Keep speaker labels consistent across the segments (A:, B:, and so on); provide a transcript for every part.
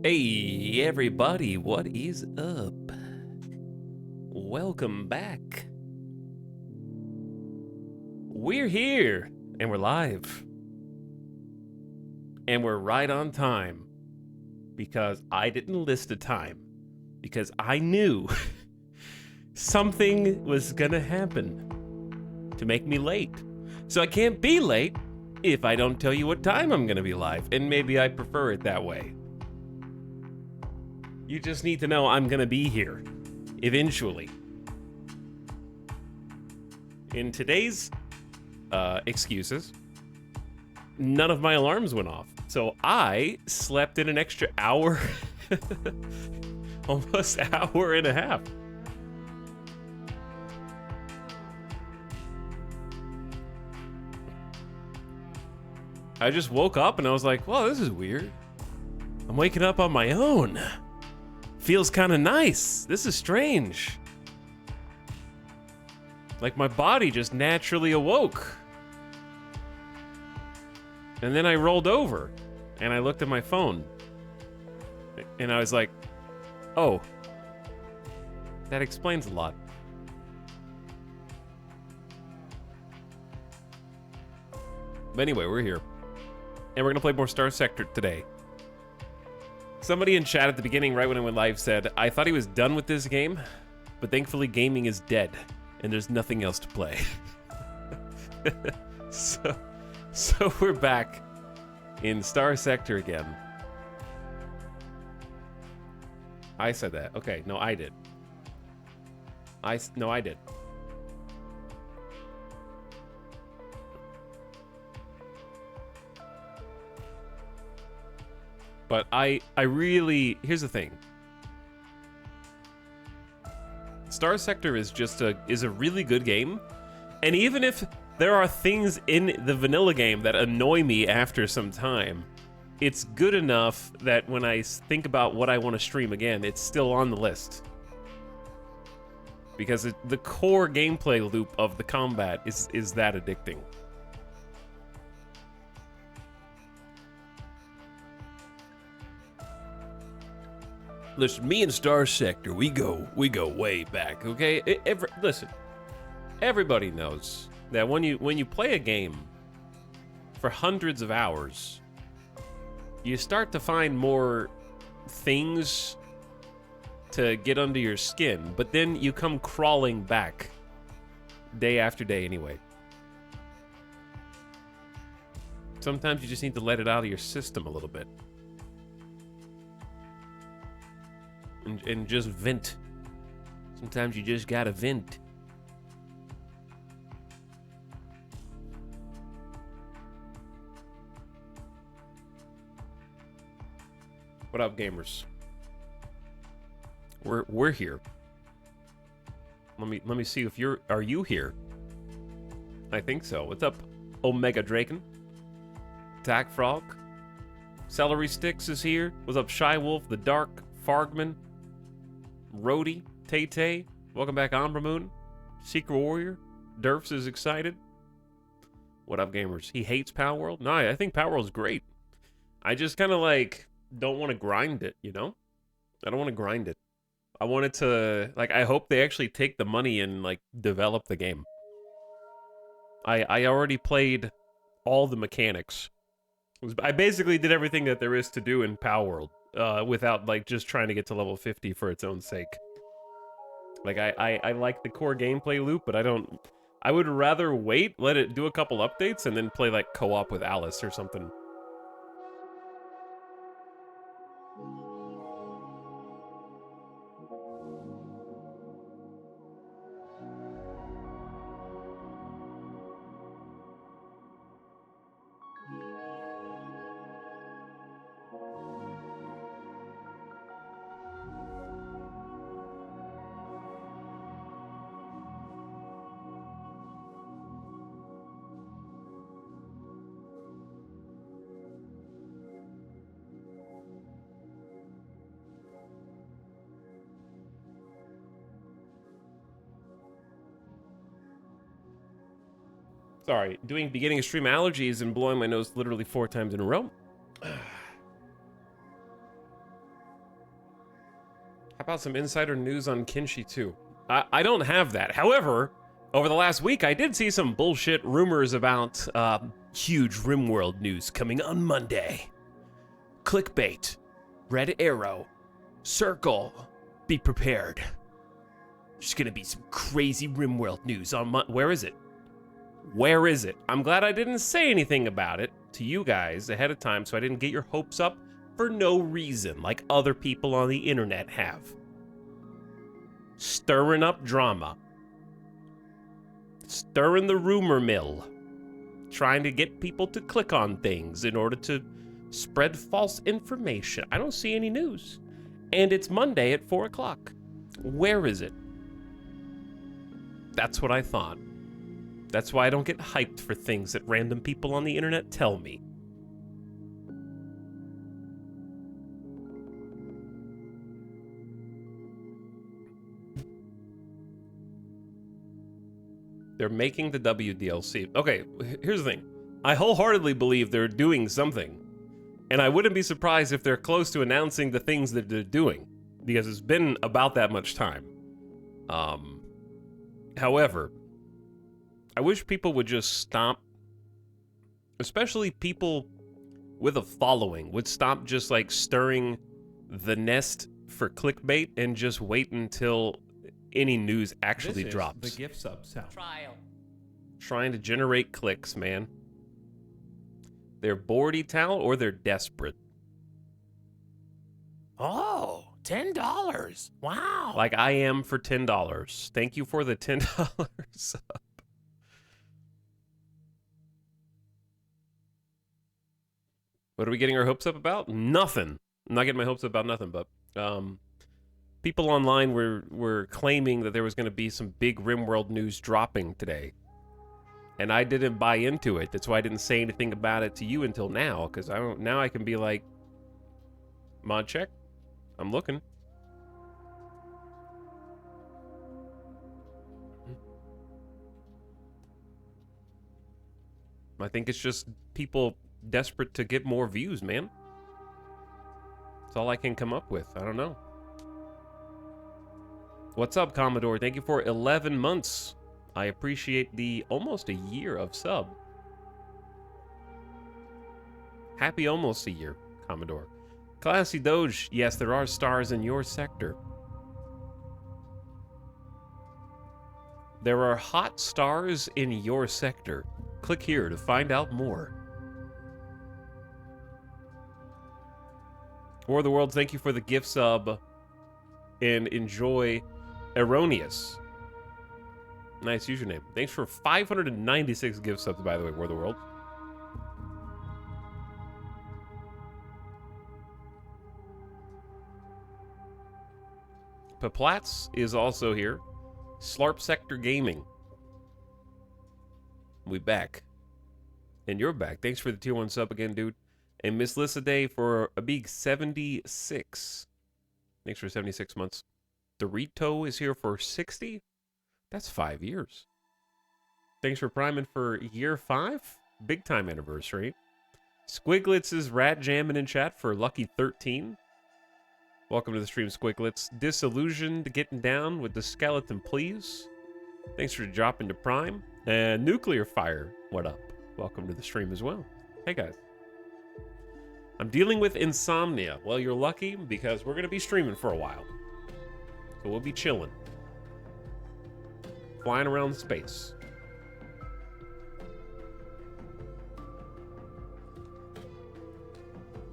A: Hey everybody, what is up? Welcome back. We're here and we're live. And we're right on time because I didn't list a time because I knew something was gonna happen to make me late. So I can't be late if I don't tell you what time I'm gonna be live, and maybe I prefer it that way. You just need to know I'm gonna be here eventually. In today's excuses, none of my alarms went off. So I slept in an extra hour, almost hour and a half. I just woke up and I was like, whoa, this is weird. I'm waking up on my own. Feels kind of nice. This is strange. Like my body just naturally awoke. And then I rolled over and I looked at my phone and I was like, oh, that explains a lot. But anyway, we're here and we're gonna play more Star Sector today. Somebody in chat at the beginning, right when I went live, said, I thought he was done with this game, but thankfully gaming is dead and there's nothing else to play. So we're back in Star Sector again. I said that. Okay, no, I did. No, I did. But I really, here's the thing. Star Sector is just a really good game. And even if there are things in the vanilla game that annoy me after some time, it's good enough that when I think about what I want to stream again, it's still on the list. Because the core gameplay loop of the combat is that addicting. Listen, me and Star Sector, we go way back, okay? Listen, everybody knows that when you play a game for hundreds of hours, you start to find more things to get under your skin, but then you come crawling back day after day anyway. Sometimes you just need to let it out of your system a little bit. And just vent. Sometimes you just gotta vent. What up, gamers? We're here. Let me see if are you here? I think so. What's up, Omega Draken? Attack Frog. Celery Sticks is here. What's up, Shy Wolf, the Dark, Fargman, Rhodey, Tay-Tay. Welcome back, Ombra Moon. Secret Warrior. Durfs is excited. What up, gamers? He hates Power World? No, I think Power World's great. I just kind of like don't want to grind it, you know? I don't want to grind it. I want it to, like, I hope they actually take the money and, like, develop the game. I already played all the mechanics. I basically did everything that there is to do in Power World. Without, like, just trying to get to level 50 for its own sake. Like, I like the core gameplay loop, but I would rather wait, let it do a couple updates, and then play, like, co-op with Alice or something. Sorry, doing beginning of stream allergies and blowing my nose literally 4 times in a row. How about some insider news on Kinshi too? I don't have that. However, over the last week, I did see some bullshit rumors about huge RimWorld news coming on Monday. Clickbait, red arrow, circle, be prepared. There's gonna be some crazy RimWorld news on Where is it? Where is it? I'm glad I didn't say anything about it to you guys ahead of time so I didn't get your hopes up for no reason like other people on the internet have. Stirring up drama. Stirring the rumor mill. Trying to get people to click on things in order to spread false information. I don't see any news. And it's Monday at 4 o'clock. Where is it? That's what I thought. That's why I don't get hyped for things that random people on the internet tell me. They're making the WDLC. Okay, here's the thing. I wholeheartedly believe they're doing something. And I wouldn't be surprised if they're close to announcing the things that they're doing. Because it's been about that much time. However, I wish people would just stop, especially people with a following, would stop just like stirring the nest for clickbait and just wait until any news actually drops.
B: The gift sub sound.
C: Trial.
A: Trying to generate clicks, man. They're bored, Etal, or they're desperate.
C: Oh, $10. Wow.
A: Like I am for $10. Thank you for the $10. What are we getting our hopes up about? Nothing. I'm not getting my hopes up about nothing, but people online were claiming that there was going to be some big RimWorld news dropping today. And I didn't buy into it. That's why I didn't say anything about it to you until now, because now I can be like, mod check. I'm looking. I think it's just people desperate to get more views, man. That's all I can come up with. I don't know. What's up, Commodore? Thank you for 11 months. I appreciate the almost a year of sub. Happy almost a year, Commodore. Classy Doge, yes, there are stars in your sector. There are hot stars in your sector. Click here to find out more. War of the Worlds, thank you for the gift sub. And enjoy Erroneous. Nice username. Thanks for 596 gift subs, by the way, War of the Worlds. Paplatz is also here. Slarp Sector Gaming. We back. And you're back. Thanks for the tier 1 sub again, dude. And Miss Lissa Day for a big 76. Thanks for 76 months. Dorito is here for 60. That's 5 years. Thanks for priming for year 5. Big time anniversary. Squiglets is rat jamming in chat for lucky 13. Welcome to the stream, Squiglets. Disillusioned getting down with the skeleton, please. Thanks for dropping to prime. And Nuclear Fire, what up? Welcome to the stream as well. Hey guys. I'm dealing with insomnia. Well, you're lucky because we're going to be streaming for a while. So we'll be chilling. Flying around space.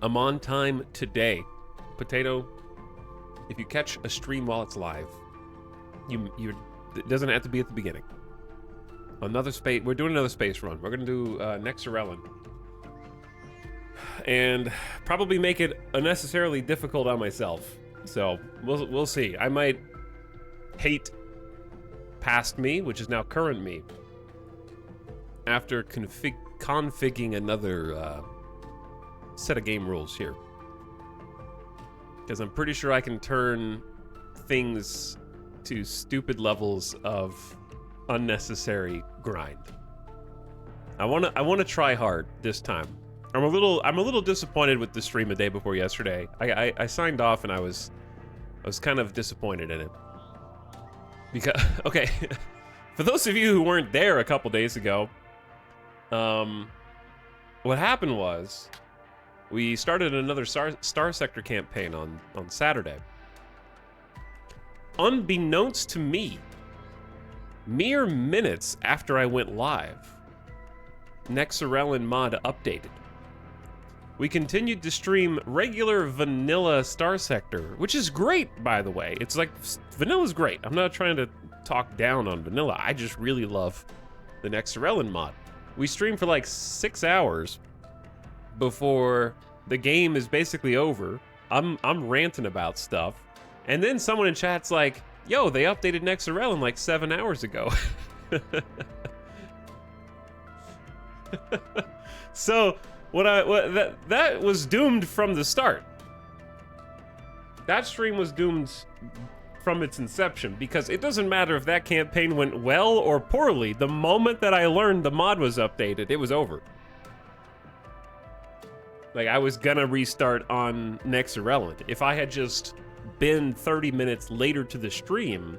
A: I'm on time today. Potato, if you catch a stream while it's live, it doesn't have to be at the beginning. Another space, we're doing another space run. We're gonna do nexerelin. And probably make it unnecessarily difficult on myself. So we'll see. I might hate past me, which is now current me, after configuring another set of game rules here. Because I'm pretty sure I can turn things to stupid levels of unnecessary grind. I wanna try hard this time. I'm a little disappointed with the stream the day before yesterday. I signed off and I was was kind of disappointed in it. Because, okay, for those of you who weren't there a couple days ago, what happened was we started another Star Sector campaign on Saturday. Unbeknownst to me, mere minutes after I went live, nexerelin mod updated. We continued to stream regular vanilla Star Sector, which is great, by the way. It's like, vanilla's great. I'm not trying to talk down on vanilla. I just really love the nexerelin mod. We streamed for like 6 hours before the game is basically over. I'm ranting about stuff. And then someone in chat's like, yo, they updated nexerelin like 7 hours ago. So that was doomed from the start. That stream was doomed from its inception, because it doesn't matter if that campaign went well or poorly. The moment that I learned the mod was updated, it was over. Like, I was gonna restart on nexerelin. If I had just been 30 minutes later to the stream,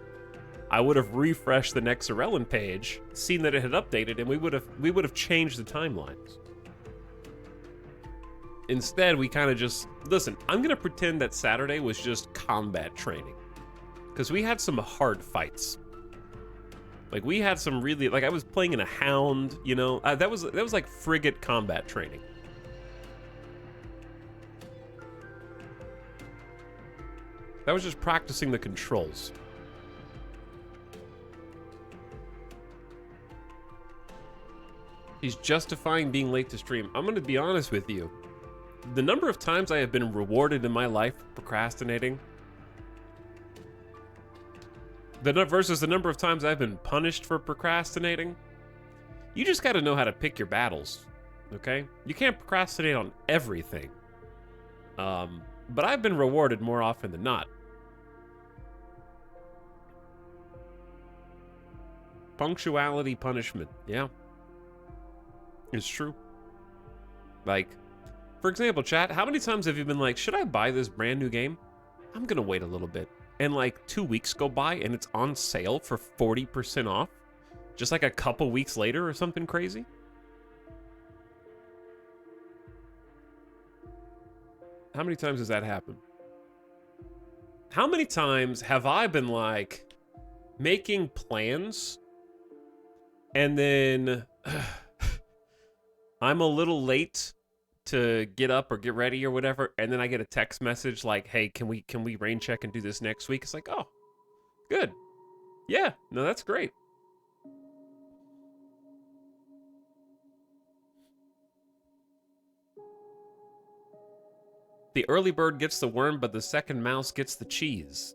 A: I would have refreshed the nexerelin page, seen that it had updated, and we would have changed the timelines. Instead, we kind of just... Listen, I'm going to pretend that Saturday was just combat training. Because we had some hard fights. Like, we had some really... Like, I was playing in a hound, you know? That was like frigate combat training. That was just practicing the controls. He's justifying being late to stream. I'm going to be honest with you. The number of times I have been rewarded in my life for procrastinating versus the number of times I've been punished for procrastinating, you just got to know how to pick your battles, okay? You can't procrastinate on everything. But I've been rewarded more often than not. Punctuality punishment, yeah. It's true. Like, for example, chat, how many times have you been like, should I buy this brand new game? I'm gonna wait a little bit. And like 2 weeks go by and it's on sale for 40% off? Just like a couple weeks later or something crazy? How many times has that happened? How many times have I been like making plans and then I'm a little late to get up or get ready or whatever, and then I get a text message like, hey, can we rain check and do this next week? It's like, oh, good. Yeah, no, that's great. The early bird gets the worm, but the second mouse gets the cheese.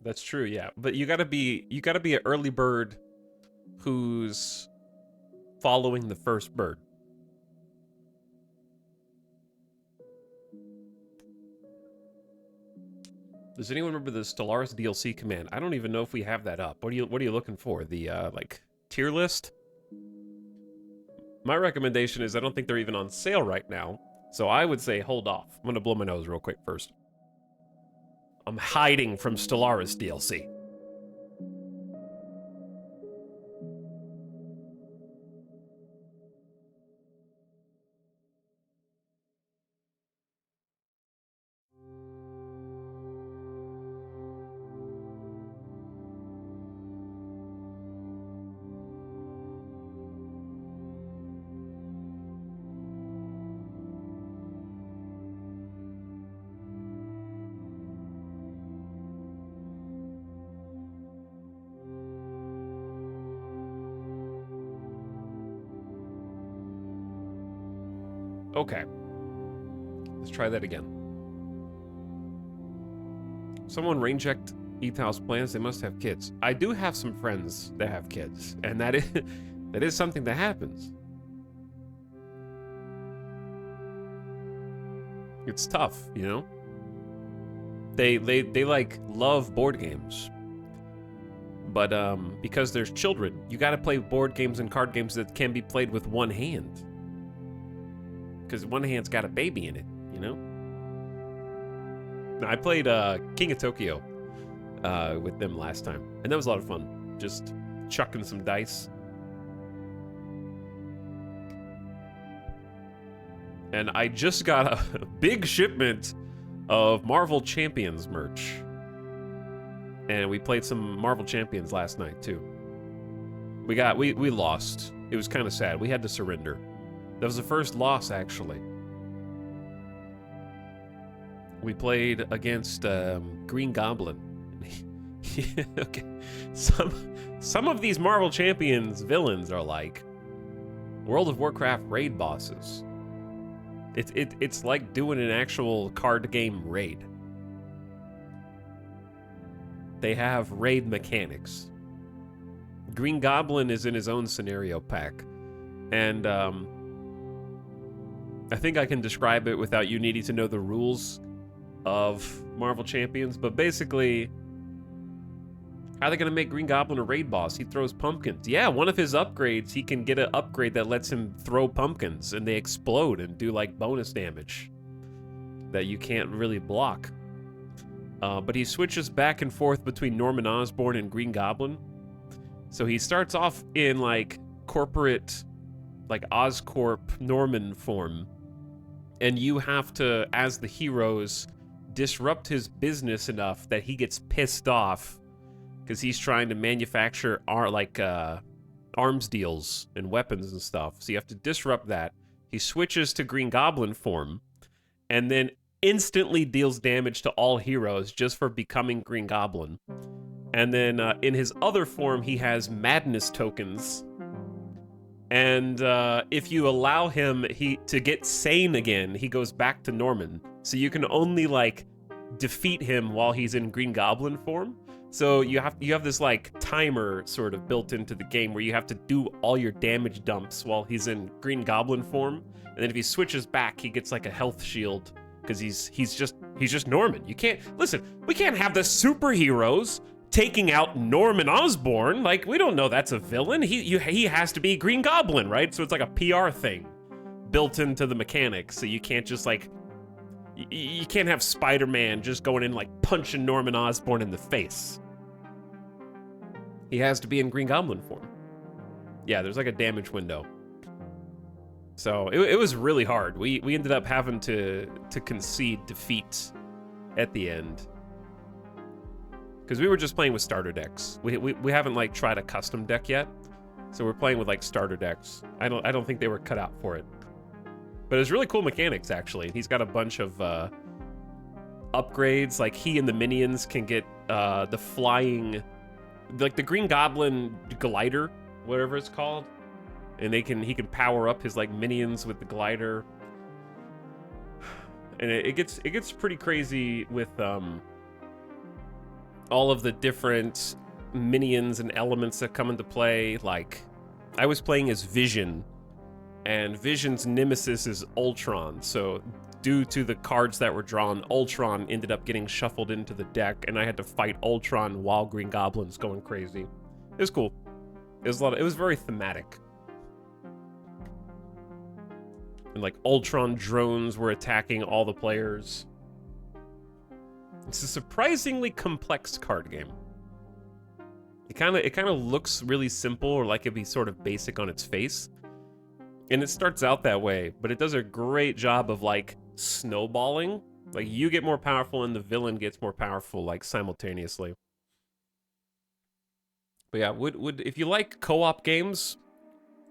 A: That's true, yeah. But you gotta be an early bird who's following the first bird. Does anyone remember the Stellaris DLC command? I don't even know if we have that up. What are you looking for? The like tier list? My recommendation is I don't think they're even on sale right now, so I would say hold off. I'm gonna blow my nose real quick first. I'm hiding from Stellaris DLC. Okay. Let's try that again. Someone rain checked Ethal's plans. They must have kids. I do have some friends that have kids, and that is something that happens. It's tough, you know? They like love board games. But because there's children, you got to play board games and card games that can be played with one hand. Because one hand's got a baby in it, you know? I played King of Tokyo with them last time, and that was a lot of fun. Just chucking some dice. And I just got a big shipment of Marvel Champions merch. And we played some Marvel Champions last night, too. We lost. It was kind of sad. We had to surrender. That was the first loss, actually. We played against Green Goblin. Okay. Some of these Marvel Champions villains are like World of Warcraft raid bosses. It's like doing an actual card game raid. They have raid mechanics. Green Goblin is in his own scenario pack. And I think I can describe it without you needing to know the rules of Marvel Champions. But basically, how are they going to make Green Goblin a raid boss? He throws pumpkins. Yeah, one of his upgrades, he can get an upgrade that lets him throw pumpkins. And they explode and do like bonus damage that you can't really block. But he switches back and forth between Norman Osborn and Green Goblin. So he starts off in like corporate, like Oscorp Norman form. And you have to, as the heroes, disrupt his business enough that he gets pissed off because he's trying to manufacture arms deals and weapons and stuff. So you have to disrupt that. He switches to Green Goblin form and then instantly deals damage to all heroes just for becoming Green Goblin. And then in his other form, he has madness tokens. And if you allow him to get sane again, he goes back to Norman. So you can only like defeat him while he's in Green Goblin form. So you have this like timer sort of built into the game where you have to do all your damage dumps while he's in Green Goblin form. And then if he switches back, he gets like a health shield because he's just Norman. You can't listen. We can't have the superheroes taking out Norman Osborn. Like, we don't know that's a villain. He has to be Green Goblin, right? So it's like a PR thing built into the mechanics. So you can't just like you can't have Spider-Man just going in like punching Norman Osborn in the face. He has to be in Green Goblin form. Yeah, there's like a damage window. So it was really hard. We ended up having to concede defeat at the end. Because we were just playing with starter decks. We haven't like tried a custom deck yet. So we're playing with like starter decks. I don't think they were cut out for it. But it's really cool mechanics actually. He's got a bunch of upgrades. Like he and the minions can get the flying, like the Green Goblin glider, whatever it's called. And he can power up his like minions with the glider. And it gets pretty crazy with all of the different minions and elements that come into play. Like, I was playing as Vision, and Vision's nemesis is Ultron. So, due to the cards that were drawn, Ultron ended up getting shuffled into the deck, and I had to fight Ultron while Green Goblin's going crazy. It was cool. It was very thematic. And like Ultron drones were attacking all the players. It's a surprisingly complex card game. It kind of looks really simple, or like it'd be sort of basic on its face. And it starts out that way, but it does a great job of like snowballing. Like you get more powerful and the villain gets more powerful, like simultaneously. But yeah, if you like co-op games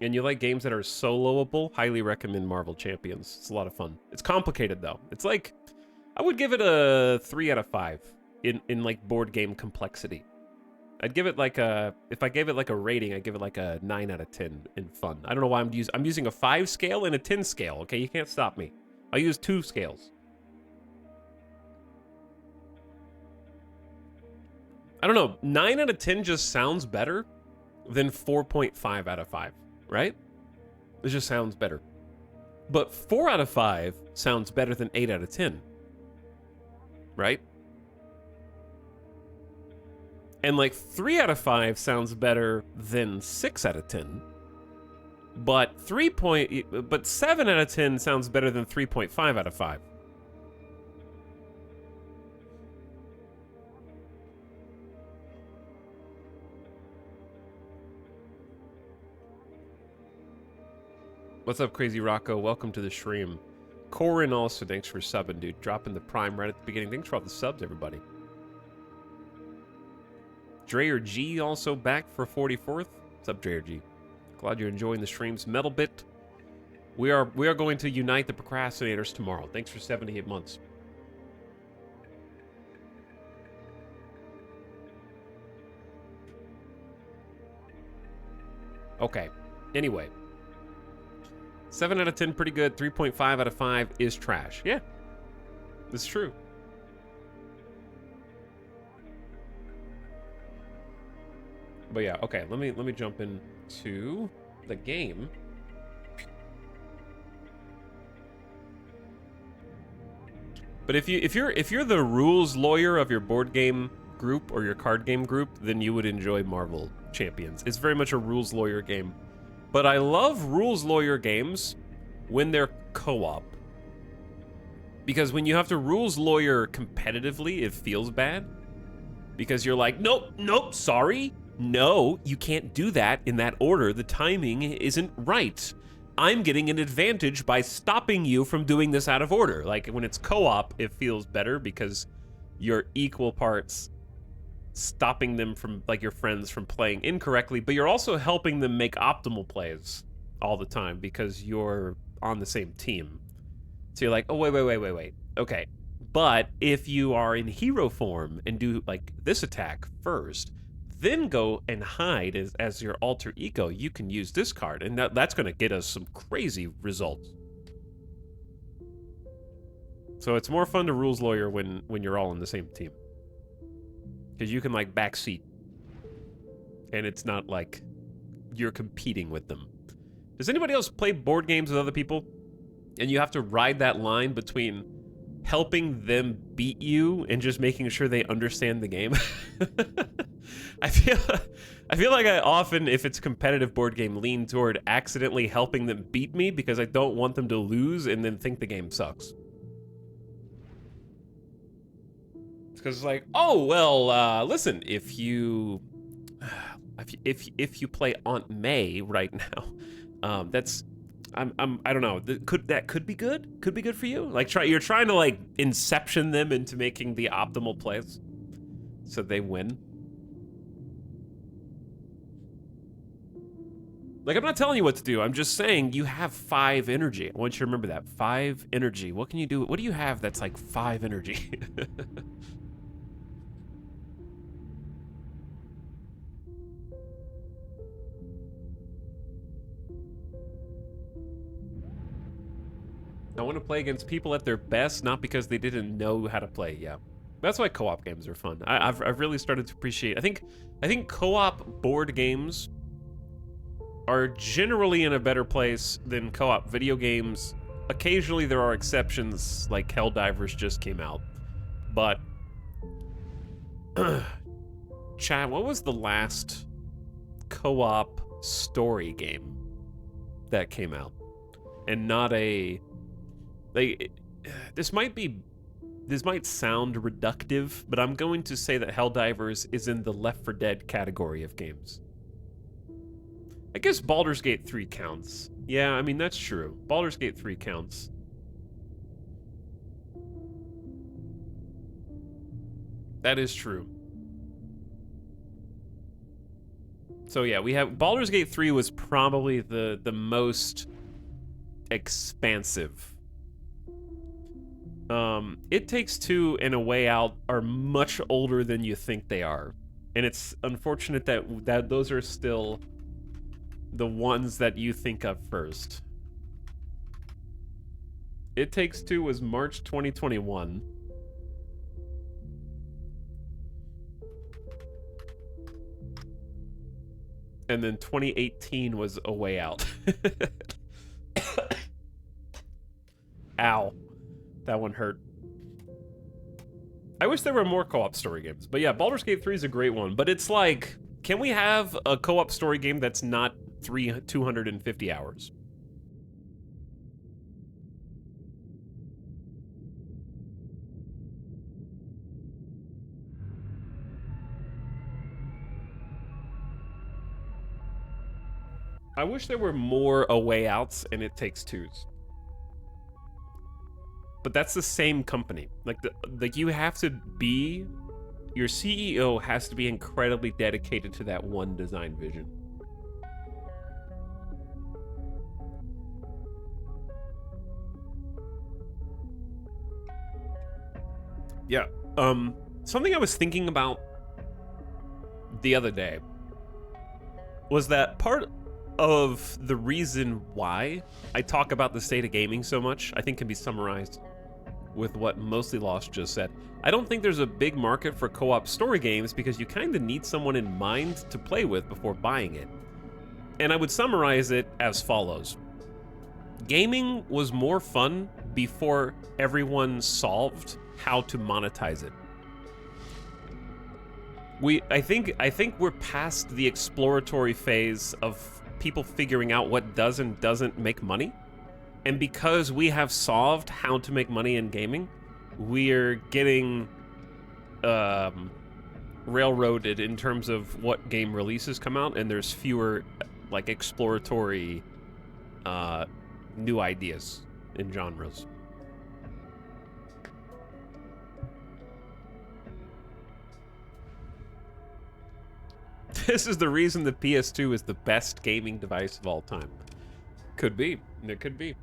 A: and you like games that are soloable, highly recommend Marvel Champions. It's a lot of fun. It's complicated though. It's like, I would give it a 3 out of 5 in like board game complexity. I'd give it like if I gave it like a rating, I'd give it like a 9 out of 10 in fun. I don't know why I'm using a 5 scale and a 10 scale, okay? You can't stop me. I use 2 scales. I don't know, 9 out of 10 just sounds better than 4.5 out of 5, right? It just sounds better. But 4 out of 5 sounds better than 8 out of 10. Right? And like 3 out of 5 sounds better than 6 out of 10. But 7 out of 10 sounds better than 3.5 out of 5. What's up, Crazy Rocco? Welcome to the stream. Corin also, thanks for subbing, dude. Dropping the prime right at the beginning. Thanks for all the subs, everybody. Dreyer G also back for 44th. What's up, Dreyer G? Glad you're enjoying the streams. Metal Bit. We are going to unite the procrastinators tomorrow. Thanks for 78 months. Okay. Anyway. 7 out of 10, pretty good. 3.5 out of 5 is trash. Yeah. It's true. But yeah, okay. Let me jump into the game. But if you're the rules lawyer of your board game group or your card game group, then you would enjoy Marvel Champions. It's very much a rules lawyer game. But I love rules lawyer games when they're co-op. Because when you have to rules lawyer competitively, it feels bad. Because you're like, nope, sorry. No, you can't do that in that order. The timing isn't right. I'm getting an advantage by stopping you from doing this out of order. Like, when it's co-op, it feels better because you're equal parts stopping them from, like, your friends from playing incorrectly, but you're also helping them make optimal plays all the time because you're on the same team. So you're like, oh, wait. Okay. But if you are in hero form and do, like, this attack first, then go and hide as your alter ego, you can use this card, and that's going to get us some crazy results. So it's more fun to rules lawyer when you're all on the same team. Because you can, like, backseat. And it's not like you're competing with them. Does anybody else play board games with other people? And you have to ride that line between helping them beat you and just making sure they understand the game? I feel like I often, if it's a competitive board game, lean toward accidentally helping them beat me because I don't want them to lose and then think the game sucks. Because it's like, oh, well, listen, if you play Aunt May right now, that's, I don't know, that could be good? Could be good for you? Like, you're trying to, like, inception them into making the optimal plays so they win. Like, I'm not telling you what to do. I'm just saying you have 5 energy. I want you to remember that. 5 energy. What can you do? What do you have that's like 5 energy? I want to play against people at their best, not because they didn't know how to play. Yeah, that's why co-op games are fun. I've really started to appreciate. I think co-op board games are generally in a better place than co-op video games. Occasionally there are exceptions, like Helldivers just came out, but Chad, what was the last co-op story game that came out? And not a... Like, this might sound reductive, but I'm going to say that Helldivers is in the Left 4 Dead category of games. I guess Baldur's Gate 3 counts. Yeah, I mean, that's true. Baldur's Gate 3 counts. That is true. So yeah, we have... Baldur's Gate 3 was probably the most expansive. It Takes Two and A Way Out are much older than you think they are. And it's unfortunate that those are still the ones that you think of first. It Takes Two was March 2021. And then 2018 was A Way Out. Ow. That one hurt. I wish there were more co-op story games. But yeah, Baldur's Gate 3 is a great one. But it's like, can we have a co-op story game that's not 250 hours? I wish there were more A Way Outs and It Takes Twos. But that's the same company. Like you have to be, your CEO has to be incredibly dedicated to that one design vision. Yeah. Something I was thinking about the other day was that part of the reason why I talk about the state of gaming so much, I think can be summarized with what Mostly Lost just said. I don't think there's a big market for co-op story games because you kind of need someone in mind to play with before buying it. And I would summarize it as follows. Gaming was more fun before everyone solved how to monetize it. I think we're past the exploratory phase of people figuring out what does and doesn't make money. And because we have solved how to make money in gaming, we're getting railroaded in terms of what game releases come out, and there's fewer like exploratory new ideas in genres. This is the reason the PS2 is the best gaming device of all time. Could be. It could be.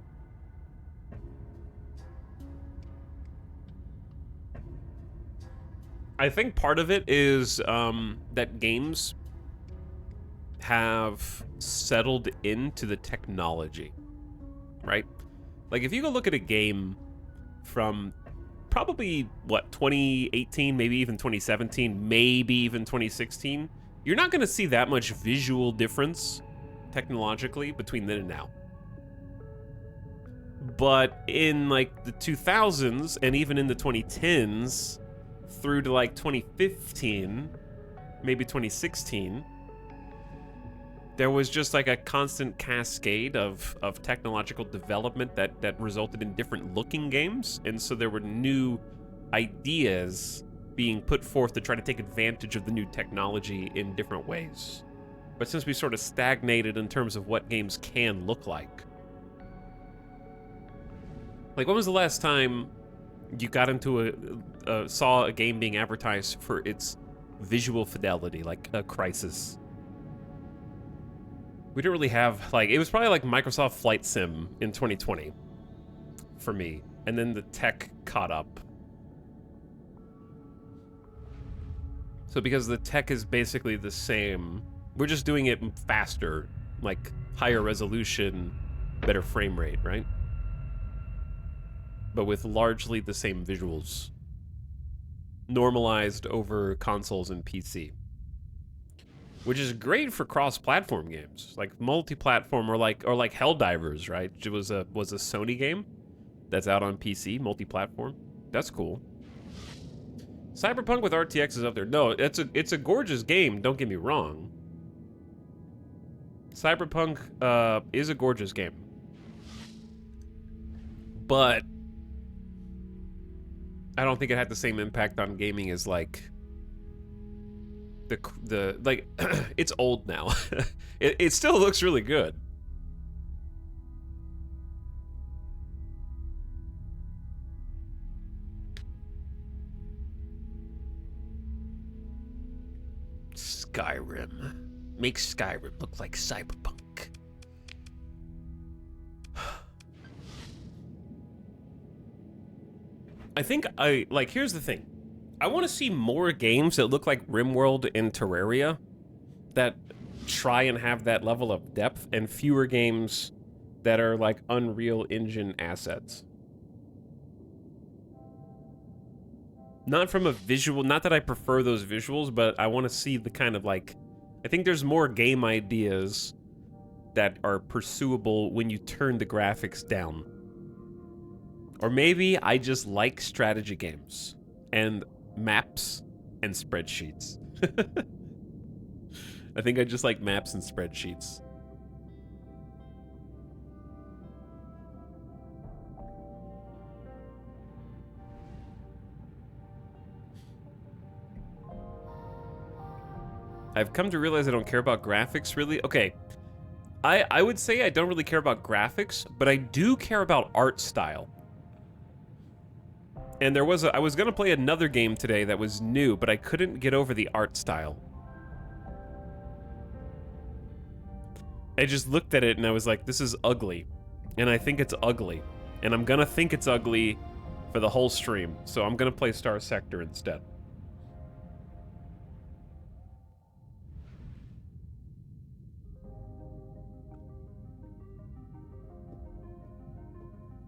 A: I think part of it is that games have settled into the technology, right? Like, if you go look at a game from probably, what, 2018, maybe even 2017, maybe even 2016, you're not going to see that much visual difference technologically between then and now. But in, like, the 2000s and even in the 2010s through to, like, 2015, maybe 2016, there was just, like, a constant cascade of technological development that resulted in different looking games. And so there were new ideas being put forth to try to take advantage of the new technology in different ways. But since we sort of stagnated in terms of what games can look like. Like, when was the last time you got into saw a game being advertised for its visual fidelity, like a Crysis? We didn't really have, like, it was probably like Microsoft Flight Sim in 2020 for me. And then the tech caught up. So because the tech is basically the same, we're just doing it faster, like higher resolution, better frame rate, right? But with largely the same visuals. Normalized over consoles and PC. Which is great for cross-platform games, like multi-platform or like Helldivers, right? It was a Sony game that's out on PC, multi-platform. That's cool. Cyberpunk with RTX is up there. No, it's a gorgeous game, don't get me wrong. Cyberpunk is a gorgeous game. But I don't think it had the same impact on gaming as like the like it's old now. It still looks really good. Skyrim. Make Skyrim look like Cyberpunk. I think here's the thing. I want to see more games that look like RimWorld and Terraria that try and have that level of depth, and fewer games that are like Unreal Engine assets. Not from a visual, not that I prefer those visuals, but I want to see the kind of like, I think there's more game ideas that are pursuable when you turn the graphics down. Or maybe I just like strategy games and maps and spreadsheets. I think I just like maps and spreadsheets. I've come to realize I don't care about graphics, really. Okay, I would say I don't really care about graphics, but I do care about art style. And I was gonna play another game today that was new, but I couldn't get over the art style. I just looked at it and I was like, this is ugly. And I think it's ugly. And I'm gonna think it's ugly for the whole stream. So I'm gonna play Star Sector instead.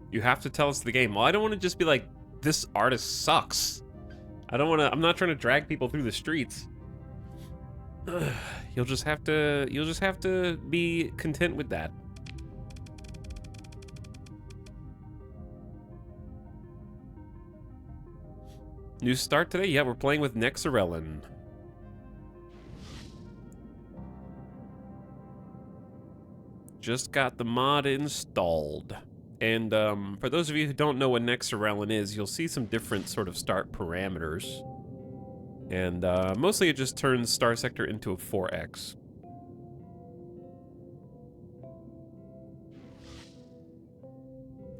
A: You have to tell us the game. Well, I don't want to just be like, this artist sucks. I'm not trying to drag people through the streets. You'll just have to be content with that. New start today? Yeah, we're playing with Nexerelin. Just got the mod installed. And for those of you who don't know what nexerelin is, you'll see some different sort of start parameters. And mostly it just turns Star Sector into a 4X.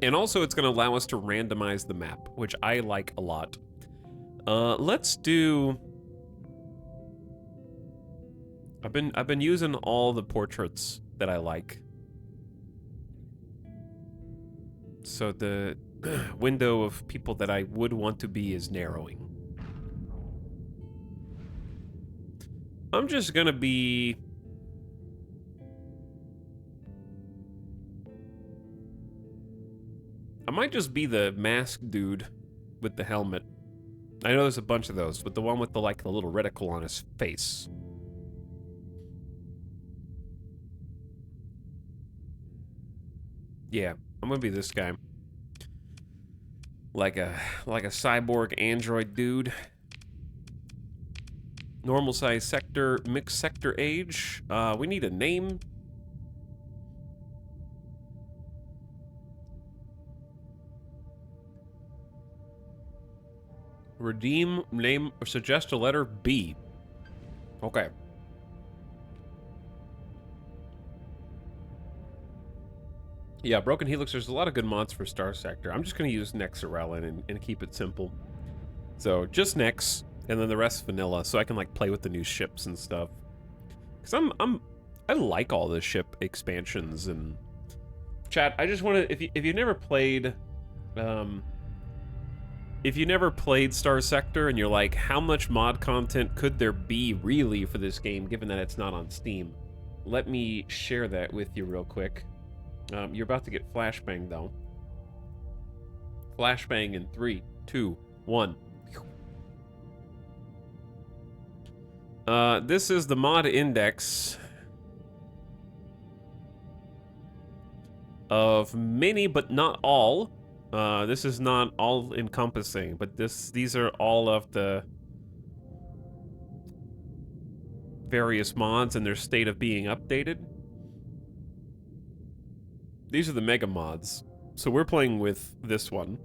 A: And also it's going to allow us to randomize the map, which I like a lot. Let's do... I've been using all the portraits that I like. So the window of people that I would want to be is narrowing. I'm just gonna be... I might just be the masked dude with the helmet. I know there's a bunch of those, but the one with the, like, the little reticle on his face. Yeah, I'm gonna be this guy. Like a cyborg android dude. Normal size sector, mixed sector age. We need a name. Redeem, name, or suggest a letter B. Okay. Yeah, Broken Helix, there's a lot of good mods for Star Sector. I'm just going to use nexerelin and keep it simple. So, just Nex, and then the rest vanilla, so I can, like, play with the new ships and stuff. Because I like all the ship expansions, and... Chat, I just want to... If you never played... if you never played Star Sector, and you're like, how much mod content could there be, really, for this game, given that it's not on Steam? Let me share that with you real quick. You're about to get flashbang, though. Flashbang in 3, 2, 1. This is the mod index of many, but not all. This is not all encompassing, but these are all of the various mods and their state of being updated. These are the mega mods. So we're playing with this one.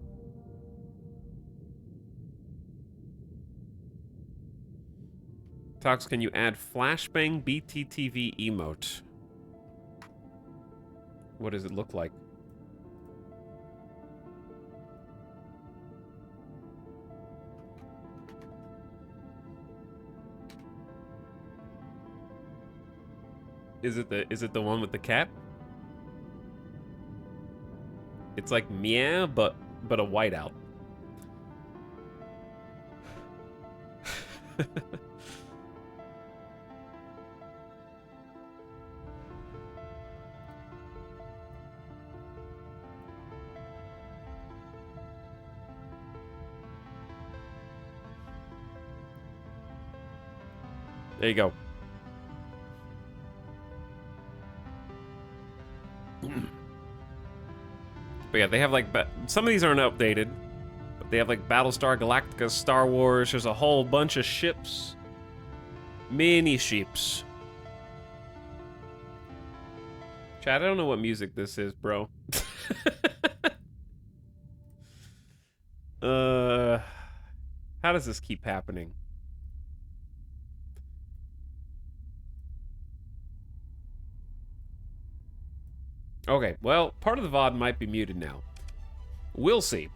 A: Tox, can you add flashbang BTTV emote? What does it look like? Is it the one with the cat? It's like meow, but a whiteout. There you go. But yeah, they have like some of these aren't updated, but they have like Battlestar Galactica, Star Wars. There's a whole bunch of ships, many ships. Chad, I don't know what music this is, bro. How does this keep happening? Okay, well, part of the VOD might be muted now. We'll see.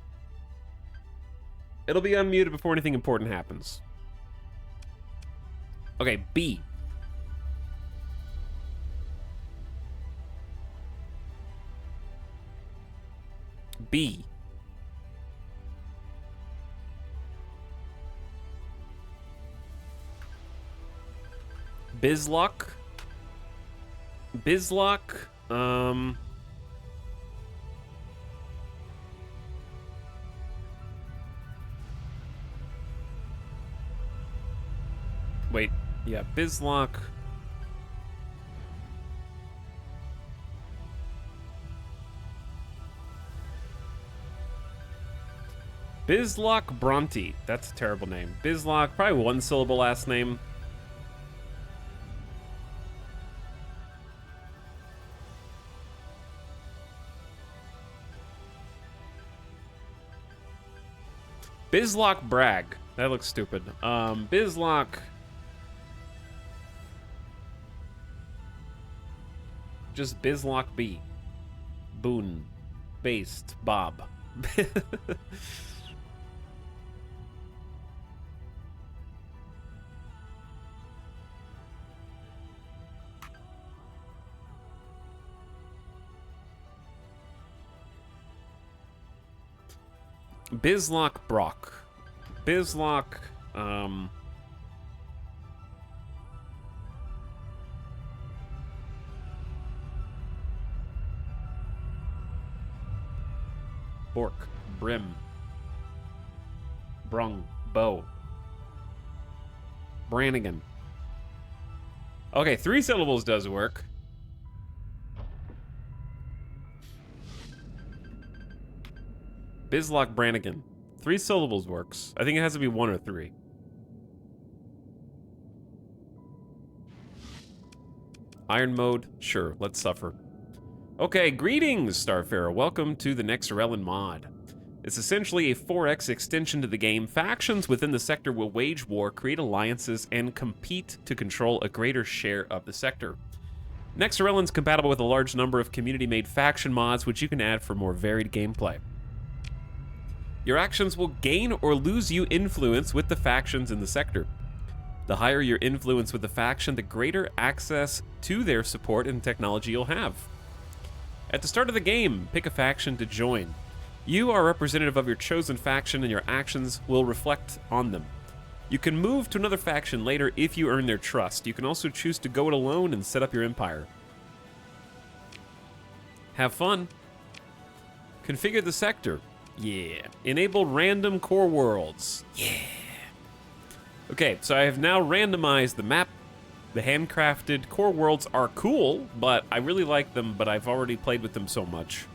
A: It'll be unmuted before anything important happens. Okay, B. B. Bizlock. Bizlock. Wait. Yeah, Bizlock. Bizlock Bronte. That's a terrible name. Bizlock, probably one syllable last name. Bizlock Bragg. That looks stupid. Bizlock. Just Bizlock B. Boone. Based. Bob. Bizlock Brock. Bizlock, Bork. Brim. Brung. Bow. Brannigan. Okay, 3 syllables does work. Bizlock Brannigan. 3 syllables works. I think it has to be 1 or 3. Iron mode? Sure, let's suffer. Okay, greetings, Starfarer. Welcome to the nexerelin mod. It's essentially a 4X extension to the game. Factions within the sector will wage war, create alliances, and compete to control a greater share of the sector. Nexerelin's compatible with a large number of community-made faction mods, which you can add for more varied gameplay. Your actions will gain or lose you influence with the factions in the sector. The higher your influence with the faction, the greater access to their support and technology you'll have. At the start of the game, pick a faction to join. You are representative of your chosen faction and your actions will reflect on them. You can move to another faction later if you earn their trust. You can also choose to go it alone and set up your empire. Have fun. Configure the sector. Yeah. Enable random core worlds. Yeah. Okay, so I have now randomized the map. The handcrafted core worlds are cool, but I really like them, but I've already played with them so much.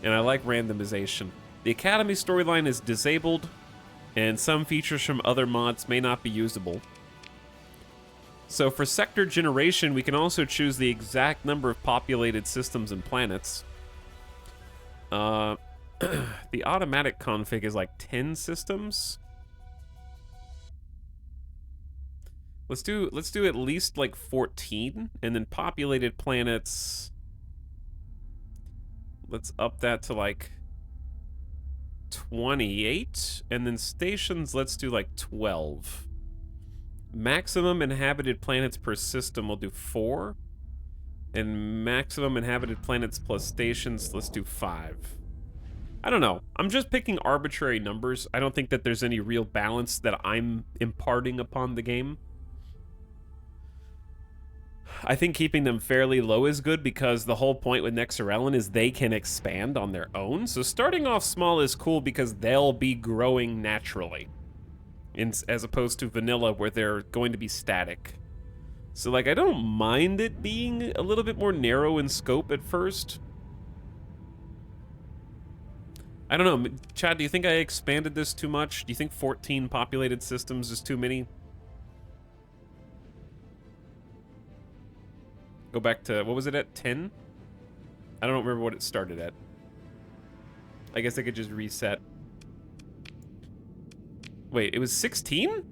A: And I like randomization. The Academy storyline is disabled, and some features from other mods may not be usable. So for sector generation, we can also choose the exact number of populated systems and planets. The automatic config is like 10 systems. Let's do at least like 14, and then populated planets. Let's up that to like 28, and then stations, let's do like 12. Maximum inhabited planets per system, we'll do 4. And maximum inhabited planets plus stations, let's do 5. I don't know. I'm just picking arbitrary numbers. I don't think that there's any real balance that I'm imparting upon the game. I think keeping them fairly low is good because the whole point with nexerelin is they can expand on their own. So starting off small is cool because they'll be growing naturally, as opposed to vanilla where they're going to be static. So like I don't mind it being a little bit more narrow in scope at first. I don't know, Chad, do you think I expanded this too much? Do you think 14 populated systems is too many? Go back to, what was it at, 10? I don't remember what it started at. I guess I could just reset. Wait, it was 16?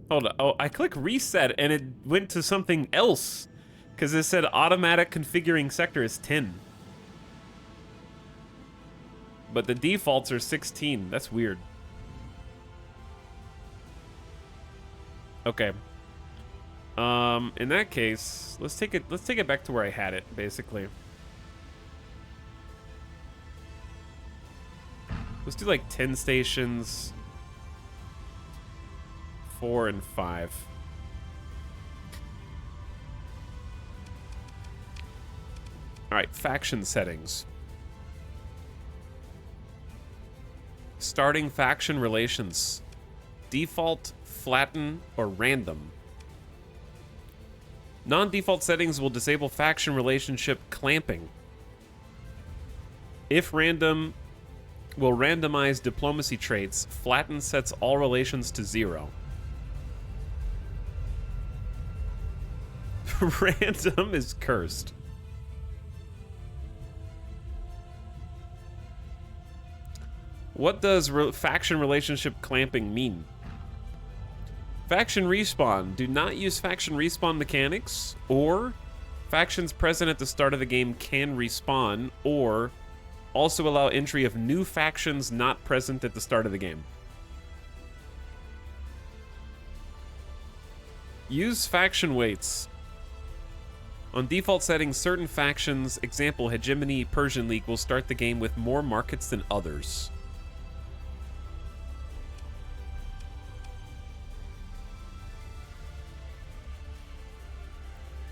A: Hold on, oh, I click reset and it went to something else. Because it said automatic configuring sector is 10. But the defaults are 16. That's weird. Okay. In that case, let's take it back to where I had it, basically. Let's do like 10 stations. 4 and 5. Alright, faction settings. Starting faction relations. Default, flatten, or random. Non-default settings will disable faction relationship clamping. If random, will randomize diplomacy traits. Flatten sets all relations to 0. Random is cursed. What does faction relationship clamping mean? Faction respawn. Do not use faction respawn mechanics, or factions present at the start of the game can respawn, or also allow entry of new factions not present at the start of the game. Use faction weights. On default settings, certain factions, example Hegemony, Persian League, will start the game with more markets than others.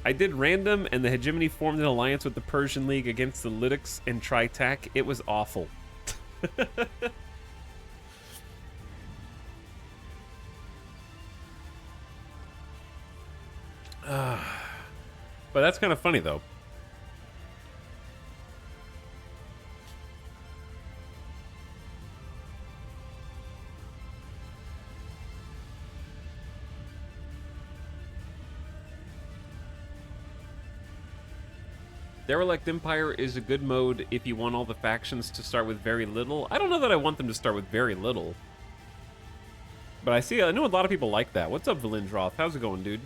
A: I did random, and the Hegemony formed an alliance with the Persian League against the Lytics and Tritac. It was awful. But that's kind of funny, though. Derelict Empire is a good mode if you want all the factions to start with very little. I don't know that I want them to start with very little. But I know a lot of people like that. What's up, Valindroth? How's it going, dude?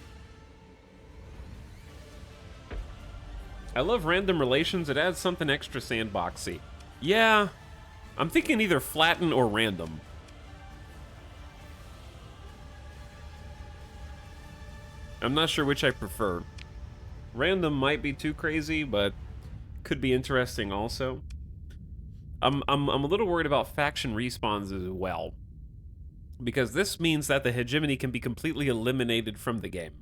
A: I love random relations. It adds something extra sandboxy. Yeah, I'm thinking either flatten or random. I'm not sure which I prefer. Random might be too crazy, but could be interesting also. I'm a little worried about faction respawns as well, because this means that the Hegemony can be completely eliminated from the game.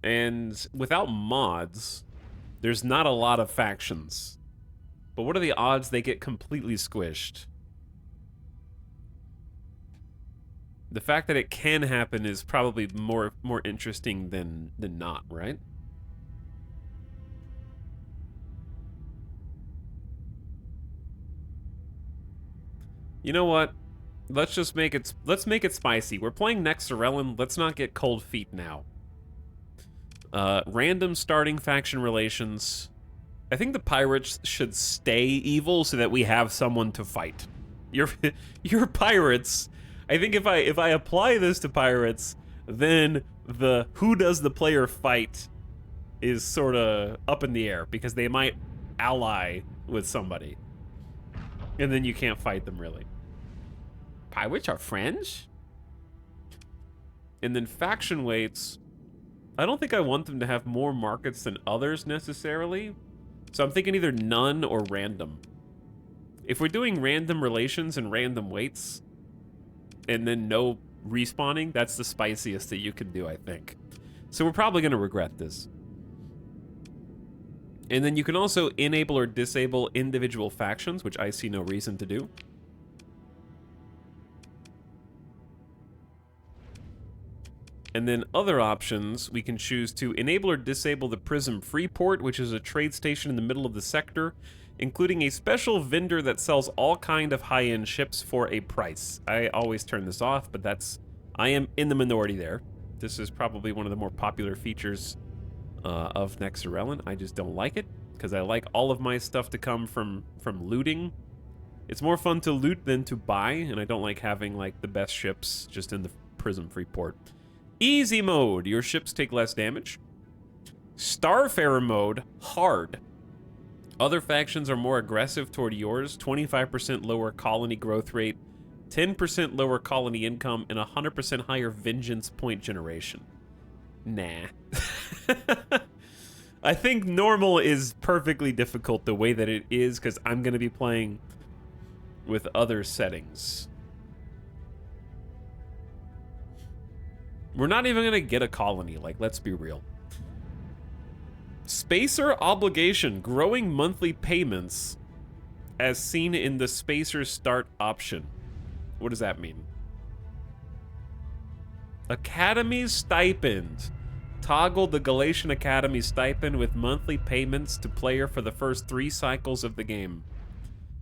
A: And without mods, there's not a lot of factions. But what are the odds they get completely squished? The fact that it can happen is probably more interesting than not, right? You know what? Let's make it spicy. We're playing nexerelin. Let's not get cold feet now. Random starting faction relations. I think the pirates should stay evil so that we have someone to fight. Your pirates. I think if I apply this to pirates, then the who does the player fight is sort of up in the air, because they might ally with somebody, and then you can't fight them really. Pirates are friends? And then faction weights. I don't think I want them to have more markets than others necessarily. So I'm thinking either none or random. If we're doing random relations and random weights, and then no respawning, that's the spiciest that you can do, I think. So we're probably going to regret this. And then you can also enable or disable individual factions, which I see no reason to do. And then other options, we can choose to enable or disable the Prism Freeport, which is a trade station in the middle of the sector, including a special vendor that sells all kind of high-end ships for a price. I always turn this off, but I am in the minority there. This is probably one of the more popular features of nexerelin. I just don't like it, because I like all of my stuff to come from looting. It's more fun to loot than to buy, and I don't like having like the best ships just in the Prism Freeport. Easy mode, your ships take less damage. Starfarer mode, hard. Other factions are more aggressive toward yours, 25% lower colony growth rate, 10% lower colony income, and 100% higher vengeance point generation. Nah. I think normal is perfectly difficult the way that it is, because I'm going to be playing with other settings. We're not even going to get a colony, like, let's be real. Spacer obligation, growing monthly payments as seen in the Spacer start option. What does that mean? Academy stipend. Toggle the Galatian Academy stipend with monthly payments to player for the first 3 cycles of the game.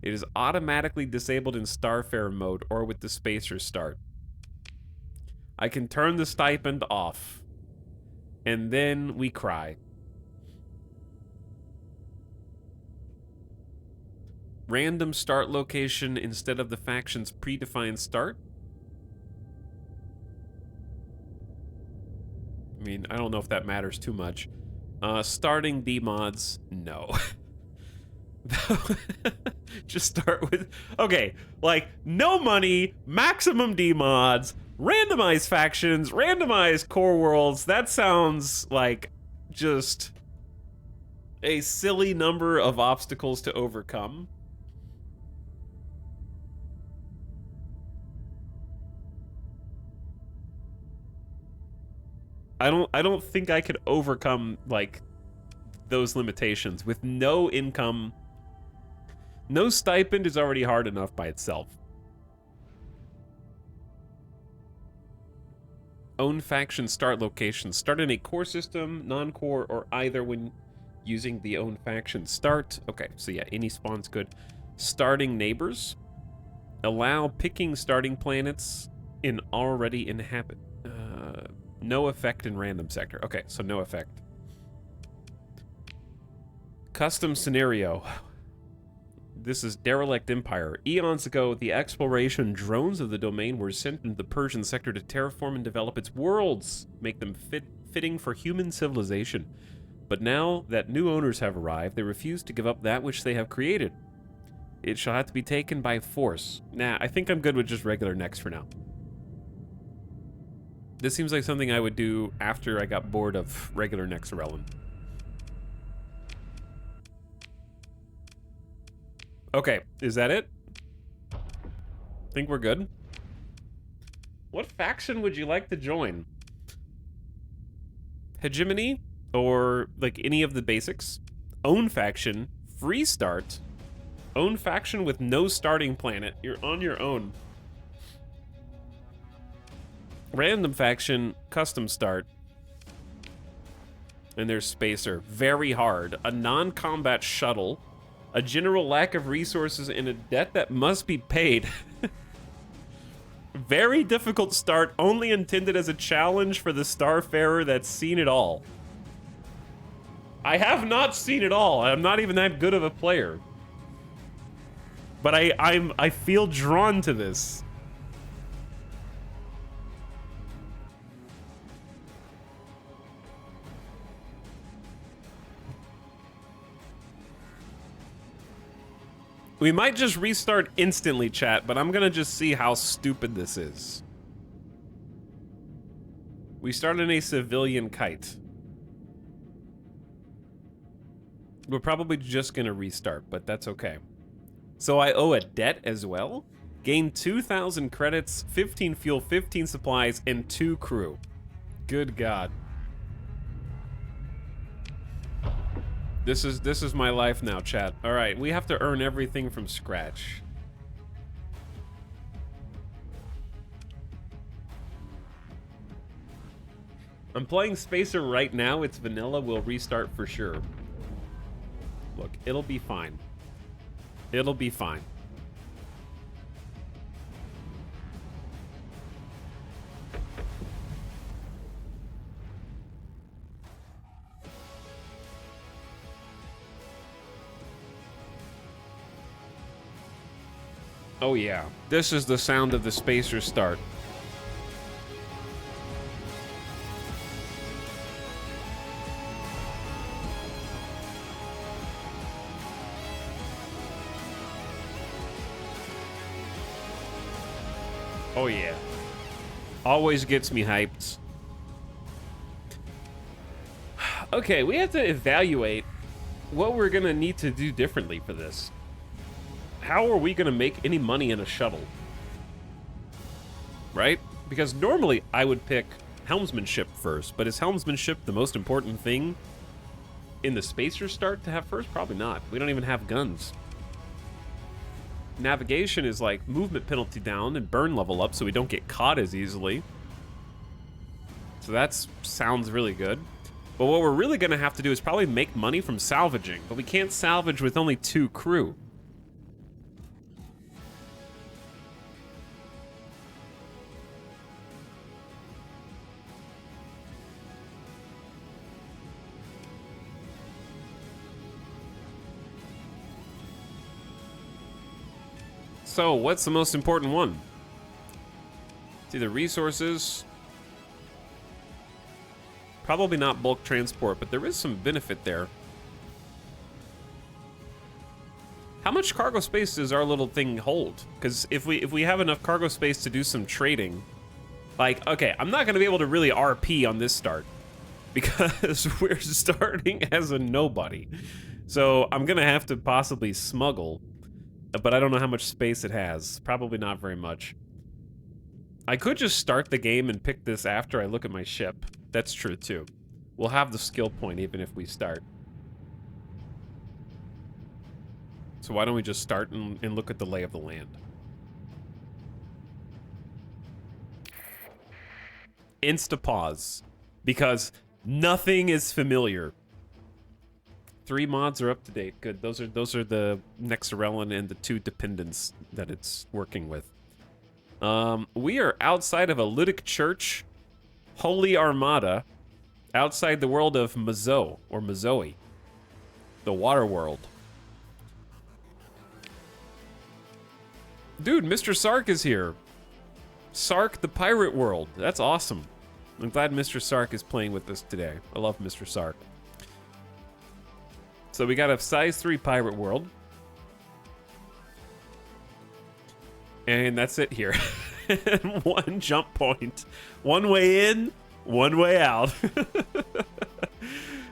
A: It is automatically disabled in Starfarer mode or with the Spacer start. I can turn the stipend off. And then we cry. Random start location instead of the faction's predefined start. I mean, I don't know if that matters too much. Starting D-mods, no. Just start with... Okay, like, no money, maximum D-mods, randomized factions, randomized core worlds. That sounds like just a silly number of obstacles to overcome. I don't think I could overcome, like, those limitations. With no income, no stipend is already hard enough by itself. Own faction start location. Start in a core system, non-core, or either when using the own faction start. Okay, so yeah, any spawn's good. Starting neighbors. Allow picking starting planets in already inhabit. No effect in random sector. Okay, so no effect. Custom scenario. This is Derelict Empire. Eons ago, the exploration drones of the domain were sent into the Persian sector to terraform and develop its worlds, make them fitting for human civilization. But now that new owners have arrived, they refuse to give up that which they have created. It shall have to be taken by force. Nah, I think I'm good with just regular NEX for now. This seems like something I would do after I got bored of regular nexerelin. Okay, is that it? Think we're good? What faction would you like to join? Hegemony? Or, like, any of the basics? Own faction? Free start? Own faction with no starting planet? You're on your own. Random faction, custom start. And there's Spacer. Very hard. A non-combat shuttle. A general lack of resources and a debt that must be paid. Very difficult start, only intended as a challenge for the Starfarer that's seen it all. I have not seen it all. I'm not even that good of a player. But I feel drawn to this. We might just restart instantly, chat, but I'm gonna just see how stupid this is. We start in a civilian kite. We're probably just gonna restart, but that's okay. So I owe a debt as well? Gain 2,000 credits, 15 fuel, 15 supplies, and 2 crew. Good God. This is my life now, chat. All right, we have to earn everything from scratch. I'm playing Spacer right now. It's vanilla. We'll restart for sure. Look, it'll be fine. It'll be fine. Oh yeah, this is the sound of the Spacer start. Oh, yeah. Always gets me hyped. Okay, we have to evaluate what we're going to need to do differently for this. How are we going to make any money in a shuttle? Right? Because normally I would pick helmsmanship first, but is helmsmanship the most important thing in the spacer start to have first? Probably not. We don't even have guns. Navigation is like movement penalty down and burn level up so we don't get caught as easily. So that sounds really good. But what we're really going to have to do is probably make money from salvaging, but we can't salvage with only 2 crew. So, what's the most important one? It's either resources. Probably not bulk transport, but there is some benefit there. How much cargo space does our little thing hold? Because if we have enough cargo space to do some trading, like, okay, I'm not going to be able to really RP on this start because we're starting as a nobody. So I'm going to have to possibly smuggle. But I don't know how much space it has. Probably not very much. I could just start the game and pick this after I look at my ship. That's true, too. We'll have the skill point even if we start. So why don't we just start and look at the lay of the land? Insta-pause. Because nothing is familiar. 3 mods are up to date. Good. Those are the nexerelin and the 2 dependents that it's working with. We are outside of a Lydic church, Holy Armada, outside the world of Mazo or Mazoi, the water world. Dude, Mr. Sark is here. Sark, the pirate world. That's awesome. I'm glad Mr. Sark is playing with us today. I love Mr. Sark. So we got a size 3 pirate world. And that's it here. 1 jump point. 1 way in, 1 way out.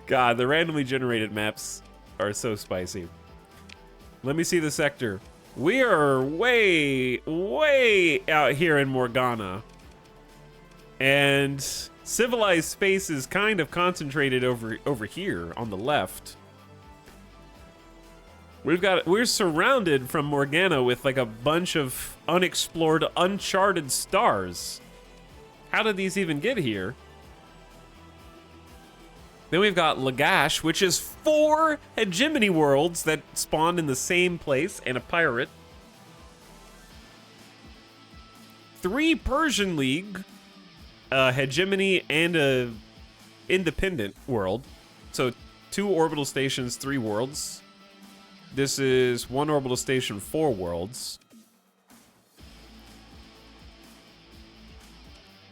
A: God, the randomly generated maps are so spicy. Let me see the sector. We are way, way out here in Morgana. And civilized space is kind of concentrated over here on the left. We're surrounded from Morgana with like a bunch of unexplored, uncharted stars. How did these even get here? Then we've got Lagash, which is 4 hegemony worlds that spawn in the same place, and a pirate. 3 Persian League, a hegemony, and a independent world. So 2 orbital stations, 3 worlds. This is 1 orbital station, 4 worlds.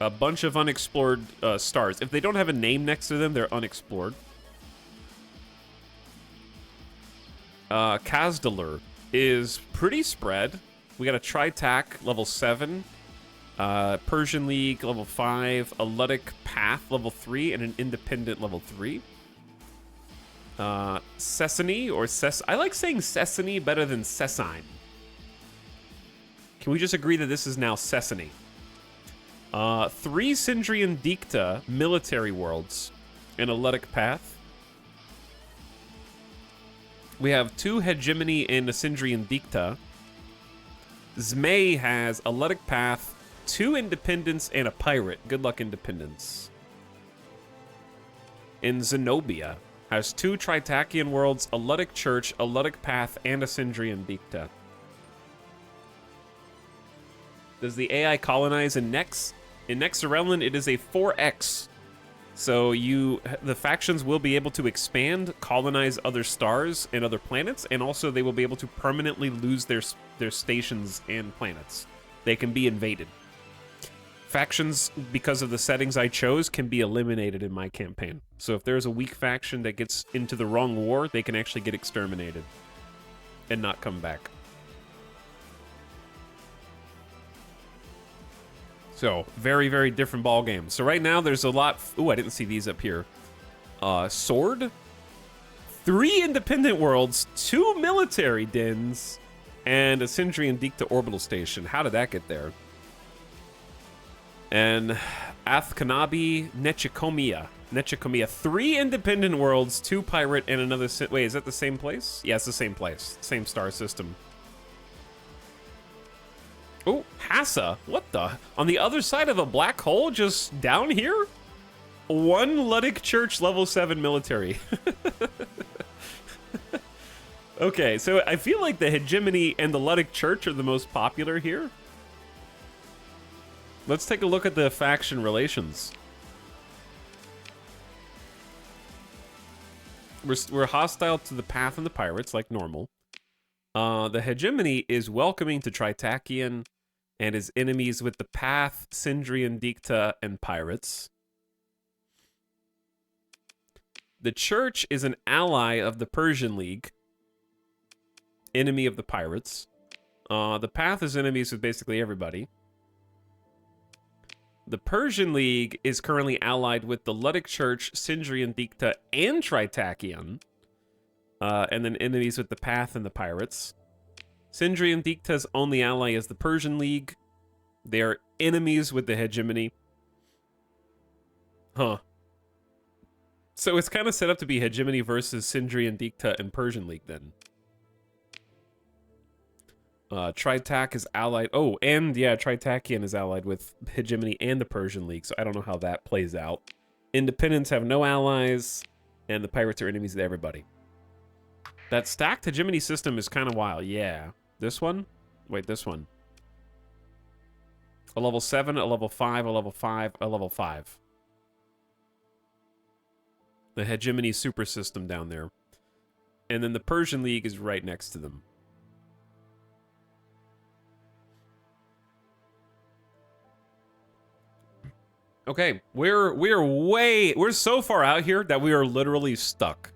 A: A bunch of unexplored stars. If they don't have a name next to them, they're unexplored. Kazdalar is pretty spread. We got a Tritac, level 7. Persian League, level 5. A Ludic Path, level 3. And an Independent, level 3. Sesame or I like saying Sesame better than Sessine. Can we just agree that this is now Sesame? 3 Sindrian Dicta military worlds and a Ludic Path. We have 2 Hegemony and a Sindrian Dicta. Zmei has a Ludic Path, 2 Independents, and a Pirate. Good luck, Independents. And Zenobia has 2 Tritacian worlds, a Ludic Church, a Ludic Path, and a Sindrian Dicta. Does the AI colonize in NEX? In nexerelin, it is a 4X. So the factions will be able to expand, colonize other stars and other planets, and also they will be able to permanently lose their stations and planets. They can be invaded. Factions, because of the settings I chose, can be eliminated in my campaign. So if there's a weak faction that gets into the wrong war, they can actually get exterminated and not come back. So, very, very different ball games. So right now there's a lot... Ooh, I didn't see these up here. Sword. 3 independent worlds, 2 military dens, and a Sindri and Dikta orbital station. How did that get there? And Athkanabi Nechikomia. 3 independent worlds, 2 pirate, and another... Wait, is that the same place? Yeah, it's the same place. Same star system. Oh, Hassa. What the? On the other side of a black hole, just down here? 1 Ludic Church level 7 military. Okay, so I feel like the Hegemony and the Ludic Church are the most popular here. Let's take a look at the faction relations. We're hostile to the Path and the Pirates, like normal. The Hegemony is welcoming to Tritakian and is enemies with the Path, Sindrian, Dikta, and Pirates. The Church is an ally of the Persian League, enemy of the Pirates. The Path is enemies with basically everybody. The Persian League is currently allied with the Ludic Church, Sindrian, Dikta, and Tritakian. And then enemies with the Path and the Pirates. Sindri and Dikta's only ally is the Persian League. They are enemies with the Hegemony. Huh. So it's kind of set up to be Hegemony versus Sindri and Dikta and Persian League then. Tritak is allied... Oh, and yeah, Tritakian is allied with Hegemony and the Persian League, so I don't know how that plays out. Independents have no allies, and the Pirates are enemies of everybody. That stacked Hegemony system is kind of wild. Yeah. This one? Wait, this one. A level 7, a level 5, a level 5, a level 5. The Hegemony super system down there. And then the Persian League is right next to them. Okay, we're so far out here that we are literally stuck.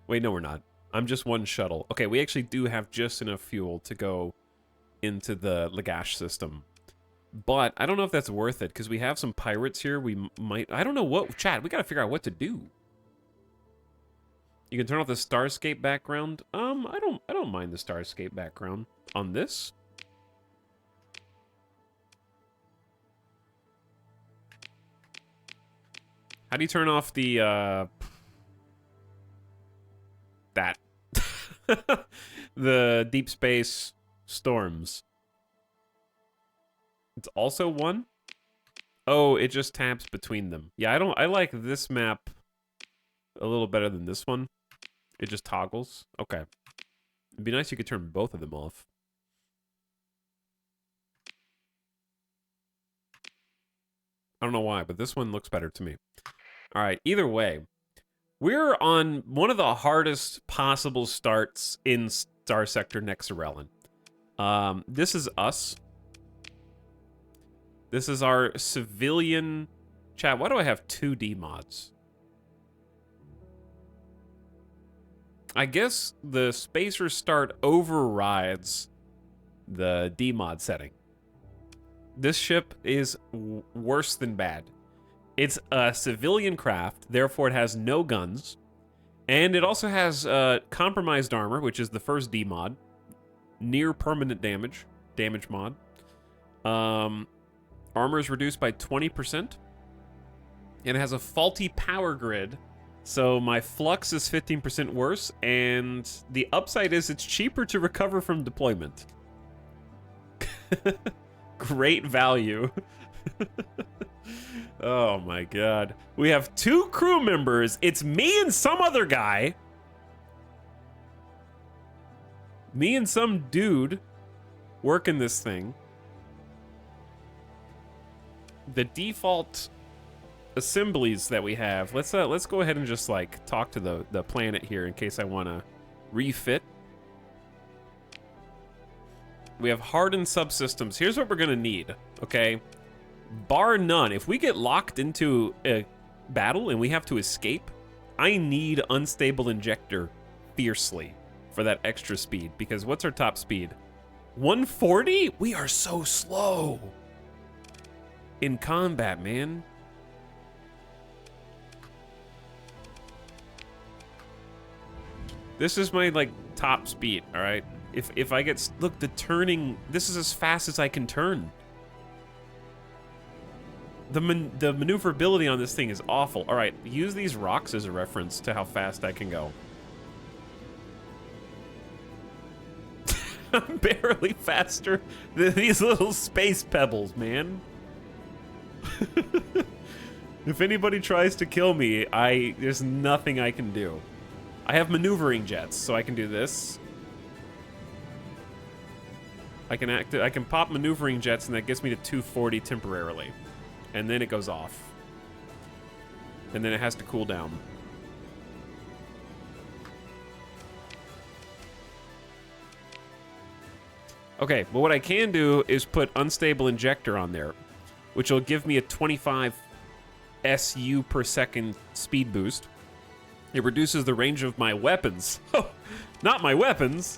A: Wait, no, we're not. I'm just 1 shuttle. Okay, we actually do have just enough fuel to go into the Lagash system. But I don't know if that's worth it, because we have some pirates here. We might... I don't know what... Chat, we gotta figure out what to do. You can turn off the Starscape background. I don't mind the Starscape background. On this? How do you turn off the, that. The deep space storms. It's also 1? Oh, it just taps between them. Yeah, I like this map a little better than this one. It just toggles. Okay. It'd be nice if you could turn both of them off. I don't know why, but this one looks better to me. All right, either way, we're on one of the hardest possible starts in Star Sector Nexerelin. This is us. This is our civilian... Chat, why do I have 2 D mods? I guess the spacer start overrides the D mod setting. This ship is worse than bad. It's a civilian craft, therefore it has no guns. And it also has compromised armor, which is the first D mod. Near permanent damage mod. Armor is reduced by 20%. And it has a faulty power grid, so my flux is 15% worse, and the upside is it's cheaper to recover from deployment. Great value. Oh my god. We have 2 crew members. It's me and some other guy. Me and some dude working this thing. The default assemblies that we have. Let's go ahead and just like talk to the planet here in case I want to refit. We have hardened subsystems. Here's what we're gonna need, okay? Bar none, if we get locked into a battle and we have to escape, I need unstable injector fiercely for that extra speed, because what's our top speed? 140? We are so slow. in combat, man. This is my, like, top speed, all right? If I get... Look, the turning... This is as fast as I can turn. The maneuverability on this thing is awful. All right, use these rocks as a reference to how fast I can go. I'm barely faster than these little space pebbles, man. If anybody tries to kill me, there's nothing I can do. I have maneuvering jets, so I can do this. I can pop maneuvering jets, and that gets me to 240 temporarily. And then it goes off. And then it has to cool down. Okay, but what I can do is put unstable injector on there, which will give me a 25 SU per second speed boost. It reduces the range of my weapons. Not my weapons.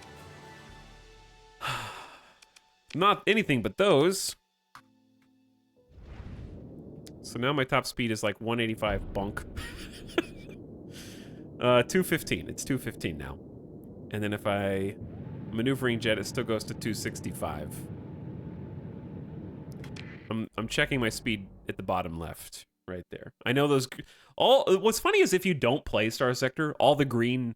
A: Not anything but those. So now my top speed is like 185 bunk. 215. It's 215 now. And then if I maneuvering jet, it still goes to 265. I'm checking my speed at the bottom left, right there. I know those. What's funny is if you don't play Star Sector, all the green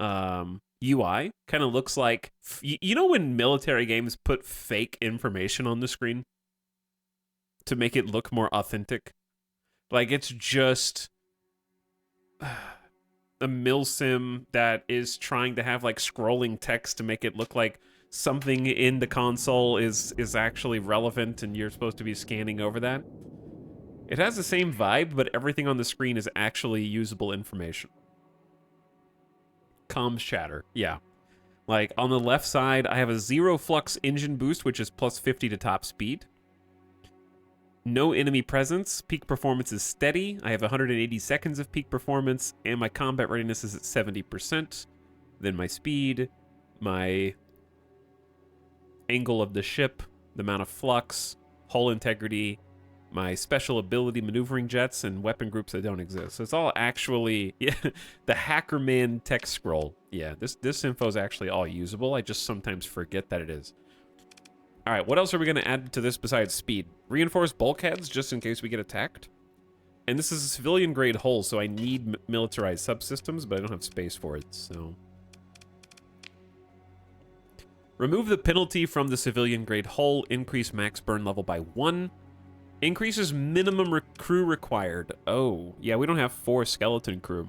A: UI kind of looks like, you know, when military games put fake information on the screen to make it look more authentic. Like, it's just a milsim that is trying to have, like, scrolling text to make it look like something in the console is actually relevant and you're supposed to be scanning over that. It has the same vibe, but everything on the screen is actually usable information. Comms chatter, yeah. Like, on the left side, I have a 0 flux engine boost, which is plus 50 to top speed. No enemy presence. Peak performance is steady. I have 180 seconds of peak performance, and my combat readiness is at 70%. Then my speed, my angle of the ship, the amount of flux, hull integrity, my special ability maneuvering jets, and weapon groups that don't exist. So it's all actually, yeah, the Hackerman text scroll. Yeah, this info is actually all usable. I just sometimes forget that it is. All right, what else are we going to add to this besides speed? Reinforced bulkheads, just in case we get attacked. And this is a civilian-grade hull, so I need militarized subsystems, but I don't have space for it, so... Remove the penalty from the civilian-grade hull. Increase max burn level by 1. Increases minimum crew required. Oh, yeah, we don't have 4 skeleton crew.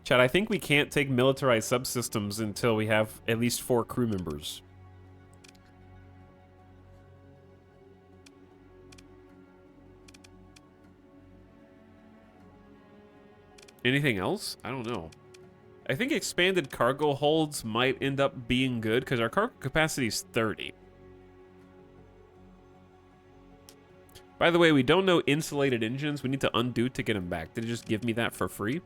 A: Chad, I think we can't take militarized subsystems until we have at least 4 crew members. Anything else? I don't know. I think expanded cargo holds might end up being good because our cargo capacity is 30. By the way, we don't know insulated engines. We need to undo to get them back. Did it just give me that for free?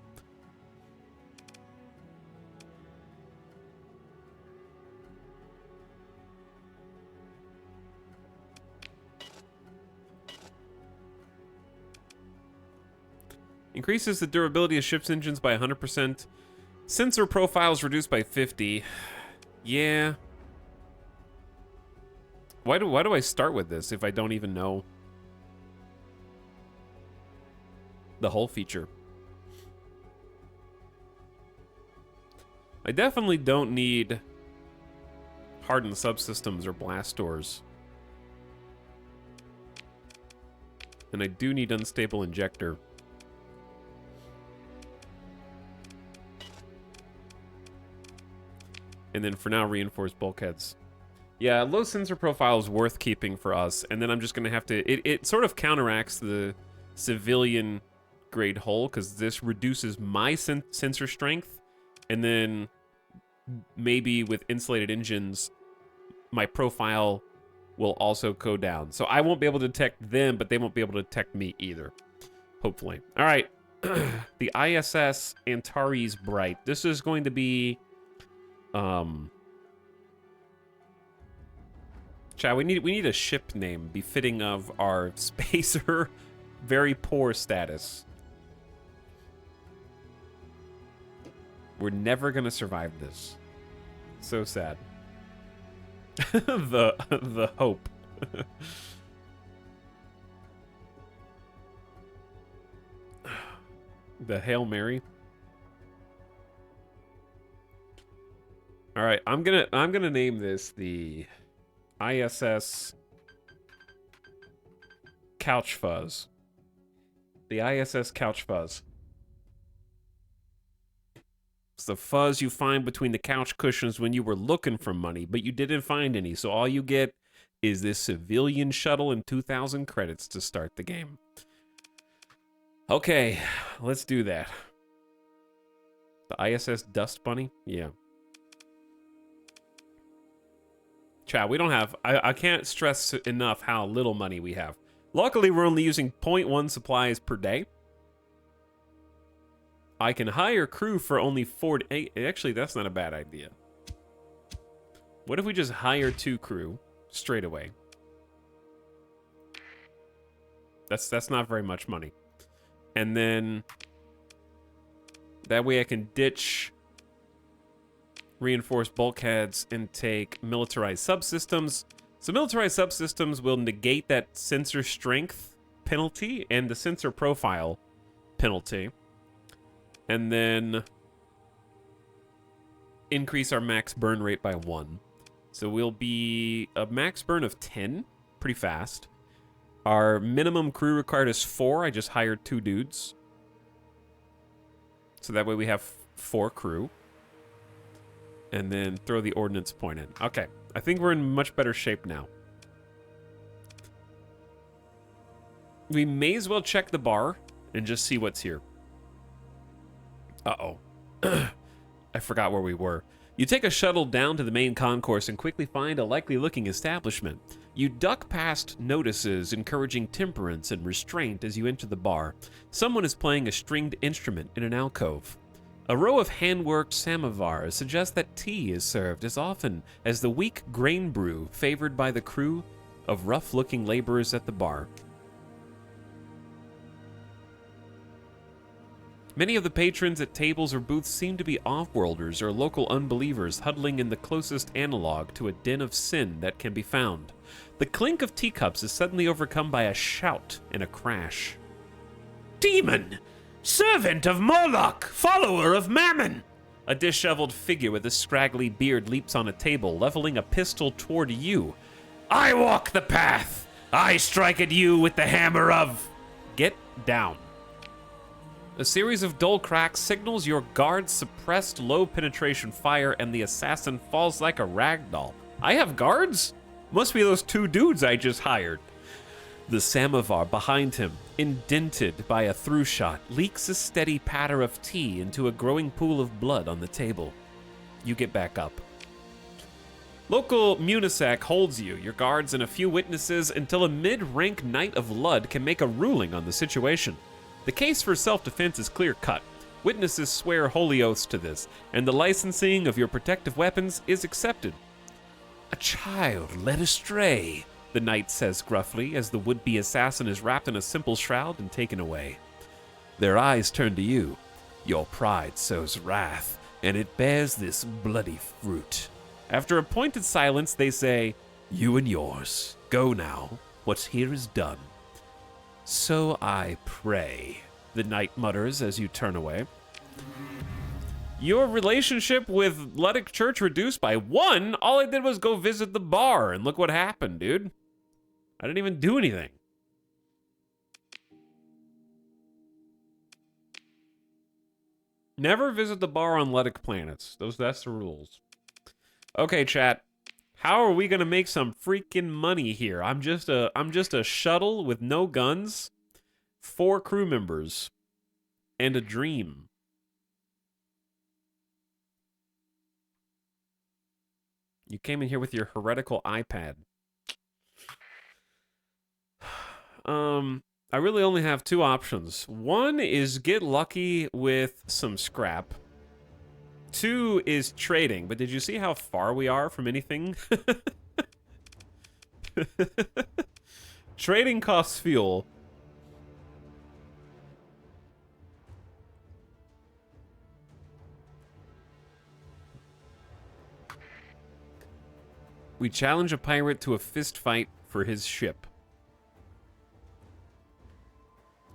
A: Increases the durability of ship's engines by 100%. Sensor profiles reduced by 50. Yeah. Why do I start with this if I don't even know the hull feature? I definitely don't need hardened subsystems or blast doors. And I do need unstable injector. And then for now, reinforced bulkheads. Yeah, low sensor profile is worth keeping for us. And then I'm just going to have to... It sort of counteracts the civilian grade hull, because this reduces my sensor strength. And then maybe with insulated engines, my profile will also go down. So I won't be able to detect them, but they won't be able to detect me either. Hopefully. All right. The ISS Antares Bright. This is going to be... Chad, Chad, we need a ship name befitting of our spacer very poor status. We're never gonna survive this. So sad. the hope. The Hail Mary. All right, I'm gonna name this the ISS Couch Fuzz. The ISS Couch Fuzz. It's the fuzz you find between the couch cushions when you were looking for money, but you didn't find any, so all you get is this civilian shuttle and 2,000 credits to start the game. Okay, let's do that. The ISS Dust Bunny? Yeah. Chat, we don't have... I can't stress enough how little money we have. Luckily, we're only using 0.1 supplies per day. I can hire crew for only 4 to 8. Actually, that's not a bad idea. What if we just hire 2 crew straight away? That's not very much money. And then that way I can ditch reinforced bulkheads and take militarized subsystems. So militarized subsystems will negate that sensor strength penalty and the sensor profile penalty. And then increase our max burn rate by 1. So we'll be a max burn of 10, pretty fast. Our minimum crew required is 4. I just hired 2 dudes. So that way we have 4 crew. And then throw the ordnance point in. Okay, I think we're in much better shape now. We may as well check the bar and just see what's here. Uh-oh. I forgot where we were. You take a shuttle down to the main concourse and quickly find a likely-looking establishment. You duck past notices encouraging temperance and restraint as you enter the bar. Someone is playing a stringed instrument in an alcove. A row of hand-worked samovars suggest that tea is served as often as the weak grain brew favored by the crew of rough-looking laborers at the bar. Many of the patrons at tables or booths seem to be off-worlders or local unbelievers huddling in the closest analog to a den of sin that can be found. The clink of teacups is suddenly overcome by a shout and a crash.
C: Demon! Servant of Moloch! Follower of Mammon!
A: A disheveled figure with a scraggly beard leaps on a table, leveling a pistol toward you.
C: I walk the path! I strike at you with the hammer of...
A: Get down. A series of dull cracks signals your guard's suppressed low-penetration fire, and the assassin falls like a rag doll. I have guards? Must be those 2 dudes I just hired. The samovar behind him, indented by a through shot, leaks a steady patter of tea into a growing pool of blood on the table. You get back up. Local Munisac holds you, your guards, and a few witnesses until a mid-rank Knight of Lud can make a ruling on the situation. The case for self-defense is clear-cut. Witnesses swear holy oaths to this, and the licensing of your protective weapons is accepted.
C: A child led astray,
A: the knight says gruffly as the would-be assassin is wrapped in a simple shroud and taken away.
C: Their eyes turn to you. Your pride sows wrath, and it bears this bloody fruit.
A: After a pointed silence, they say,
C: You and yours, go now. What's here is done. So I pray,
A: the knight mutters as you turn away. Your relationship with Luddick Church reduced by 1? All I did was go visit the bar, and look what happened, dude. I didn't even do anything. Never visit the bar on Luddick planets. That's the rules. Okay, chat. How are we gonna make some freaking money here? I'm just a shuttle with no guns, 4 crew members, and a dream. You came in here with your heretical iPad. I really only have 2 options. 1 is get lucky with some scrap. 2 is trading, but did you see how far we are from anything? Trading costs fuel. We challenge a pirate to a fist fight for his ship.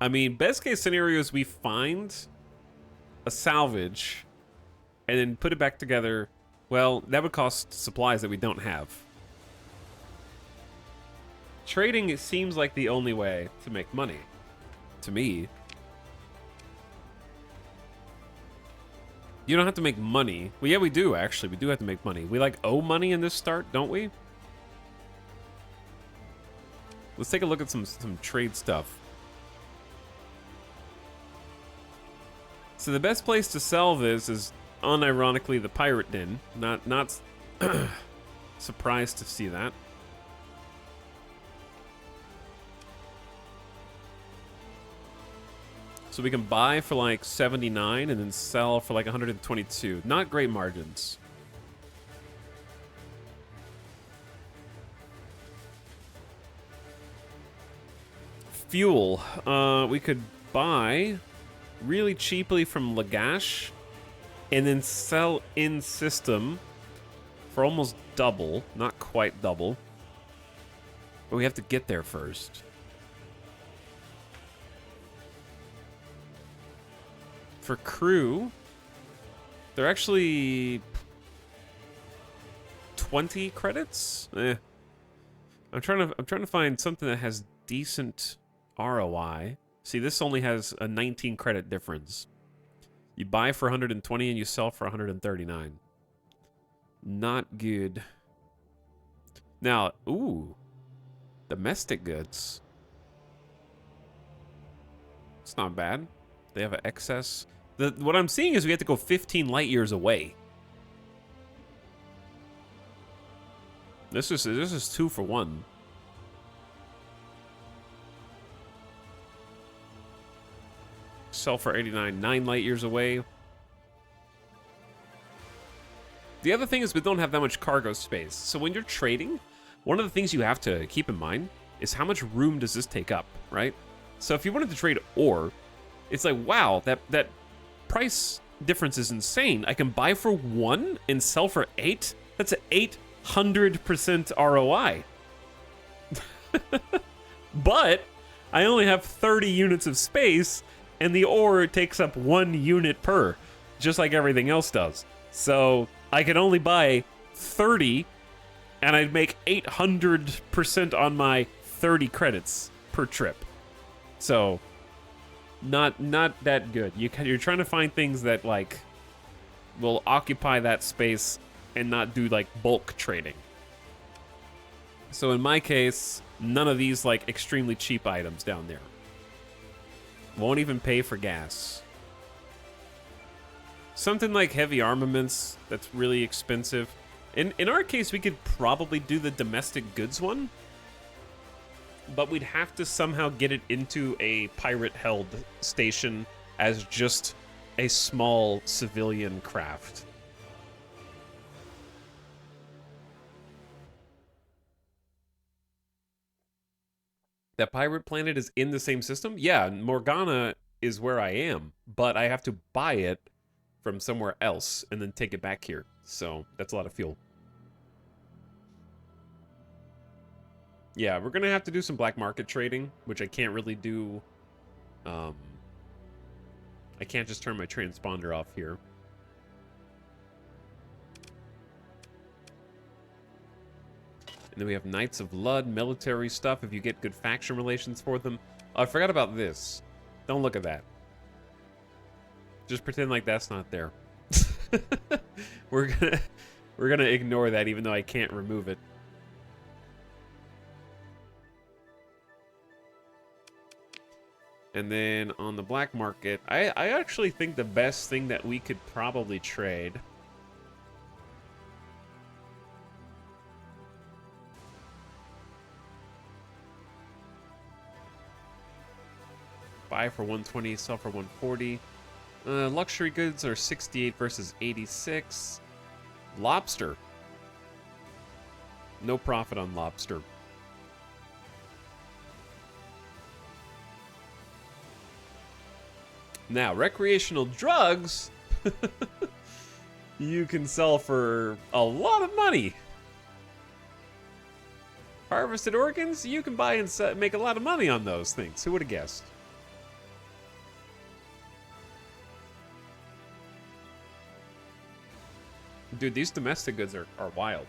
A: I mean, best case scenario is we find a salvage and then put it back together. Well, that would cost supplies that we don't have. Trading, it seems like the only way to make money. To me. You don't have to make money. Well, yeah, we do, actually. We do have to make money. We, like, owe money in this start, don't we? Let's take a look at some trade stuff. So the best place to sell this is, unironically, the pirate den. Not surprised to see that. So we can buy for like 79 and then sell for like 122. Not great margins. Fuel. We could buy really cheaply from Lagash and then sell in system for almost double. Not quite double. But we have to get there first. For crew, they're actually 20 credits. I'm trying to find something that has decent ROI. See, this only has a 19 credit difference. You buy for 120 and you sell for 139. Not good. Now, ooh, domestic goods. It's not bad. They have an excess. What I'm seeing is we have to go 15 light years away. This is 2 for 1. Sell for 89, 9 light years away. The other thing is we don't have that much cargo space. So when you're trading, one of the things you have to keep in mind is how much room does this take up, right? So if you wanted to trade ore, it's like, wow, that price difference is insane. I can buy for 1 and sell for 8? That's an 800% ROI. But I only have 30 units of space, and the ore takes up 1 unit per, just like everything else does. So I can only buy 30, and I'd make 800% on my 30 credits per trip. So not that good. You're trying to find things that like will occupy that space and not do like bulk trading. So in my case, none of these like extremely cheap items down there. Won't even pay for gas. Something like heavy armaments that's really expensive. In our case, we could probably do the domestic goods one, but we'd have to somehow get it into a pirate-held station as just a small civilian craft. That pirate planet is in the same system? Yeah, Morgana is where I am, but I have to buy it from somewhere else and then take it back here. So that's a lot of fuel. Yeah, we're gonna have to do some black market trading, which I can't really do. I can't just turn my transponder off here. And then we have Knights of Lud, military stuff, if you get good faction relations for them. Oh, I forgot about this. Don't look at that. Just pretend like that's not there. We're gonna ignore that even though I can't remove it. And then on the black market, I actually think the best thing that we could probably trade buy for 120, sell for 140. Luxury goods are 68 versus 86. Lobster. No profit on lobster. Now, recreational drugs, you can sell for a lot of money. Harvested organs, you can buy and make a lot of money on those things. Who would have guessed? Dude, these domestic goods are wild.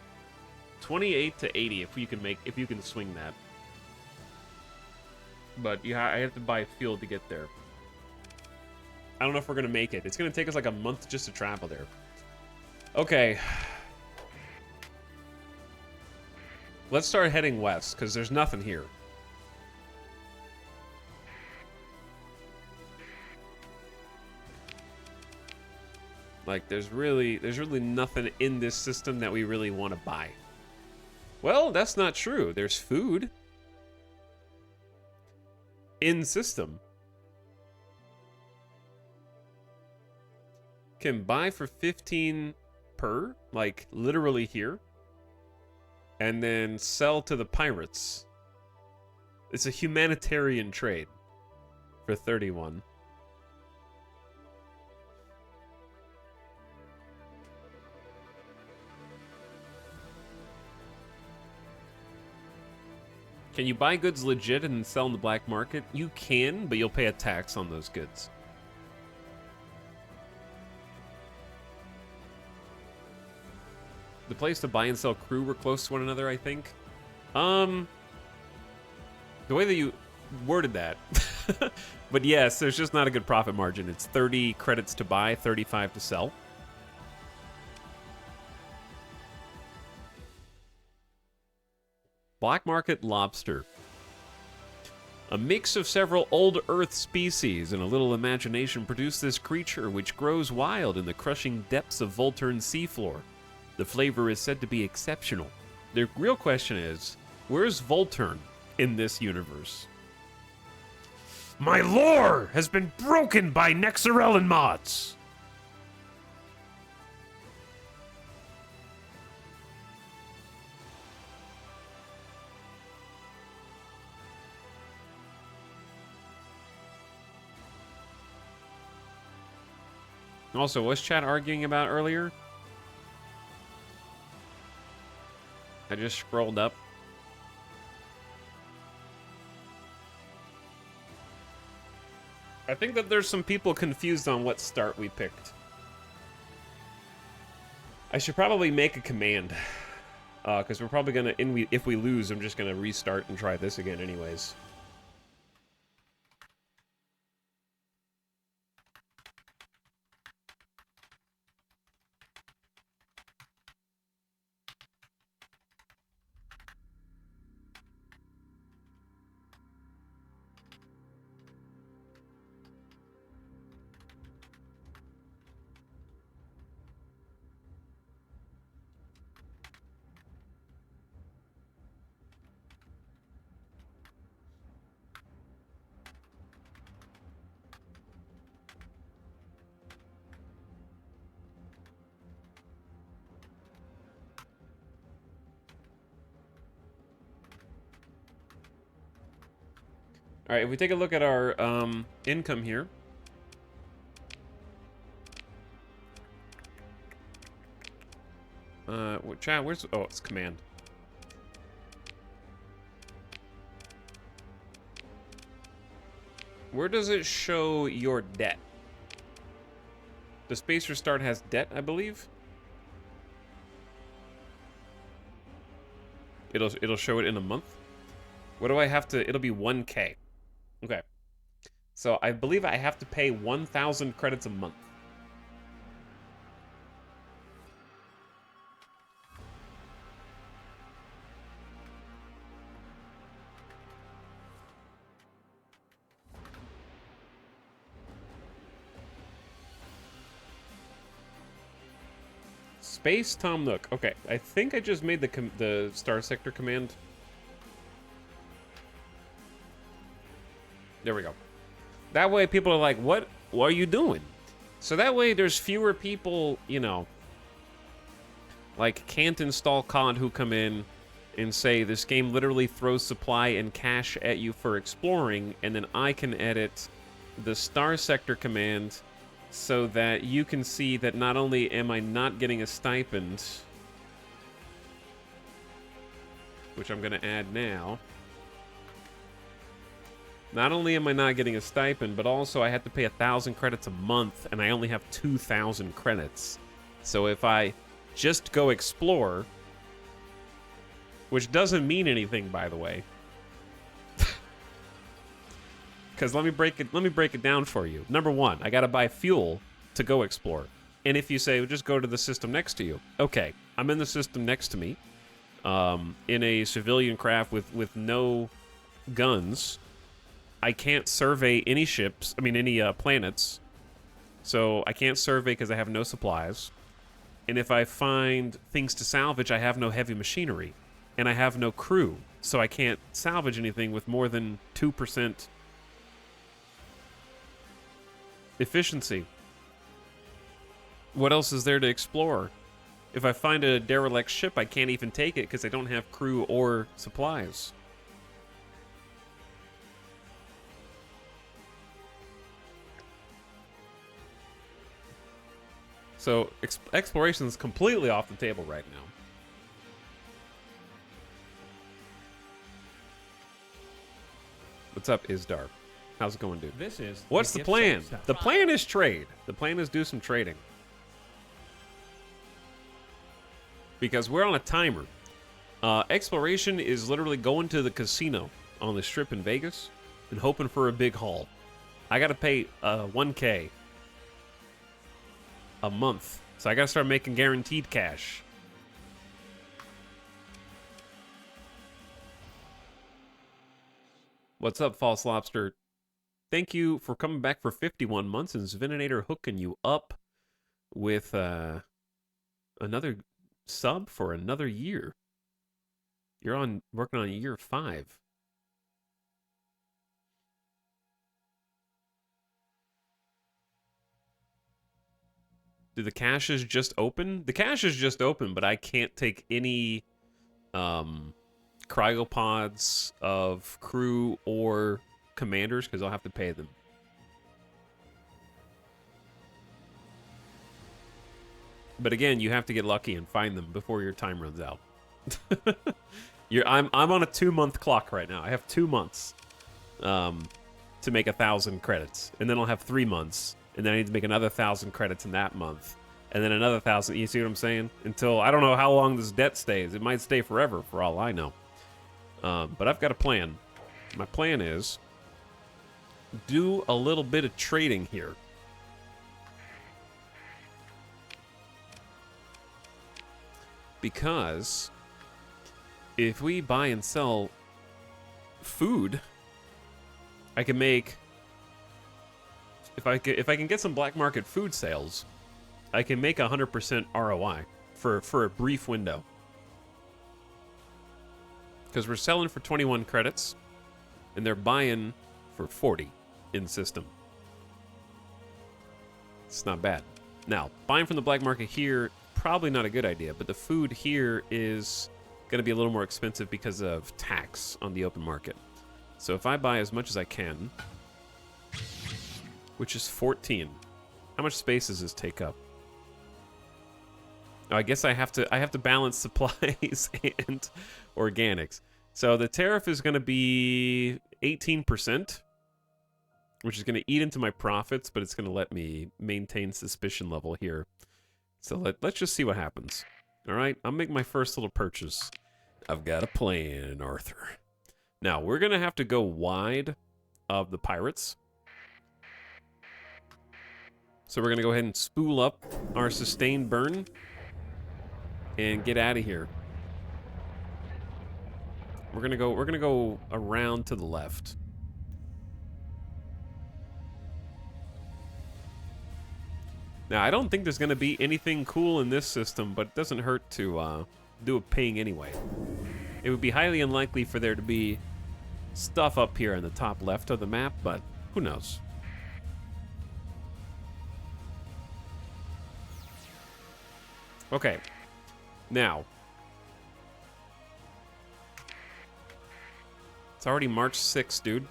A: 28 to 80 if you can swing that. But yeah, I have to buy fuel to get there. I don't know if we're gonna make it. It's gonna take us like a month just to travel there. Okay. Let's start heading west, because there's nothing here. Like, there's really nothing in this system that we really want to buy. Well, that's not true. There's food in system. Can buy for 15 per, like literally here, and then sell to the pirates. It's a humanitarian trade for 31. Can you buy goods legit and then sell in the black market? You can, but you'll pay a tax on those goods. The place to buy and sell crew were close to one another, I think. The way that you worded that. But yes, there's just not a good profit margin. It's 30 credits to buy, 35 to sell. Black market lobster. A mix of several old Earth species and a little imagination produce this creature, which grows wild in the crushing depths of Volturn's seafloor. The flavor is said to be exceptional. The real question is, where's Volturn in this universe? My lore has been broken by nexerelin mods. Also, what's chat arguing about earlier? I just scrolled up. I think that there's some people confused on what start we picked. I should probably make a command. Because we're probably gonna, if we lose, I'm just gonna restart and try this again anyways. All right, if we take a look at our income here. Chat, where's... Oh, it's command. Where does it show your debt? The Space Restart has debt, I believe. It'll show it in a month. What do I have to... It'll be 1K. Okay. So I believe I have to pay 1,000 credits a month. Space Tom Nook. Okay, I think I just made the Star Sector command. There we go. That way people are like, what are you doing? So that way there's fewer people, you know, like can't install COD who come in and say this game literally throws supply and cash at you for exploring, and then I can edit the star sector command so that you can see that not only am I not getting a stipend, which I'm going to add now. Not only am I not getting a stipend, but also I have to pay 1,000 credits a month, and I only have 2,000 credits. So if I just go explore, which doesn't mean anything, by the way, because let me break it down for you. Number one, I got to buy fuel to go explore. And if you say, well, just go to the system next to you. Okay, I'm in the system next to me, in a civilian craft with no guns. I can't survey any ships, any planets. So I can't survey because I have no supplies. And if I find things to salvage, I have no heavy machinery. And I have no crew. So I can't salvage anything with more than 2% efficiency. What else is there to explore? If I find a derelict ship, I can't even take it because I don't have crew or supplies. So exploration is completely off the table right now. What's up, Isdar? How's it going, dude?
B: This is
A: What's the plan? The plan is trade. The plan is do some trading. Because we're on a timer. Exploration is literally going to the casino on the strip in Vegas and hoping for a big haul. I got to pay 1K a month. So I got to start making guaranteed cash. What's up, False Lobster? Thank you for coming back for 51 months and Zveninator hooking you up with another sub for another year. You're working on year 5. Do the caches just open? The cache is just open, but I can't take any cryopods of crew or commanders because I'll have to pay them. But again, you have to get lucky and find them before your time runs out. I'm on a 2-month clock right now. I have 2 months to make 1,000 credits, and then I'll have 3 months, and then I need to make another 1,000 credits in that month, and then another 1,000. You see what I'm saying? Until I don't know how long this debt stays. It might stay forever, for all I know. But I've got a plan. My plan is do a little bit of trading here. Because if we buy and sell food, I can make, if I can get some black market food sales, I can make 100% ROI for a brief window. Because we're selling for 21 credits, and they're buying for 40 in system. It's not bad. Now, buying from the black market here, probably not a good idea, but the food here is going to be a little more expensive because of tax on the open market. So if I buy as much as I can, which is 14, how much space does this take up? Oh, I guess I have to balance supplies and organics. So the tariff is going to be 18%, which is going to eat into my profits, but it's going to let me maintain suspicion level here. So let's just see what happens. All right, I'll make my first little purchase. I've got a plan, Arthur. Now, we're going to have to go wide of the pirates. So we're going to go ahead and spool up our sustained burn and get out of here. We're going to go around to the left. Now, I don't think there's going to be anything cool in this system, but it doesn't hurt to do a ping anyway. It would be highly unlikely for there to be stuff up here in the top left of the map, but who knows? Okay. Now, it's already March 6th, dude.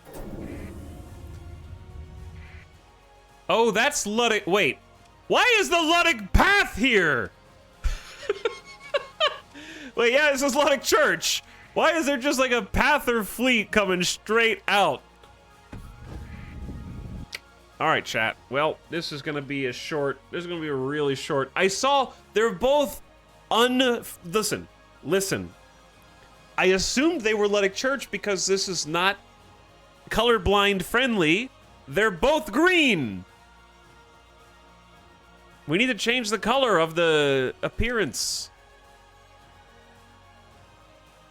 A: Oh, that's Luddic. Wait. Why is the Luddic path here? Wait, yeah, this is Luddic Church. Why is there just like a Pather fleet coming straight out? All right, chat. Well, this is gonna be a short. This is gonna be a really short. I saw they're both Listen. I assumed they were Luddic Church because this is not colorblind friendly. They're both green. We need to change the color of the appearance.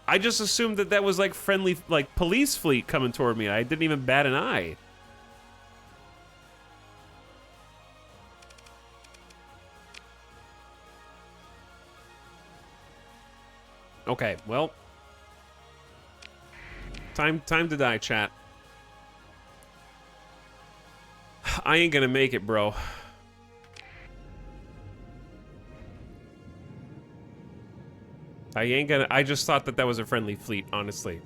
A: I just assumed that that was like friendly, like police fleet coming toward me. I didn't even bat an eye. Okay, well. Time to die, chat. I ain't gonna make it, bro. I just thought that was a friendly fleet, honestly.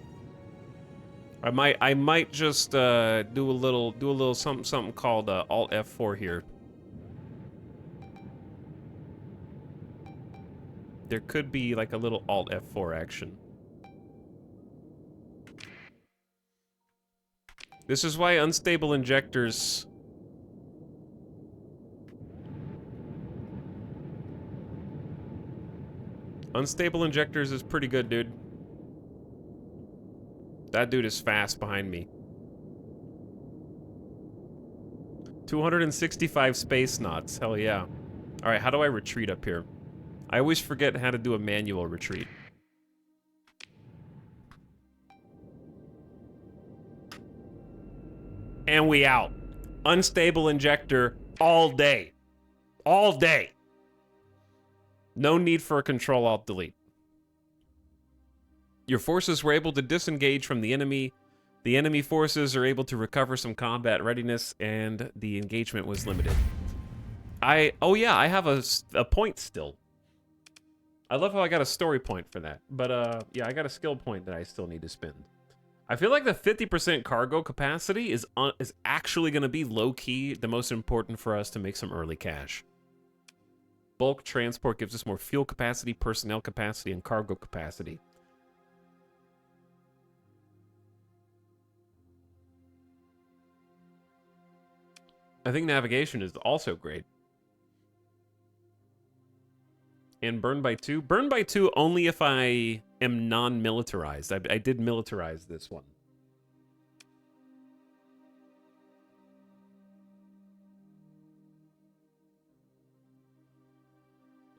A: I might just do a little something called Alt F4 here. There could be like a little Alt F4 action. This is why unstable injectors. Unstable injectors is pretty good, dude. That dude is fast behind me. 265 space knots. Hell yeah. All right, how do I retreat up here? I always forget how to do a manual retreat. And we out. Unstable injector all day. All day. No need for a Control-Alt-Delete. Your forces were able to disengage from the enemy. The enemy forces are able to recover some combat readiness, and the engagement was limited. Oh yeah, I have a point still. I love how I got a story point for that. But yeah, I got a skill point that I still need to spend. I feel like the 50% cargo capacity is actually going to be low-key the most important for us to make some early cash. Bulk transport gives us more fuel capacity, personnel capacity, and cargo capacity. I think navigation is also great. And burn by 2? Burn by 2 only if I am non-militarized. I did militarize this one.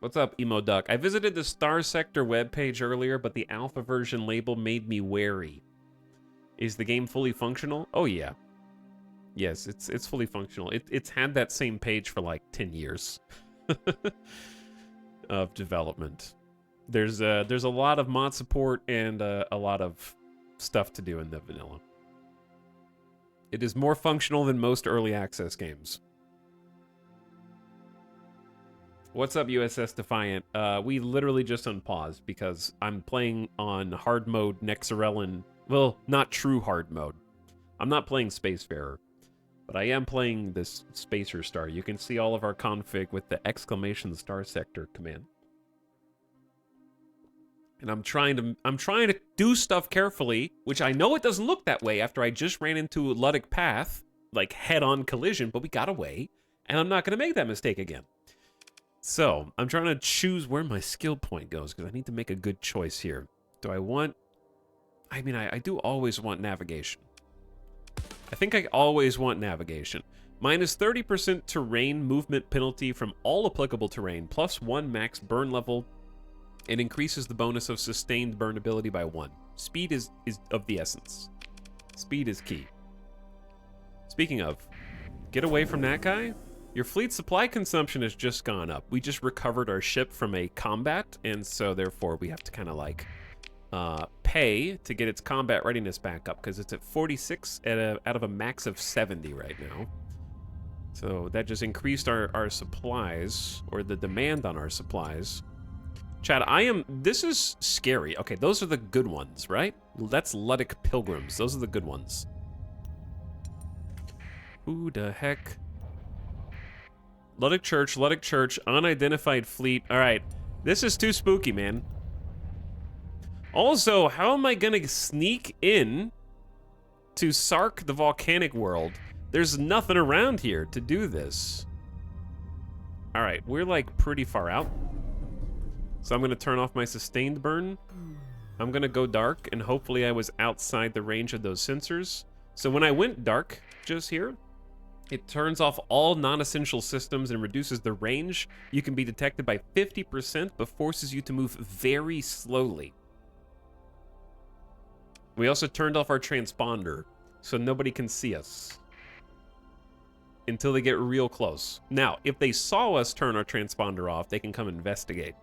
A: What's up, Emo Duck? I visited the Star Sector webpage earlier, but the alpha version label made me wary. Is the game fully functional? Oh yeah. Yes, it's fully functional. It's had that same page for like 10 years of development. There's a lot of mod support and a lot of stuff to do in the vanilla. It is more functional than most early access games. What's up, USS Defiant? We literally just unpaused because I'm playing on hard mode nexerelin. Well, not true hard mode. I'm not playing Spacefarer, but I am playing this Spacer Star. You can see all of our config with the exclamation Star Sector command. And I'm trying to do stuff carefully, which I know it doesn't look that way after I just ran into a Luddic path, like head-on collision, but we got away, and I'm not going to make that mistake again. So, I'm trying to choose where my skill point goes, because I need to make a good choice here. Do I want... I mean, I do always want navigation. I think I always want navigation. Minus 30% terrain movement penalty from all applicable terrain, plus 1 max burn level, and increases the bonus of sustained burn ability by 1. Speed is of the essence. Speed is key. Speaking of, get away from that guy. Your fleet supply consumption has just gone up. We just recovered our ship from a combat, and so therefore we have to kind of like pay to get its combat readiness back up, because it's at 46 out of a max of 70 right now. So that just increased our supplies, or the demand on our supplies. Chad, this is scary. Okay, those are the good ones, right? That's Luddic Pilgrims. Those are the good ones. Who the heck Luddic Church, unidentified fleet. All right, this is too spooky, man. Also, how am I gonna sneak in to Sark, the volcanic world? There's nothing around here to do this. All right, we're like pretty far out. So I'm gonna turn off my sustained burn. I'm gonna go dark, and hopefully I was outside the range of those sensors. So when I went dark just here, it turns off all non-essential systems and reduces the range you can be detected by 50%, but forces you to move very slowly. We also turned off our transponder, so nobody can see us until they get real close. Now, if they saw us turn our transponder off, they can come investigate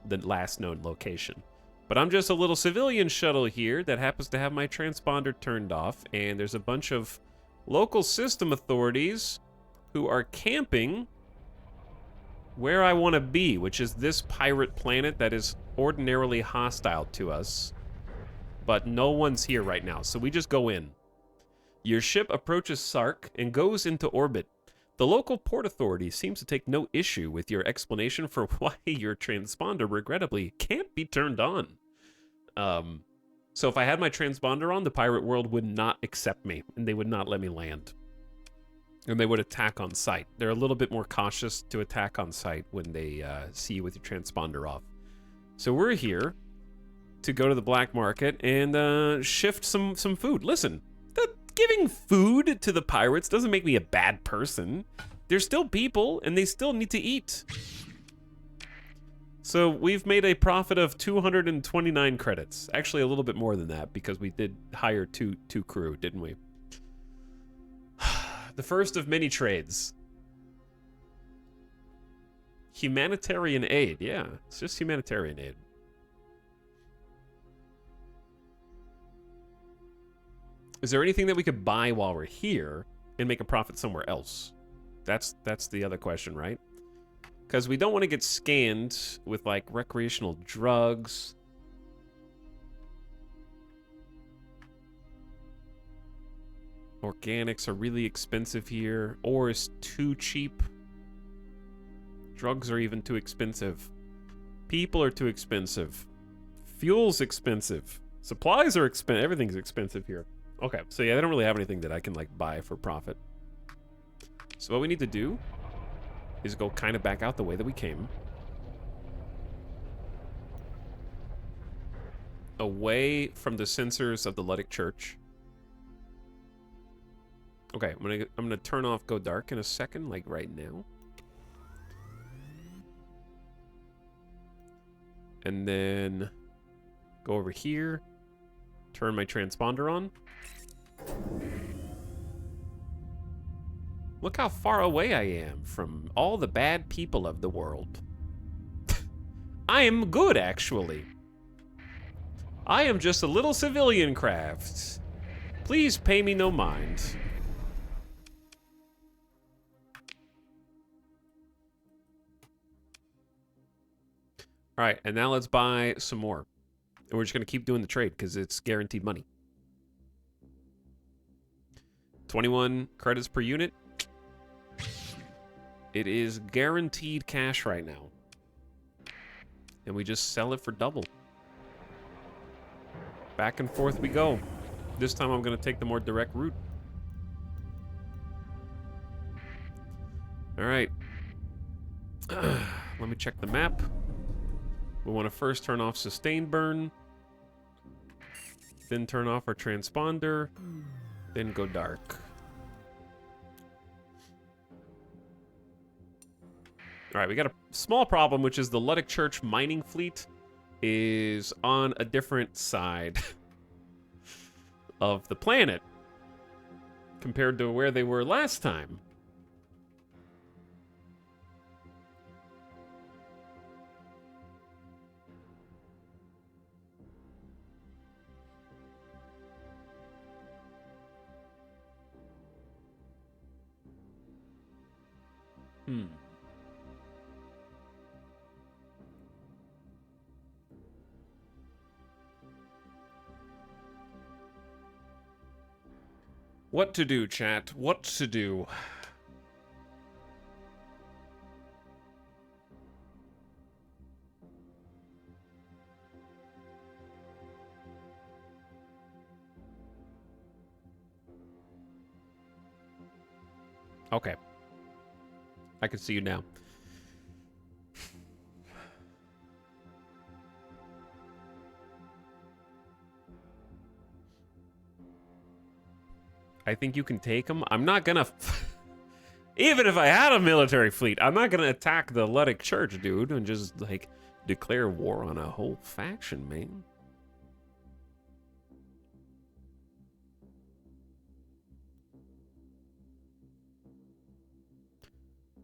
A: the last known location. But I'm just a little civilian shuttle here that happens to have my transponder turned off, and there's a bunch of local system authorities who are camping where I want to be, which is this pirate planet that is ordinarily hostile to us. But no one's here right now, so we just go in. Your ship approaches Sark and goes into orbit. The local port authority seems to take no issue with your explanation for why your transponder regrettably can't be turned on. So if I had my transponder on, the pirate world would not accept me, and they would not let me land. And they would attack on sight. They're a little bit more cautious to attack on sight when they see you with your transponder off. So we're here to go to the black market and shift some food. Listen, giving food to the pirates doesn't make me a bad person. They're still people, and they still need to eat. So we've made a profit of 229 credits. Actually, a little bit more than that, because we did hire two crew, didn't we? The first of many trades. Humanitarian aid. Yeah, it's just humanitarian aid. Is there anything that we could buy while we're here and make a profit somewhere else? That's the other question, right? Because we don't want to get scanned with, like, recreational drugs. Organics are really expensive here. Ore is too cheap. Drugs are even too expensive. People are too expensive. Fuel's expensive. Supplies are expensive. Everything's expensive here. Okay, so yeah, they don't really have anything that I can, like, buy for profit. So what we need to do is go kind of back out the way that we came. Away from the sensors of the Luddic Church. Okay, I'm gonna turn off Go Dark in a second, like right now. And then go over here, turn my transponder on. Look how far away I am from all the bad people of the world. I am good, actually. I am just a little civilian craft. Please pay me no mind. All right, and now let's buy some more. And we're just going to keep doing the trade because it's guaranteed money. 21 credits per unit. It is guaranteed cash right now. And we just sell it for double. Back and forth we go. This time I'm going to take the more direct route. All right. Let me check the map. We want to first turn off sustained burn. Then turn off our transponder. Then go dark. All right, we got a small problem, which is the Luddic Church mining fleet is on a different side of the planet compared to where they were last time. What to do, chat? What to do? Okay. I can see you now. I think you can take them. I'm not gonna... Even if I had a military fleet, I'm not gonna attack the Ludic Church, dude, and just, like, declare war on a whole faction, man.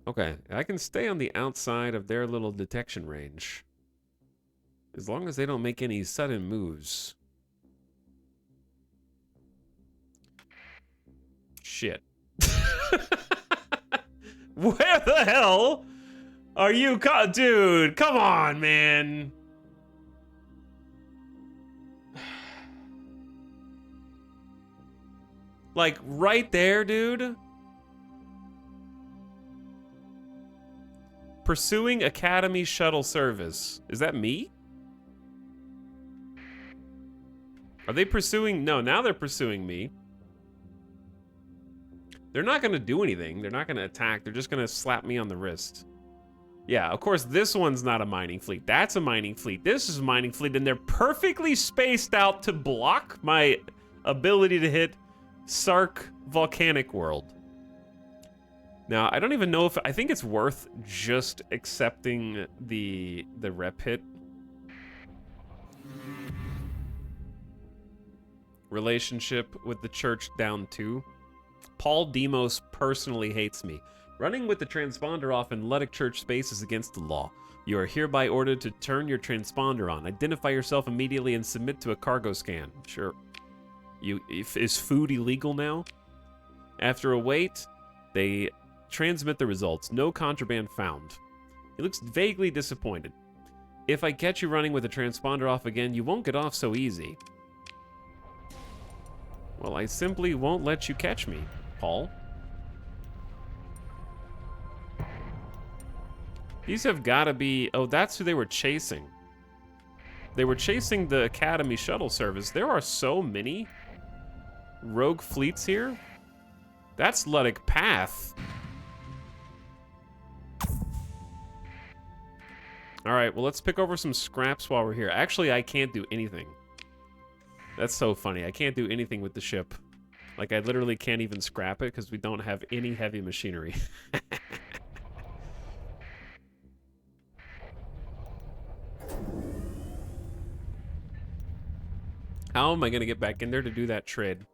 A: Okay, I can stay on the outside of their little detection range. As long as they don't make any sudden moves. Shit. Where the hell are you? Dude, come on, man. Like, right there, dude. Pursuing Academy Shuttle Service. Is that me? Are they pursuing? No, now they're pursuing me. They're not going to do anything. They're not going to attack. They're just going to slap me on the wrist. Yeah, of course, this one's not a mining fleet. That's a mining fleet. This is a mining fleet, and they're perfectly spaced out to block my ability to hit Sark Volcanic World. Now, I don't even know if... I think it's worth just accepting the rep hit. Relationship with the church down 2. Paul Demos personally hates me. Running with the transponder off in Ludic Church space is against the law. You are hereby ordered to turn your transponder on. Identify yourself immediately and submit to a cargo scan. Sure. Is food illegal now? After a wait, they transmit the results. No contraband found. He looks vaguely disappointed. If I catch you running with the transponder off again, you won't get off so easy. Well, I simply won't let you catch me, Paul. These have got to be... Oh, that's who they were chasing. They were chasing the Academy Shuttle Service. There are so many rogue fleets here. That's Ludic Path. All right, well, let's pick over some scraps while we're here. Actually, I can't do anything. That's so funny. I can't do anything with the ship. Like, I literally can't even scrap it because we don't have any heavy machinery. How am I going to get back in there to do that trade?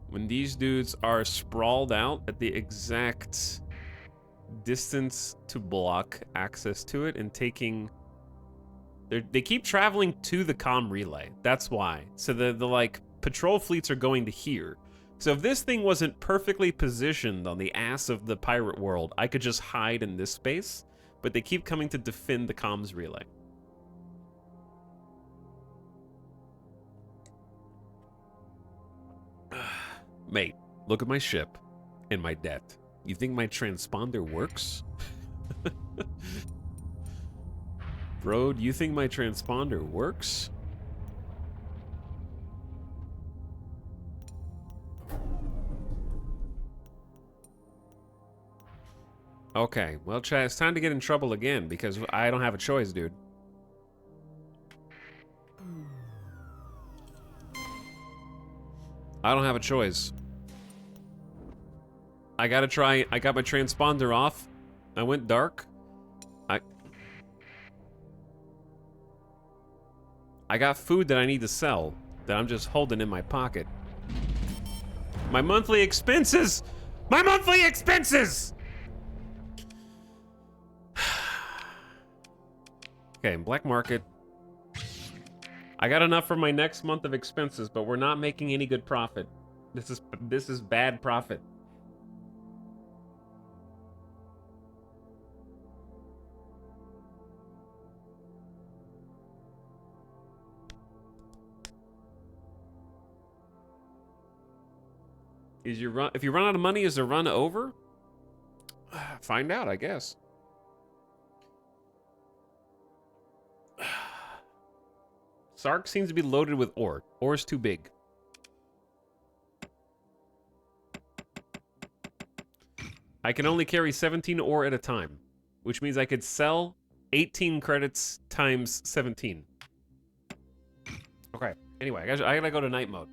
A: When these dudes are sprawled out at the exact distance to block access to it and taking... They keep traveling to the comm relay. That's why. So the like, patrol fleets are going to here. So if this thing wasn't perfectly positioned on the ass of the pirate world, I could just hide in this space, but they keep coming to defend the comms relay. Mate, look at my ship and my debt. You think my transponder works? Bro, do you think my transponder works? Okay, well, Chad, it's time to get in trouble again because I don't have a choice, dude. I don't have a choice. I gotta try. I got my transponder off. I went dark. I got food that I need to sell that I'm just holding in my pocket. My monthly expenses! My monthly expenses! Okay, black market. I got enough for my next month of expenses, but we're not making any good profit. This is bad profit. Is your run, if you run out of money, is the run over? Find out, I guess. Sark seems to be loaded with ore. Ore is too big. I can only carry 17 ore at a time, which means I could sell 18 credits times 17. Okay. Anyway, I gotta go to night mode.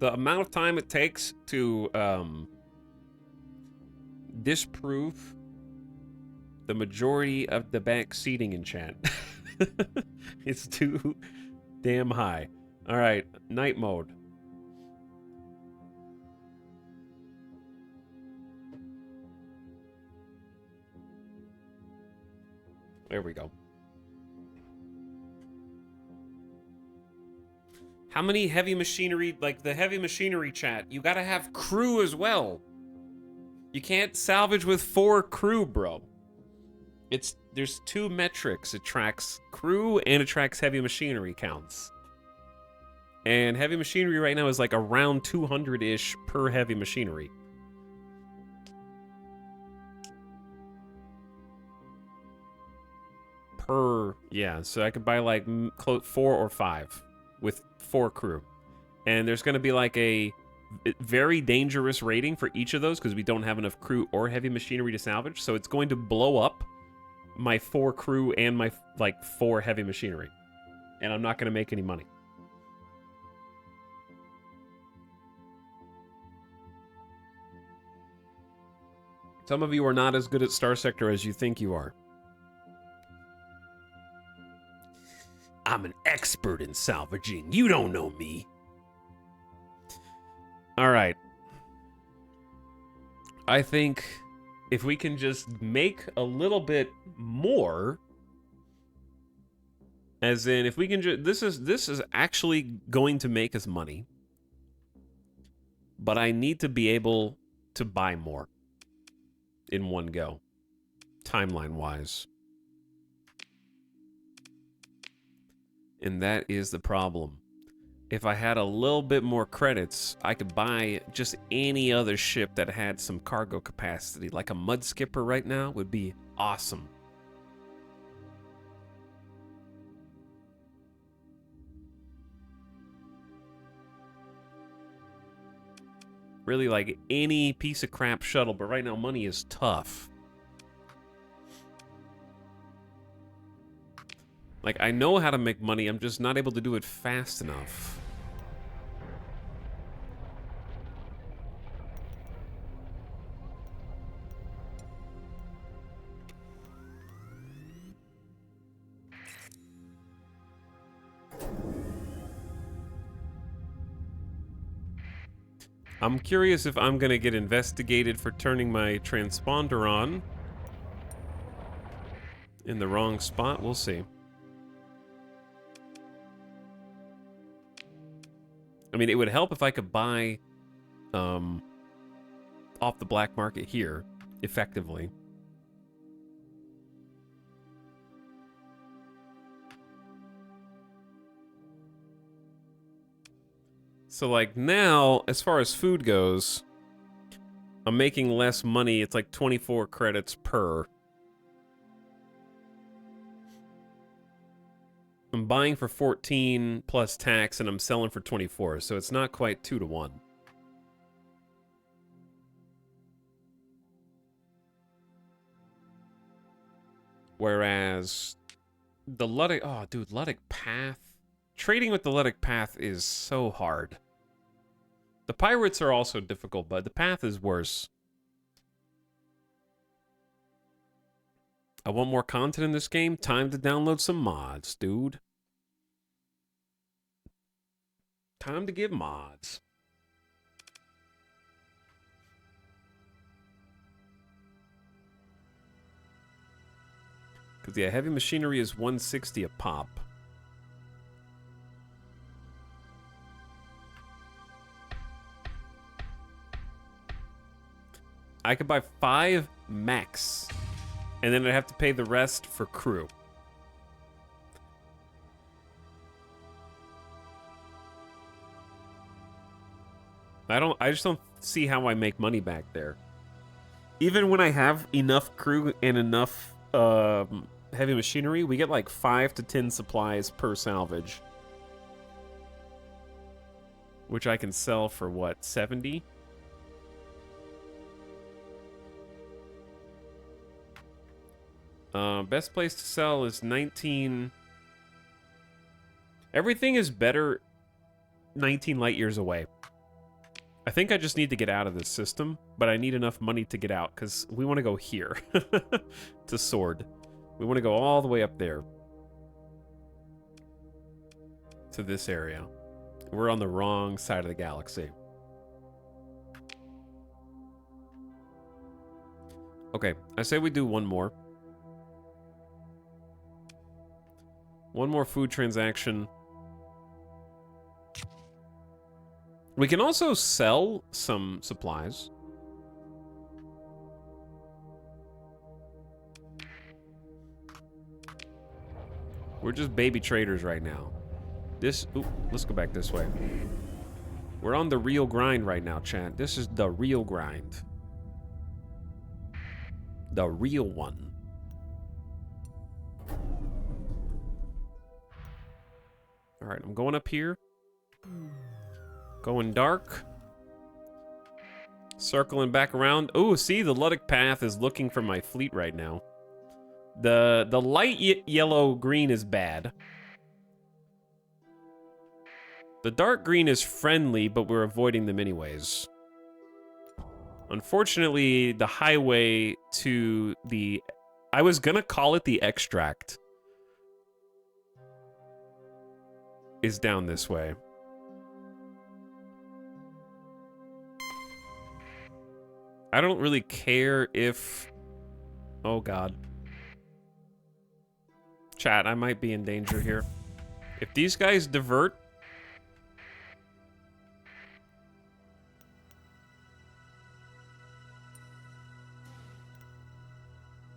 A: The amount of time it takes to disprove the majority of the back seating enchant it's too damn high. All right, night mode. There we go. How many heavy machinery, like the heavy machinery chat, you gotta have crew as well. You can't salvage with 4 crew, bro. There's 2 metrics. It tracks crew and it tracks heavy machinery counts. And heavy machinery right now is like around 200-ish per heavy machinery. Yeah, so I could buy like 4 or 5 with 4 crew. And there's going to be like a very dangerous rating for each of those because we don't have enough crew or heavy machinery to salvage. So it's going to blow up my 4 crew and my like 4 heavy machinery. And I'm not going to make any money. Some of you are not as good at Star Sector as you think you are. I'm an expert in salvaging. You don't know me. All right. I think if we can just make a little bit more, as in if we can just, this is actually going to make us money, but I need to be able to buy more in one go, timeline-wise. And that is the problem. If I had a little bit more credits, I could buy just any other ship that had some cargo capacity. Like a mud skipper right now would be awesome. Really like any piece of crap shuttle, but right now money is tough. Like, I know how to make money, I'm just not able to do it fast enough. I'm curious if I'm gonna get investigated for turning my transponder on in the wrong spot. We'll see. I mean, it would help if I could buy off the black market here, effectively. So, like, now, as far as food goes, I'm making less money. It's like 24 credits per. I'm buying for 14 plus tax, and I'm selling for 24, so it's not quite 2 to 1. Whereas the Luddic... Oh, dude, Luddic Path. Trading with the Luddic Path is so hard. The pirates are also difficult, but the path is worse. I want more content in this game. Time to download some mods, dude. Time to give mods. Because, yeah, heavy machinery is 160 a pop. I could buy 5 mechs, and then I'd have to pay the rest for crew. I just don't see how I make money back there. Even when I have enough crew and enough heavy machinery, we get like 5 to 10 supplies per salvage. Which I can sell for what, 70? Best place to sell is 19. Everything is better 19 light years away. I think I just need to get out of this system, but I need enough money to get out, because we want to go here to Sword. We want to go all the way up there to this area. We're on the wrong side of the galaxy. Okay, I say we do one more. One more food transaction. We can also sell some supplies. We're just baby traders right now. Ooh, let's go back this way. We're on the real grind right now, chat. This is the real grind. The real one. All right, I'm going up here. Going dark. Circling back around. Oh, see, the Luddic path is looking for my fleet right now. The light yellow green is bad. The dark green is friendly, but we're avoiding them anyways. Unfortunately, the highway to the... I was gonna call it the extract. Is down this way. I don't really care if... Oh, God. Chat, I might be in danger here. If these guys divert...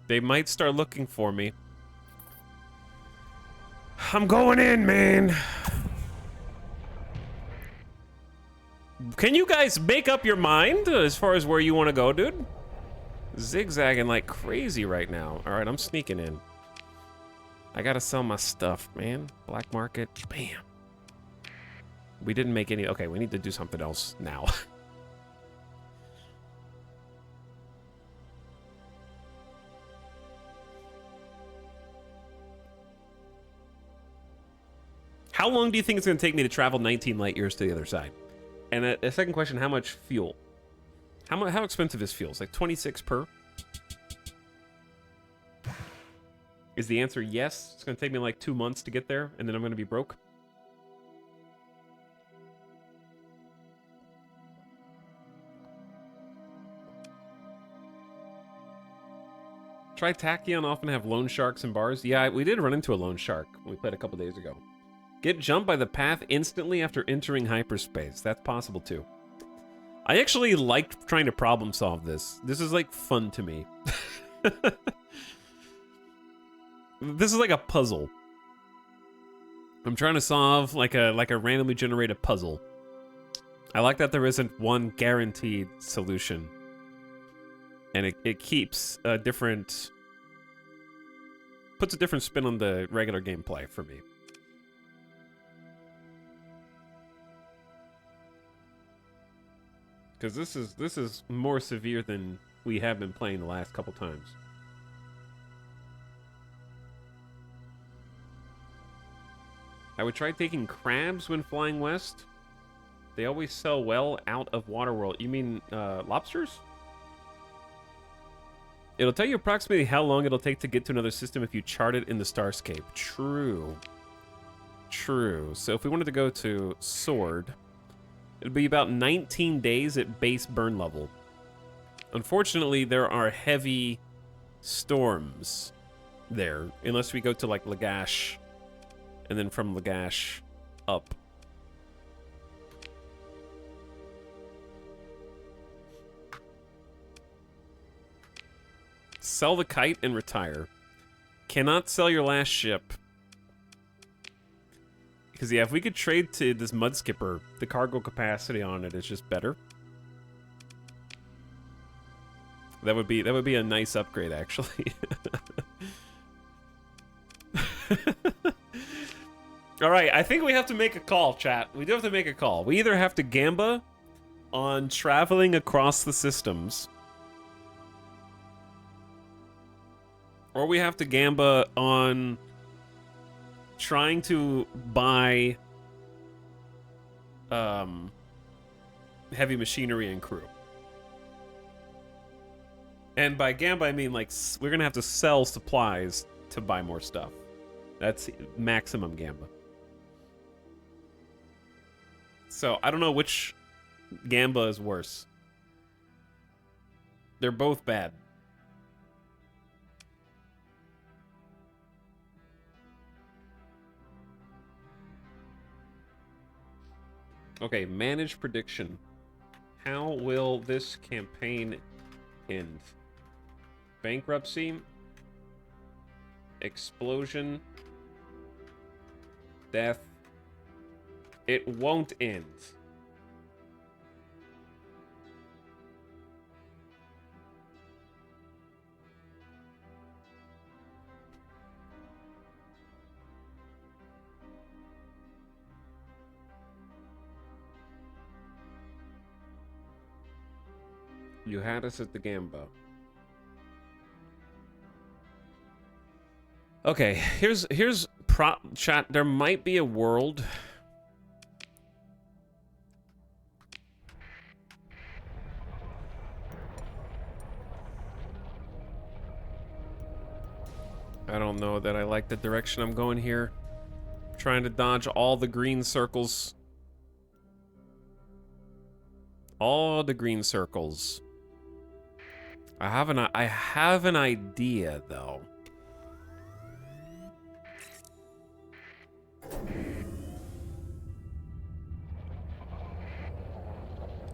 A: They might start looking for me. I'm going in, man. Can you guys make up your mind as far as where you want to go, dude? Zigzagging like crazy right now. All right, I'm sneaking in. I gotta sell my stuff, man. Black market, bam. We didn't make any... Okay, we need to do something else now. How long do you think it's going to take me to travel 19 light years to the other side? And a second question, how much fuel? How expensive is fuel? It's like 26 per? Is the answer yes? It's going to take me like 2 months to get there, and then I'm going to be broke? Try Tachyon often have loan sharks in bars? Yeah, we did run into a loan shark when we played a couple days ago. Get jumped by the path instantly after entering hyperspace. That's possible too. I actually liked trying to problem solve this. This is like fun to me. This is like a puzzle. I'm trying to solve like a randomly generated puzzle. I like that there isn't one guaranteed solution. And it keeps a different... puts a different spin on the regular gameplay for me. Because this is more severe than we have been playing the last couple times. I would try taking crabs when flying west. They always sell well out of Waterworld. You mean lobsters? It'll tell you approximately how long it'll take to get to another system if you chart it in the Starscape. True. True. So if we wanted to go to Sword... it'll be about 19 days at base burn level. Unfortunately, there are heavy storms there, unless we go to, like, Lagash, and then from Lagash up. Sell the kite and retire. Cannot sell your last ship. Because, yeah, if we could trade to this mud skipper, the cargo capacity on it is just better. That would be a nice upgrade, actually. All right, I think we have to make a call, chat. We do have to make a call. We either have to gamba on traveling across the systems, or we have to gamba on trying to buy heavy machinery and crew. And by gamba, I mean, like, we're gonna have to sell supplies to buy more stuff. That's maximum gamba. So, I don't know which gamba is worse. They're both bad. Okay, manage prediction. How will this campaign end? Bankruptcy, explosion, death. It won't end. You had us at the gamba. Okay, here's prop chat. There might be a world. I don't know that I like the direction I'm going here. Trying to dodge all the green circles. All the green circles. I have an idea, though.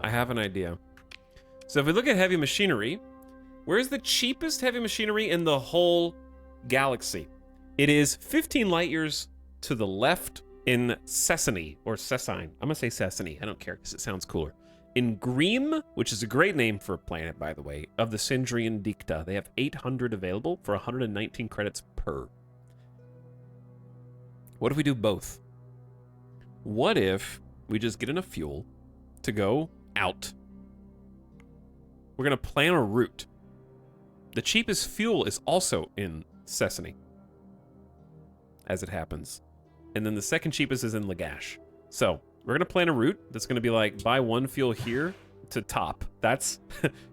A: I have an idea. So if we look at heavy machinery, where's the cheapest heavy machinery in the whole galaxy? It is 15 light years to the left in Sesame, or Sessine. I'm gonna say Sesame. I don't care because it sounds cooler. In Greem, which is a great name for a planet, by the way, of the Sindrian Dicta. They have 800 available for 119 credits per. What if we do both? What if we just get enough fuel to go out? We're going to plan a route. The cheapest fuel is also in Sesame, as it happens. And then the second cheapest is in Lagash. So, we're going to plan a route that's going to be like, buy one fuel here to top. That's...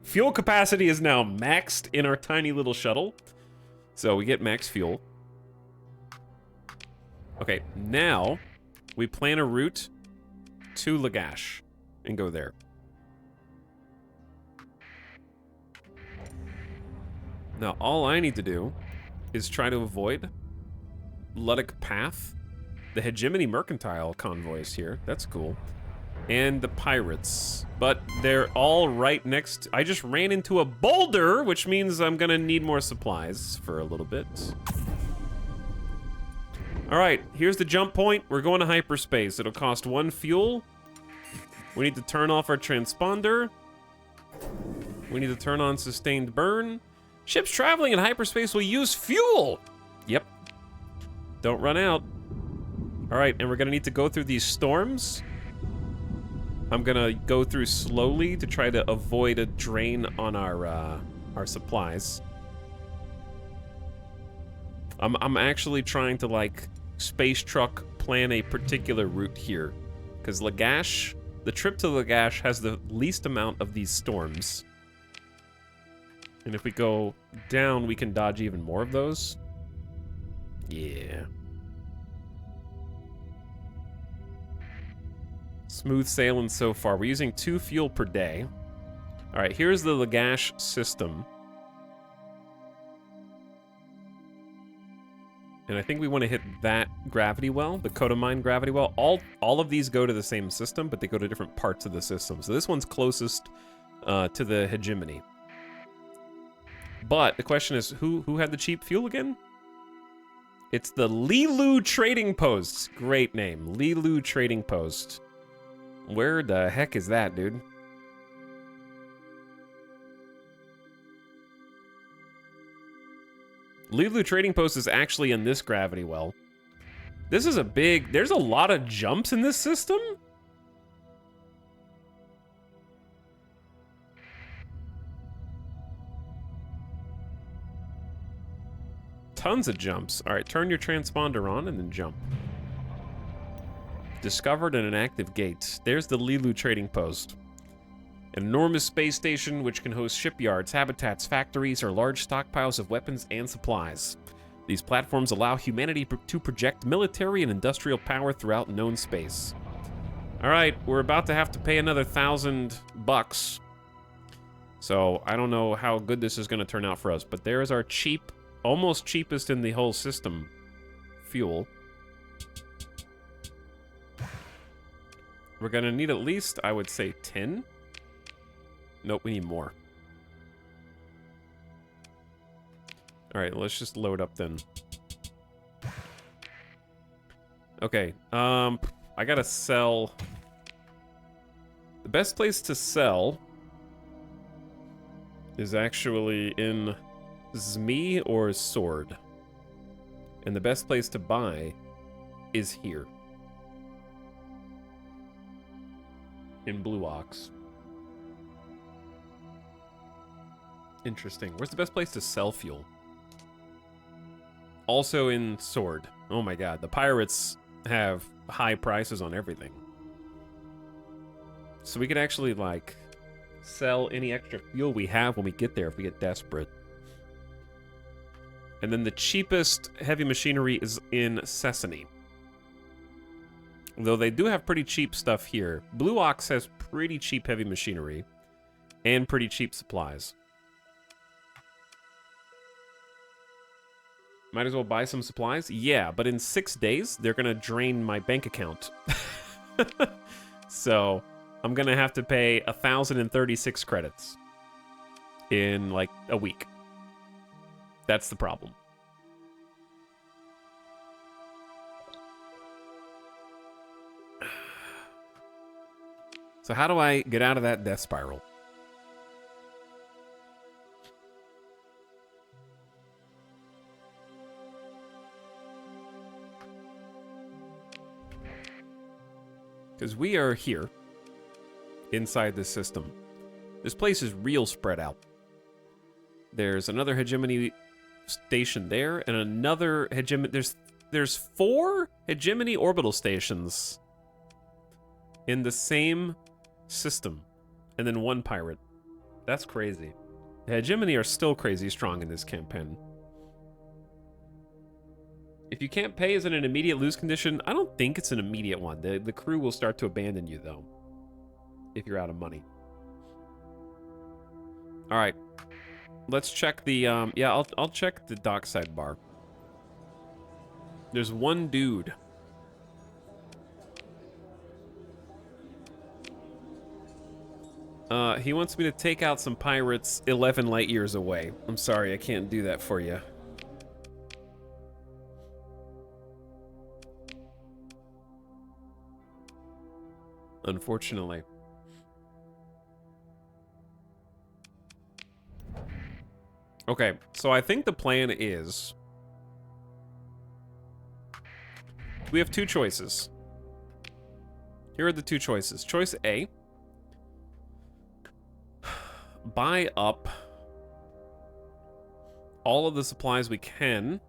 A: fuel capacity is now maxed in our tiny little shuttle. So, we get max fuel. Okay, now we plan a route to Lagash and go there. Now, all I need to do is try to avoid Luddic Path. The Hegemony Mercantile convoys here. That's cool. And the pirates. But they're all right next... I just ran into a boulder, which means I'm gonna need more supplies for a little bit. Alright, here's the jump point. We're going to hyperspace. It'll cost 1 fuel. We need to turn off our transponder. We need to turn on sustained burn. Ships traveling in hyperspace will use fuel! Yep. Don't run out. Alright, and we're gonna need to go through these storms. I'm gonna go through slowly to try to avoid a drain on our supplies. I'm actually trying to, like, space truck plan a particular route here. Because Lagash, the trip to Lagash has the least amount of these storms. And if we go down, we can dodge even more of those. Yeah. Smooth sailing so far. We're using 2 fuel per day. All right, here's the Lagash system. And I think we want to hit that gravity well, the Kodamine gravity well. All of these go to the same system, but they go to different parts of the system. So this one's closest to the Hegemony. But the question is, who had the cheap fuel again? It's the Lilu Trading Post. Great name. Lilu Trading Post. Where the heck is that, dude? Lilu Trading Post is actually in this gravity well. This is a big... There's a lot of jumps in this system? Tons of jumps. All right, turn your transponder on and then jump. Discovered an inactive gate. There's the Lilu Trading Post. An enormous space station which can host shipyards, habitats, factories, or large stockpiles of weapons and supplies. These platforms allow humanity to project military and industrial power throughout known space. All right, we're about to have to pay another $1,000. So I don't know how good this is going to turn out for us, but there is our cheap, almost cheapest in the whole system, fuel. We're going to need at least, I would say, 10. Nope, we need more. All right, let's just load up then. Okay, I gotta sell. The best place to sell is actually in Zmi or Sword. And the best place to buy is here. In Blue Ox. Interesting. Where's the best place to sell fuel? Also in Sword. Oh my god, the pirates have high prices on everything. So we could actually, like, sell any extra fuel we have when we get there if we get desperate. And then the cheapest heavy machinery is in Sesame. Though they do have pretty cheap stuff here. Blue Ox has pretty cheap heavy machinery and pretty cheap supplies. Might as well buy some supplies? Yeah, but in 6 days, they're gonna drain my bank account. So, I'm gonna have to pay 1,036 credits in, like, a week. That's the problem. So how do I get out of that death spiral? Because we are here, inside this system. This place is real spread out. There's another hegemony station there, and another hegemony... There's 4 hegemony orbital stations in the same system, and then 1 pirate. That's crazy. The hegemony are still crazy strong in this campaign. If you can't pay, is it an immediate lose condition? I don't think it's an immediate one. The crew will start to abandon you, though, if you're out of money. All right. Let's check the, yeah, I'll check the dockside bar. There's one dude. He wants me to take out some pirates 11 light years away. I'm sorry, I can't do that for you. Unfortunately. Okay, so I think the plan is... we have 2 choices. Here are the 2 choices. Choice A. Buy up all of the supplies we can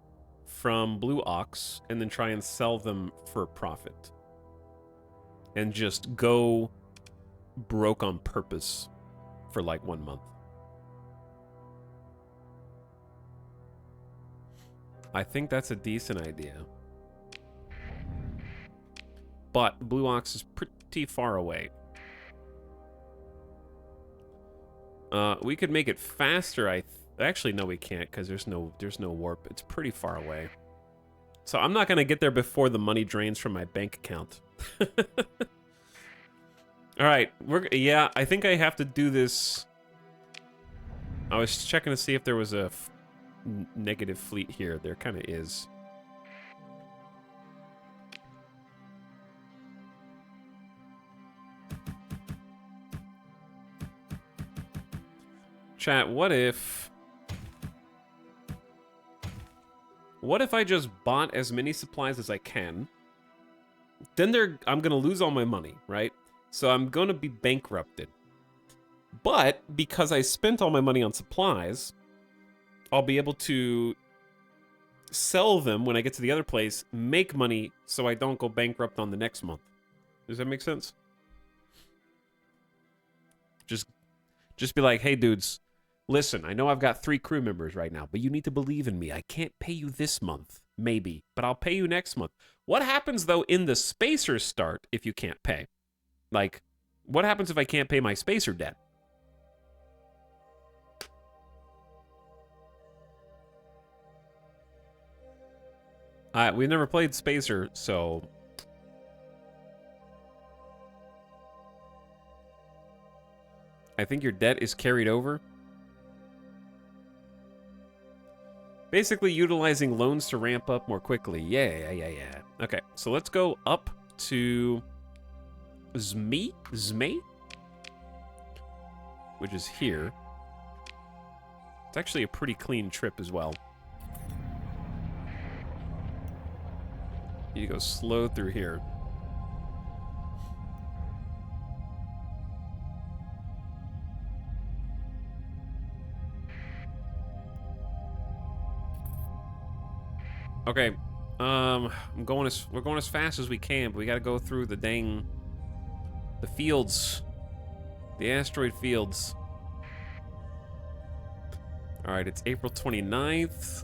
A: from Blue Ox and then try and sell them for a profit. And just go broke on purpose for like 1 month. I think that's a decent idea. But Blue Ox is pretty far away. We could make it faster. Actually, no, we can't because there's no warp. It's pretty far away. So I'm not gonna get there before the money drains from my bank account. All right, yeah. I think I have to do this. I was checking to see if there was a negative fleet here. There kind of is. Chat, what if I just bought as many supplies as I can? Then I'm gonna lose all my money, right? So I'm gonna be bankrupted. But because I spent all my money on supplies, I'll be able to sell them when I get to the other place, make money so I don't go bankrupt on the next month. Does that make sense? Just be like, hey dudes, listen, I know I've got 3 crew members right now, but you need to believe in me. I can't pay you this month, maybe, but I'll pay you next month. What happens, though, in the spacer start if you can't pay? Like, what happens if I can't pay my spacer debt? We never played spacer, so... I think your debt is carried over. Basically utilizing loans to ramp up more quickly. Yeah. Okay, so let's go up to Zme, which is here. It's actually a pretty clean trip as well. You go slow through here. Okay, we're going as fast as we can, but we gotta go through the fields, the asteroid fields. All right, it's April 29th.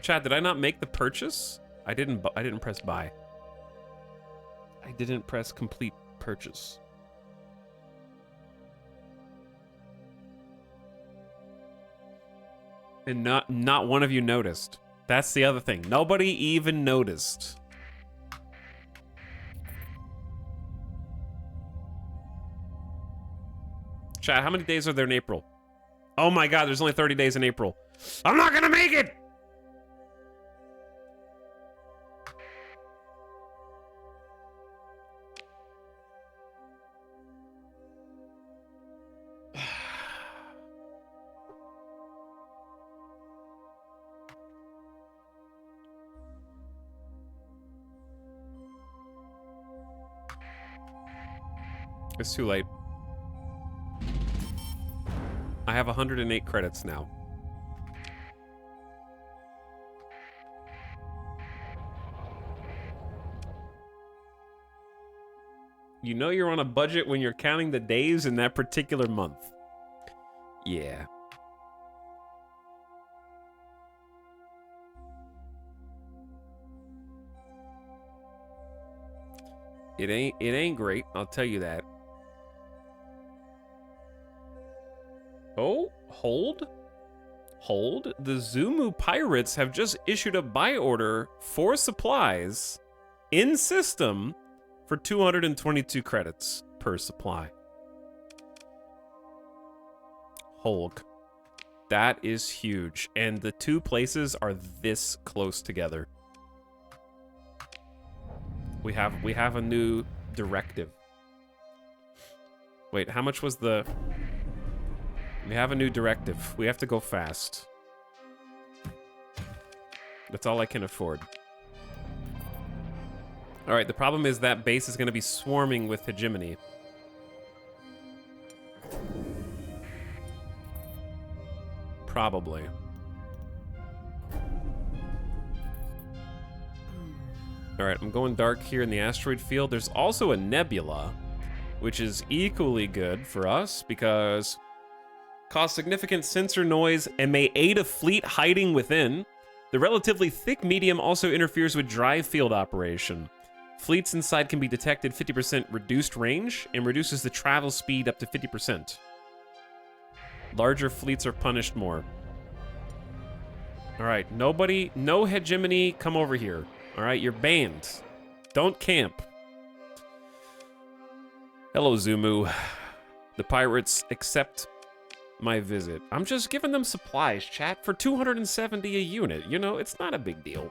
A: Chat, did I not make the purchase? I didn't press buy. I didn't press complete purchase. And not one of you noticed. That's the other thing. Nobody even noticed. Chat, how many days are there in April? Oh my god, there's only 30 days in April. I'm not gonna make it! It's too late. I have 108 credits now. You know you're on a budget when you're counting the days in that particular month. Yeah. It ain't great, I'll tell you that. Oh, hold. The Zumu pirates have just issued a buy order for supplies in system for 222 credits per supply. Hulk. That is huge. And the 2 places are this close together. We have a new directive. Wait, how much was the... We have a new directive. We have to go fast. That's all I can afford. Alright, the problem is that base is going to be swarming with hegemony. Probably. Alright, I'm going dark here in the asteroid field. There's also a nebula, which is equally good for us because cause significant sensor noise and may aid a fleet hiding within. The relatively thick medium also interferes with drive field operation. Fleets inside can be detected 50% reduced range and reduces the travel speed up to 50%. Larger fleets are punished more. Alright, nobody, no hegemony, come over here. Alright, you're banned. Don't camp. Hello, Zumu. The pirates accept my visit. I'm just giving them supplies, chat, for 270 a unit. You know, it's not a big deal.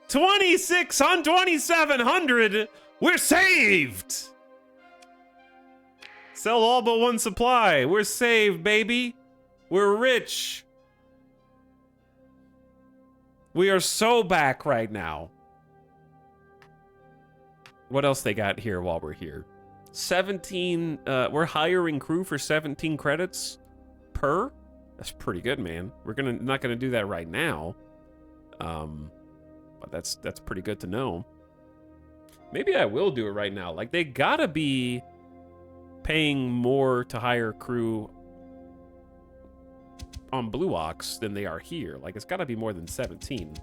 A: 26 on 2700. We're saved. Sell all but one supply. We're saved, baby. We're rich. We are so back right now. What else they got here while we're here? 17, we're hiring crew for 17 credits per? That's pretty good, man. We're not gonna do that right now. But that's pretty good to know. Maybe I will do it right now. Like, they gotta be paying more to hire crew on Blue Ox than they are here. Like, it's gotta be more than 17.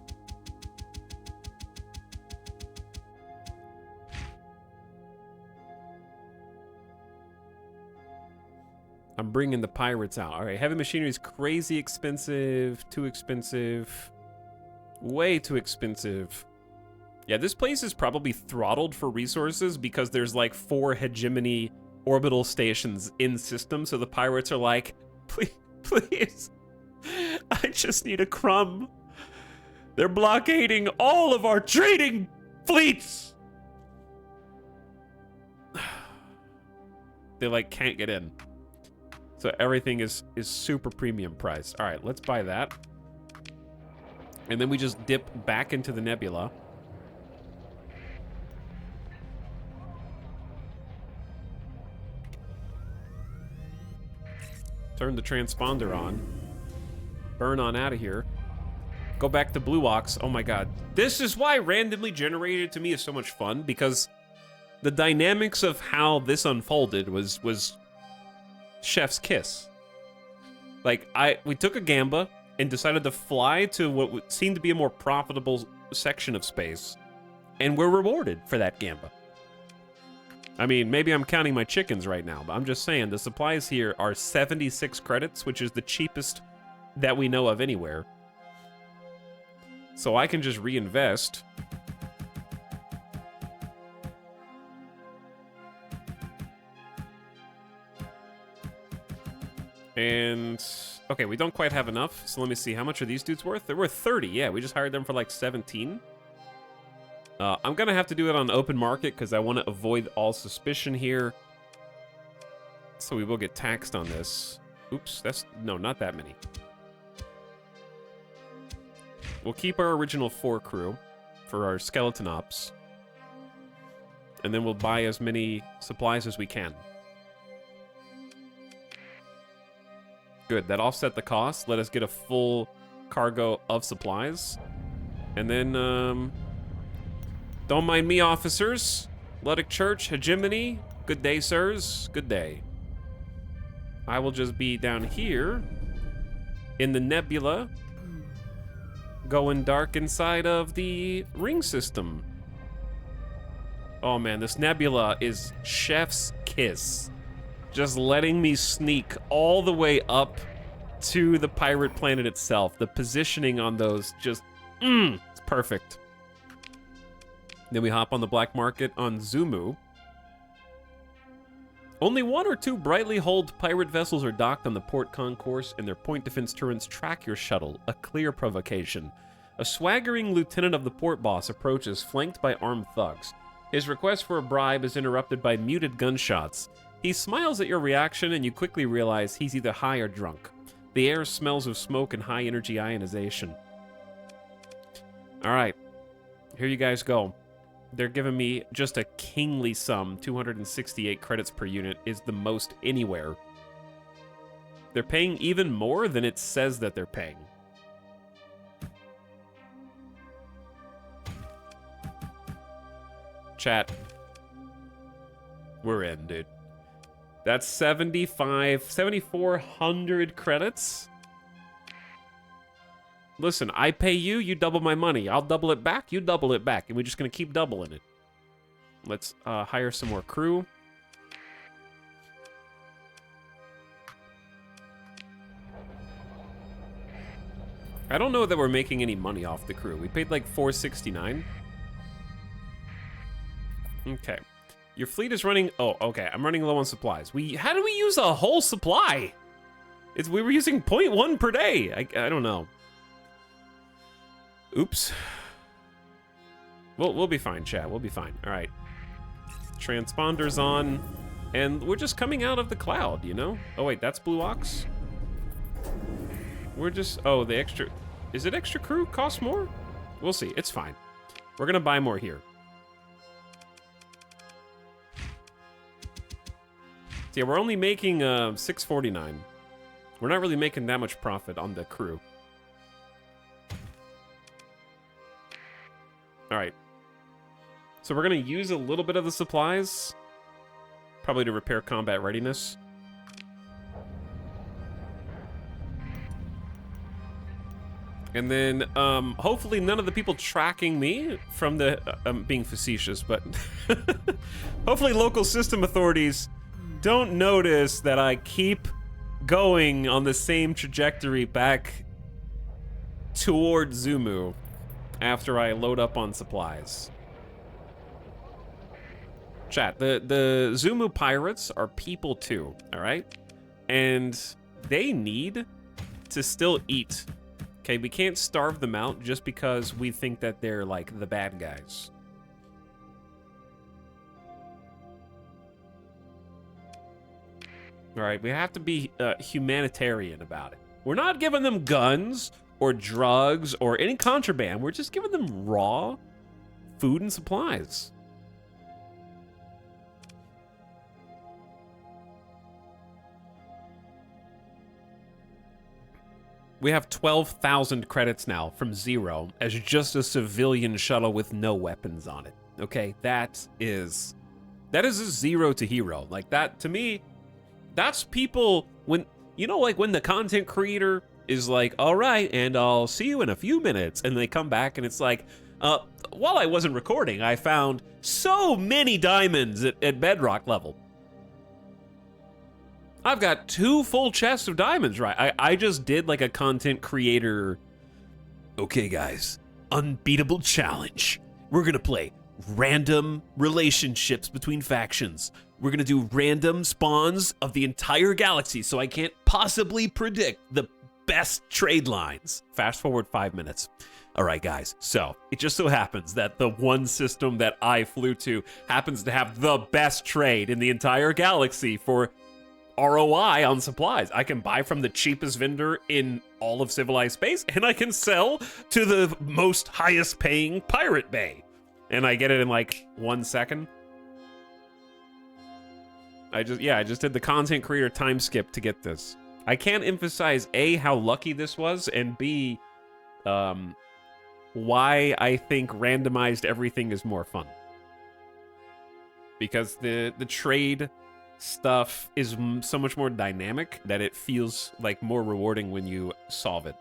A: I'm bringing the pirates out. All right, heavy machinery is crazy expensive, too expensive, way too expensive. Yeah, this place is probably throttled for resources because there's like 4 hegemony orbital stations in system, so the pirates are like, please, please, I just need a crumb. They're blockading all of our trading fleets. They like can't get in. So everything is super premium priced. All right, let's buy that. And then we just dip back into the nebula. Turn the transponder on. Burn on out of here. Go back to Blue Ox. Oh my god. This is why randomly generated to me is so much fun, because the dynamics of how this unfolded was chef's kiss. Like, we took a gamba and decided to fly to what seemed to be a more profitable section of space, and we're rewarded for that gamba. I mean, maybe I'm counting my chickens right now, but I'm just saying the supplies here are 76 credits, which is the cheapest that we know of anywhere. So I can just reinvest. And okay, we don't quite have enough, so let me see. How much are these dudes worth? They're worth 30. Yeah, we just hired them for like 17. I'm gonna have to do it on open market because I want to avoid all suspicion here. So we will get taxed on this. Oops, no, not that many. We'll keep our original 4 crew for our skeleton ops. And then we'll buy as many supplies as we can. Good, that offset the cost. Let us get a full cargo of supplies. And then, don't mind me, officers. Luddic Church, Hegemony. Good day, sirs. Good day. I will just be down here in the nebula, going dark inside of the ring system. Oh man, this nebula is chef's kiss. Just letting me sneak all the way up to the pirate planet itself. The positioning on those just, it's perfect. Then we hop on the black market on Zumu. Only 1 or 2 brightly hulled pirate vessels are docked on the port concourse, and their point defense turrets track your shuttle. A clear provocation. A swaggering lieutenant of the port boss approaches, flanked by armed thugs. His request for a bribe is interrupted by muted gunshots. He smiles at your reaction, and you quickly realize he's either high or drunk. The air smells of smoke and high-energy ionization. All right, here you guys go. They're giving me just a kingly sum. 268 credits per unit is the most anywhere. They're paying even more than it says that they're paying. Chat. We're in, dude. That's 7,400 credits. Listen, I pay you, you double my money. I'll double it back, you double it back. And we're just gonna keep doubling it. Let's hire some more crew. I don't know that we're making any money off the crew. We paid like $469. Okay. Your fleet is running... Oh, okay. I'm running low on supplies. How do we use a whole supply? We were using 0.1 per day. I don't know. Oops. We'll be fine, chat. We'll be fine. All right. Transponder's on. And we're just coming out of the cloud, you know? Oh wait, that's Blue Ox? We're just, oh, the extra, is it extra crew cost more? We'll see, it's fine. We're gonna buy more here. So yeah, we're only making $6.49. We're not really making that much profit on the crew. All right. So we're gonna use a little bit of the supplies, probably to repair combat readiness. And then, hopefully none of the people tracking me from the, being facetious, but hopefully local system authorities don't notice that I keep going on the same trajectory back toward Zumu after I load up on supplies. Chat, the Zumu pirates are people too, all right? And they need to still eat. Okay, we can't starve them out just because we think that they're like the bad guys. All right, we have to be humanitarian about it. We're not giving them guns or drugs or any contraband. We're just giving them raw food and supplies. We have 12,000 credits now from 0 as just a civilian shuttle with no weapons on it. Okay, that is a 0 to hero. Like that, to me, that's people when, you know, like when the content creator is like, all right, and I'll see you in a few minutes. And they come back and it's like, while I wasn't recording, I found so many diamonds at bedrock level. I've got 2 full chests of diamonds, right? I just did like a content creator. Okay, guys, unbeatable challenge. We're gonna play random relationships between factions. We're gonna do random spawns of the entire galaxy, so I can't possibly predict the best trade lines. Fast forward 5 minutes. All right, guys, so it just so happens that the one system that I flew to happens to have the best trade in the entire galaxy for ROI on supplies. I can buy from the cheapest vendor in all of civilized space, and I can sell to the most highest paying pirate bay. And I get it in like 1 second. I just did the content creator time skip to get this. I can't emphasize A, how lucky this was, and B, why I think randomized everything is more fun. Because the trade stuff is so much more dynamic that it feels like more rewarding when you solve it.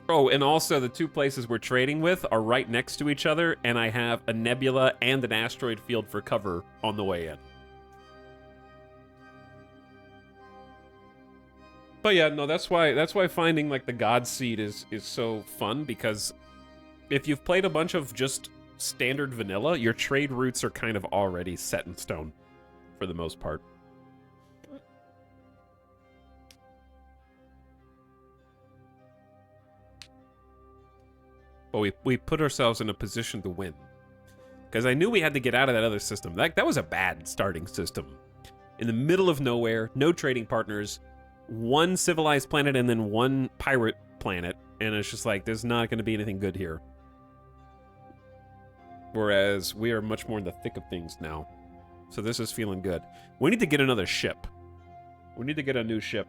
A: Oh, and also the 2 places we're trading with are right next to each other, and I have a nebula and an asteroid field for cover on the way in. But yeah, no, that's why finding like the God Seed is so fun, because if you've played a bunch of just standard vanilla, your trade routes are kind of already set in stone for the most part. But we put ourselves in a position to win, because I knew we had to get out of that other system. That was a bad starting system. In the middle of nowhere, no trading partners, 1 civilized planet and then 1 pirate planet, and it's just like, there's not going to be anything good here. Whereas we are much more in the thick of things now. So this is feeling good. We need to get another ship. We need to get a new ship.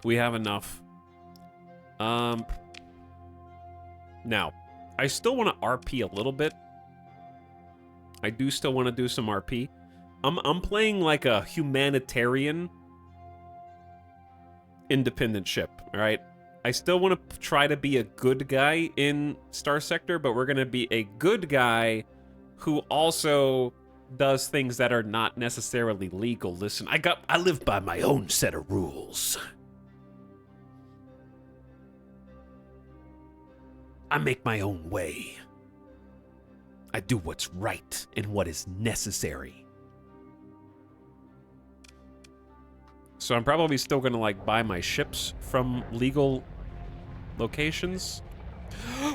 A: We have enough. Now, I still want to RP a little bit. I do still want to do some RP. I'm playing like a humanitarian independent ship, all right? I still want to try to be a good guy in Star Sector, but we're going to be a good guy who also does things that are not necessarily legal. Listen, I live by my own set of rules. I make my own way. I do what's right and what is necessary. So I'm probably still gonna, like, buy my ships from legal locations.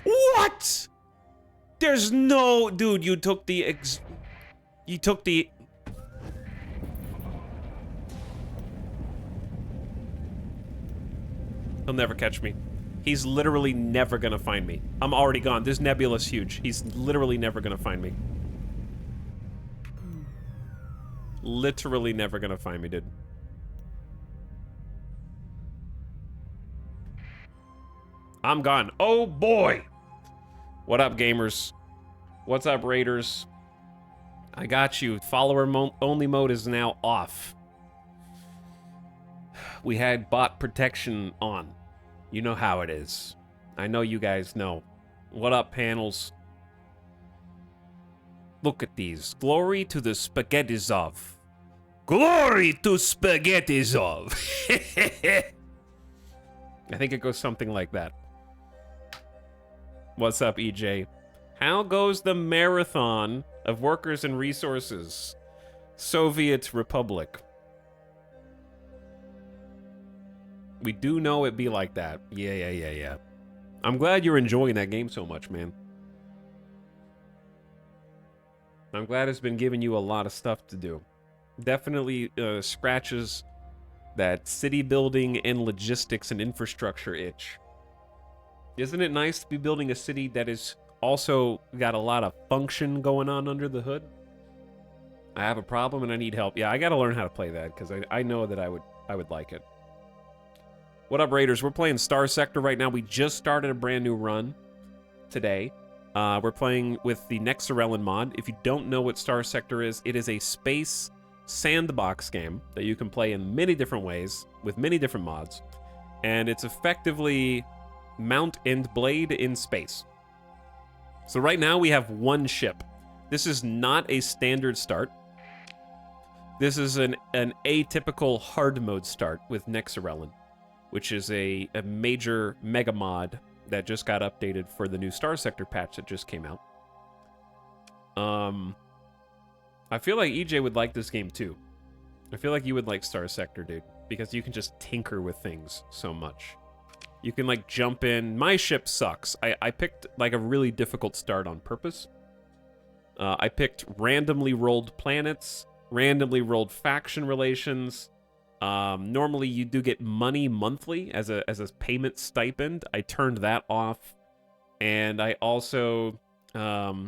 A: What? There's no... Dude, you took the You took the... He'll never catch me. He's literally never gonna find me. I'm already gone. This nebula's huge. He's literally never gonna find me. Literally never gonna find me, dude. I'm gone. Oh, boy! What up, gamers? What's up, raiders? I got you. Follower-only mode is now off. We had bot protection on. You know how it is. I know you guys know. What up, panels? Look at these. Glory to the Spaghettizov. Glory to Spaghettizov. I think it goes something like that. What's up, EJ? How goes the marathon of workers and resources? Soviet Republic. We do know it be like that. Yeah. I'm glad you're enjoying that game so much, man. I'm glad it's been giving you a lot of stuff to do. Definitely scratches that city building and logistics and infrastructure itch. Isn't it nice to be building a city that is also got a lot of function going on under the hood? I have a problem and I need help. Yeah, I gotta learn how to play that because I know that I would like it. What up, Raiders? We're playing Star Sector right now. We just started a brand new run today. We're playing with the nexerelin mod. If you don't know what Star Sector is, it is a space sandbox game that you can play in many different ways with many different mods. And it's effectively Mount and Blade in space. So right now we have one ship. This is not a standard start. This is an atypical hard mode start with nexerelin, which is a major mega mod that just got updated for the new Star Sector patch that just came out. I feel like EJ would like this game too. I feel like you would like Star Sector, dude, because you can just tinker with things so much. You can, like, jump in. My ship sucks. I picked, like, a really difficult start on purpose. I picked randomly rolled planets, randomly rolled faction relations. Normally, you do get money monthly as a payment stipend. I turned that off. And I also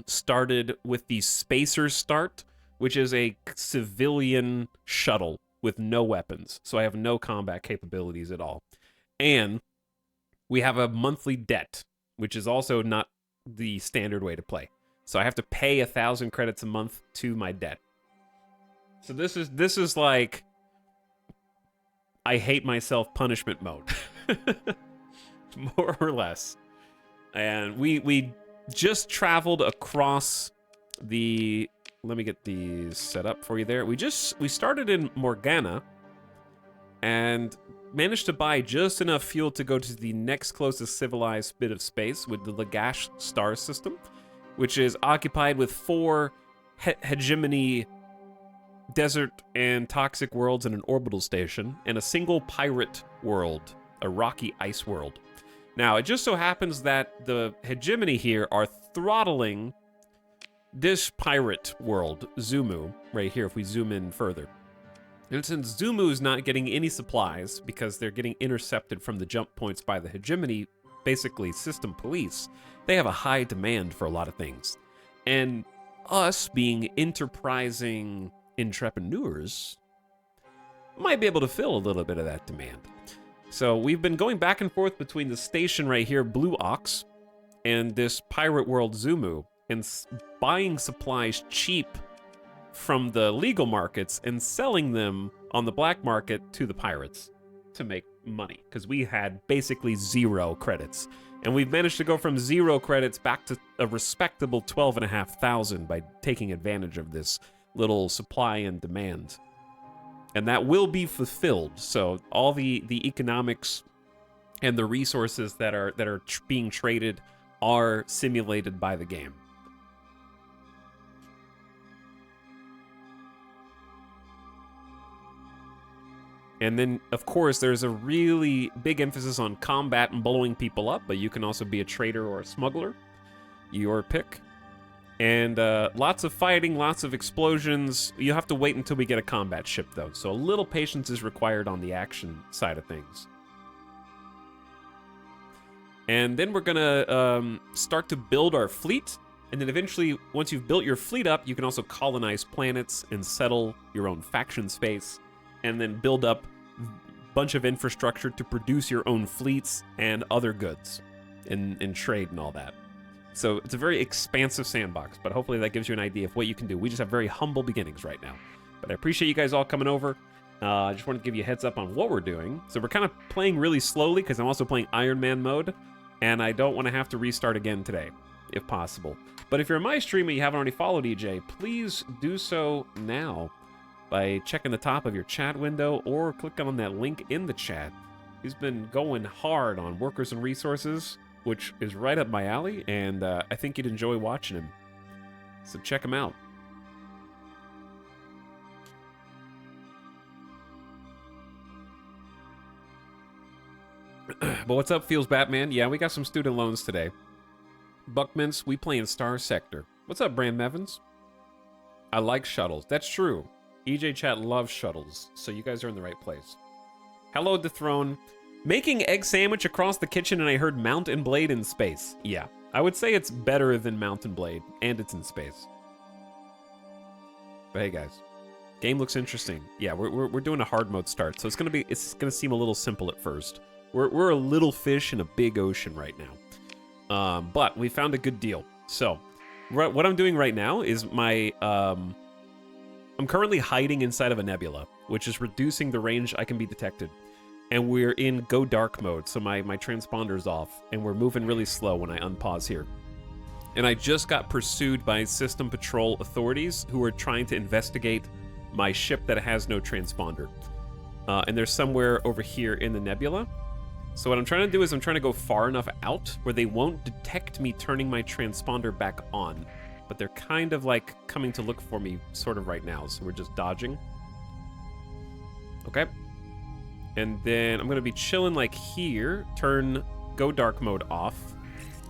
A: started with the Spacer Start, which is a civilian shuttle with no weapons. So I have no combat capabilities at all. And we have a monthly debt, which is also not the standard way to play. So I have to pay 1,000 credits a month to my debt. So this is like I hate myself punishment mode. More or less. And we just traveled across the... Let me get these set up for you there. We started in Morgana and managed to buy just enough fuel to go to the next closest civilized bit of space with the Lagash star system, which is occupied with 4 hegemony desert and toxic worlds and an orbital station, and a single pirate world, a rocky ice world. Now, it just so happens that the hegemony here are throttling this pirate world, Zumu, right here, if we zoom in further. And since Zumu's not getting any supplies because they're getting intercepted from the jump points by the hegemony, basically system police, they have a high demand for a lot of things. And us being enterprising entrepreneurs might be able to fill a little bit of that demand. So we've been going back and forth between the station right here, Blue Ox, and this pirate world Zumu, and buying supplies cheap from the legal markets and selling them on the black market to the pirates to make money, because we had basically 0 credits. And we've managed to go from 0 credits back to a respectable 12,500 by taking advantage of this little supply and demand. And that will be fulfilled. So all the economics and the resources that are being traded are simulated by the game. And then, of course, there's a really big emphasis on combat and blowing people up, but you can also be a trader or a smuggler. Your pick. And lots of fighting, lots of explosions. You have to wait until we get a combat ship, though. So a little patience is required on the action side of things. And then we're going to start to build our fleet. And then eventually, once you've built your fleet up, you can also colonize planets and settle your own faction space. And then build up a bunch of infrastructure to produce your own fleets and other goods and trade and all that. So it's a very expansive sandbox, but hopefully that gives you an idea of what you can do. We just have very humble beginnings right now. But I appreciate you guys all coming over. I just wanted to give you a heads up on what we're doing. So we're kind of playing really slowly because I'm also playing Iron Man mode, and I don't want to have to restart again today, if possible. But if you're in my stream and you haven't already followed EJ, please do so now by checking the top of your chat window or clicking on that link in the chat. He's been going hard on workers and resources, which is right up my alley, and I think you'd enjoy watching him. So check him out. But what's up, Feels Batman? Yeah, we got some student loans today. Buckmints, we play in Star Sector. What's up, Brand Mevins? I like shuttles. That's true. EJ Chat loves shuttles, so you guys are in the right place. Hello, Dethrone. Making egg sandwich across the kitchen, and I heard Mount and Blade in space. Yeah, I would say it's better than Mount and Blade, and it's in space. But hey, guys, game looks interesting. Yeah, we're doing a hard mode start, so it's gonna seem a little simple at first. We're a little fish in a big ocean right now, but we found a good deal. So, what I'm doing right now is I'm currently hiding inside of a nebula, which is reducing the range I can be detected. And we're in go dark mode, so my transponder's off, and we're moving really slow when I unpause here. And I just got pursued by System Patrol authorities who are trying to investigate my ship that has no transponder. And they're somewhere over here in the nebula. So what I'm trying to do is I'm trying to go far enough out where they won't detect me turning my transponder back on. But they're kind of like coming to look for me sort of right now, so we're just dodging. Okay. And then I'm going to be chilling like here, turn go dark mode off,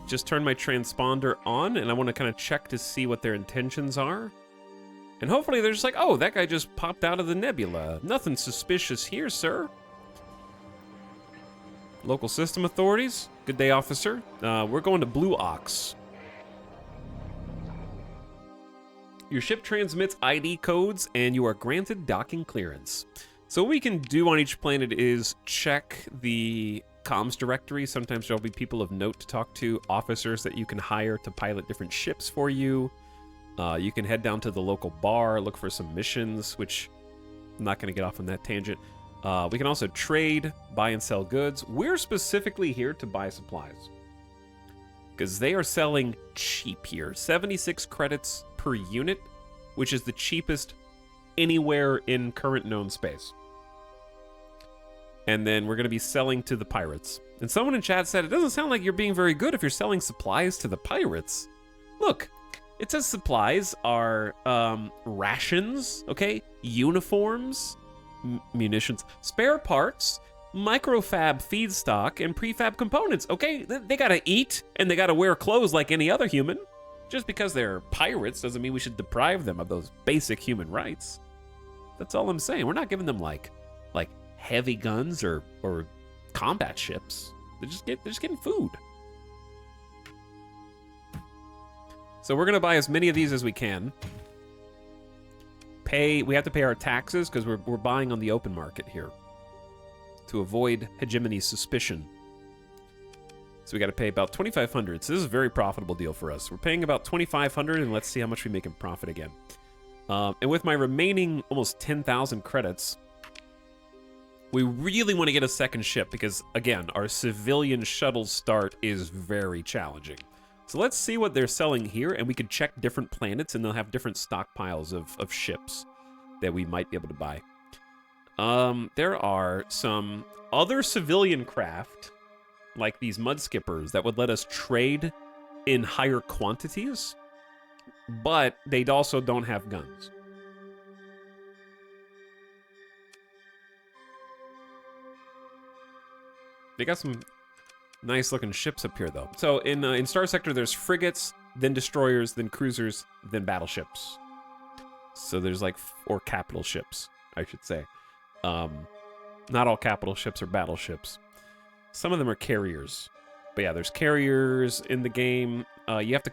A: just turn my transponder on, and I want to kind of check to see what their intentions are. And hopefully they're just like, oh, that guy just popped out of the nebula. Nothing suspicious here, sir. Local system authorities, good day, officer. We're going to Blue Ox. Your ship transmits ID codes, and you are granted docking clearance. So what we can do on each planet is check the comms directory. Sometimes there'll be people of note to talk to, officers that you can hire to pilot different ships for you. You can head down to the local bar, look for some missions, which I'm not going to get off on that tangent. We can also trade, buy and sell goods. We're specifically here to buy supplies, because they are selling cheap here. 76 credits per unit, which is the cheapest anywhere in current known space. And then we're going to be selling to the pirates. And someone in chat said, it doesn't sound like you're being very good if you're selling supplies to the pirates. Look, it says supplies are rations, okay? Uniforms, munitions, spare parts, microfab feedstock, and prefab components, okay? They gotta eat, and they gotta wear clothes like any other human. Just because they're pirates doesn't mean we should deprive them of those basic human rights. That's all I'm saying. We're not giving them like heavy guns or combat ships. They're just getting food. So we're gonna buy as many of these as we can. We have to pay our taxes because we're buying on the open market here to avoid hegemony's suspicion. So we got to pay about 2,500. So this is a very profitable deal for us. We're paying about 2,500, and let's see how much we make in profit again. And with my remaining almost 10,000 credits, we really want to get a second ship because, again, our civilian shuttle start is very challenging. So let's see what they're selling here, and we can check different planets, and they'll have different stockpiles of ships that we might be able to buy. There are some other civilian craft, like these mud skippers, that would let us trade in higher quantities, but they also don't have guns. They got some nice looking ships up here, though. So in Star Sector, there's frigates, then destroyers, then cruisers, then battleships. So there's like, or capital ships, I should say. Not all capital ships are battleships. Some of them are carriers. But yeah, there's carriers in the game. You have to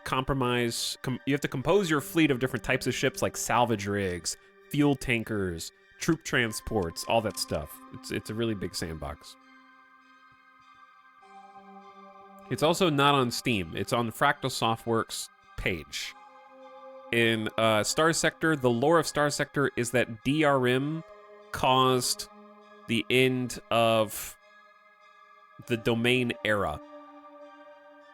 A: you have to compose your fleet of different types of ships, like salvage rigs, fuel tankers, troop transports, all that stuff. It's a really big sandbox. It's also not on Steam. It's on Fractal Softworks page. In Star Sector, the lore of Star Sector is that DRM caused the end of the domain era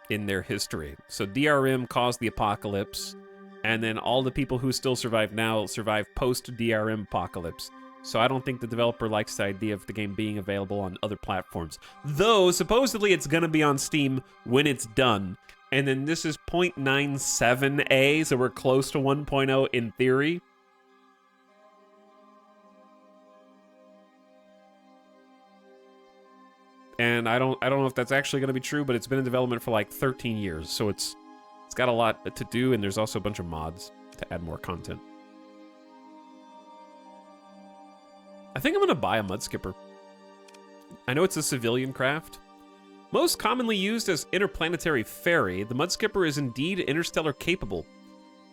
A: in their history. So DRM caused the apocalypse, and then all the people who still survive now survive post-DRM apocalypse. So I don't think the developer likes the idea of the game being available on other platforms. Though, supposedly it's going to be on Steam when it's done. And then this is 0.97A, so we're close to 1.0 in theory. And I don't know if that's actually going to be true, but it's been in development for like 13 years. So it's got a lot to do, and there's also a bunch of mods to add more content. I think I'm going to buy a mud skipper. I know it's a civilian craft. Most commonly used as interplanetary ferry, the mud skipper is indeed interstellar capable.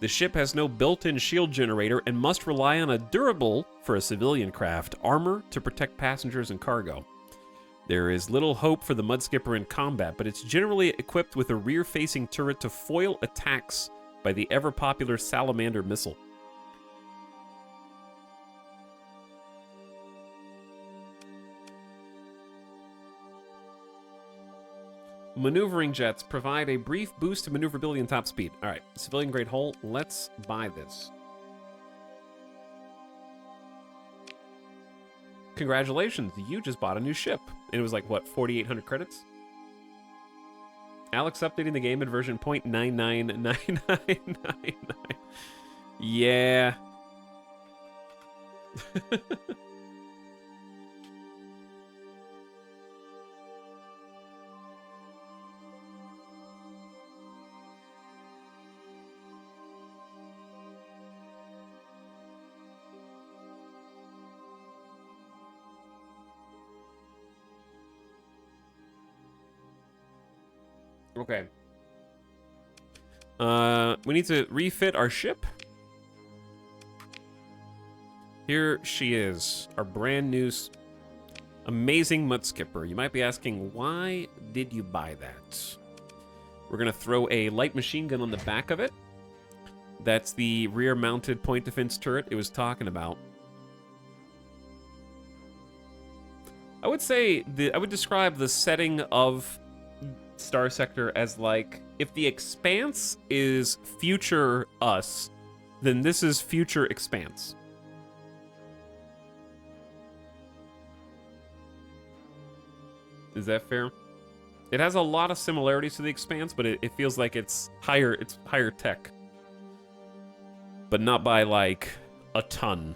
A: The ship has no built-in shield generator and must rely on a durable, for a civilian craft, armor to protect passengers and cargo. There is little hope for the mud skipper in combat, but it's generally equipped with a rear-facing turret to foil attacks by the ever-popular Salamander missile. Maneuvering jets provide a brief boost to maneuverability and top speed. All right, civilian grade hull. Let's buy this. Congratulations, you just bought a new ship. And it was like, what, 4,800 credits? Alex updating the game in version 0.999999. Yeah. Okay. We need to refit our ship. Here she is, our brand new amazing mud skipper. You might be asking, why did you buy that? We're gonna throw a light machine gun on the back of it. That's the rear-mounted point defense turret it was talking about. I would say I would describe the setting of Star Sector as like, if the Expanse is future us, then this is future Expanse. Is that fair? It has a lot of similarities to the Expanse, but it feels like it's higher tech. But not by like a ton.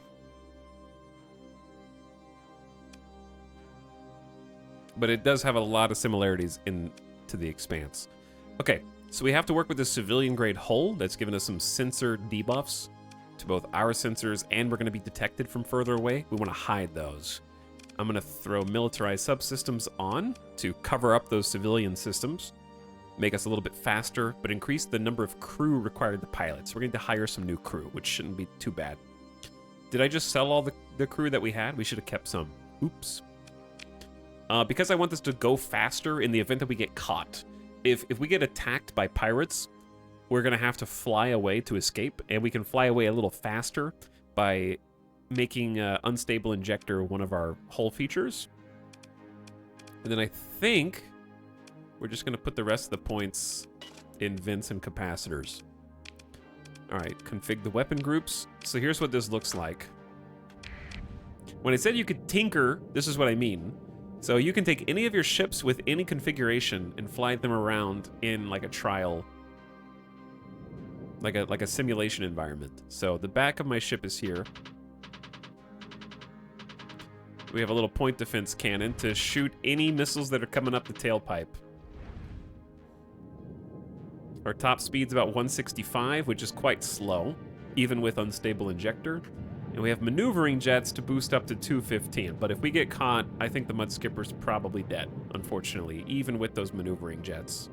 A: But it does have a lot of similarities to the Expanse. Okay, so we have to work with the civilian-grade hull that's given us some sensor debuffs to both our sensors, and we're going to be detected from further away. We want to hide those. I'm going to throw militarized subsystems on to cover up those civilian systems, make us a little bit faster, but increase the number of crew required to pilot. So we're going to hire some new crew, which shouldn't be too bad. Did I just sell all the crew that we had? We should have kept some. Oops. Because I want this to go faster in the event that we get caught. If we get attacked by pirates, we're going to have to fly away to escape, and we can fly away a little faster by making Unstable Injector one of our hull features. And then I think we're just going to put the rest of the points in vents and capacitors. All right, config the weapon groups. So here's what this looks like. When I said you could tinker, this is what I mean. So you can take any of your ships with any configuration and fly them around in like a trial, like a simulation environment. So the back of my ship is here. We have a little point defense cannon to shoot any missiles that are coming up the tailpipe. Our top speed's about 165, which is quite slow, even with unstable injector. And we have maneuvering jets to boost up to 215. But if we get caught, I think the Mud Skipper's probably dead, unfortunately, even with those maneuvering jets.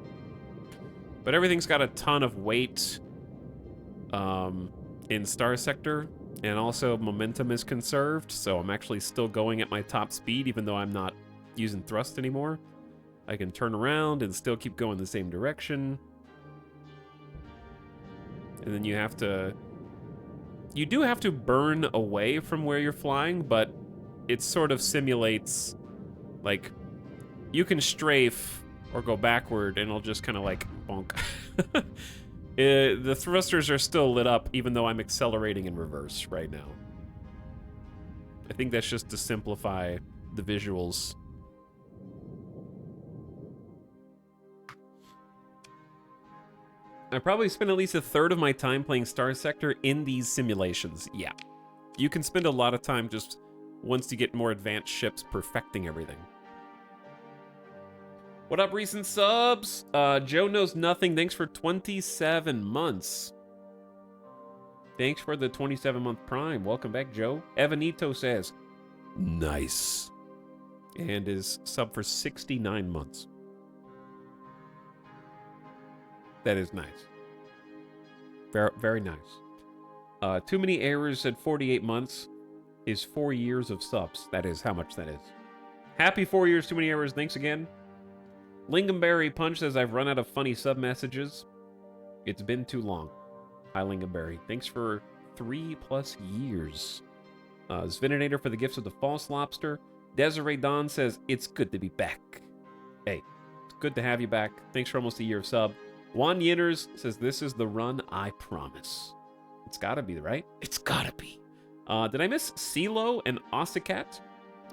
A: But everything's got a ton of weight in Star Sector, and also momentum is conserved, so I'm actually still going at my top speed, even though I'm not using thrust anymore. I can turn around and still keep going the same direction. And then you do have to burn away from where you're flying, but it sort of simulates, like, you can strafe or go backward and it'll just kind of like bonk. The thrusters are still lit up even though I'm accelerating in reverse right now. I think that's just to simplify the visuals. I probably spend at least a third of my time playing Star Sector in these simulations. Yeah. You can spend a lot of time just once you get more advanced ships perfecting everything. What up, recent subs? Joe Knows Nothing, thanks for 27 months. Thanks for the 27-month prime. Welcome back, Joe. Evanito says, nice. And is sub for 69 months. That is nice. Very, very nice. Too Many Errors at 48 months is 4 years of subs. That is how much that is. Happy 4 years, Too Many Errors. Thanks again. Lingonberry Punch says, I've run out of funny sub messages. It's been too long. Hi, Lingonberry. Thanks for 3+ years. Sveninator for the gifts of the False Lobster. Desiree Dawn says, it's good to be back. Hey, it's good to have you back. Thanks for almost a year of sub. Juan Yinners says, this is the run I promise. It's gotta be, right? It's gotta be. Did I miss CeeLo and Ossicat?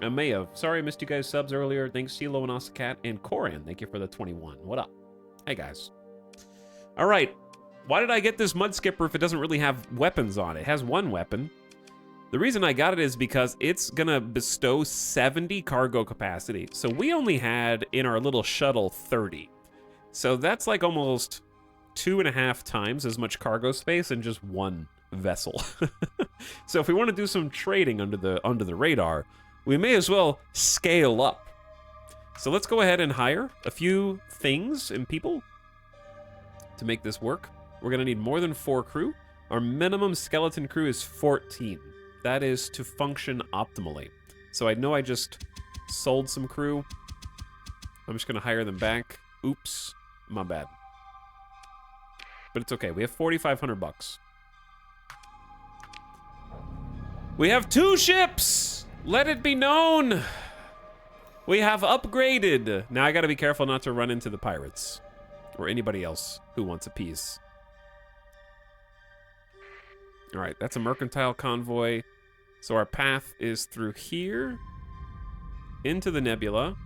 A: I may have. Sorry I missed you guys' subs earlier. Thanks, CeeLo and Ossicat. And Koran, thank you for the 21. What up? Hey, guys. All right. Why did I get this Mud Skipper if it doesn't really have weapons on it? It has one weapon. The reason I got it is because it's gonna bestow 70 cargo capacity. So we only had, in our little shuttle, 30. So that's like almost 2.5 times as much cargo space in just one vessel. So if we want to do some trading under the radar, we may as well scale up. So let's go ahead and hire a few things and people to make this work. We're gonna need more than 4 crew. Our minimum skeleton crew is 14. That is to function optimally. So I know I just sold some crew. I'm just gonna hire them back. Oops, my bad. But it's okay, we have 4,500 bucks. We have 2 ships! Let it be known! We have upgraded! Now I gotta be careful not to run into the pirates. Or anybody else who wants a piece. Alright, that's a mercantile convoy. So our path is through here, into the nebula,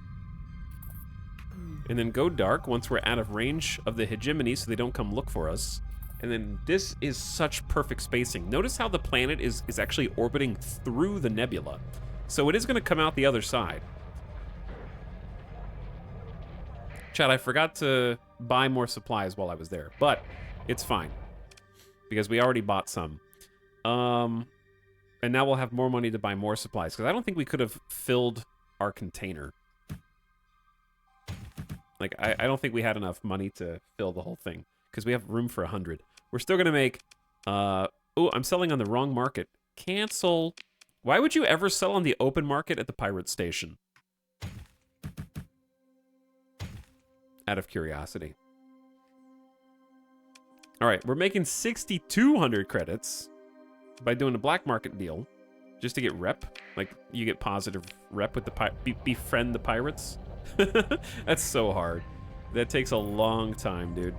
A: and then go dark once we're out of range of the hegemony so they don't come look for us. And then this is such perfect spacing. Notice how the planet is actually orbiting through the nebula. So it is going to come out the other side. Chad, I forgot to buy more supplies while I was there, but it's fine because we already bought some. And now we'll have more money to buy more supplies because I don't think we could have filled our container. Like, I don't think we had enough money to fill the whole thing because we have room for 100. We're still going to make... oh, I'm selling on the wrong market. Cancel. Why would you ever sell on the open market at the pirate station? Out of curiosity. All right, we're making 6,200 credits by doing a black market deal just to get rep. Like, you get positive rep with the befriend the pirates. That's so hard. That takes a long time, dude.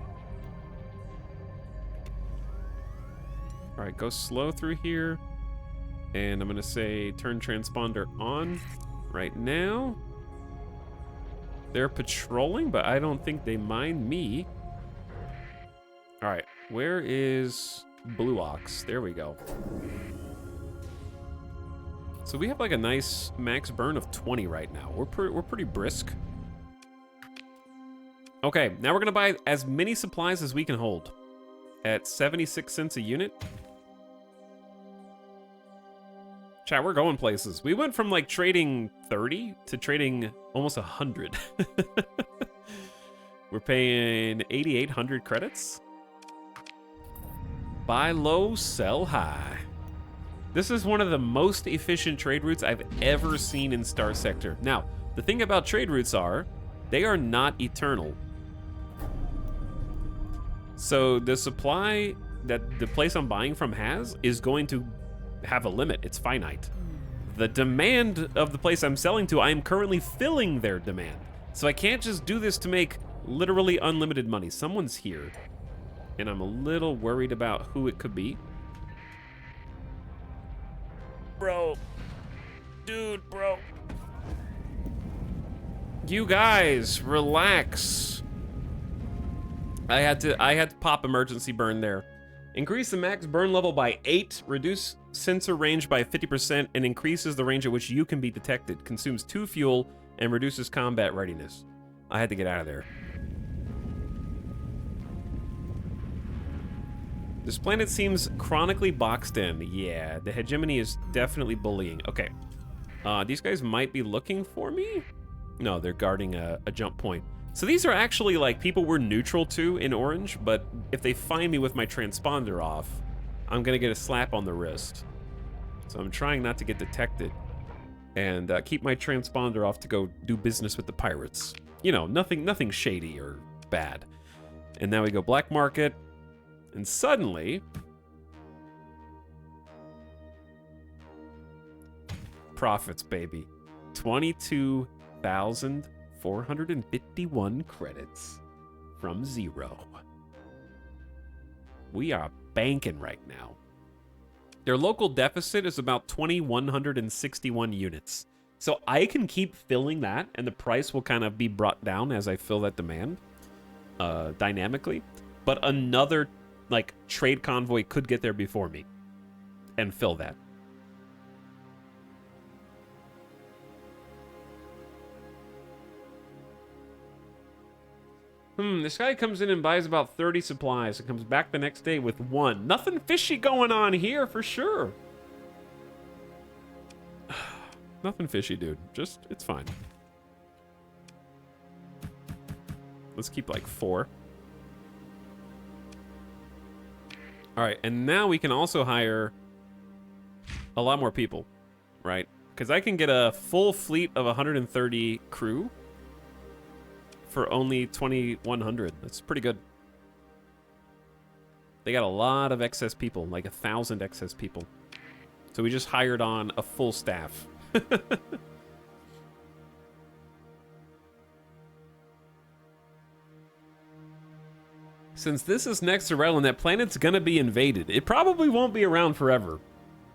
A: All right, go slow through here. And I'm gonna say turn transponder on right now. They're patrolling, but I don't think they mind me. All right, where is Blue Ox? There we go. So we have like a nice max burn of 20 right now. We're pretty brisk. Okay, now we're gonna buy as many supplies as we can hold at 76 cents a unit. Chat, we're going places. We went from like trading 30 to trading almost 100. We're paying 8,800 credits. Buy low, sell high. This is one of the most efficient trade routes I've ever seen in Star Sector. Now, the thing about trade routes are, they are not eternal. So the supply that the place I'm buying from has is going to have a limit. It's finite. The demand of the place I'm selling to, I am currently filling their demand. So I can't just do this to make literally unlimited money. Someone's here, and I'm a little worried about who it could be. Bro. Dude, bro. You guys, relax. I had to pop emergency burn there. Increase the max burn level by 8, reduce sensor range by 50%, and increases the range at which you can be detected. Consumes 2 fuel and reduces combat readiness. I had to get out of there. This planet seems chronically boxed in. Yeah, the hegemony is definitely bullying. Okay. These guys might be looking for me? No, they're guarding a jump point. So these are actually like people we're neutral to in orange, but if they find me with my transponder off, I'm gonna get a slap on the wrist. So I'm trying not to get detected and keep my transponder off to go do business with the pirates. You know, nothing shady or bad. And now we go black market, and suddenly profits, baby. 22,451 credits from 0. We are banking right now. Their local deficit is about 2,161 units. So I can keep filling that, and the price will kind of be brought down as I fill that demand dynamically. But another like trade convoy could get there before me and fill that. This guy comes in and buys about 30 supplies and comes back the next day with 1. Nothing fishy going on here for sure. Nothing fishy, dude. Just, it's fine. Let's keep like 4. All right, and now we can also hire a lot more people, right? Because I can get a full fleet of 130 crew for only 2,100. That's pretty good. They got a lot of excess people, like 1,000 excess people. So we just hired on a full staff. Since this is nexerelin, that planet's gonna be invaded. It probably won't be around forever.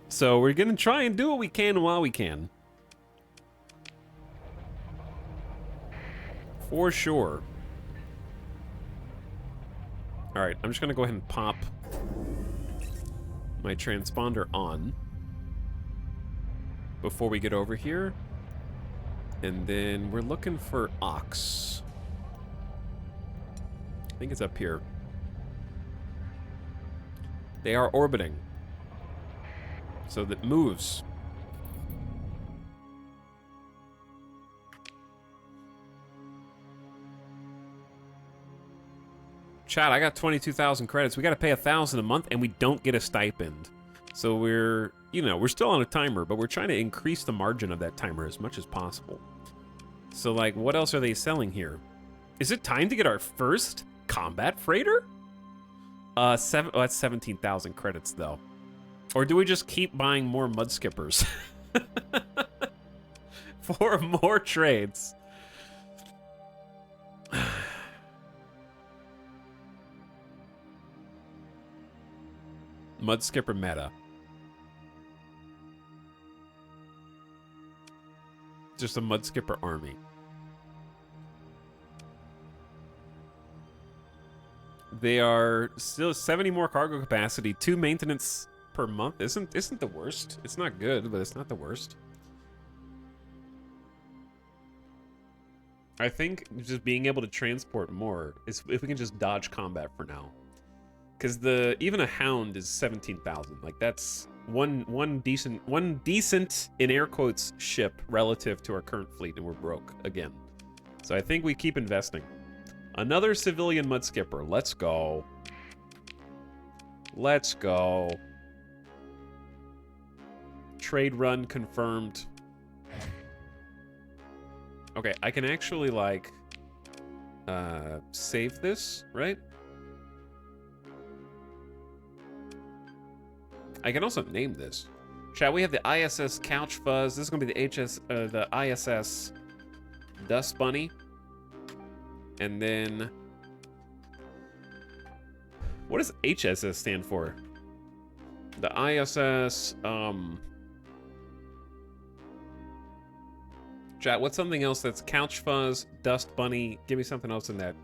A: So we're gonna try and do what we can while we can. For sure. All right, I'm just gonna go ahead and pop my transponder on before we get over here. And then we're looking for Ox. I think it's up here. They are orbiting. So that moves. Chat, I got 22,000 credits. We got to pay 1,000 a month, and we don't get a stipend. So we're, you know, we're still on a timer, but we're trying to increase the margin of that timer as much as possible. So, like, what else are they selling here? Is it time to get our first combat freighter? Oh, that's 17,000 credits, though. Or do we just keep buying more mud skippers? For more trades. Mud skipper meta. Just a mud skipper army. They are still 70 more cargo capacity, 2 maintenance per month isn't the worst. It's not good, but it's not the worst. I think just being able to transport more is if we can just dodge combat for now. Because even a hound is 17,000. Like that's one decent in air quotes ship relative to our current fleet, and we're broke again. So I think we keep investing. Another civilian mud skipper. Let's go. Let's go. Trade run confirmed. Okay, I can actually like save this, right? I can also name this. Chat, we have the ISS Couch Fuzz. This is gonna be the ISS Dust Bunny. And then what does HSS stand for? The ISS, chat, what's something else that's Couch Fuzz, Dust Bunny? Give me something else in that.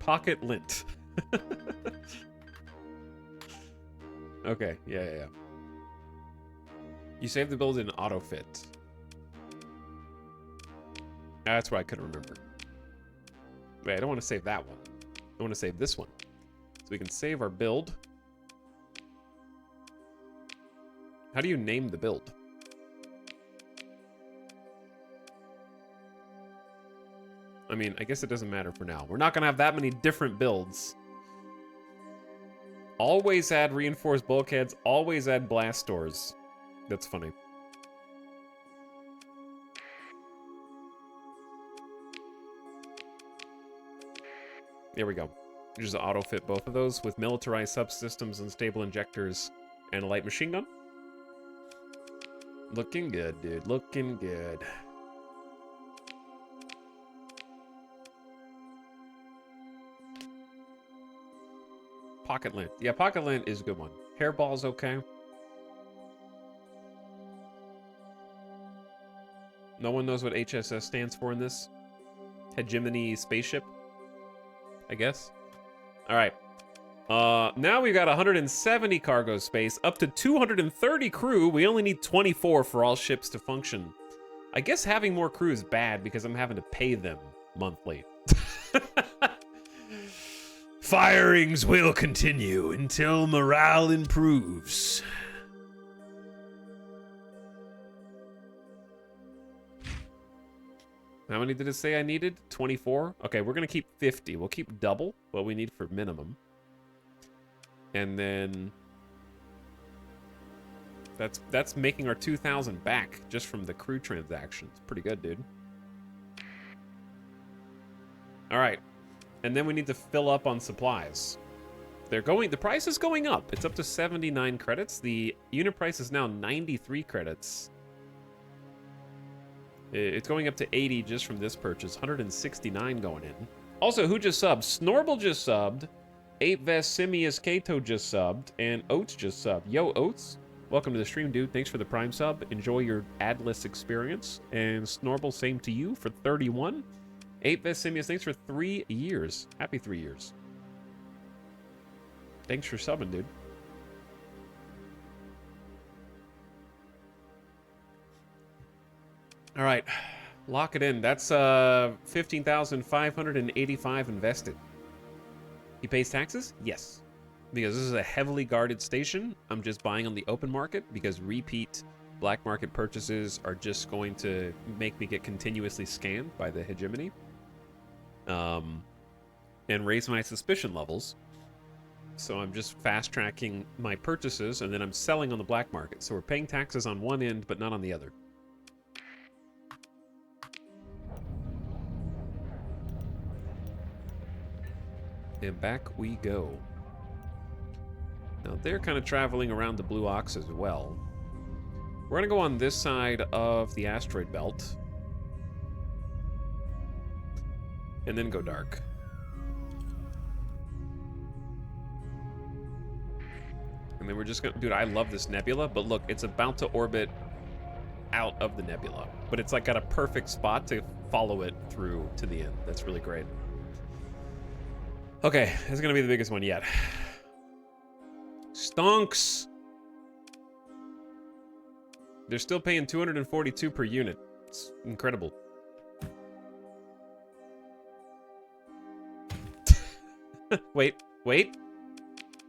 A: Pocket Lint. Okay, yeah. You saved the build in auto fit. That's what I couldn't remember. Wait, I don't want to save that one. I want to save this one. So we can save our build. How do you name the build? I mean, I guess it doesn't matter for now. We're not going to have that many different builds. Always add reinforced bulkheads. Always add blast doors. That's funny. There we go. Just auto-fit both of those with militarized subsystems and stable injectors and a light machine gun. Looking good, dude. Looking good. Pocket lint. Yeah, pocket lint is a good one. Hairball's okay. No one knows what HSS stands for in this. Hegemony spaceship, I guess. All right. Now we've got 170 cargo space, up to 230 crew. We only need 24 for all ships to function. I guess having more crew is bad because I'm having to pay them monthly. Firings will continue until morale improves. How many did it say I needed? 24? Okay, we're going to keep 50. We'll keep double what we need for minimum. And then that's making our 2,000 back just from the crew transactions. Pretty good, dude. All right. And then we need to fill up on supplies. The price is going up. It's up to 79 credits. The unit price is now 93 credits. It's going up to 80 just from this purchase. 169 going in. Also, who just subbed? Snorble just subbed. 8Vest Simius Kato just subbed. And Oats just subbed. Yo, Oats. Welcome to the stream, dude. Thanks for the Prime sub. Enjoy your adless experience. And Snorble, same to you for 31. 8Vest Simius, thanks for 3 years. Happy 3 years. Thanks for subbing, dude. All right, lock it in. That's 15,585 invested. He pays taxes? Yes. Because this is a heavily guarded station. I'm just buying on the open market because repeat black market purchases are just going to make me get continuously scanned by the hegemony. And raise my suspicion levels. So I'm just fast tracking my purchases and then I'm selling on the black market. So we're paying taxes on one end, but not on the other. And back we go. Now they're kind of traveling around the Blue Ox as well. We're gonna go on this side of the asteroid belt. And then go dark. And then we're just gonna... Dude, I love this nebula, but look, it's about to orbit out of the nebula. But it's like got a perfect spot to follow it through to the end. That's really great. Okay, this is gonna be the biggest one yet. Stonks. They're still paying 242 per unit. It's incredible. Wait.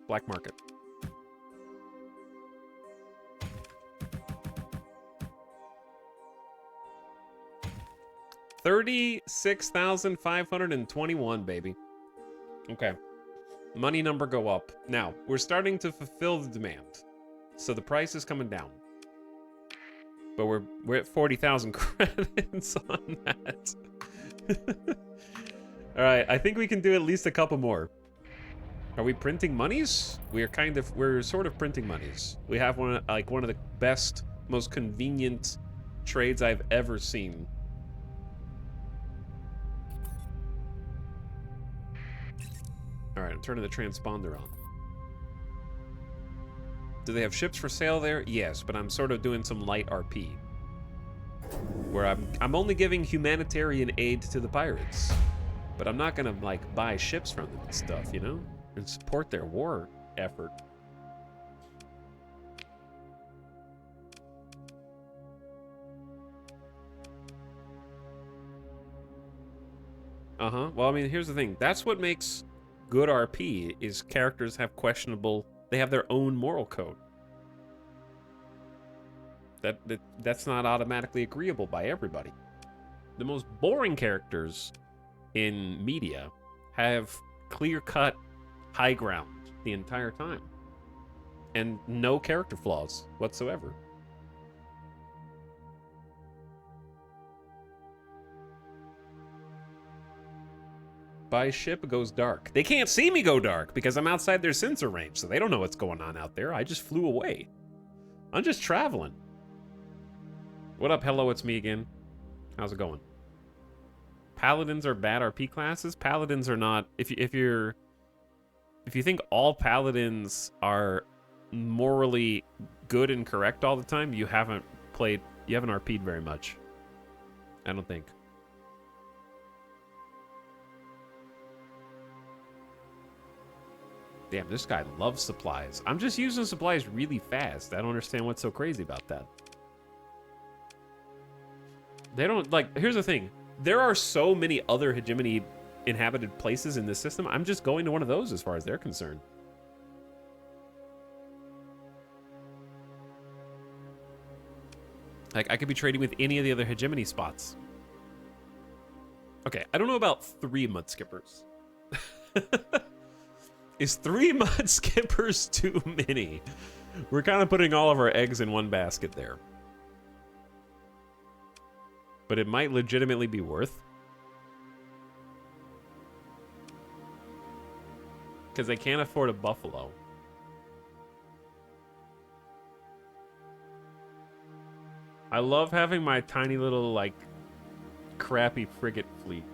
A: Black market. $36,521, baby. Okay. Money number go up. Now, we're starting to fulfill the demand. So the price is coming down. But we're at 40,000 credits on that. All right, I think we can do at least a couple more. Are we printing monies? We're sort of printing monies. We have one of the best, most convenient trades I've ever seen. All right, I'm turning the transponder on. Do they have ships for sale there? Yes, but I'm sort of doing some light RP. Where I'm only giving humanitarian aid to the pirates. But I'm not gonna, like, buy ships from them and stuff, you know? And support their war effort. Uh-huh. Well, I mean, here's the thing. That's what makes good RP, is characters have questionable... They have their own moral code. That's not automatically agreeable by everybody. The most boring characters in media have clear-cut high ground the entire time. And no character flaws whatsoever. Buy ship goes dark. They can't see me go dark because I'm outside their sensor range, so they don't know what's going on out there. I just flew away. I'm just traveling. What up, hello, it's me again. How's it going? Paladins are bad RP classes? Paladins are not... If you think all paladins are morally good and correct all the time, you haven't RP'd very much. I don't think. Damn, this guy loves supplies. I'm just using supplies really fast. I don't understand what's so crazy about that. They don't, like, here's the thing. There are so many other hegemony inhabited places in this system. I'm just going to one of those as far as they're concerned. Like, I could be trading with any of the other hegemony spots. Okay, I don't know about 3 mud skippers. Is 3 mud skippers too many? We're kind of putting all of our eggs in one basket there. But it might legitimately be worth. Because they can't afford a buffalo. I love having my tiny little, like, crappy frigate fleet.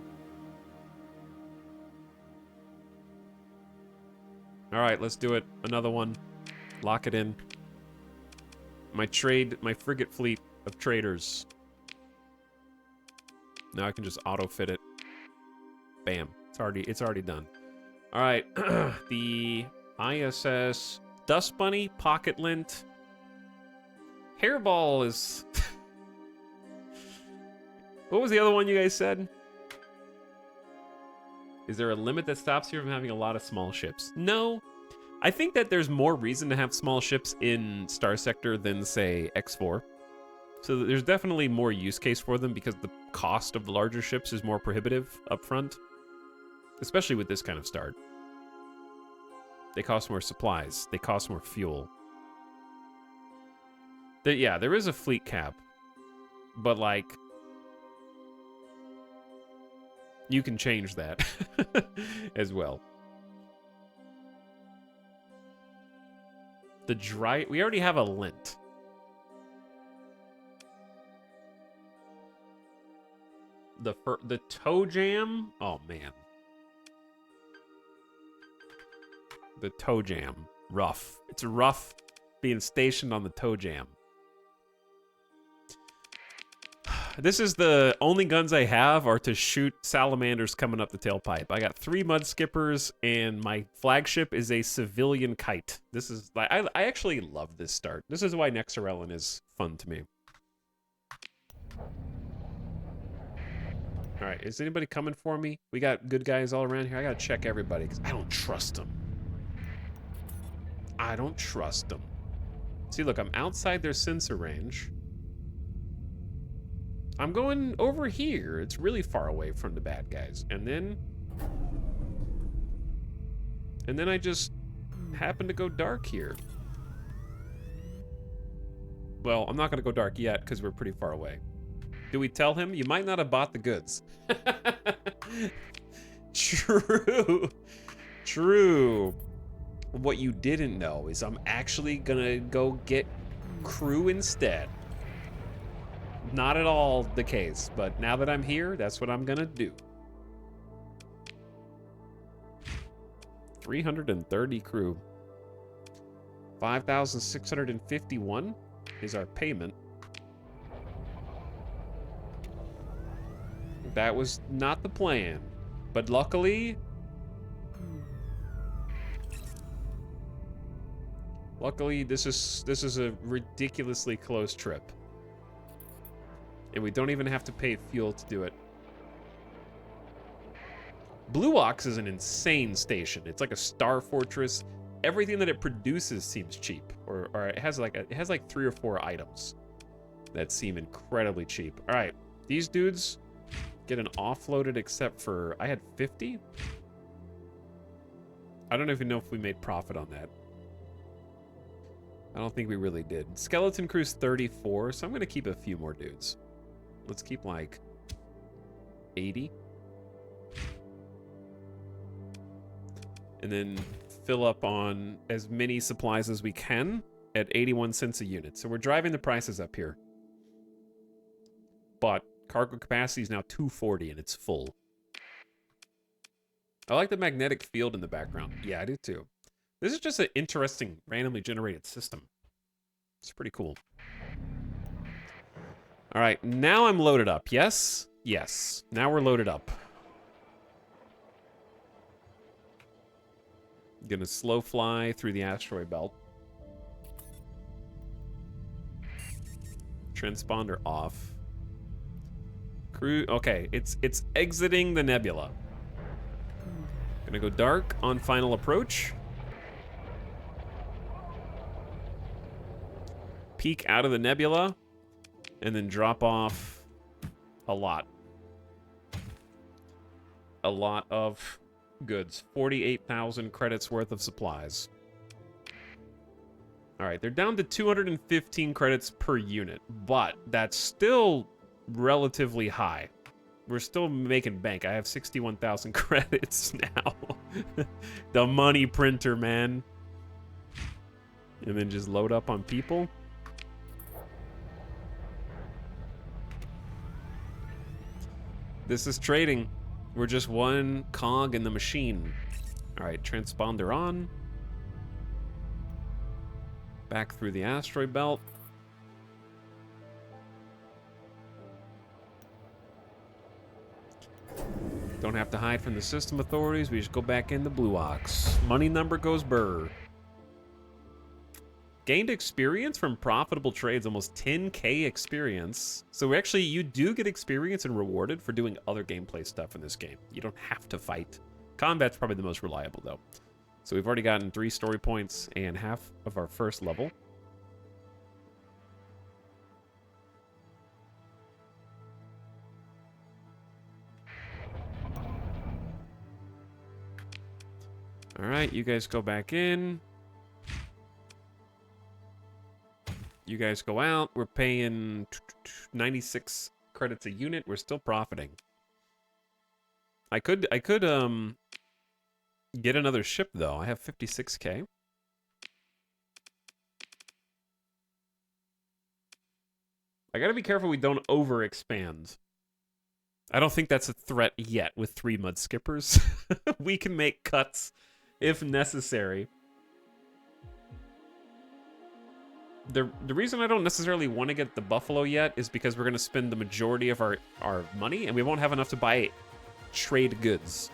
A: Alright, let's do it. Another one. Lock it in. My frigate fleet of traders. Now I can just auto-fit it. Bam. It's already done. Alright. The ISS Dust Bunny, Pocket Lint. Hairball is... What was the other one you guys said? Is there a limit that stops you from having a lot of small ships? No. I think that there's more reason to have small ships in Star Sector than, say, X4. So there's definitely more use case for them because the cost of the larger ships is more prohibitive up front. Especially with this kind of start. They cost more supplies. They cost more fuel. Yeah, there is a fleet cap. But, like... You can change that as well. We already have a lint. The toe jam? Oh, man. The toe jam. Rough. It's rough being stationed on the toe jam. This is the only guns I have are to shoot salamanders coming up the tailpipe. I got 3 mud skippers, and my flagship is a civilian kite. This is like I actually love this start. This is why nexerelin is fun to me. All right, is anybody coming for me? We got good guys all around here. I gotta check everybody because I don't trust them. I don't trust them. See, look, I'm outside their sensor range. I'm going over here. It's really far away from the bad guys. And then I just happen to go dark here. Well, I'm not going to go dark yet because we're pretty far away. Do we tell him? You might not have bought the goods. True. True. What you didn't know is I'm actually going to go get crew instead. Not at all the case, but now that I'm here, that's what I'm gonna do. 330 crew. 5,651 is our payment. That was not the plan, but luckily... Luckily, this is a ridiculously close trip. And we don't even have to pay fuel to do it. Blue Ox is an insane station. It's like a star fortress. Everything that it produces seems cheap, or it has like 3 or 4 items that seem incredibly cheap. All right, these dudes get an offloaded, except for I had 50. I don't even know if we made profit on that. I don't think we really did. Skeleton crew's 34, so I'm gonna keep a few more dudes. Let's keep like 80. And then fill up on as many supplies as we can at 81 cents a unit. So we're driving the prices up here. But cargo capacity is now 240 and it's full. I like the magnetic field in the background. Yeah, I do too. This is just an interesting randomly generated system. It's pretty cool. All right, now I'm loaded up. Yes? Yes. Now we're loaded up. Gonna slow fly through the asteroid belt. Transponder off. Crew, okay, it's exiting the nebula. Gonna go dark on final approach. Peek out of the nebula. And then drop off a lot. A lot of goods. 48,000 credits worth of supplies. All right, they're down to 215 credits per unit, but that's still relatively high. We're still making bank. I have 61,000 credits now. The money printer, man. And then just load up on people. This is trading. We're just one cog in the machine. All right, transponder on. Back through the asteroid belt. Don't have to hide from the system authorities. We just go back in the Blue Ox. Money number goes burr. Gained experience from profitable trades, almost 10k experience. So actually, you do get experience and rewarded for doing other gameplay stuff in this game. You don't have to fight. Combat's probably the most reliable, though. So we've already gotten 3 story points and half of our first level. All right, you guys go back in. You guys go out. We're paying 96 credits a unit. We're still profiting. I could get another ship though. I have 56k. I gotta be careful we don't overexpand. I don't think that's a threat yet with 3 mud skippers. We can make cuts if necessary. The reason I don't necessarily want to get the buffalo yet is because we're going to spend the majority of our money, and we won't have enough to buy trade goods.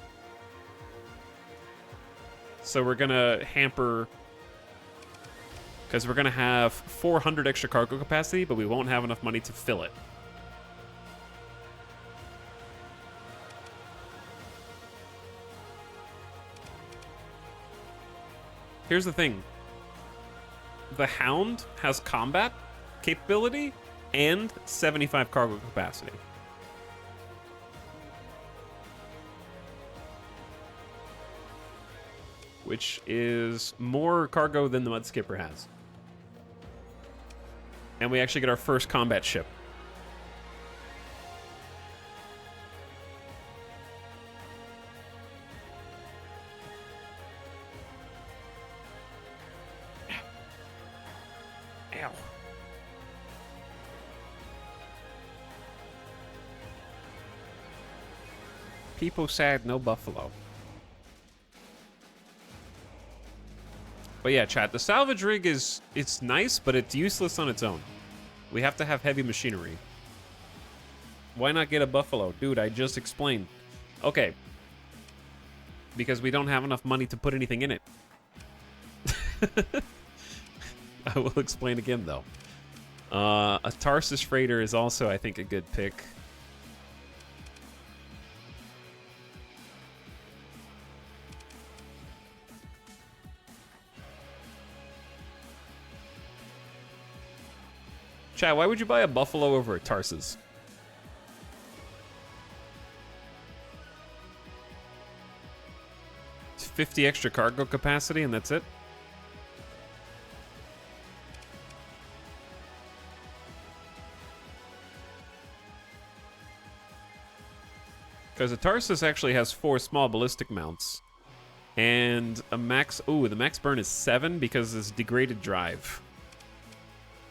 A: So we're going to hamper, because we're going to have 400 extra cargo capacity, but we won't have enough money to fill it. Here's the thing. The Hound has combat capability and 75 cargo capacity. Which is more cargo than the Mud Skipper has. And we actually get our first combat ship. Ow. People said no buffalo. But yeah, chat, the salvage rig it's nice, but it's useless on its own. We have to have heavy machinery. Why not get a buffalo? Dude, I just explained. Okay. Because we don't have enough money to put anything in it. I will explain again, though. A Tarsus freighter is also, I think, a good pick. Chat, why would you buy a buffalo over a Tarsus? It's 50 extra cargo capacity and that's it? Because the Tarsus actually has 4 small ballistic mounts. And a max... Ooh, the max burn is 7 because it's degraded drive.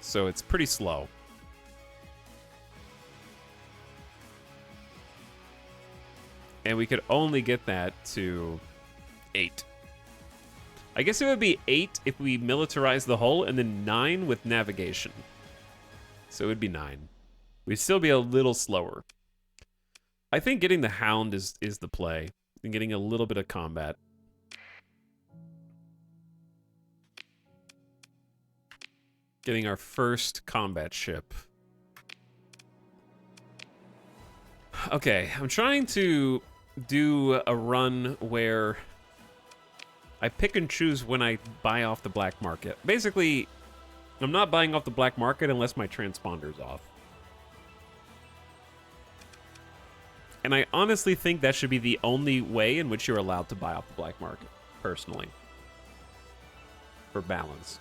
A: So it's pretty slow. And we could only get that to 8. I guess it would be 8 if we militarize the hull, and then 9 with navigation. So it would be 9. We'd still be a little slower. I think getting the Hound is the play. And getting a little bit of combat. Getting our first combat ship. Okay, I'm trying to do a run where I pick and choose when I buy off the black market. Basically, I'm not buying off the black market unless my transponder's off. And I honestly think that should be the only way in which you're allowed to buy off the black market, personally. For balance.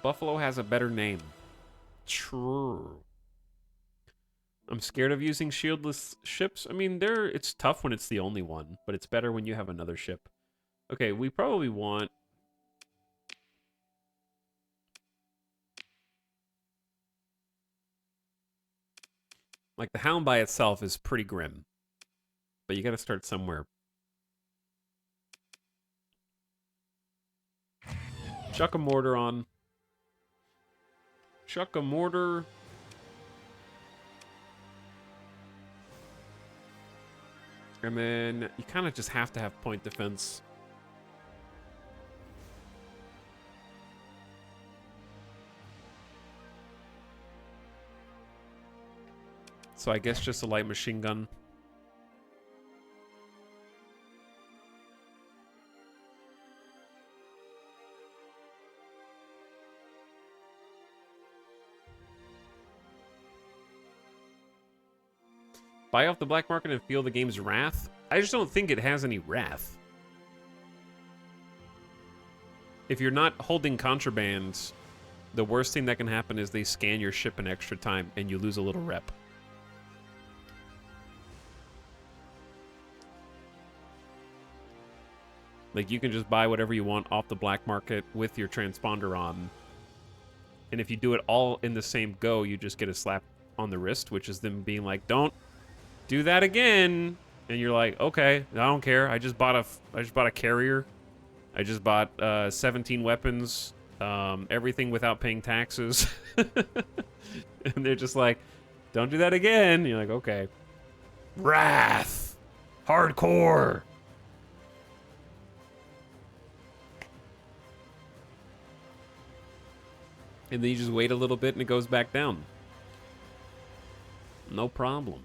A: Buffalo has a better name. True. I'm scared of using shieldless ships. I mean, it's tough when it's the only one, but it's better when you have another ship. Okay, we probably want... Like, the Hound by itself is pretty grim. But you gotta start somewhere. Chuck a mortar on. Chuck a mortar. And then you kind of just have to have point defense. So I guess just a light machine gun. Buy off the black market and feel the game's wrath? I just don't think it has any wrath. If you're not holding contraband, the worst thing that can happen is they scan your ship in extra time and you lose a little rep. Like, you can just buy whatever you want off the black market with your transponder on And if you do it all in the same go, you just get a slap on the wrist, which is them being like, "Don't do that again." And you're like, "Okay, I don't care. I just bought a carrier. I just bought 17 weapons, everything without paying taxes." And they're just like, "Don't do that again." And you're like, "Okay." Wrath. Hardcore. And then you just wait a little bit and it goes back down. No problem.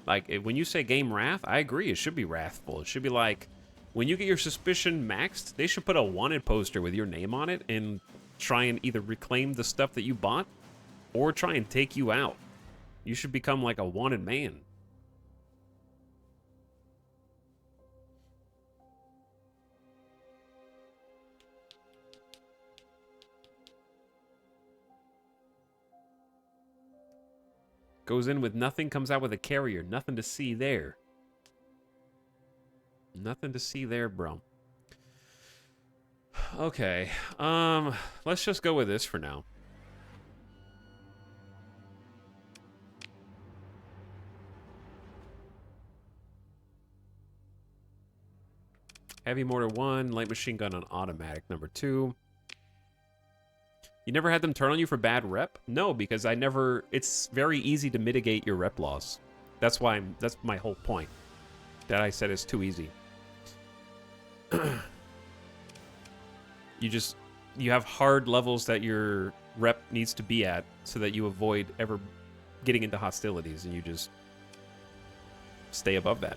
A: Like, when you say game wrath, I agree. It should be wrathful. It should be like, when you get your suspicion maxed, they should put a wanted poster with your name on it and try and either reclaim the stuff that you bought or try and take you out. You should become like a wanted man. Goes in with nothing, comes out with a carrier. Nothing to see there. Nothing to see there, bro. Okay. Let's just go with this for now. Heavy mortar 1, light machine gun on automatic number 2. You never had them turn on you for bad rep? No, because I never... It's very easy to mitigate your rep loss. That's why that's my whole point. That I said is too easy. You have hard levels that your rep needs to be at so that you avoid ever getting into hostilities, and you just stay above that.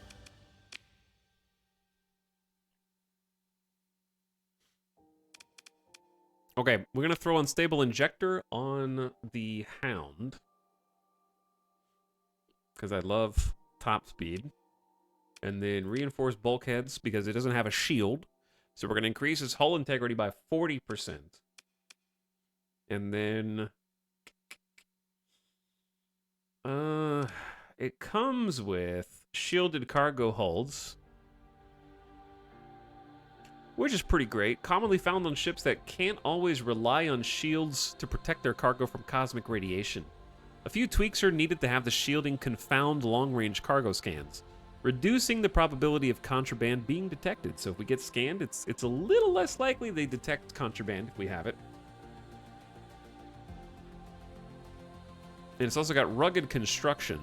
A: Okay, we're going to throw Unstable Injector on the Hound. Because I love top speed. And then Reinforced Bulkheads because it doesn't have a shield. So we're going to increase its hull integrity by 40%. And then... it comes with shielded cargo hulls, which is pretty great. Commonly found on ships that can't always rely on shields to protect their cargo from cosmic radiation. A few tweaks are needed to have the shielding confound long-range cargo scans, reducing the probability of contraband being detected. So if we get scanned, it's a little less likely they detect contraband if we have it. And it's also got rugged construction,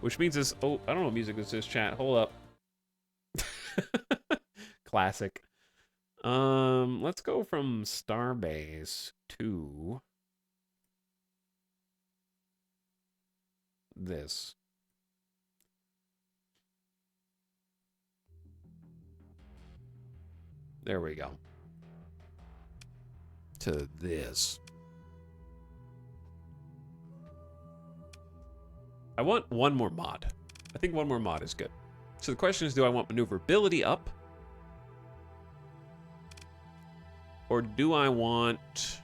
A: which means this... Oh, I don't know what music this is, chat. Hold up. Classic. Let's go from Starbase to this. There we go. To this. I want one more mod. I think one more mod is good. So the question is, do I want maneuverability up? Or do I want...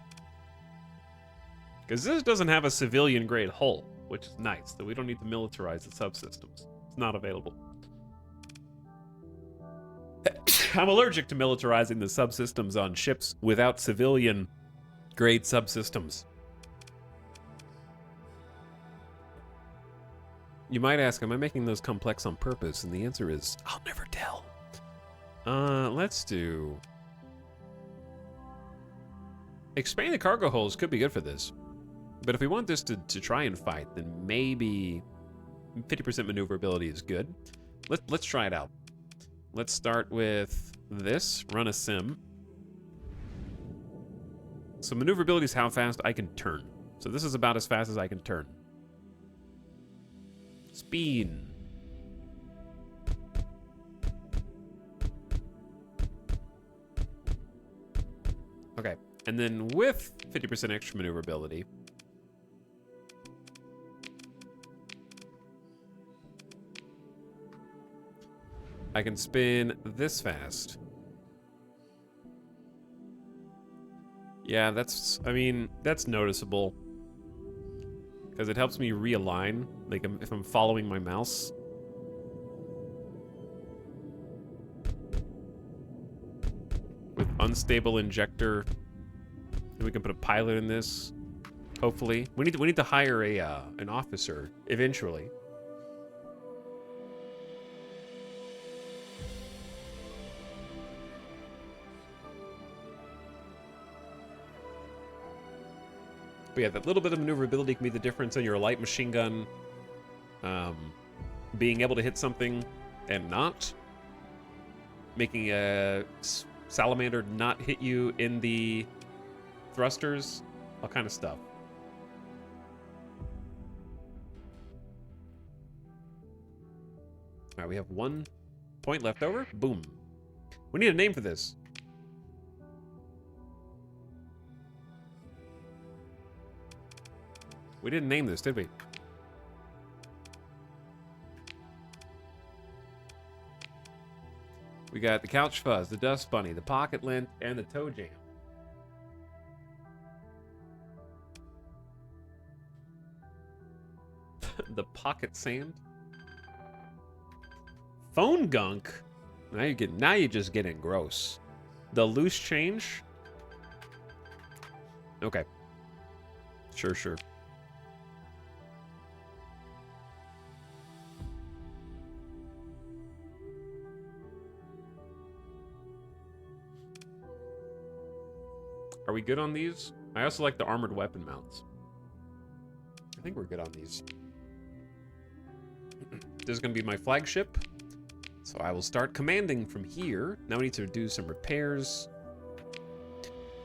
A: Because this doesn't have a civilian-grade hull, which is nice, so we don't need to militarize the subsystems. It's not available. I'm allergic to militarizing the subsystems on ships without civilian-grade subsystems. You might ask, am I making those complex on purpose? And the answer is, I'll never tell. Let's do... Expanding the cargo holes could be good for this. But if we want this to try and fight, then maybe 50% maneuverability is good. Let's try it out. Let's start with this, run a sim. So maneuverability is how fast I can turn. So this is about as fast as I can turn. Speed. Okay, and then with 50% extra maneuverability, I can spin this fast. Yeah, that's, I mean, that's noticeable. Because it helps me realign, like if I'm following my mouse. With unstable injector. And we can put a pilot in this. Hopefully, we need to hire a an officer eventually. But yeah, that little bit of maneuverability can be the difference in your light machine gun being able to hit something and not. Making a salamander not hit you in the thrusters. All kind of stuff. All right, we have 1 point left over. Boom. We need a name for this. We didn't name this, did we? We got the couch fuzz, the dust bunny, the pocket lint, and the toe jam. The pocket sand. Phone gunk. Now you're just getting gross. The loose change. Okay. Sure. Are we good on these? I also like the armored weapon mounts. I think we're good on these. This is going to be my flagship. So I will start commanding from here. Now we need to do some repairs.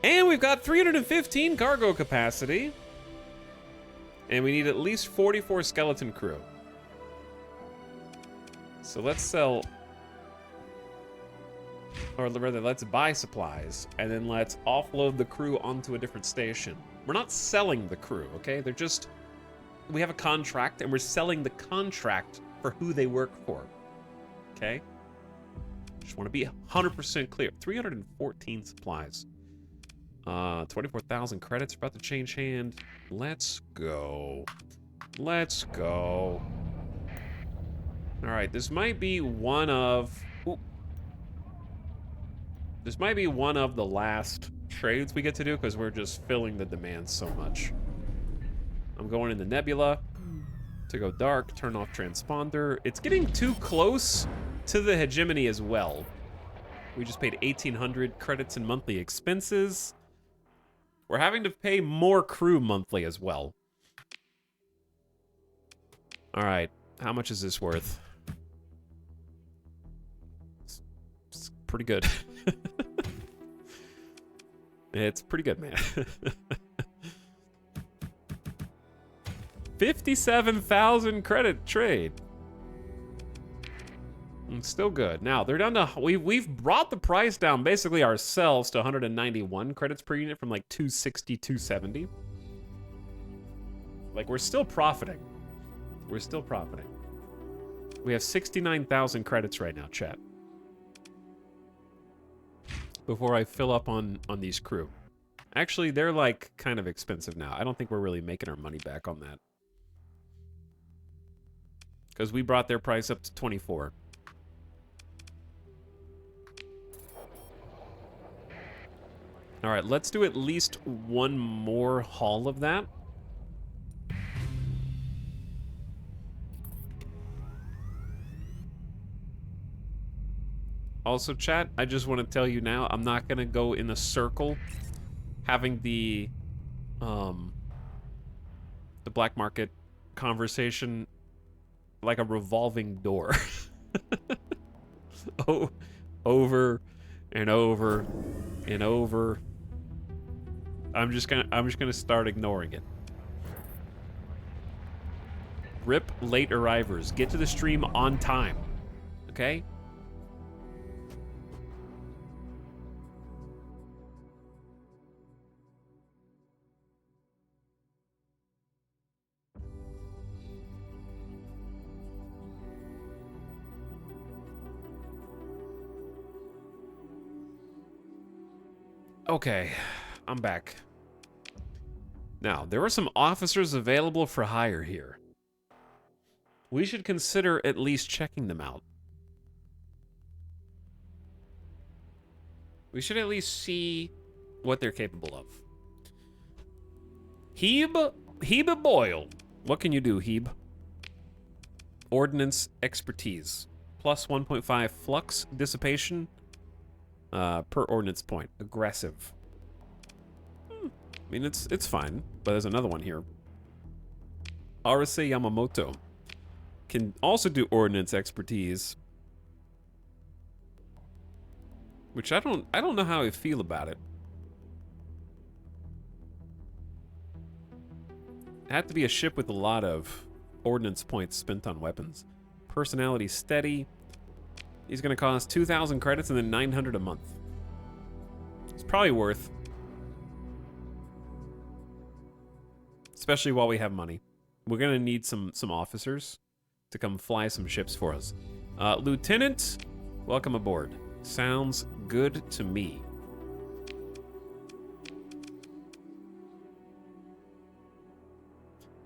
A: And we've got 315 cargo capacity. And we need at least 44 skeleton crew. So let's sell... Or rather, let's buy supplies, and then let's offload the crew onto a different station. We're not selling the crew, okay? They're just... We have a contract, and we're selling the contract for who they work for. Okay? Just want to be 100% clear. 314 supplies. 24,000 credits about to change hand. Let's go. Let's go. Alright, this might be one of... Ooh. This might be one of the last trades we get to do because we're just filling the demand so much. I'm going in the nebula to go dark, turn off transponder. It's getting too close to the hegemony as well. We just paid 1,800 credits in monthly expenses. We're having to pay more crew monthly as well. All right, how much is this worth? It's pretty good. It's pretty good, man. 57,000 credit trade. It's still good. Now, they're down to... We've brought the price down basically ourselves to 191 credits per unit from like 260, 270. Like, we're still profiting. We're still profiting. We have 69,000 credits right now, chat. Before I fill up on these crew. Actually, they're like kind of expensive now. I don't think we're really making our money back on that. Because we brought their price up to 24. All right, let's do at least one more haul of that. Also, chat, I just want to tell you now, I'm not going to go in a circle having the black market conversation like a revolving door. Oh, over and over and over. I'm just gonna start ignoring it. Rip late arrivers. Get to the stream on time. Okay? Okay, I'm back. Now, there are some officers available for hire here. We should consider at least checking them out. We should at least see what they're capable of. Hebe Boyle. What can you do, Hebe? Ordnance expertise. Plus 1.5 flux dissipation per ordnance point. Aggressive. I mean, it's fine, but there's another one here. Arase Yamamoto can also do ordnance expertise, which I don't know how I feel about it. It had to be a ship with a lot of ordnance points spent on weapons. Personality steady. He's going to cost 2,000 credits and then 900 a month. It's probably worth, especially while we have money. We're going to need some officers to come fly some ships for us. Lieutenant, welcome aboard. Sounds good to me.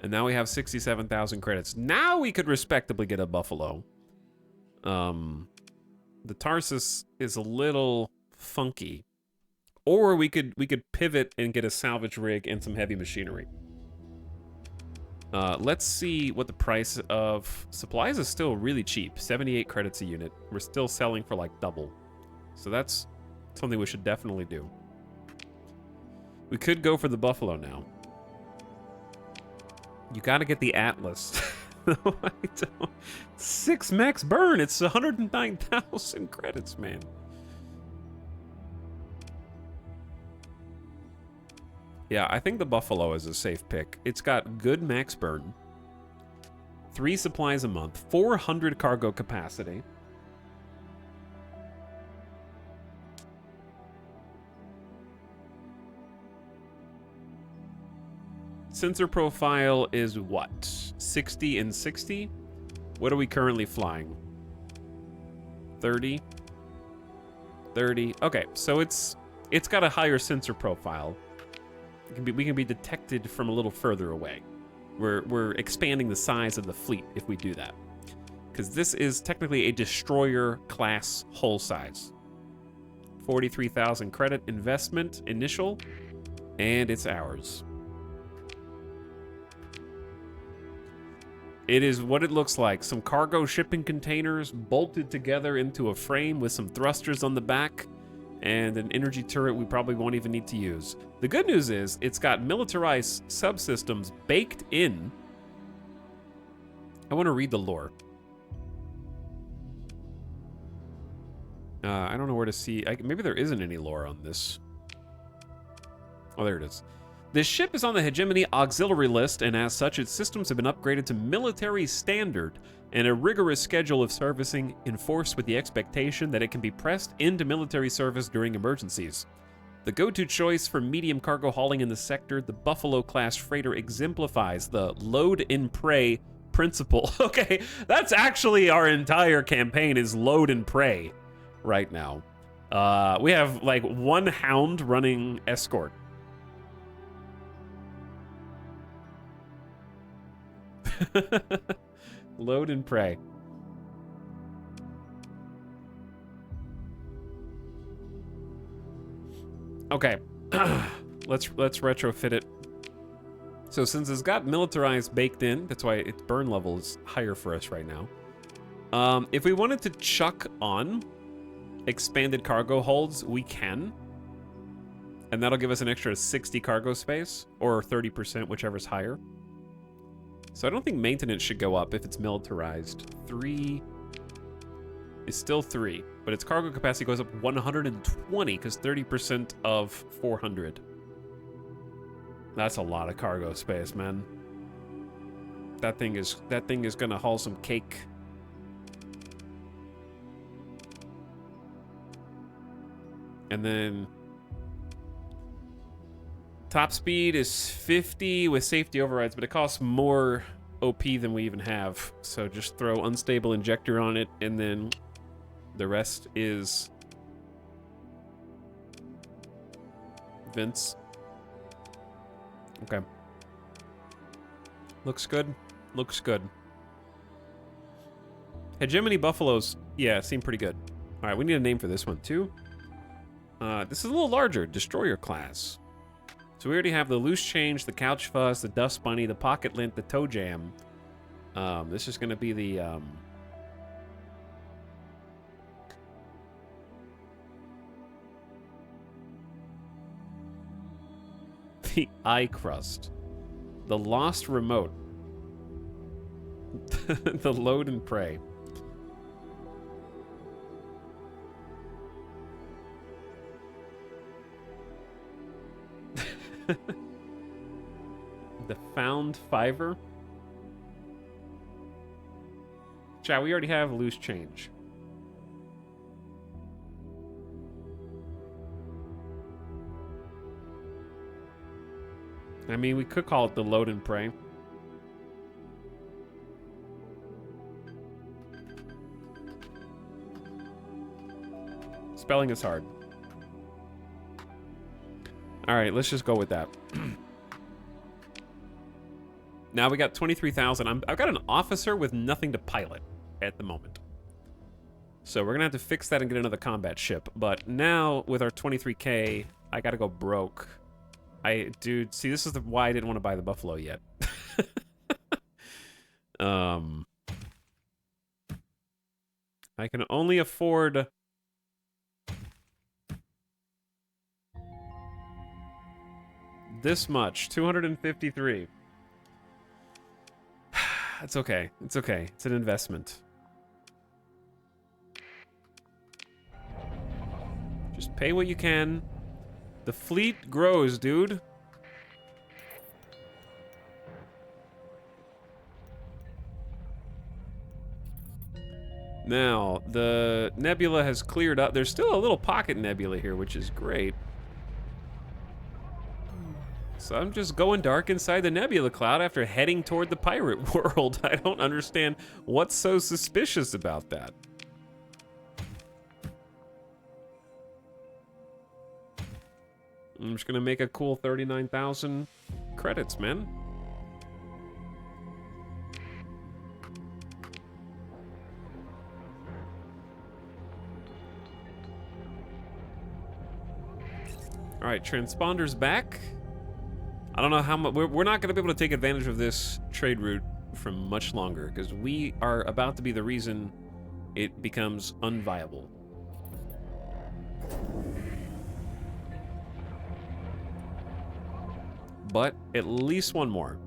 A: And now we have 67,000 credits. Now we could respectably get a Buffalo. The Tarsus is a little funky. Or we could pivot and get a salvage rig and some heavy machinery. Let's see what the price of supplies is. Still really cheap, 78 credits a unit. We're still selling for like double. So that's something we should definitely do. We could go for the Buffalo now. You gotta get the Atlas. No, I don't. 6 max burn. It's 109,000 credits, man. Yeah, I think the Buffalo is a safe pick. It's got good max burn, 3 supplies a month, 400 cargo capacity. Sensor profile is what? 60 and 60? What are we currently flying? 30? 30. Okay, so it's got a higher sensor profile. We can be detected from a little further away. We're expanding the size of the fleet if we do that. Because this is technically a destroyer class hull size. 43,000 credit investment initial, and it's ours. It is what it looks like. Some cargo shipping containers bolted together into a frame with some thrusters on the back and an energy turret we probably won't even need to use. The good news is it's got militarized subsystems baked in. I want to read the lore. I don't know where to see. Maybe there isn't any lore on this. Oh, there it is. This ship is on the Hegemony Auxiliary list, and as such, its systems have been upgraded to military standard and a rigorous schedule of servicing enforced with the expectation that it can be pressed into military service during emergencies. The go-to choice for medium cargo hauling in the sector, the Buffalo-class freighter exemplifies the load and pray principle. Okay, that's actually our entire campaign is load and pray right now. We have like 1 hound running escort. Load and pray. Okay. let's retrofit it. So since it's got militarized baked in, that's why its burn level is higher for us right now. If we wanted to chuck on expanded cargo holds, we can. And that'll give us an extra 60 cargo space, or 30%, whichever's higher. So I don't think maintenance should go up if it's militarized. 3 is still 3, but its cargo capacity goes up 120 because 30% of 400. That's a lot of cargo space, man. That thing is gonna haul some cake. And then top speed is 50 with safety overrides, but it costs more OP than we even have. So just throw unstable injector on it, and then the rest is vents. Okay. Looks good. Looks good. Hegemony Buffaloes, yeah, seem pretty good. All right, we need a name for this one too. This is a little larger, destroyer class. So we already have the loose change, the couch fuzz, the dust bunny, the pocket lint, the toe jam. This is going to be the the eye crust, the lost remote, the load and pray. The found fiver. Chat, we already have loose change. I mean, we could call it the load and pray. Spelling is hard. All right, let's just go with that. Now we got 23,000. I've got an officer with nothing to pilot at the moment. So we're gonna have to fix that and get another combat ship. But now with our 23K, I gotta go broke. Dude, see, this is why I didn't want to buy the Buffalo yet. I can only afford this much, 253. It's okay. It's okay. It's an investment. Just pay what you can. The fleet grows, dude. Now, the nebula has cleared up. There's still a little pocket nebula here, which is great. So I'm just going dark inside the nebula cloud after heading toward the pirate world. I don't understand what's so suspicious about that. I'm just gonna make a cool 39,000 credits, man. All right, transponder's back. I don't know how much. We're not gonna be able to take advantage of this trade route for much longer because we are about to be the reason it becomes unviable. But at least one more,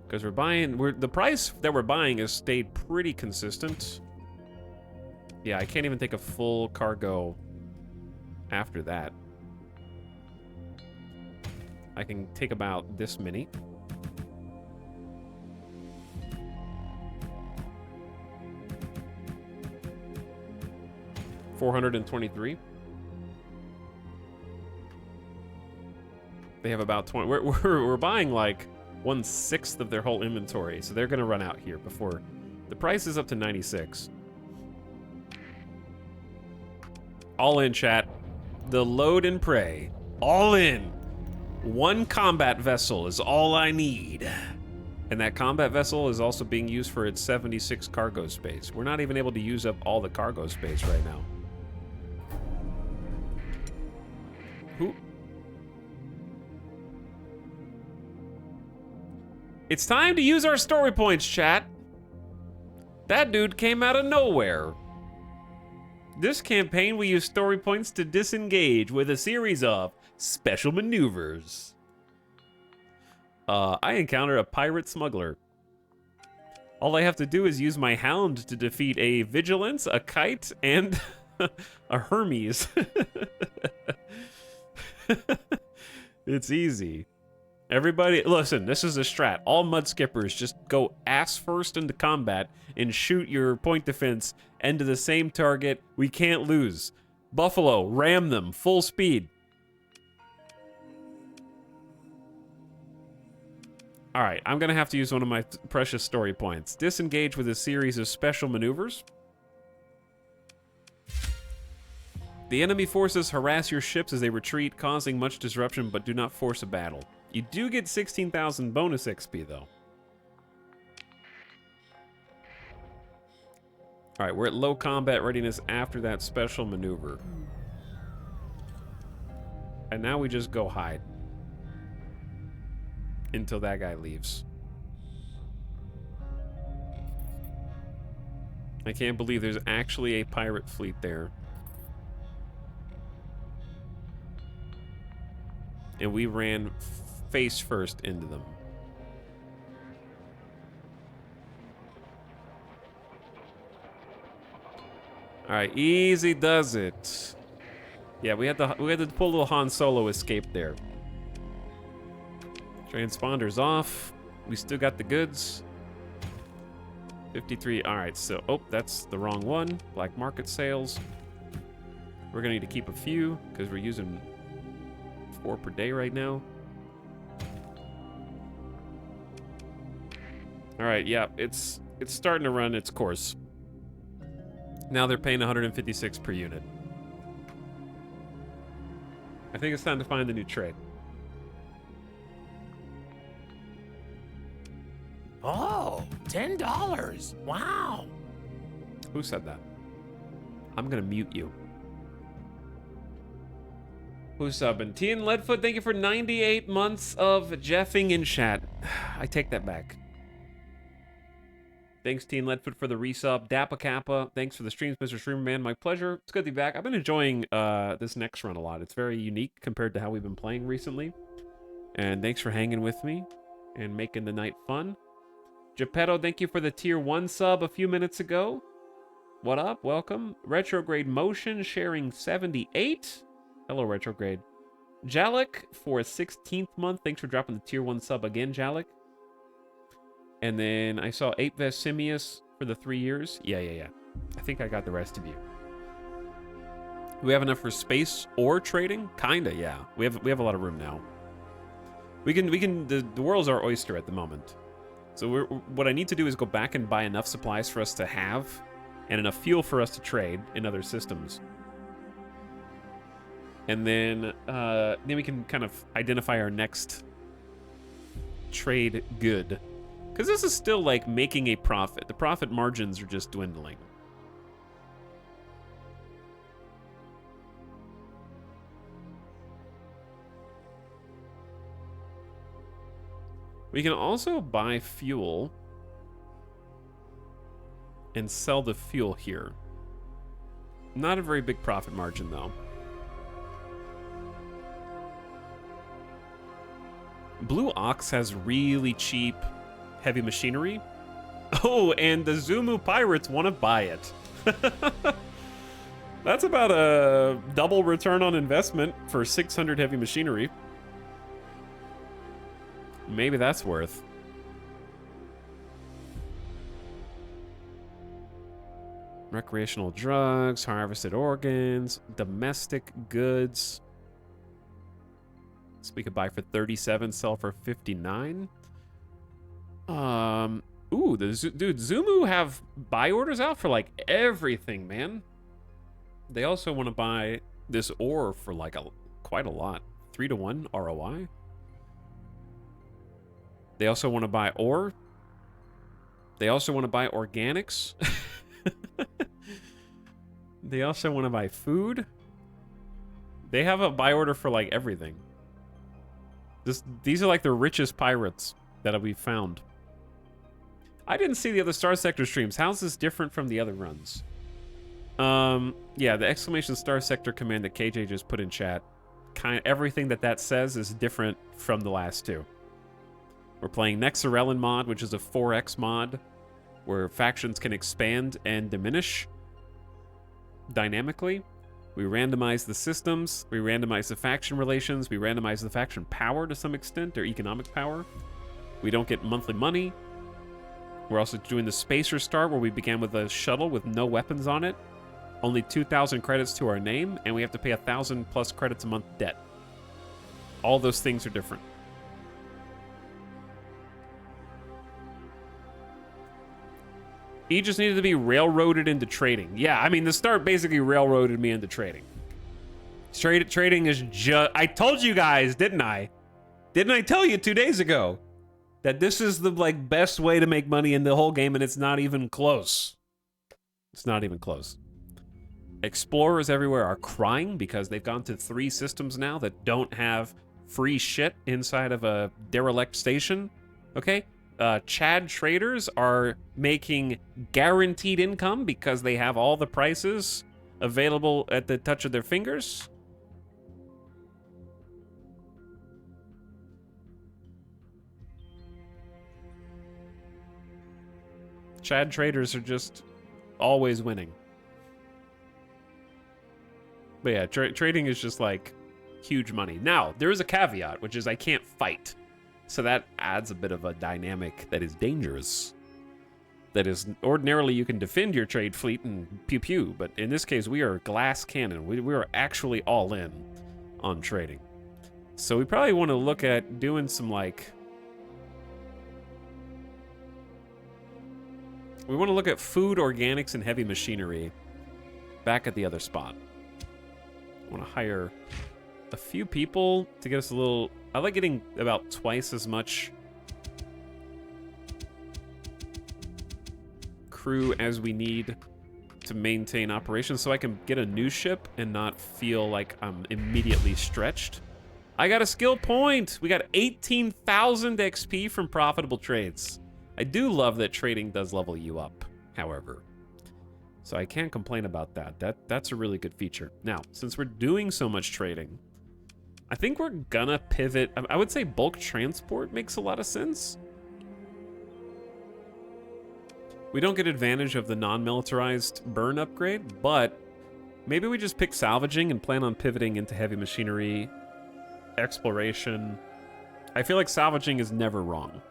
A: because we're buying. The price that we're buying has stayed pretty consistent. Yeah, I can't even take a full cargo after that. I can take about this many. $423. They have about 20. We're buying like 1/6 of their whole inventory, so they're gonna run out here before the price is up to 96. All in, chat. The load and pray. All in. One combat vessel is all I need. And that combat vessel is also being used for its 76 cargo space. We're not even able to use up all the cargo space right now. Who? It's time to use our story points, chat. That dude came out of nowhere. This campaign, we use story points to disengage with a series of special maneuvers. I encounter a pirate smuggler. All I have to do is use my hound to defeat a vigilance, a kite, and a Hermes. It's easy. Everybody, listen, this is a strat. All mud skippers just go ass first into combat and shoot your point defense into the same target. We can't lose. Buffalo, ram them, full speed. All right, I'm gonna have to use one of my precious story points. Disengage with a series of special maneuvers. The enemy forces harass your ships as they retreat, causing much disruption, but do not force a battle. You do get 16,000 bonus XP, though. All right, we're at low combat readiness after that special maneuver. And now we just go hide. Until that guy leaves. I can't believe there's actually a pirate fleet there. And we ran face first into them. All right, easy does it. Yeah, we had to pull a little Han Solo escape there. Transponder's off. We still got the goods. 53. All right, so that's the wrong one. Black market sales. We're gonna need to keep a few because we're using 4 per day right now. All right, yeah, it's starting to run its course. Now they're paying 156 per unit. I think it's time to find a new trade.
B: Oh, $10. Wow.
A: Who said that? I'm gonna mute you. Who's subbing? T and Leadfoot, thank you for 98 months of jeffing in chat. I take that back. Thanks, T and Leadfoot, for the resub. Dappa Kappa, thanks for the streams, Mr. Streamer Man. My pleasure. It's good to be back. I've been enjoying this next run a lot. It's very unique compared to how we've been playing recently. And thanks for hanging with me and making the night fun. Geppetto, thank you for the tier 1 sub a few minutes ago. What up? Welcome. Retrograde Motion sharing 78. Hello, Retrograde. Jalik for a 16th month. Thanks for dropping the tier 1 sub again, Jalik. And then I saw 8 Vesimius for the 3 years. Yeah. I think I got the rest of you. Do we have enough for space or trading? Kinda, yeah. We have a lot of room now. The world's our oyster at the moment. So what I need to do is go back and buy enough supplies for us to have and enough fuel for us to trade in other systems. And then we can kind of identify our next trade good. Because this is still like making a profit. The profit margins are just dwindling. We can also buy fuel and sell the fuel here. Not a very big profit margin though. Blue Ox has really cheap heavy machinery. Oh, and the Zumu pirates want to buy it. That's about a double return on investment for 600 heavy machinery. Maybe that's worth. Recreational drugs, harvested organs, domestic goods. So we could buy for 37, sell for 59. Ooh, dude, Zumu have buy orders out for like everything, man. They also want to buy this ore for like quite a lot. 3-to-1 ROI. They also want to buy ore. They also want to buy organics. They also want to buy food. They have a buy order for like everything. These are like the richest pirates that we've found. I didn't see the other Star Sector streams. How's this different from the other runs? Yeah, the exclamation Star Sector command that KJ just put in chat. Everything that says is different from the last two. We're playing nexerelin mod, which is a 4x mod, where factions can expand and diminish dynamically. We randomize the systems, we randomize the faction relations, we randomize the faction power to some extent, their economic power. We don't get monthly money. We're also doing the Spacer Start, where we began with a shuttle with no weapons on it. Only 2,000 credits to our name, and we have to pay 1,000 plus credits a month debt. All those things are different. He just needed to be railroaded into trading. Yeah, I mean, the start basically railroaded me into trading. Trading is just... I told you guys, didn't I? Didn't I tell you 2 days ago that this is the like best way to make money in the whole game, and it's not even close. It's not even close. Explorers everywhere are crying because they've gone to 3 systems now that don't have free shit inside of a derelict station. Okay? Chad traders are making guaranteed income because they have all the prices available at the touch of their fingers. Chad traders are just always winning. But yeah, trading is just like huge money. Now, there is a caveat, which is I can't fight. So that adds a bit of a dynamic that is dangerous. That is, ordinarily you can defend your trade fleet and pew pew, but in this case we are glass cannon. We are actually all in on trading. So we probably want to look at doing some like... We want to look at food, organics, and heavy machinery back at the other spot. I want to hire a few people to get us a little... I like getting about twice as much crew as we need to maintain operations so I can get a new ship and not feel like I'm immediately stretched. I got a skill point! We got 18,000 XP from profitable trades. I do love that trading does level you up, however. So I can't complain about that. That's a really good feature. Now, since we're doing so much trading, I think we're gonna pivot. I would say bulk transport makes a lot of sense. We don't get advantage of the non-militarized burn upgrade, but maybe we just pick salvaging and plan on pivoting into heavy machinery, exploration. I feel like salvaging is never wrong.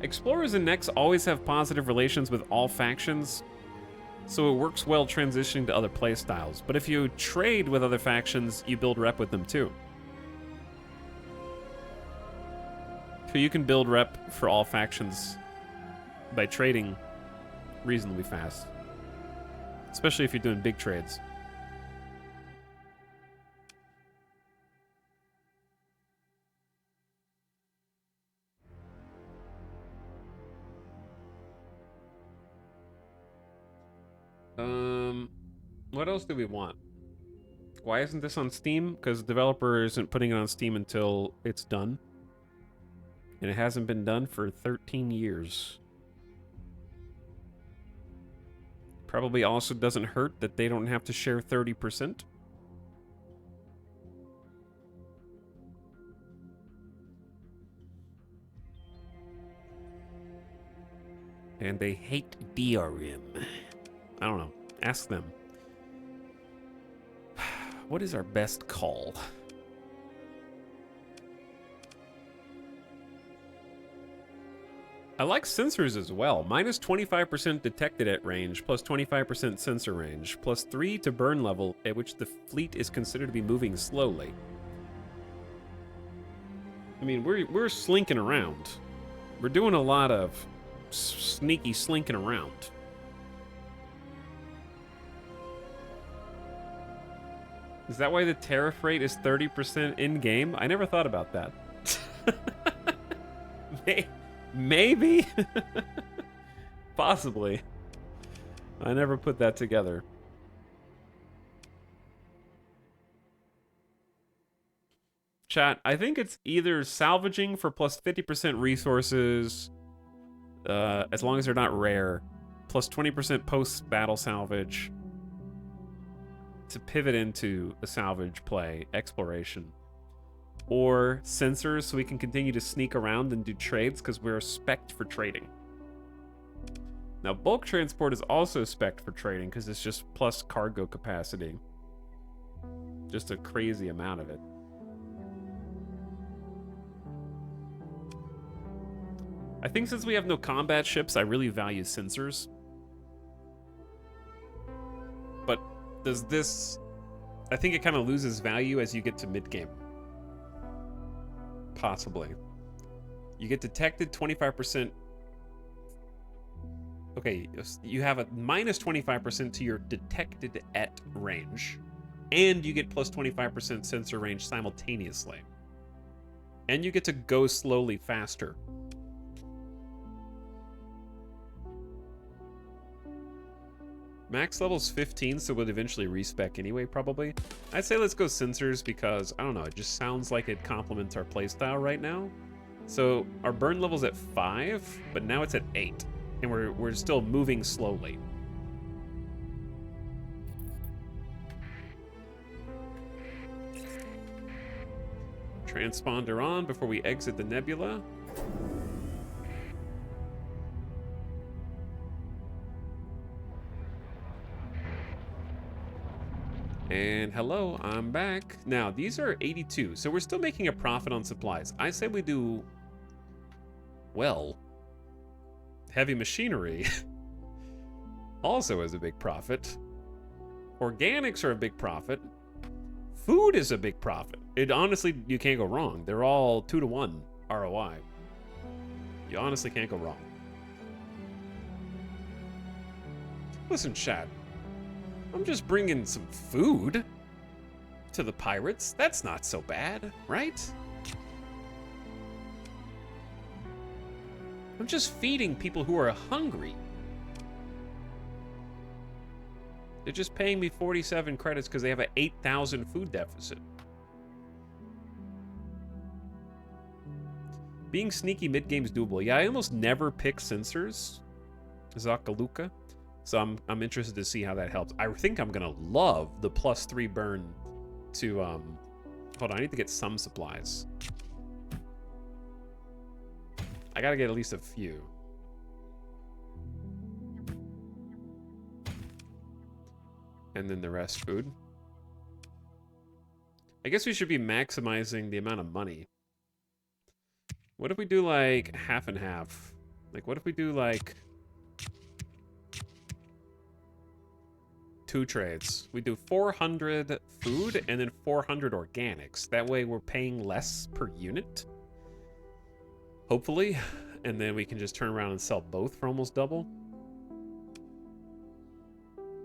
A: Explorers and NEX always have positive relations with all factions, so it works well transitioning to other playstyles. But if you trade with other factions, you build rep with them too. So you can build rep for all factions by trading reasonably fast, especially if you're doing big trades. What else do we want? Why isn't this on Steam? Because the developer isn't putting it on Steam until it's done. And it hasn't been done for 13 years. Probably also doesn't hurt that they don't have to share 30%. And they hate DRM. I don't know. Ask them. What is our best call? I like sensors as well. Minus 25% detected at range, plus 25% sensor range, plus 3 to burn level at which the fleet is considered to be moving slowly. I mean, we're slinking around. We're doing a lot of sneaky slinking around. Is that why the tariff rate is 30% in-game? I never thought about that. Maybe. Possibly. I never put that together. Chat, I think it's either salvaging for plus 50% resources, as long as they're not rare, plus 20% post-battle salvage, to pivot into a salvage play, exploration. Or sensors so we can continue to sneak around and do trades because we're spec'd for trading. Now bulk transport is also spec'd for trading because it's just plus cargo capacity. Just a crazy amount of it. I think since we have no combat ships, I really value sensors. But does this... I think it kind of loses value as you get to mid-game. Possibly. You get detected 25%. Okay, you have a minus 25% to your detected at range. And you get plus 25% sensor range simultaneously. And you get to go slowly faster. Max level's 15, so we'll eventually respec anyway, probably. I'd say let's go sensors because, I don't know, it just sounds like it complements our playstyle right now. So our burn level's at 5, but now it's at 8. And we're still moving slowly. Transponder on before we exit the nebula. And hello, I'm back. Now, these are 82, so we're still making a profit on supplies. I say we do, well, heavy machinery also is a big profit. Organics are a big profit. Food is a big profit. It honestly, you can't go wrong. They're all 2-to-1 ROI. You honestly can't go wrong. Listen, chat. I'm just bringing some food to the pirates. That's not so bad, right? I'm just feeding people who are hungry. They're just paying me 47 credits because they have an 8,000 food deficit. Being sneaky mid-game is doable. Yeah, I almost never pick sensors, Zakaluka. So I'm interested to see how that helps. I think I'm gonna love the +3 burn to hold on, I need to get some supplies. I gotta get at least a few. And then the rest food. I guess we should be maximizing the amount of money. What if we do like half and half? Like what if we do like 2 trades? We do 400 food and then 400 organics. That way we're paying less per unit. Hopefully. And then we can just turn around and sell both for almost double.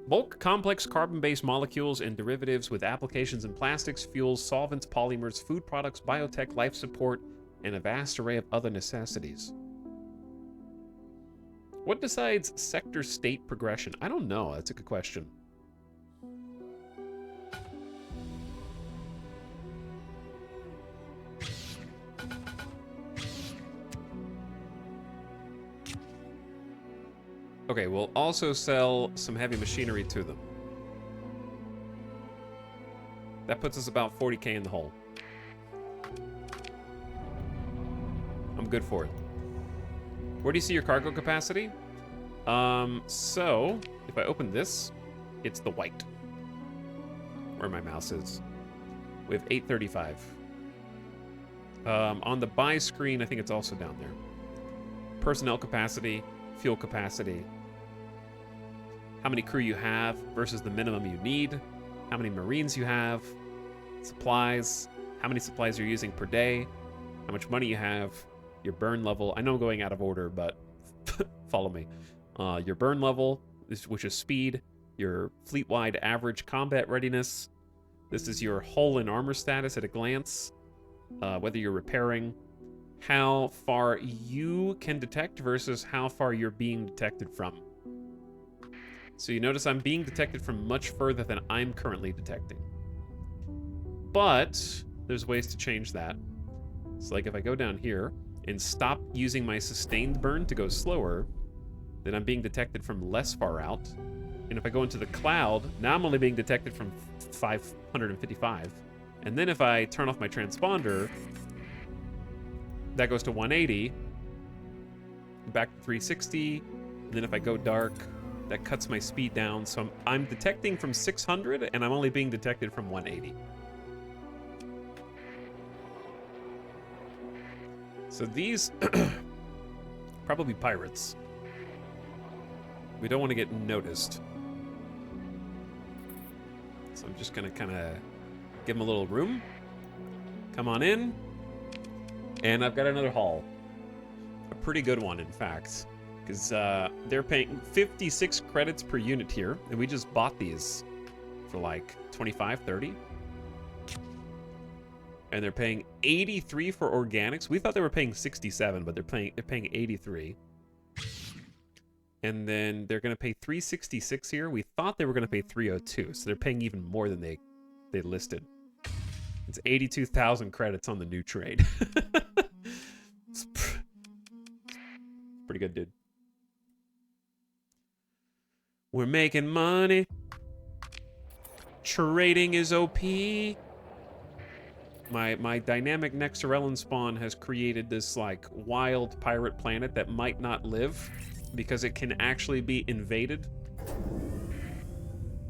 A: Bulk complex carbon-based molecules and derivatives with applications in plastics, fuels, solvents, polymers, food products, biotech, life support, and a vast array of other necessities. What decides sector state progression? I don't know. That's a good question. Okay, we'll also sell some heavy machinery to them. That puts us about 40k in the hole. I'm good for it. Where do you see your cargo capacity? So, if I open this, it's the white. Where my mouse is. We have 835. On the buy screen, I think it's also down there. Personnel capacity, fuel capacity, how many crew you have versus the minimum you need, how many Marines you have, supplies, how many supplies you're using per day, how much money you have, your burn level. I know I'm going out of order, but follow me. Your burn level, which is speed, your fleet-wide average combat readiness. This is your hull and armor status at a glance, whether you're repairing, how far you can detect versus how far you're being detected from. So you notice I'm being detected from much further than I'm currently detecting. But there's ways to change that. So like if I go down here and stop using my sustained burn to go slower, then I'm being detected from less far out. And if I go into the cloud, now I'm only being detected from 555. And then if I turn off my transponder, that goes to 180, back to 360, and then if I go dark, that cuts my speed down, so I'm detecting from 600, and I'm only being detected from 180. So these, probably pirates. We don't want to get noticed. So I'm just gonna kind of give them a little room. Come on in. And I've got another haul. A pretty good one, in fact. Because they're paying 56 credits per unit here. And we just bought these for like 25, 30. And they're paying 83 for organics. We thought they were paying 67, but they're paying 83. And then they're going to pay 366 here. We thought they were going to pay 302, so they're paying even more than they listed. It's 82,000 credits on the new trade. It's pretty good, dude. We're making money. Trading is OP. My dynamic nexerelin spawn has created this like wild pirate planet that might not live because it can actually be invaded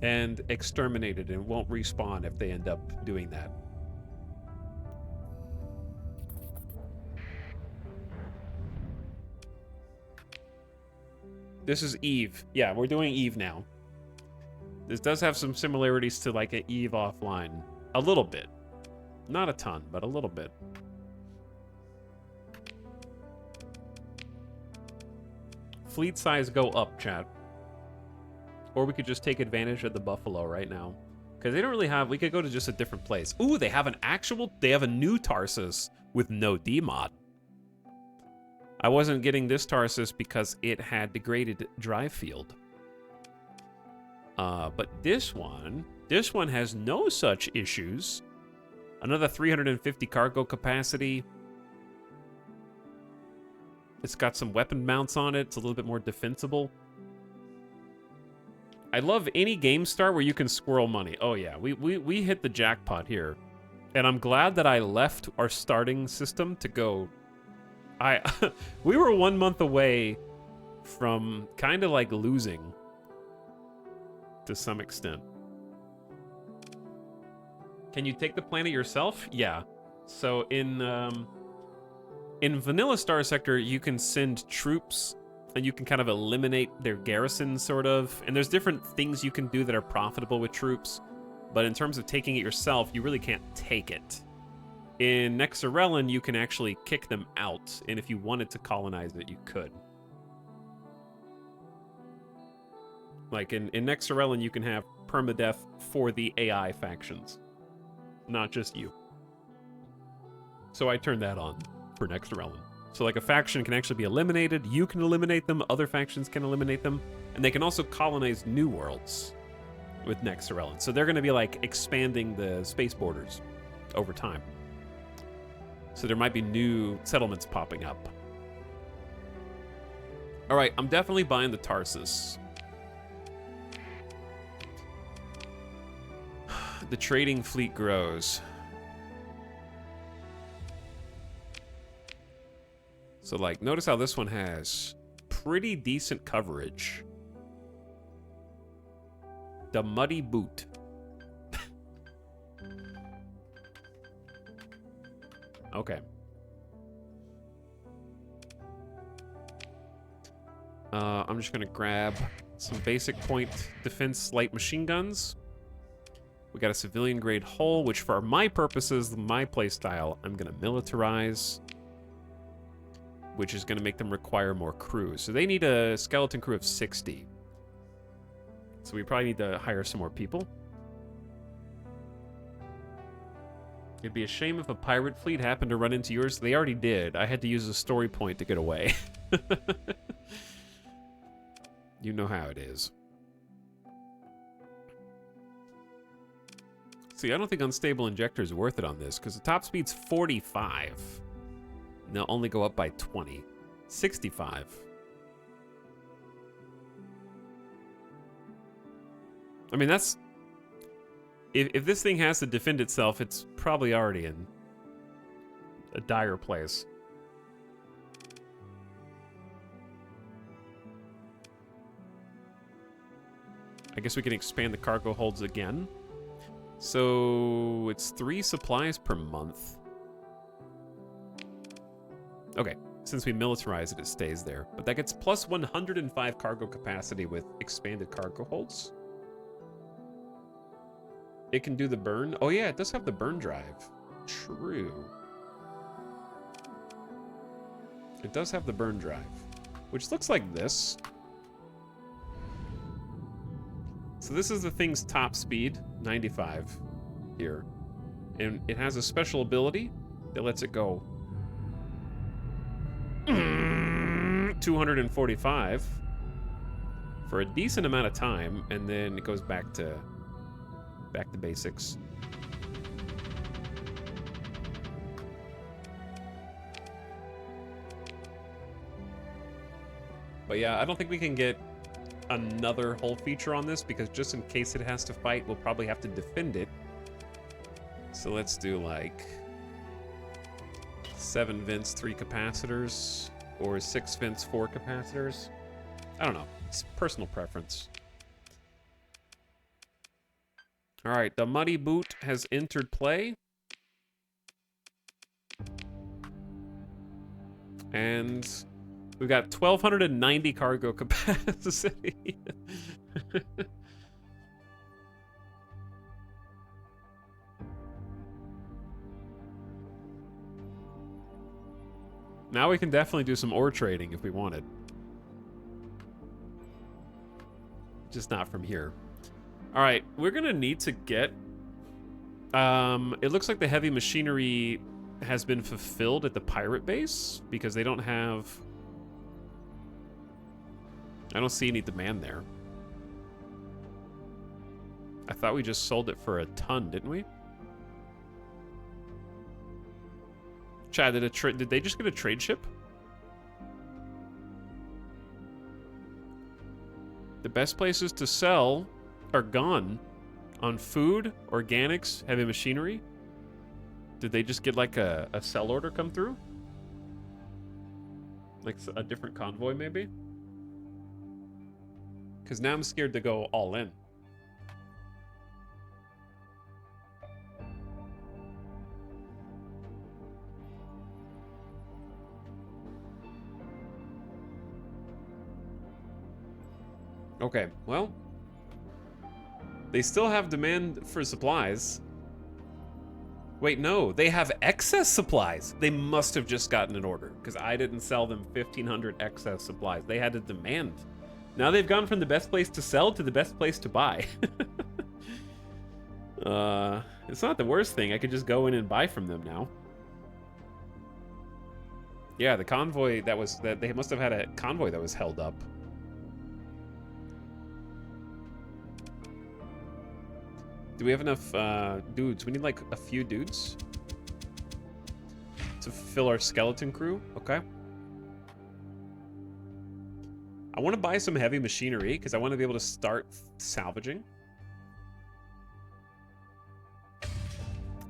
A: and exterminated and won't respawn if they end up doing that. This is Eve. Yeah, we're doing Eve now. This does have some similarities to like an Eve offline. A little bit. Not a ton, but a little bit. Fleet size go up, chat. Or we could just take advantage of the Buffalo right now. Because they don't really have... We could go to just a different place. Ooh, they have an actual... They have a new Tarsus with no demod. I wasn't getting this Tarsus because it had degraded drive field. But this one has no such issues. Another 350 cargo capacity. It's got some weapon mounts on it. It's a little bit more defensible. I love any game start where you can squirrel money. Oh yeah, we hit the jackpot here. And I'm glad that I left our starting system to go... we were 1 month away from kind of like losing to some extent. Can you take the planet yourself? Yeah. So in Vanilla Star Sector, you can send troops and you can kind of eliminate their garrison, sort of. And there's different things you can do that are profitable with troops. But in terms of taking it yourself, you really can't take it. In nexerelin, you can actually kick them out. And if you wanted to colonize it, you could. Like in nexerelin, you can have permadeath for the AI factions. Not just you. So I turned that on for nexerelin. So like a faction can actually be eliminated, you can eliminate them, other factions can eliminate them, and they can also colonize new worlds with nexerelin. So they're going to be like expanding the space borders over time. So there might be new settlements popping up. All right, I'm definitely buying the Tarsus. The trading fleet grows. So, like, notice how this one has pretty decent coverage. The Muddy Boot. Okay. I'm just going to grab some basic point defense light machine guns. We got a civilian grade hull, which for my purposes, my playstyle, I'm going to militarize, which is going to make them require more crew. So they need a skeleton crew of 60. So we probably need to hire some more people. It'd be a shame if a pirate fleet happened to run into yours. They already did. I had to use a story point to get away. You know how it is. See, I don't think unstable injector is worth it on this, because the top speed's 45. And they'll only go up by 20. 65. I mean, that's... If this thing has to defend itself, it's probably already in a dire place. I guess we can expand the cargo holds again. So it's 3 supplies per month. Okay, since we militarize it, it stays there. But that gets plus 105 cargo capacity with expanded cargo holds. It can do the burn. Oh yeah, it does have the burn drive. True. It does have the burn drive, which looks like this. So this is the thing's top speed, 95 here. And it has a special ability that lets it go 245. for a decent amount of time, and then it goes back to basics. But yeah, I don't think we can get another hull feature on this, because just in case it has to fight, we'll probably have to defend it. So let's do like 7 vents, 3 capacitors, or 6 vents, 4 capacitors. I don't know. It's personal preference. All right, the Muddy Boot has entered play. And we've got 1,290 cargo capacity. Now we can definitely do some ore trading if we wanted. Just not from here. All right, we're gonna need to get... it looks like the heavy machinery has been fulfilled at the pirate base, because they don't have... I don't see any demand there. I thought we just sold it for a ton, didn't we? Chad, did they just get a trade ship? The best places to sell are gone on food, organics, heavy machinery. Did they just get like a sell order come through? Like a different convoy, maybe? Because now I'm scared to go all in. Okay, well, they still have demand for supplies. Wait, no, they have excess supplies. They must have just gotten an order, because I didn't sell them 1,500 excess supplies. They had a demand. Now they've gone from the best place to sell to the best place to buy. It's not the worst thing. I could just go in and buy from them now. Yeah, the convoy that they must have had a convoy that was held up. Do we have enough dudes? We need like a few dudes to fill our skeleton crew. Okay. I want to buy some heavy machinery because I want to be able to start salvaging. I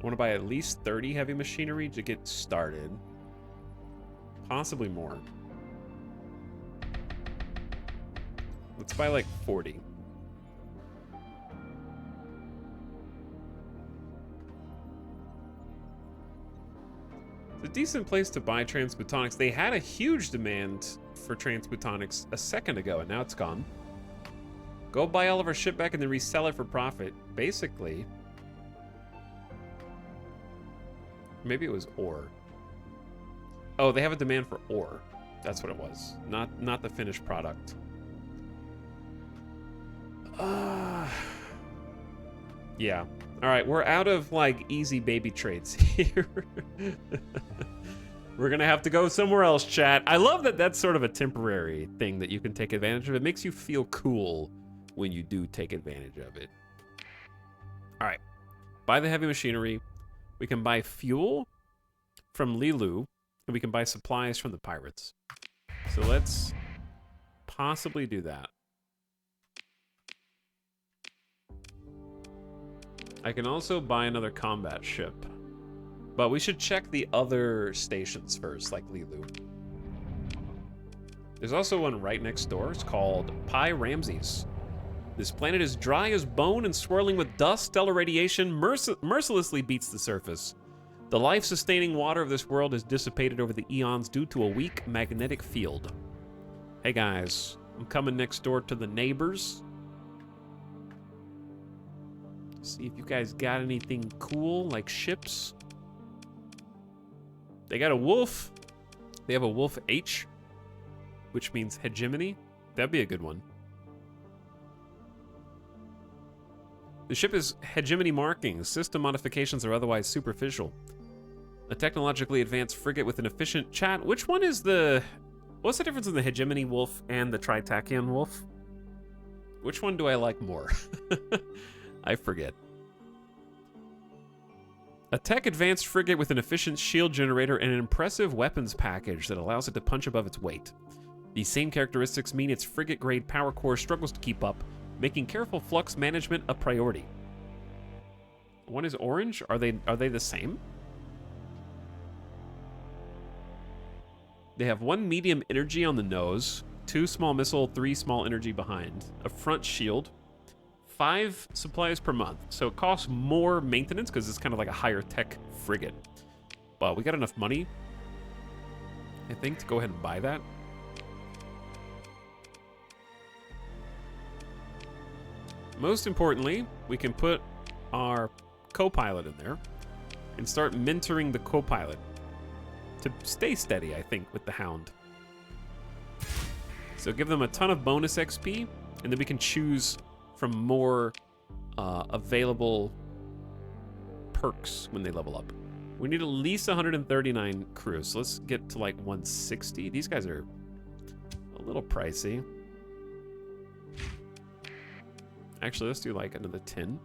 A: want to buy at least 30 heavy machinery to get started. Possibly more. Let's buy like 40. It's a decent place to buy transmutonics. They had a huge demand for transmutonics a second ago, and now it's gone. Go buy all of our shit back and then resell it for profit. Basically. Maybe it was ore. Oh, they have a demand for ore. That's what it was. Not the finished product. Yeah. All right, we're out of, like, easy baby trades here. We're going to have to go somewhere else, chat. I love that that's sort of a temporary thing that you can take advantage of. It makes you feel cool when you do take advantage of it. All right. Buy the heavy machinery. We can buy fuel from Lilu, and we can buy supplies from the pirates. So let's possibly do that. I can also buy another combat ship. But we should check the other stations first, like Lilu. There's also one right next door. It's called Pi Ramses. This planet is dry as bone and swirling with dust. Stellar radiation mercilessly beats the surface. The life-sustaining water of this world has dissipated over the eons due to a weak magnetic field. Hey guys, I'm coming next door to the neighbors. See if you guys got anything cool, like ships. They got a wolf. They have a wolf H, which means hegemony. That'd be a good one. The ship is hegemony markings. System modifications are otherwise superficial. A technologically advanced frigate with an efficient chat. Which one is the... What's the difference in the hegemony wolf and the Tritachyon wolf? Which one do I like more? I forget. A tech advanced frigate with an efficient shield generator and an impressive weapons package that allows it to punch above its weight. These same characteristics mean its frigate-grade power core struggles to keep up, making careful flux management a priority. One is orange? Are they the same? They have 1 medium energy on the nose, 2 small missile, 3 small energy behind, a front shield, 5 supplies per month. So it costs more maintenance because it's kind of like a higher tech frigate. Well, we got enough money, I think, to go ahead and buy that. Most importantly, we can put our co-pilot in there and start mentoring the co-pilot to stay steady, I think, with the Hound. So give them a ton of bonus XP, and then we can choose from more available perks when they level up. We need at least 139 crews, so let's get to like 160. These guys are a little pricey. Actually, let's do like another 10.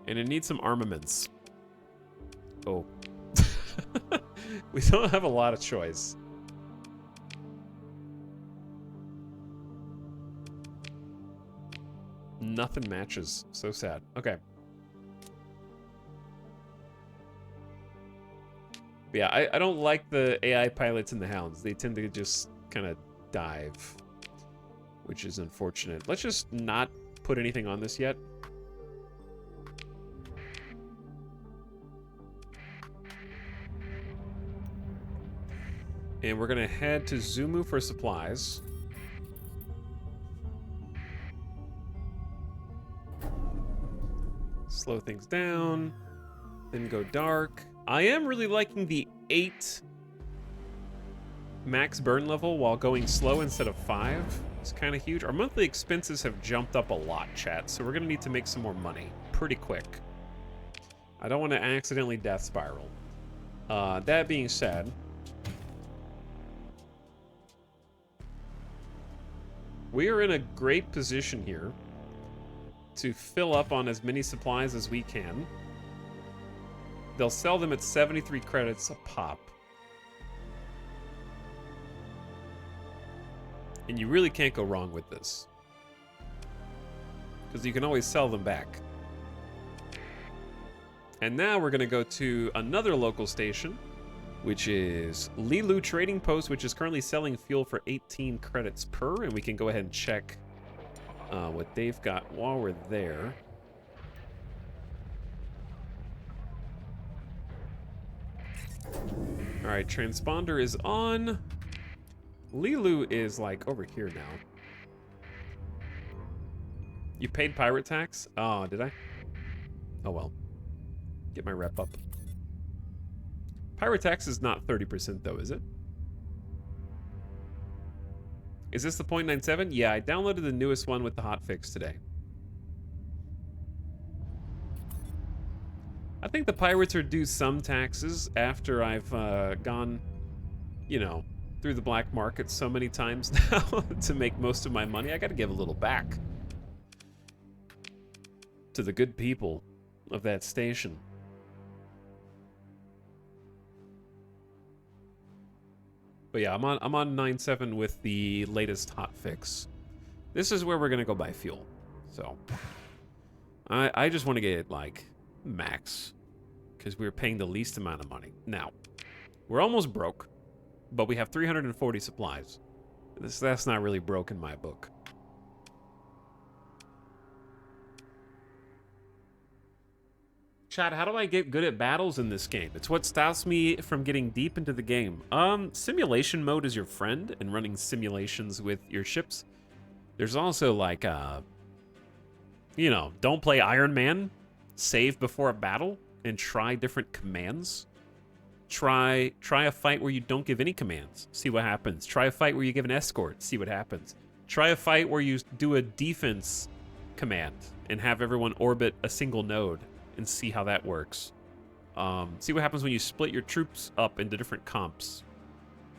A: And it needs some armaments. Oh. We don't have a lot of choice. Nothing matches. So sad. Okay. Yeah, I don't like the AI pilots and the Hounds. They tend to just kind of dive, which is unfortunate. Let's just not put anything on this yet. And we're going to head to Zumu for supplies. Slow things down. Then go dark. I am really liking the 8 max burn level while going slow instead of 5. It's kind of huge. Our monthly expenses have jumped up a lot, chat, so we're going to need to make some more money pretty quick. I don't want to accidentally death spiral. That being said, we are in a great position here to fill up on as many supplies as we can. They'll sell them at 73 credits a pop. And you really can't go wrong with this, because you can always sell them back. And now we're going to go to another local station, which is Lilu Trading Post, which is currently selling fuel for 18 credits per, and we can go ahead and check what they've got while we're there. All right, transponder is on. Lilu is like over here now. You paid pirate tax? Oh, did I? Oh well. Get my rep up. Pirate tax is not 30% though, is it? Is this the 0.97? Yeah, I downloaded the newest one with the hotfix today. I think the pirates are due some taxes after I've gone, you know, through the black market so many times now to make most of my money. I gotta give a little back to the good people of that station. But yeah, I'm on 9.7 with the latest hotfix. This is where we're gonna go buy fuel. So I just want to get like max, because we're paying the least amount of money. Now, we're almost broke, but we have 340 supplies. That's not really broke in my book. Chad, how do I get good at battles in this game? It's what stops me from getting deep into the game. Simulation mode is your friend, and running simulations with your ships. There's also like, you know, don't play Iron Man. Save before a battle and try different commands. Try a fight where you don't give any commands. See what happens. Try a fight where you give an escort. See what happens. Try a fight where you do a defense command and have everyone orbit a single node and see how that works. See what happens when you split your troops up into different comps.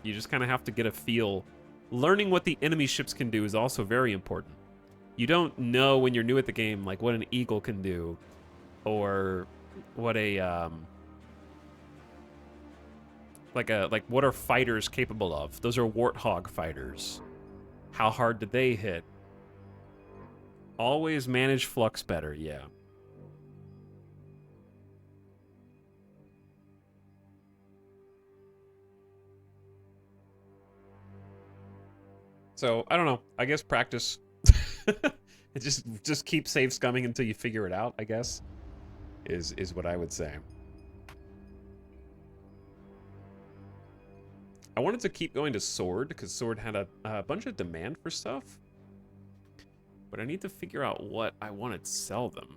A: You just kind of have to get a feel. Learning what the enemy ships can do is also very important. You don't know when you're new at the game, like what an eagle can do, or what a like what are fighters capable of? Those are warthog fighters. How hard did they hit? Always manage flux better, yeah. So, I don't know. I guess practice. just keep save scumming until you figure it out, I guess. Is what I would say. I wanted to keep going to Sword, because Sword had a bunch of demand for stuff. But I need to figure out what I want to sell them.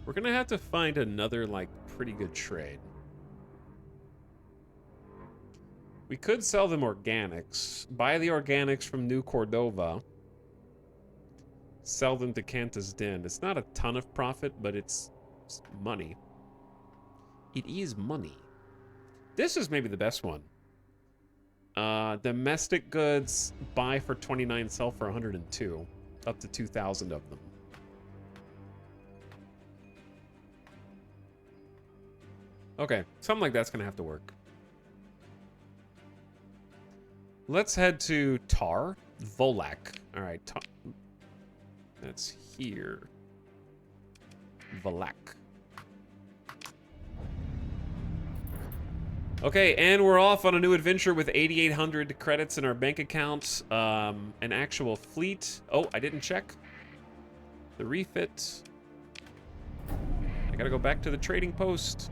A: We're gonna have to find another, like, pretty good trade. We could sell them organics. Buy the organics from New Cordova. Sell them to Cantus Den. It's not a ton of profit, but it's money. It is money. This is maybe the best one. Domestic goods, buy for 29, sell for 102. Up to 2,000 of them. Okay, something like that's gonna have to work. Let's head to Tar. Volak. Alright, that's here. Volak. Okay, and we're off on a new adventure with 8,800 credits in our bank account. An actual fleet. Oh, I didn't check. The refit. I gotta go back to the trading post.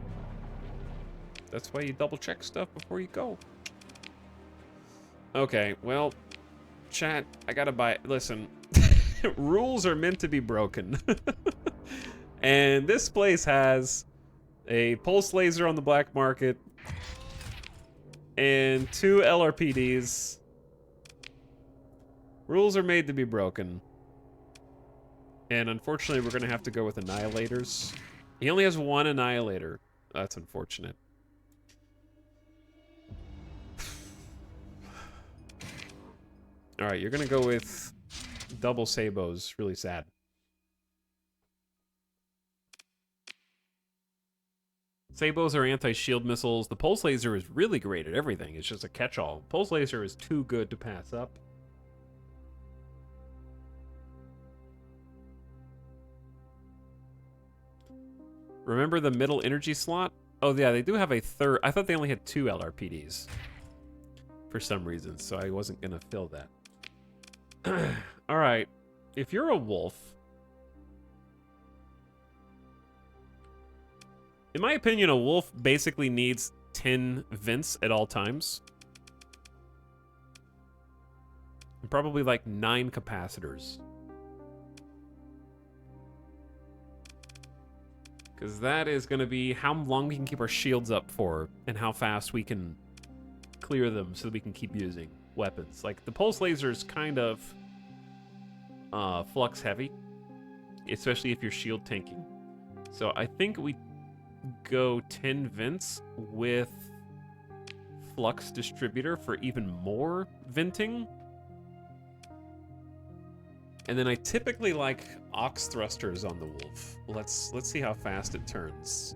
A: That's why you double check stuff before you go. Okay, well, chat, I gotta buy. Listen, rules are meant to be broken. And this place has a pulse laser on the black market and 2 LRPDs. Rules are made to be broken. And unfortunately, we're gonna have to go with annihilators. He only has 1 annihilator. That's unfortunate. Alright, you're gonna go with double sabos. Really sad. Sabos are anti-shield missiles. The pulse laser is really great at everything. It's just a catch-all. Pulse laser is too good to pass up. Remember the middle energy slot? Oh yeah, they do have a third. I thought they only had 2 LRPDs for some reason, so I wasn't gonna fill that. Alright, if you're a wolf, in my opinion, a wolf basically needs 10 vents at all times. And probably like 9 capacitors. Because that is going to be how long we can keep our shields up for and how fast we can clear them so that we can keep using weapons. Like, the pulse laser is kind of flux heavy, especially if you're shield tanking. So I think we go 10 vents with flux distributor for even more venting. And then I typically like ox thrusters on the wolf. Let's see how fast it turns.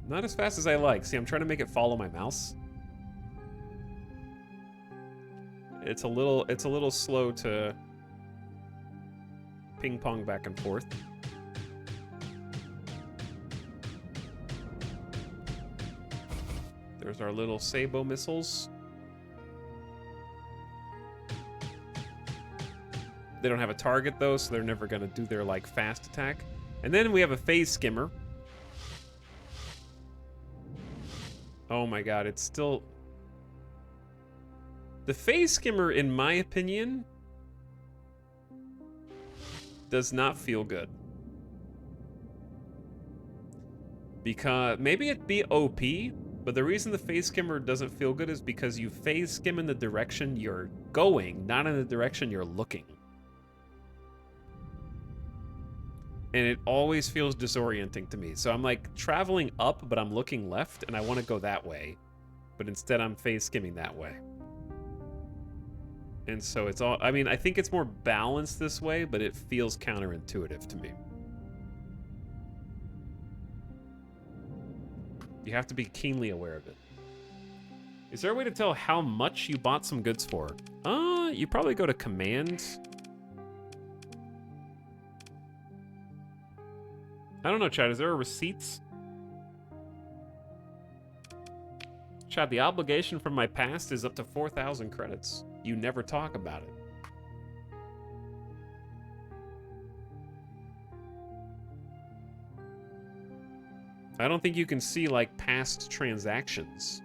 A: Not as fast as I like. See, I'm trying to make it follow my mouse. It's a little slow to ping pong back and forth. There's our little Sabo missiles. They don't have a target though, so they're never gonna do their like fast attack. And then we have a phase skimmer. Oh my god, it's still... The phase skimmer, in my opinion, does not feel good. Because maybe it'd be OP, but the reason the phase skimmer doesn't feel good is because you phase skim in the direction you're going, not in the direction you're looking. And it always feels disorienting to me. So I'm like traveling up, but I'm looking left, and I want to go that way. But instead I'm phase skimming that way. And so it's all, I mean, I think it's more balanced this way, but it feels counterintuitive to me. You have to be keenly aware of it. Is there a way to tell how much you bought some goods for? You probably go to command. I don't know, Chad. Is there a receipts? Chad, the obligation from my past is up to 4,000 credits. You never talk about it. I don't think you can see, like, past transactions.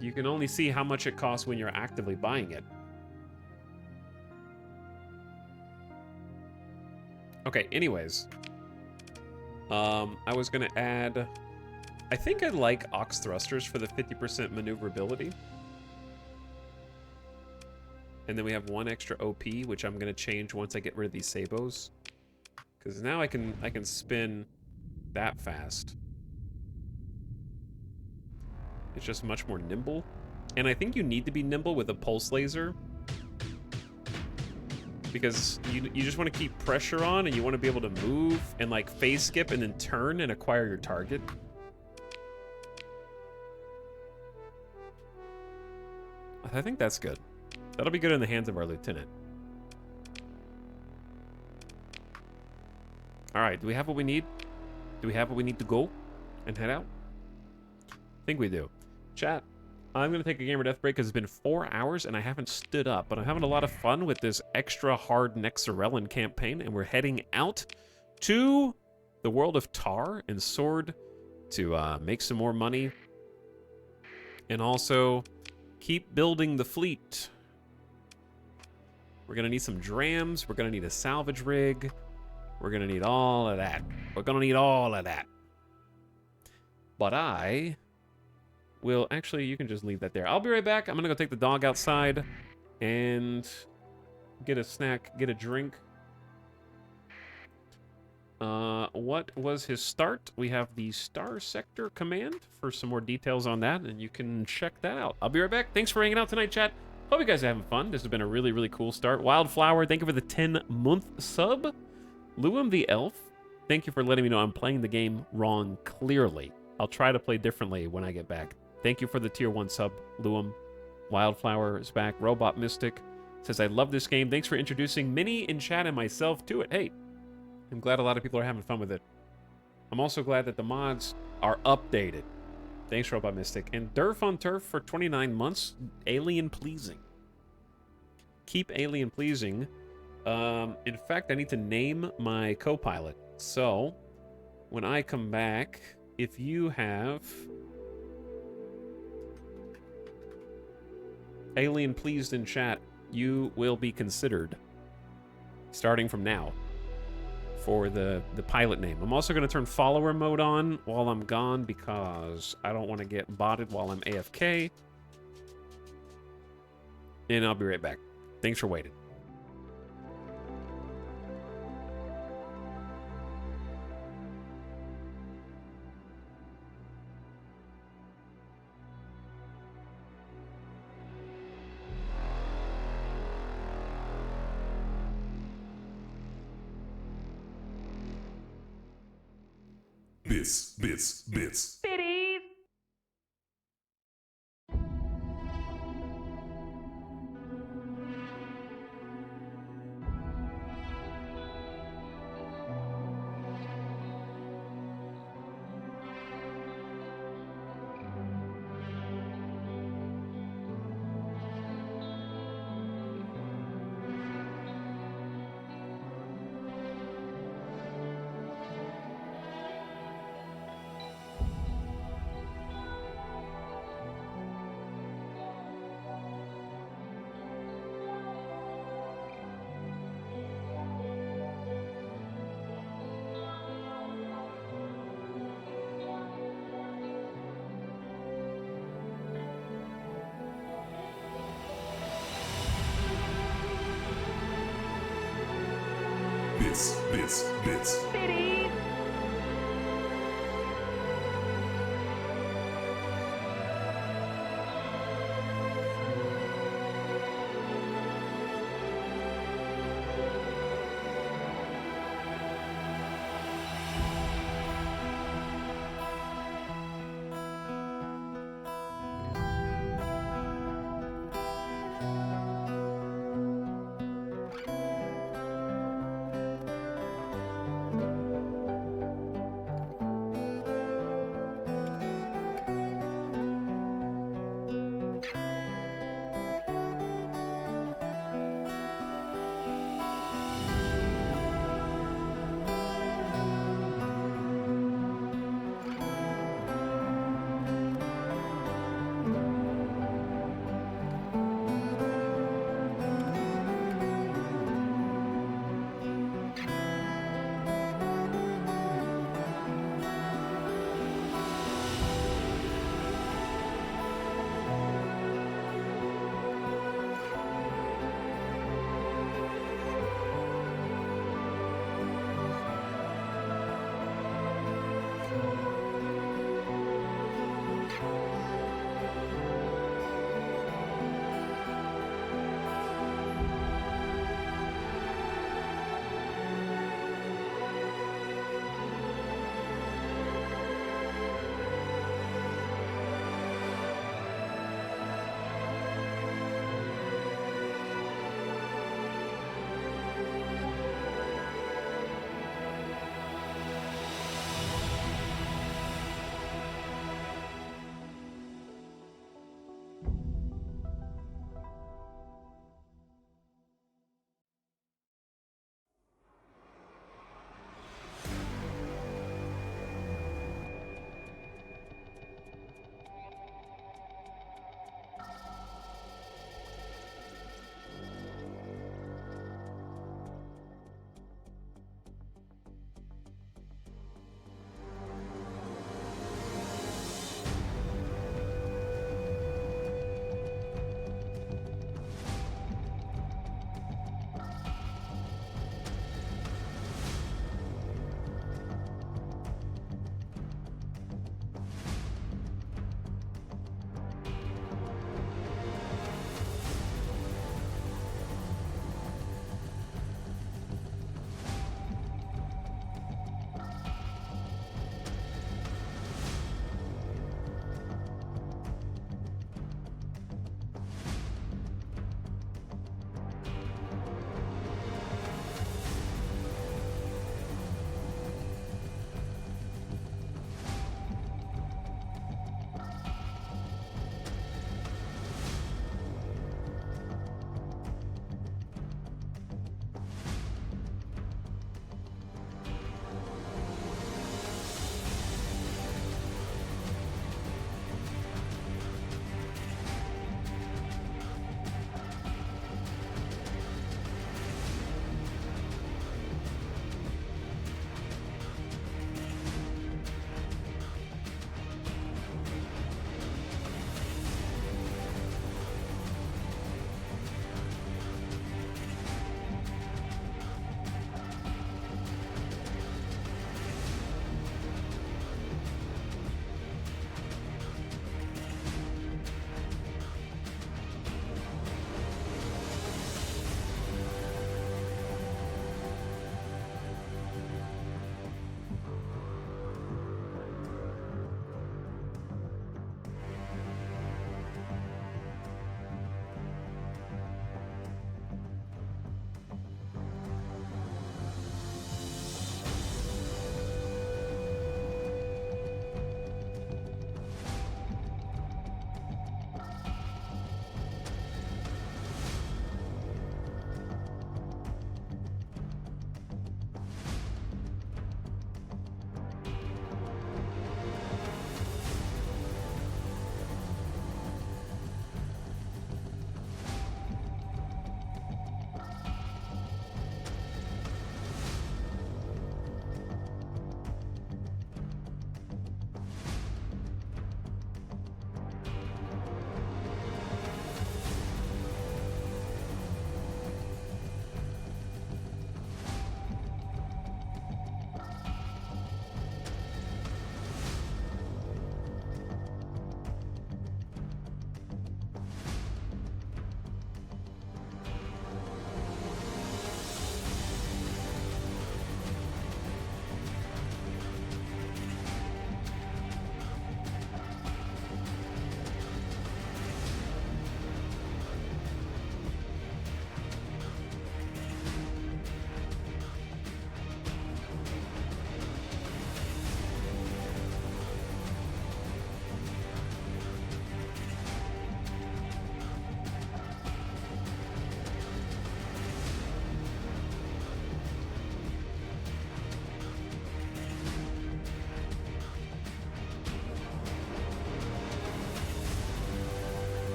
A: You can only see how much it costs when you're actively buying it. Okay, anyways. I was gonna add... I think I like Ox Thrusters for the 50% maneuverability. And then we have one extra OP, which I'm gonna change once I get rid of these sabos. Because now I can spin that fast. It's just much more nimble. And I think you need to be nimble with a pulse laser. Because you just want to keep pressure on, and you want to be able to move and like phase skip and then turn and acquire your target. I think that's good. That'll be good in the hands of our lieutenant. All right, do we have what we need? Do we have what we need to go and head out? I think we do. Chat, I'm going to take a gamer death break because it's been 4 hours and I haven't stood up, but I'm having a lot of fun with this extra hard nexerelin campaign, and we're heading out to the world of Tar and Sword to make some more money and also keep building the fleet. We're going to need some drams. We're going to need a salvage rig. We're going to need all of that. We're going to need all of that. But I will... Actually, you can just leave that there. I'll be right back. I'm going to go take the dog outside and get a snack, get a drink. What was his start? We have the Star Sector command for some more details on that, and you can check that out. I'll be right back. Thanks for hanging out tonight, chat. Hope you guys are having fun. This has been a really, really cool start. Wildflower, thank you for the 10-month sub. Luam the Elf, thank you for letting me know I'm playing the game wrong clearly. I'll try to play differently when I get back. Thank you for the tier 1 sub, Luam. Wildflower is back. Robot Mystic says, I love this game. Thanks for introducing Minnie in chat and myself to it. Hey, I'm glad a lot of people are having fun with it. I'm also glad that the mods are updated. Thanks, Robot Mystic. And Durf on Turf for 29 months. Alien Pleasing. Keep Alien Pleasing. In fact, I need to name my co-pilot. So, when I come back, if you have Alien Pleased in chat, you will be considered starting from now for the pilot name. I'm also going to turn follower mode on while I'm gone because I don't want to get botted while I'm AFK. And I'll be right back. Thanks for waiting.
C: Bits. bits.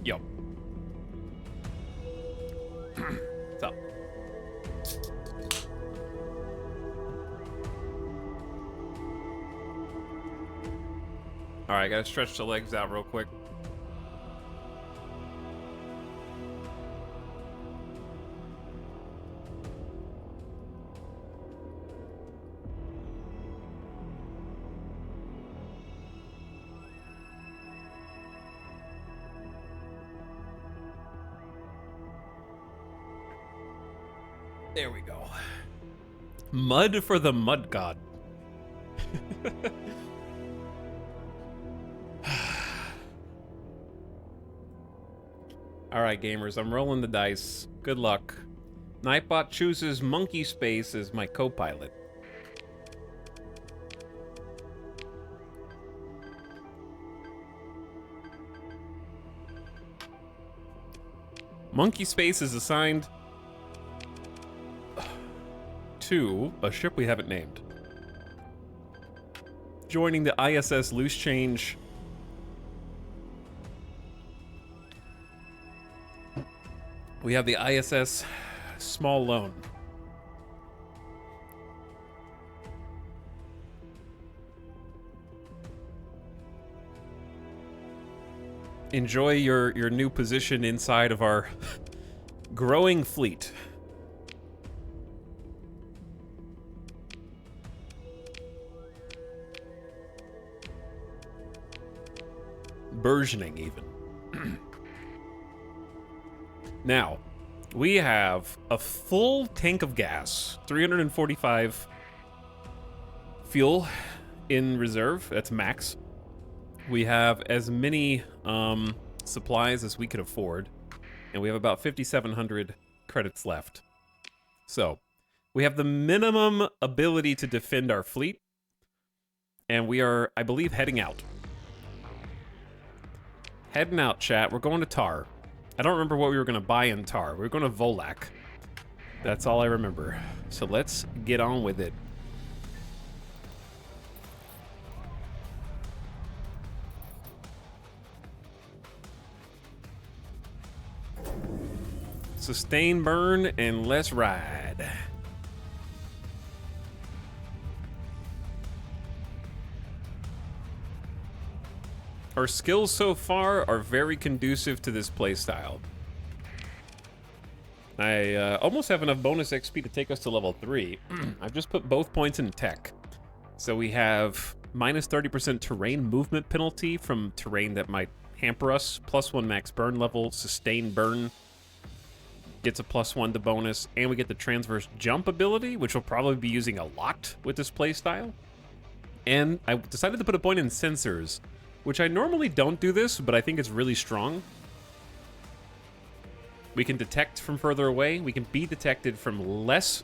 A: Yo. What's up? Alright, gotta stretch the legs out real quick. There we go. Mud for the mud god. Alright, gamers, I'm rolling the dice. Good luck. Nightbot chooses Monkey Space as my co-pilot. Monkey Space is assigned to a ship we haven't named. Joining the ISS Loose Change. We have the ISS Small Loan. Enjoy your new position inside of our growing fleet. Burgeoning, even. Now, we have a full tank of gas, 345 fuel in reserve. That's max. We have as many supplies as we could afford, and we have about 5,700 credits left. So, we have the minimum ability to defend our fleet, and we are, I believe, heading out. Heading out, chat. We're going to Tar. I don't remember what we were going to buy in Tar. We were going to Volak. That's all I remember. So let's get on with it. Sustain burn and let's ride. Our skills so far are very conducive to this playstyle. I almost have enough bonus XP to take us to level 3. I've just put both points in tech. So we have minus 30% terrain movement penalty from terrain that might hamper us, +1 max burn level, sustain burn gets a +1 to bonus, and we get the transverse jump ability, which we'll probably be using a lot with this playstyle. And I decided to put a point in sensors, which I normally don't do this, but I think it's really strong. We can detect from further away. We can be detected from less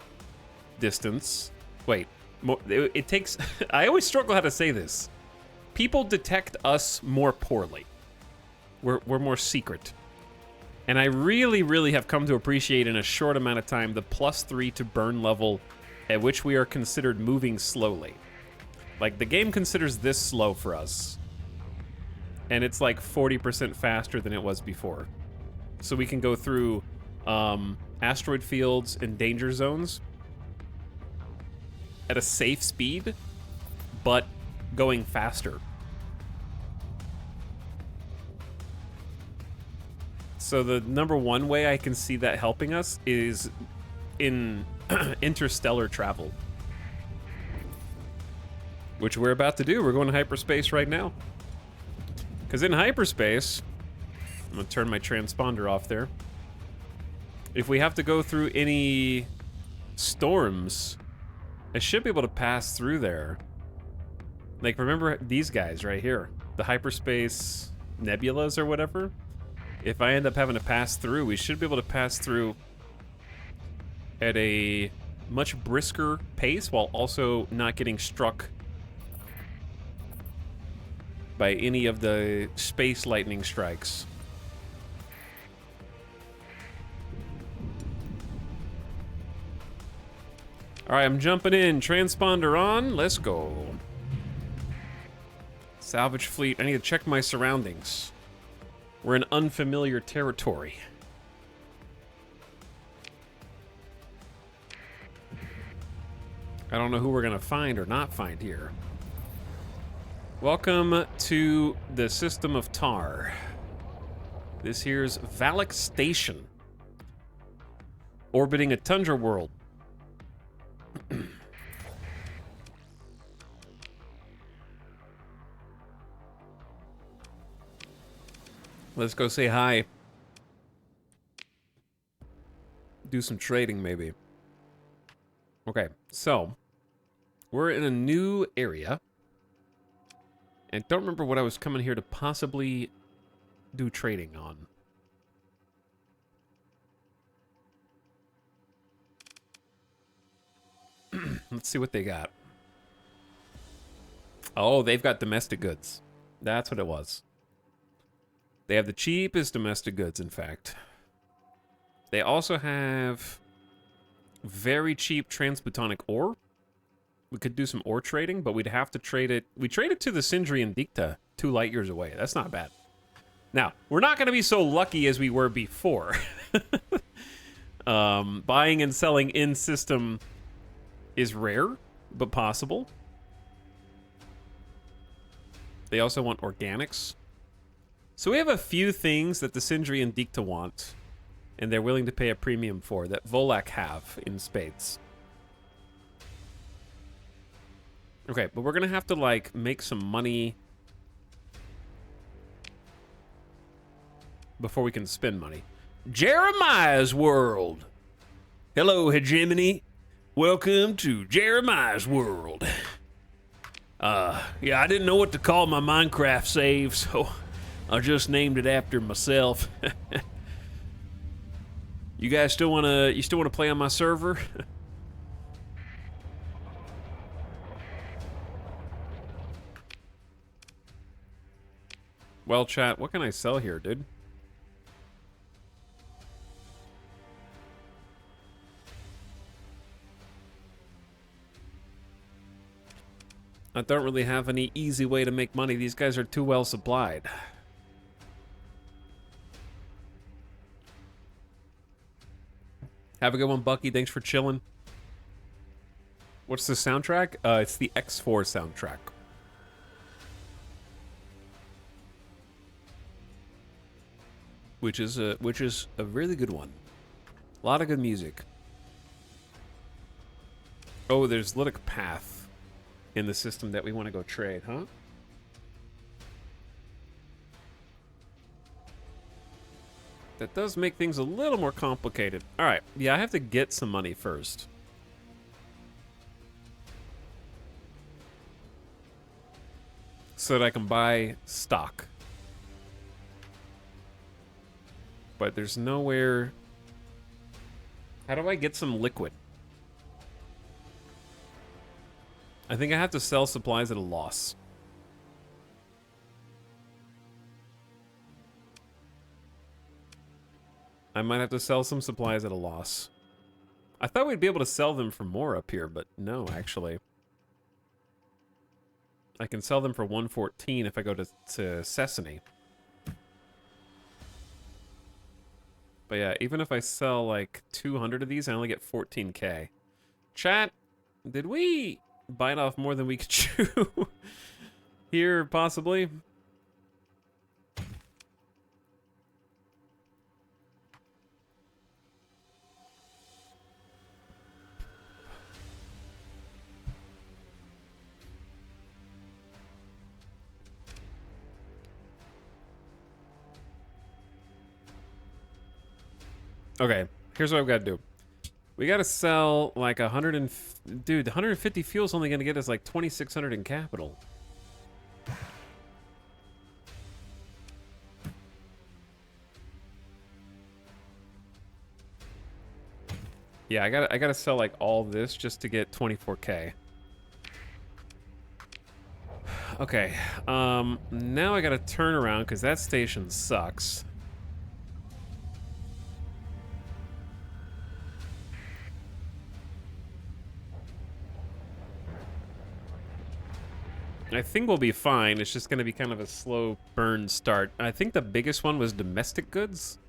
A: distance. Wait, it takes... I always struggle how to say this. People detect us more poorly. We're more secret. And I really, really have come to appreciate in a short amount of time the +3 to burn level at which we are considered moving slowly. Like, the game considers this slow for us. And it's like 40% faster than it was before. So we can go through asteroid fields and danger zones at a safe speed, but going faster. So the number one way I can see that helping us is in interstellar travel. Which we're about to do. We're going to hyperspace right now. Because in hyperspace, I'm going to turn my transponder off there. If we have to go through any storms, I should be able to pass through there. Like, remember these guys right here? The hyperspace nebulas or whatever? If I end up having to pass through, we should be able to pass through at a much brisker pace while also not getting struck by any of the space lightning strikes. All right, I'm jumping in. Transponder on. Let's go. Salvage fleet. I need to check my surroundings. We're in unfamiliar territory. I don't know who we're gonna find or not find here. Welcome to the system of Tar. This here's Valak Station. Orbiting a tundra world. Let's go say hi. Do some trading, maybe. Okay, so we're in a new area. And don't remember what I was coming here to possibly do trading on. Let's see what they got. Oh, they've got domestic goods. That's what it was. They have the cheapest domestic goods, in fact. They also have very cheap transplutonic ore. We could do some ore trading, but we'd have to trade it. We trade it to the Sindrian Dicta 2 light years away. That's not bad. Now, we're not going to be so lucky as we were before. Buying and selling in system is rare, but possible. They also want organics. So we have a few things that the Sindrian Dicta want, and they're willing to pay a premium for, that Volak have in spades. Okay, but we're gonna have to, like, make some money before we can spend money. Jeremiah's World! Hello, Hegemony. Welcome to Jeremiah's World. Yeah, I didn't know what to call my Minecraft save, so I just named it after myself. You guys still wanna play on my server? Well, chat, what can I sell here, dude? I don't really have any easy way to make money. These guys are too well supplied. Have a good one, Bucky. Thanks for chilling. What's the soundtrack? It's the X4 soundtrack. Which is a really good one. A lot of good music. Oh, there's Lytic Path in the system that we want to go trade, huh? That does make things a little more complicated. All right, yeah, I have to get some money first. So that I can buy stock. But there's nowhere... How do I get some liquid? I think I have to sell supplies at a loss. I might have to sell some supplies at a loss. I thought we'd be able to sell them for more up here, but no, actually. I can sell them for 114 if I go to Sesame. But yeah, even if I sell like 200 of these, I only get 14k. Chat, did we bite off more than we could chew? Here, possibly? Okay, here's what I've got to do. We got to sell like 100 and... Dude, 150 fuel's only going to get us like 2,600 in capital. Yeah, I gotta sell like all this just to get 24k. Okay, now I gotta turn around because that station sucks. I think we'll be fine. It's just going to be kind of a slow burn start. I think the biggest one was domestic goods.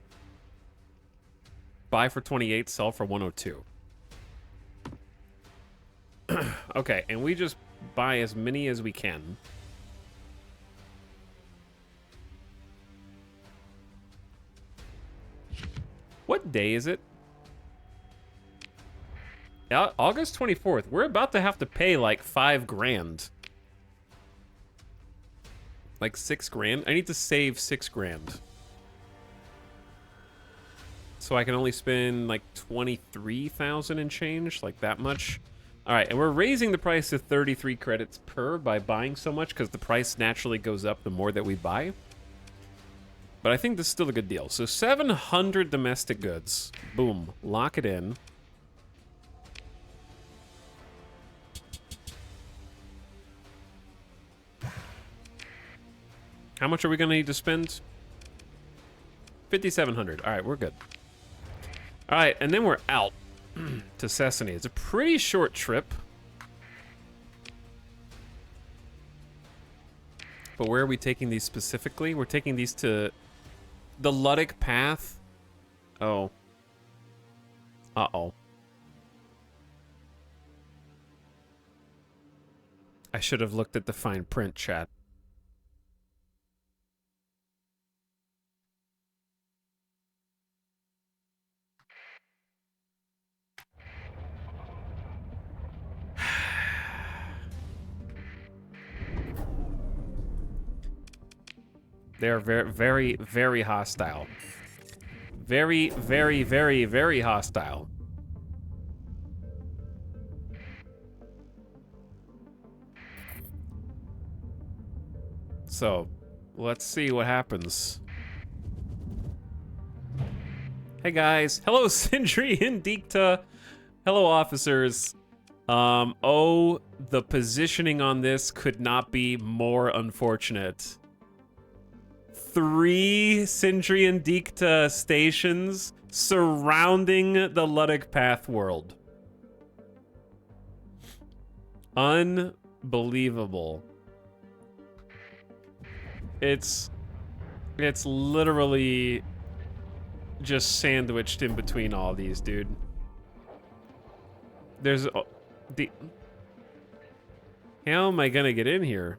A: Buy for 28, sell for 102. Okay, and we just buy as many as we can. What day is it? August 24th. We're about to have to pay like 5 grand. Like 6 grand. I need to save 6 grand. So I can only spend like 23,000 and change, like that much. All right, and we're raising the price to 33 credits per by buying so much because the price naturally goes up the more that we buy. But I think this is still a good deal. So 700 domestic goods. Boom. Lock it in. How much are we going to need to spend? 5,700. All right, we're good. All right, and then we're out to Sesame. It's a pretty short trip. But where are we taking these specifically? We're taking these to the Luddic Path. Oh. Uh-oh. I should have looked at the fine print, chat. They're very, very, very hostile. Very, very, very, very hostile. So, let's see what happens. Hey guys. Hello, Sindri and Dikta. Hello, officers. Oh, the positioning on this could not be more unfortunate. 3 Sindri and Dikta stations surrounding the Luddic Path world. Unbelievable. It's literally just sandwiched in between all these, dude. There's the... How am I gonna get in here?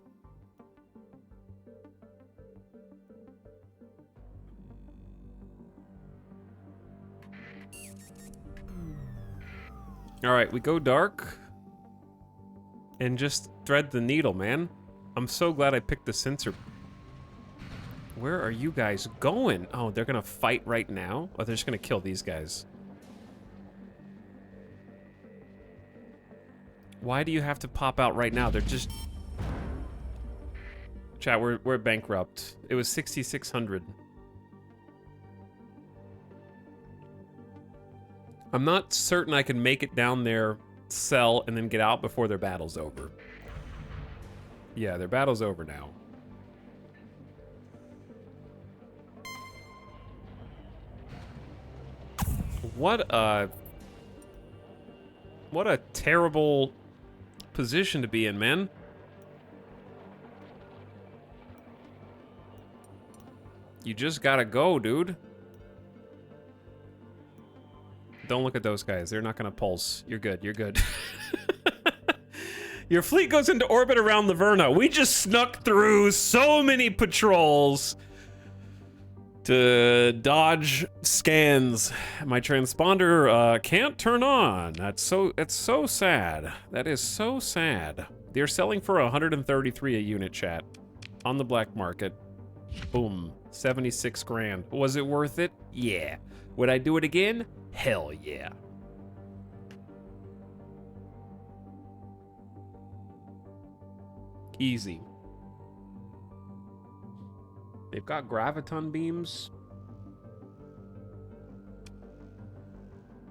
A: All right, we go dark and just thread the needle, man. I'm so glad I picked the sensor. Where are you guys going? Oh, they're gonna fight right now? Oh, they're just gonna kill these guys. Why do you have to pop out right now? They're just... Chat, we're bankrupt. It was 6,600. I'm not certain I can make it down there, sell, and then get out before their battle's over. Yeah, their battle's over now. What a terrible position to be in, man. You just gotta go, dude. Don't look at those guys. They're not gonna pulse. You're good. You're good. Your fleet goes into orbit around Laverna. We just snuck through so many patrols to dodge scans. My transponder can't turn on. That's so sad. That is so sad. They're selling for 133 a unit, chat, on the black market. Boom, 76 grand. Was it worth it? Yeah. Would I do it again? Hell yeah. Easy. They've got graviton beams.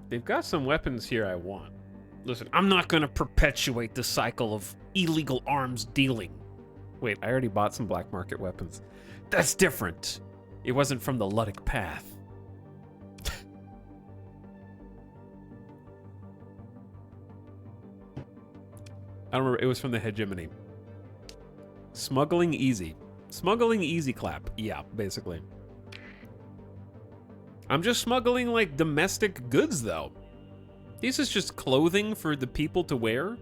A: They've got some weapons here I want. Listen, I'm not gonna perpetuate the cycle of illegal arms dealing. Wait, I already bought some black market weapons. That's different. It wasn't from the Luddic Path. I don't remember, it was from the hegemony. Smuggling easy. Smuggling easy clap. Yeah, basically. I'm just smuggling, like, domestic goods, though. This is just clothing for the people to wear.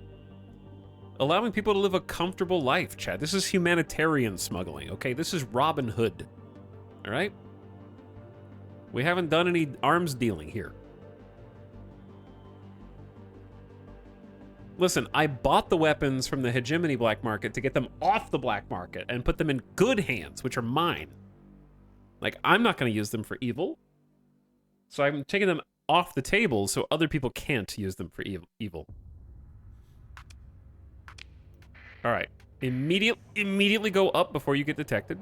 A: Allowing people to live a comfortable life, Chad. This is humanitarian smuggling, okay? This is Robin Hood. All right? We haven't done any arms dealing here. Listen, I bought the weapons from the hegemony black market to get them off the black market and put them in good hands, which are mine. Like, I'm not going to use them for evil. So I'm taking them off the table so other people can't use them for evil. All right. Immediately go up before you get detected.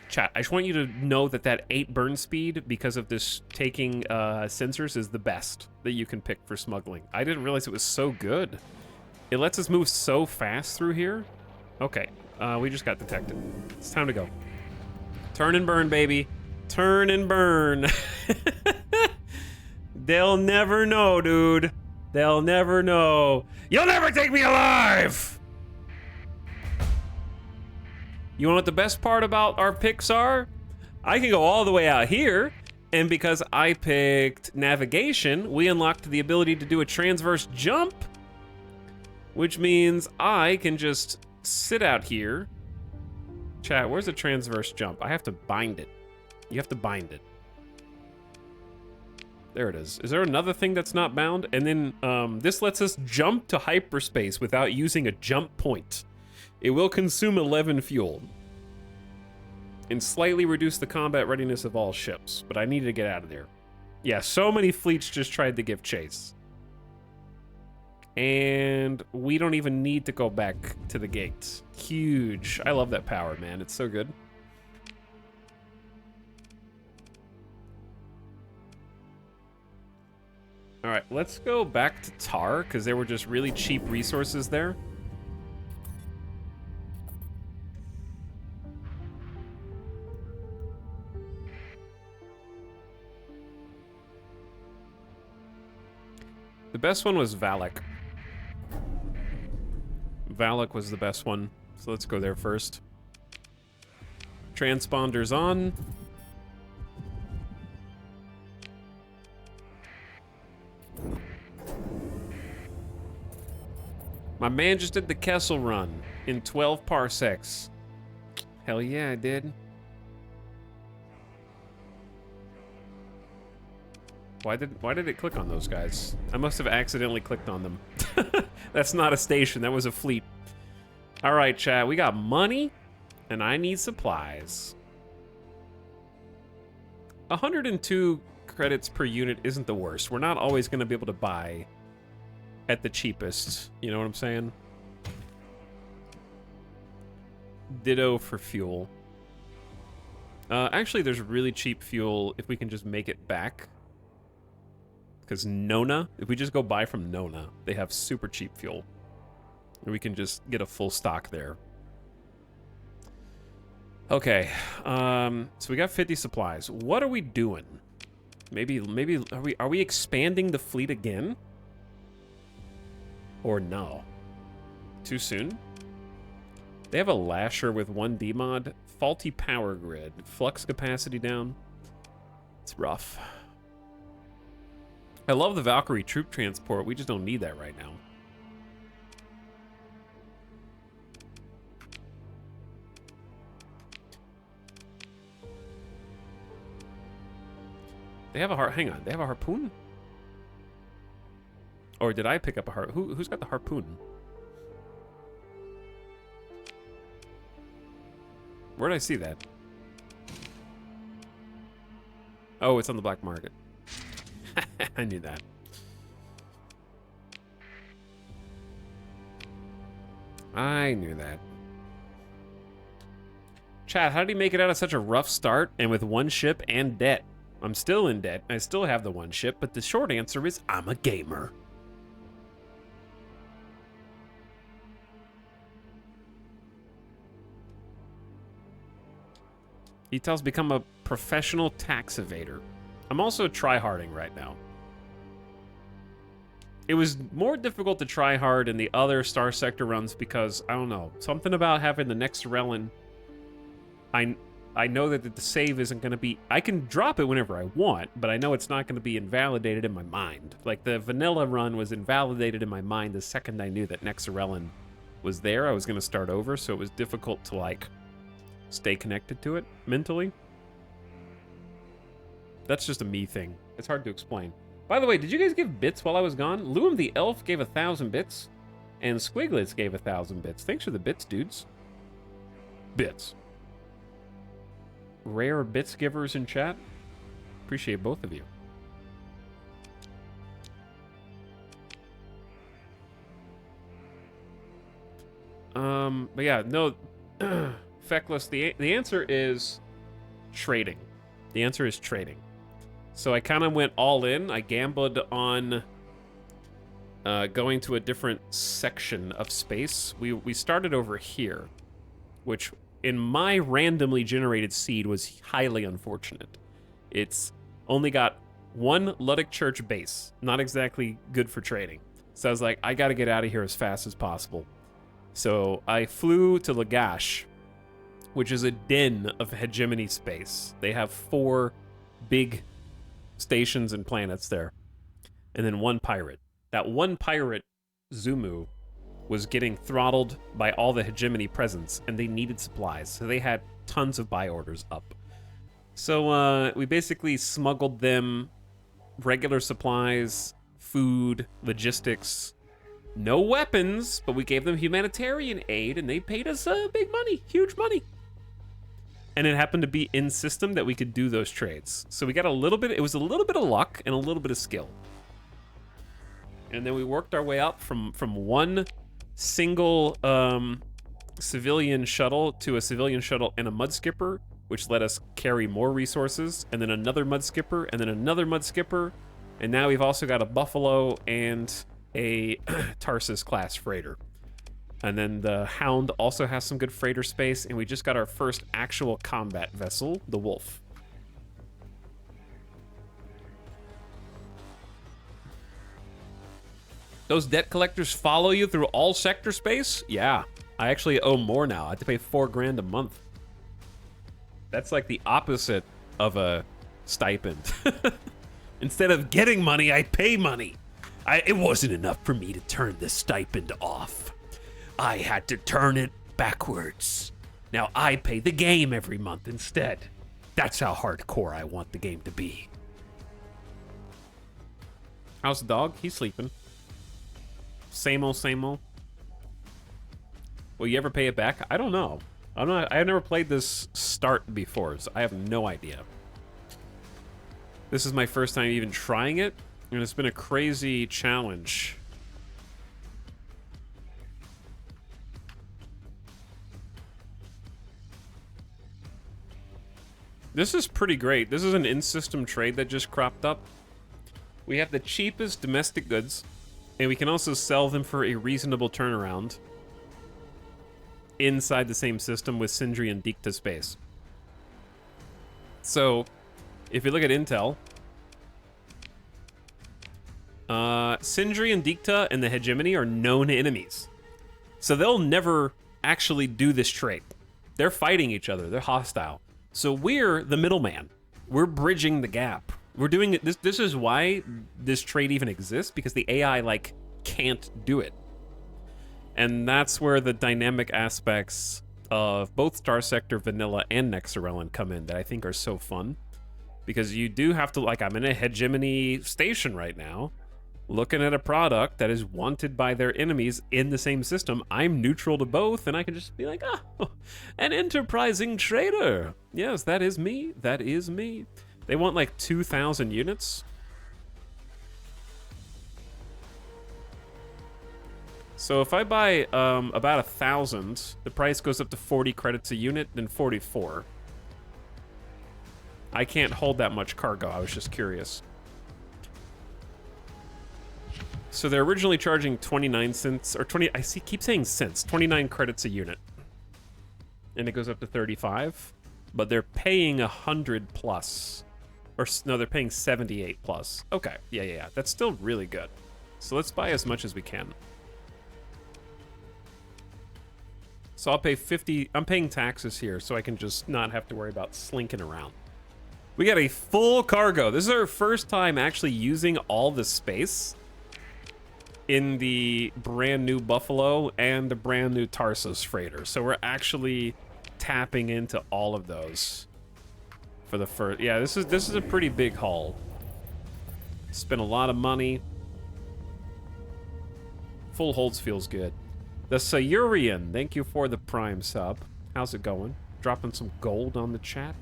A: Chat, I just want you to know that that 8 burn speed, because of this taking sensors, is the best that you can pick for smuggling. I didn't realize it was so good. It lets us move so fast through here. Okay, we just got detected. It's time to go. Turn and burn, baby. Turn and burn. They'll never know, dude. They'll never know. You'll never take me alive! You know what the best part about our picks are? I can go all the way out here, and because I picked navigation, we unlocked the ability to do a transverse jump, which means I can just sit out here. Chat, where's the transverse jump? I have to bind it. You have to bind it. There it is. Is there another thing that's not bound? And then this lets us jump to hyperspace without using a jump point. It will consume 11 fuel and slightly reduce the combat readiness of all ships, but I needed to get out of there. Yeah, so many fleets just tried to give chase. And we don't even need to go back to the gates. Huge. I love that power, man. It's so good. All right, let's go back to Tar, because there were just really cheap resources there. The best one was Valak. Valak was the best one, so let's go there first. Transponders on. My man just did the Kessel run in 12 parsecs. Hell yeah, I did. Why did it click on those guys? I must have accidentally clicked on them. That's not a station, that was a fleet. All right, chat, we got money, and I need supplies. 102 credits per unit isn't the worst. We're not always going to be able to buy at the cheapest. You know what I'm saying? Ditto for fuel. Actually, there's really cheap fuel if we can just make it back. Because Nona, if we just go buy from Nona, they have super cheap fuel. And we can just get a full stock there. Okay, so we got 50 supplies. What are we doing? Maybe are we expanding the fleet again? Or no? Too soon? They have a Lasher with 1 D-mod, faulty power grid, flux capacity down. It's rough. I love the Valkyrie troop transport. We just don't need that right now. They have a hang on, they have a harpoon? Or did I pick up a who's got the harpoon? Where did I see that? Oh, it's on the black market. I knew that. I knew that. Chat, how did he make it out of such a rough start and with 1 ship and debt? I'm still in debt. I still have the 1 ship, but the short answer is I'm a gamer. Etal's become a professional tax evader. I'm also tryharding right now. It was more difficult to try hard in the other Star Sector runs because, I don't know, something about having the nexerelin. I know that the save isn't going to be... I can drop it whenever I want, but I know it's not going to be invalidated in my mind. Like, the vanilla run was invalidated in my mind the second I knew that nexerelin was there. I was going to start over, so it was difficult to, like, stay connected to it mentally. That's just a me thing. It's hard to explain. By the way, did you guys give bits while I was gone? Luum the Elf gave 1,000 bits, and Squiglets gave 1,000 bits. Thanks for the bits, dudes. Bits. Rare bits givers in chat. Appreciate both of you. But yeah, no, Feckless, the answer is trading. The answer is trading. So I kind of went all in. I gambled on going to a different section of space. We started over here, which in my randomly generated seed was highly unfortunate. It's only got one Luddic Church base. Not exactly good for trading. So I was like, I got to get out of here as fast as possible. So I flew to Lagash, which is a den of hegemony space. They have 4 big stations and planets there, and then 1 pirate. That 1 pirate, Zumu, was getting throttled by all the hegemony presence, and they needed supplies, so they had tons of buy orders up. So we basically smuggled them regular supplies, food, logistics, no weapons, but we gave them humanitarian aid, and they paid us big money, huge money. And it happened to be in system that we could do those trades. So we got a little bit, it was a little bit of luck and a little bit of skill. And then we worked our way up from one single civilian shuttle to a civilian shuttle and a mud skipper, which let us carry more resources, and then another mud skipper, and then another mud skipper. And now we've also got a Buffalo and a Tarsus class freighter. And then the Hound also has some good freighter space, and we just got our first actual combat vessel, the Wolf. Those debt collectors follow you through all sector space? Yeah, I actually owe more now. I have to pay $4 grand a month. That's like the opposite of a stipend. Instead of getting money, I pay money. It wasn't enough for me to turn the stipend off. I had to turn it backwards. Now I pay the game every month instead. That's how hardcore I want the game to be. How's the dog? He's sleeping. Same old, same old. Will you ever pay it back? I don't know. I've never played this start before, so I have no idea. This is my first time even trying it, and it's been a crazy challenge. This is pretty great. This is an in-system trade that just cropped up. We have the cheapest domestic goods, and we can also sell them for a reasonable turnaround inside the same system with Sindri and Dikta space. So, if you look at Intel, Sindri and Dikta and the Hegemony are known enemies. So they'll never actually do this trade. They're fighting each other. They're hostile. So we're the middleman. We're bridging the gap. We're doing it. This is why this trade even exists, because the AI like can't do it. And that's where the dynamic aspects of both Star Sector Vanilla and nexerelin come in that I think are so fun. Because you do have to, like, I'm in a hegemony station right now, looking at a product that is wanted by their enemies in the same system. I'm neutral to both, and I can just be like, ah, an enterprising trader. Yes, that is me. That is me. They want like 2,000 units. So if I buy about 1,000, the price goes up to 40 credits a unit, then 44. I can't hold that much cargo. I was just curious. So they're originally charging 29 cents, or 20, keep saying cents, 29 credits a unit. And it goes up to 35, but they're paying 100 plus. Or no, they're paying 78 plus. Okay, yeah, that's still really good. So let's buy as much as we can. So I'll pay 50. I'm paying taxes here, so I can just not have to worry about slinking around. We got a full cargo. This is our first time actually using all the space in the brand new Buffalo and the brand new Tarsus freighter. So we're actually tapping into all of those for the first. Yeah, this is a pretty big haul. Spent a lot of money. Full holds feels good. The Sayurian, thank you for the Prime sub. How's it going? Dropping some gold on the chat.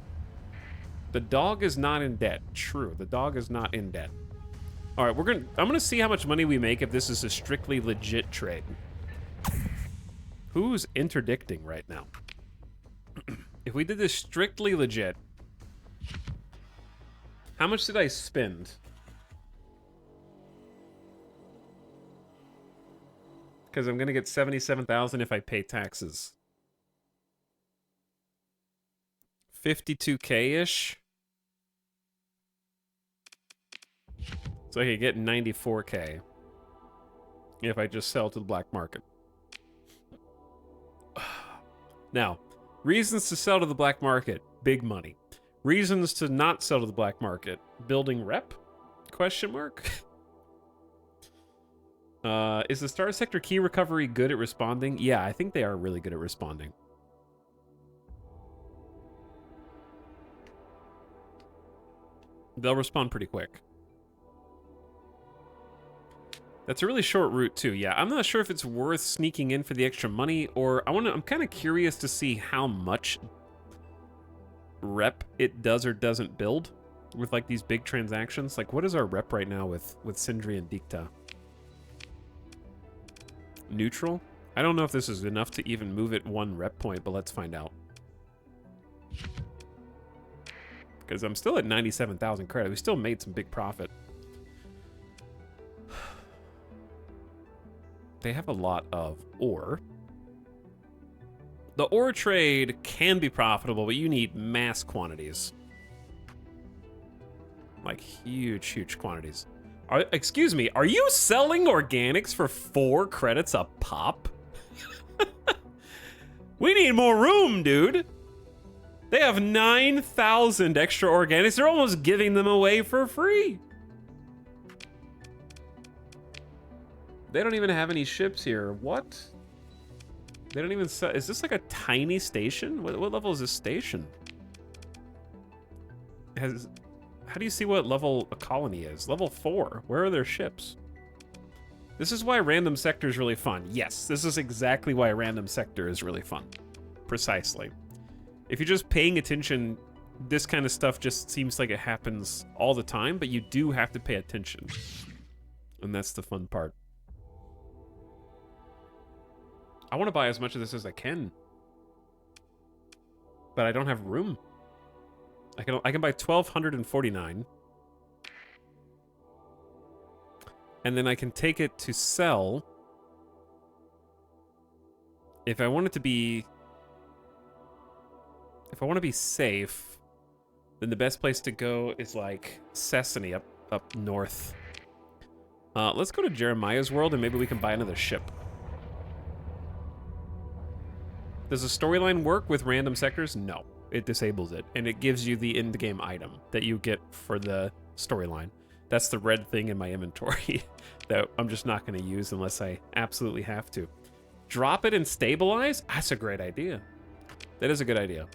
A: The dog is not in debt. True, the dog is not in debt. All right, I'm gonna see how much money we make if this is a strictly legit trade. Who's interdicting right now? If we did this strictly legit, how much did I spend? Because I'm gonna get 77,000 if I pay taxes. 52K-ish. So I could get 94K if I just sell to the black market. Now, reasons to sell to the black market, big money. Reasons to not sell to the black market, building rep? Question mark? Is the Star Sector key recovery good at responding? Yeah, I think they are really good at responding. They'll respond pretty quick. That's a really short route too. Yeah, I'm not sure if it's worth sneaking in for the extra money, or I'm kind of curious to see how much rep it does or doesn't build with like these big transactions. Like, what is our rep right now with Sindri and Dicta? Neutral? I don't know if this is enough to even move it one rep point, but let's find out. Because I'm still at 97,000 credit. We still made some big profit. They have a lot of ore. The ore trade can be profitable, but you need mass quantities. Like huge, huge quantities. Excuse me, are you selling organics for 4 credits a pop? We need more room, dude. They have 9,000 extra organics. They're almost giving them away for free. They don't even have any ships here. What? They don't even sell. Is this like a tiny station? What level is this station? How do you see what level a colony is? Level 4. Where are their ships? This is why random sector is really fun. Yes, this is exactly why random sector is really fun. Precisely. If you're just paying attention, this kind of stuff just seems like it happens all the time, but you do have to pay attention. And that's the fun part. I want to buy as much of this as I can. But I don't have room. I can buy 1,249. And then I can take it to sell. If I want it to be... If I want to be safe, then the best place to go is like Sesame up north. Let's go to Jeremiah's world and maybe we can buy another ship. Does the storyline work with random sectors? No. It disables it, and it gives you the end-game item that you get for the storyline. That's the red thing in my inventory that I'm just not going to use unless I absolutely have to. Drop it and stabilize? That's a great idea. That is a good idea.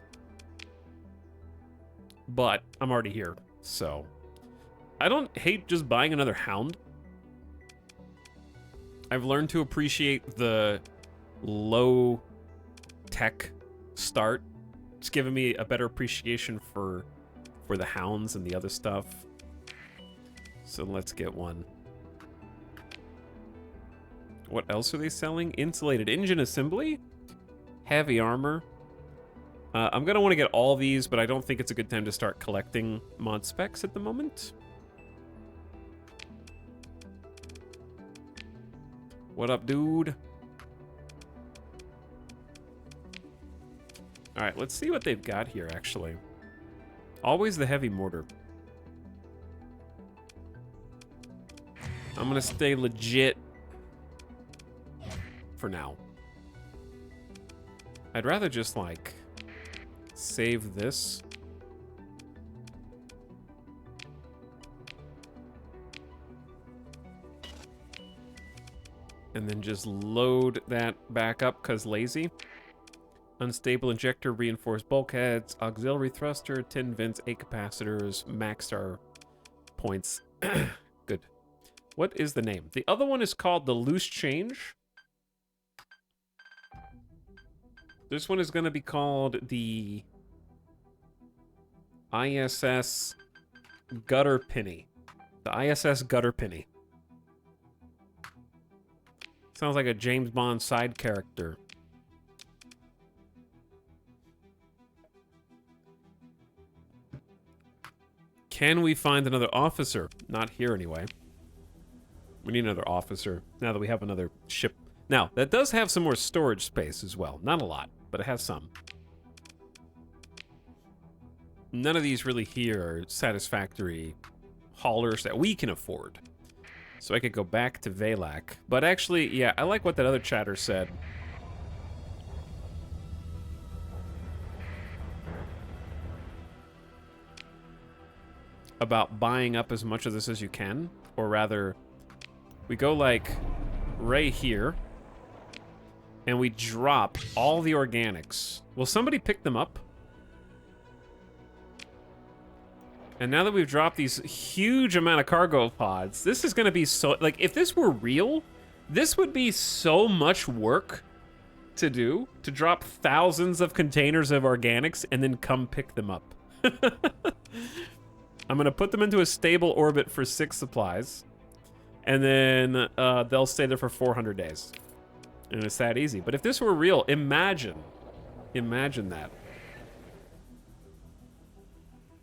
A: But I'm already here, so... I don't hate just buying another Hound. I've learned to appreciate the low-tech start. It's given me a better appreciation for the Hounds and the other stuff. So let's get one. What else are they selling? Insulated engine assembly? Heavy armor. I'm going to want to get all these, but I don't think it's a good time to start collecting mod specs at the moment. What up, dude? All right, let's see what they've got here, actually. Always the heavy mortar. I'm gonna stay legit for now. I'd rather just, like, save this. And then just load that back up, because lazy. Unstable injector, reinforced bulkheads, auxiliary thruster, 10 vents, 8 capacitors, maxed our points. Good. What is the name? The other one is called the loose change. This one is going to be called the ISS Gutter Penny. The ISS Gutter Penny. Sounds like a James Bond side character. Can we find another officer? Not here anyway. We need another officer now that we have another ship. Now, that does have some more storage space as well. Not a lot, but it has some. None of these really here are satisfactory haulers that we can afford. So I could go back to Valak. But actually, yeah, I like what that other chatter said. About buying up as much of this as you can. Or rather, we go like right here. And we drop all the organics. Will somebody pick them up? And now that we've dropped these huge amount of cargo pods, this is going to be so... Like, if this were real, this would be so much work to do. To drop thousands of containers of organics and then come pick them up. I'm going to put them into a stable orbit for 6 supplies. And then they'll stay there for 400 days. And it's that easy. But if this were real, imagine that.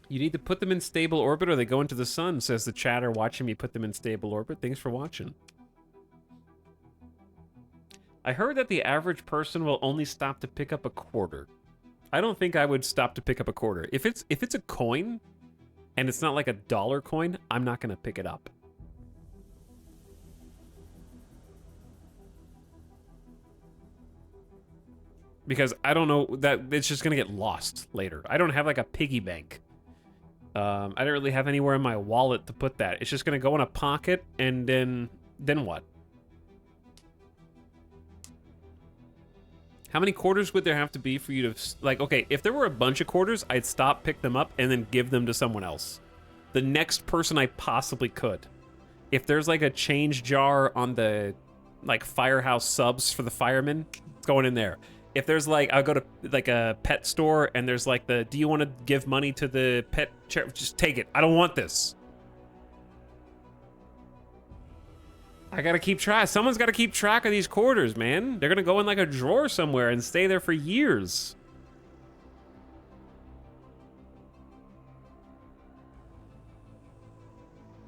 A: You need to put them in stable orbit or they go into the sun, says the chatter watching me put them in stable orbit. Thanks for watching. I heard that the average person will only stop to pick up a quarter. I don't think I would stop to pick up a quarter. If it's a coin and it's not like a dollar coin, I'm not going to pick it up. Because I don't know, that it's just going to get lost later. I don't have like a piggy bank. I don't really have anywhere in my wallet to put that. It's just going to go in a pocket and then what? How many quarters would there have to be for you to, like, okay, if there were a bunch of quarters, I'd stop, pick them up, and then give them to someone else. The next person I possibly could. If there's like a change jar on the, like, firehouse subs for the firemen, it's going in there. If there's like, I'll go to like a pet store and there's like the, do you want to give money to the pet chair? Just take it. I don't want this. I gotta keep track. Someone's gotta keep track of these quarters, man. They're gonna go in like a drawer somewhere and stay there for years.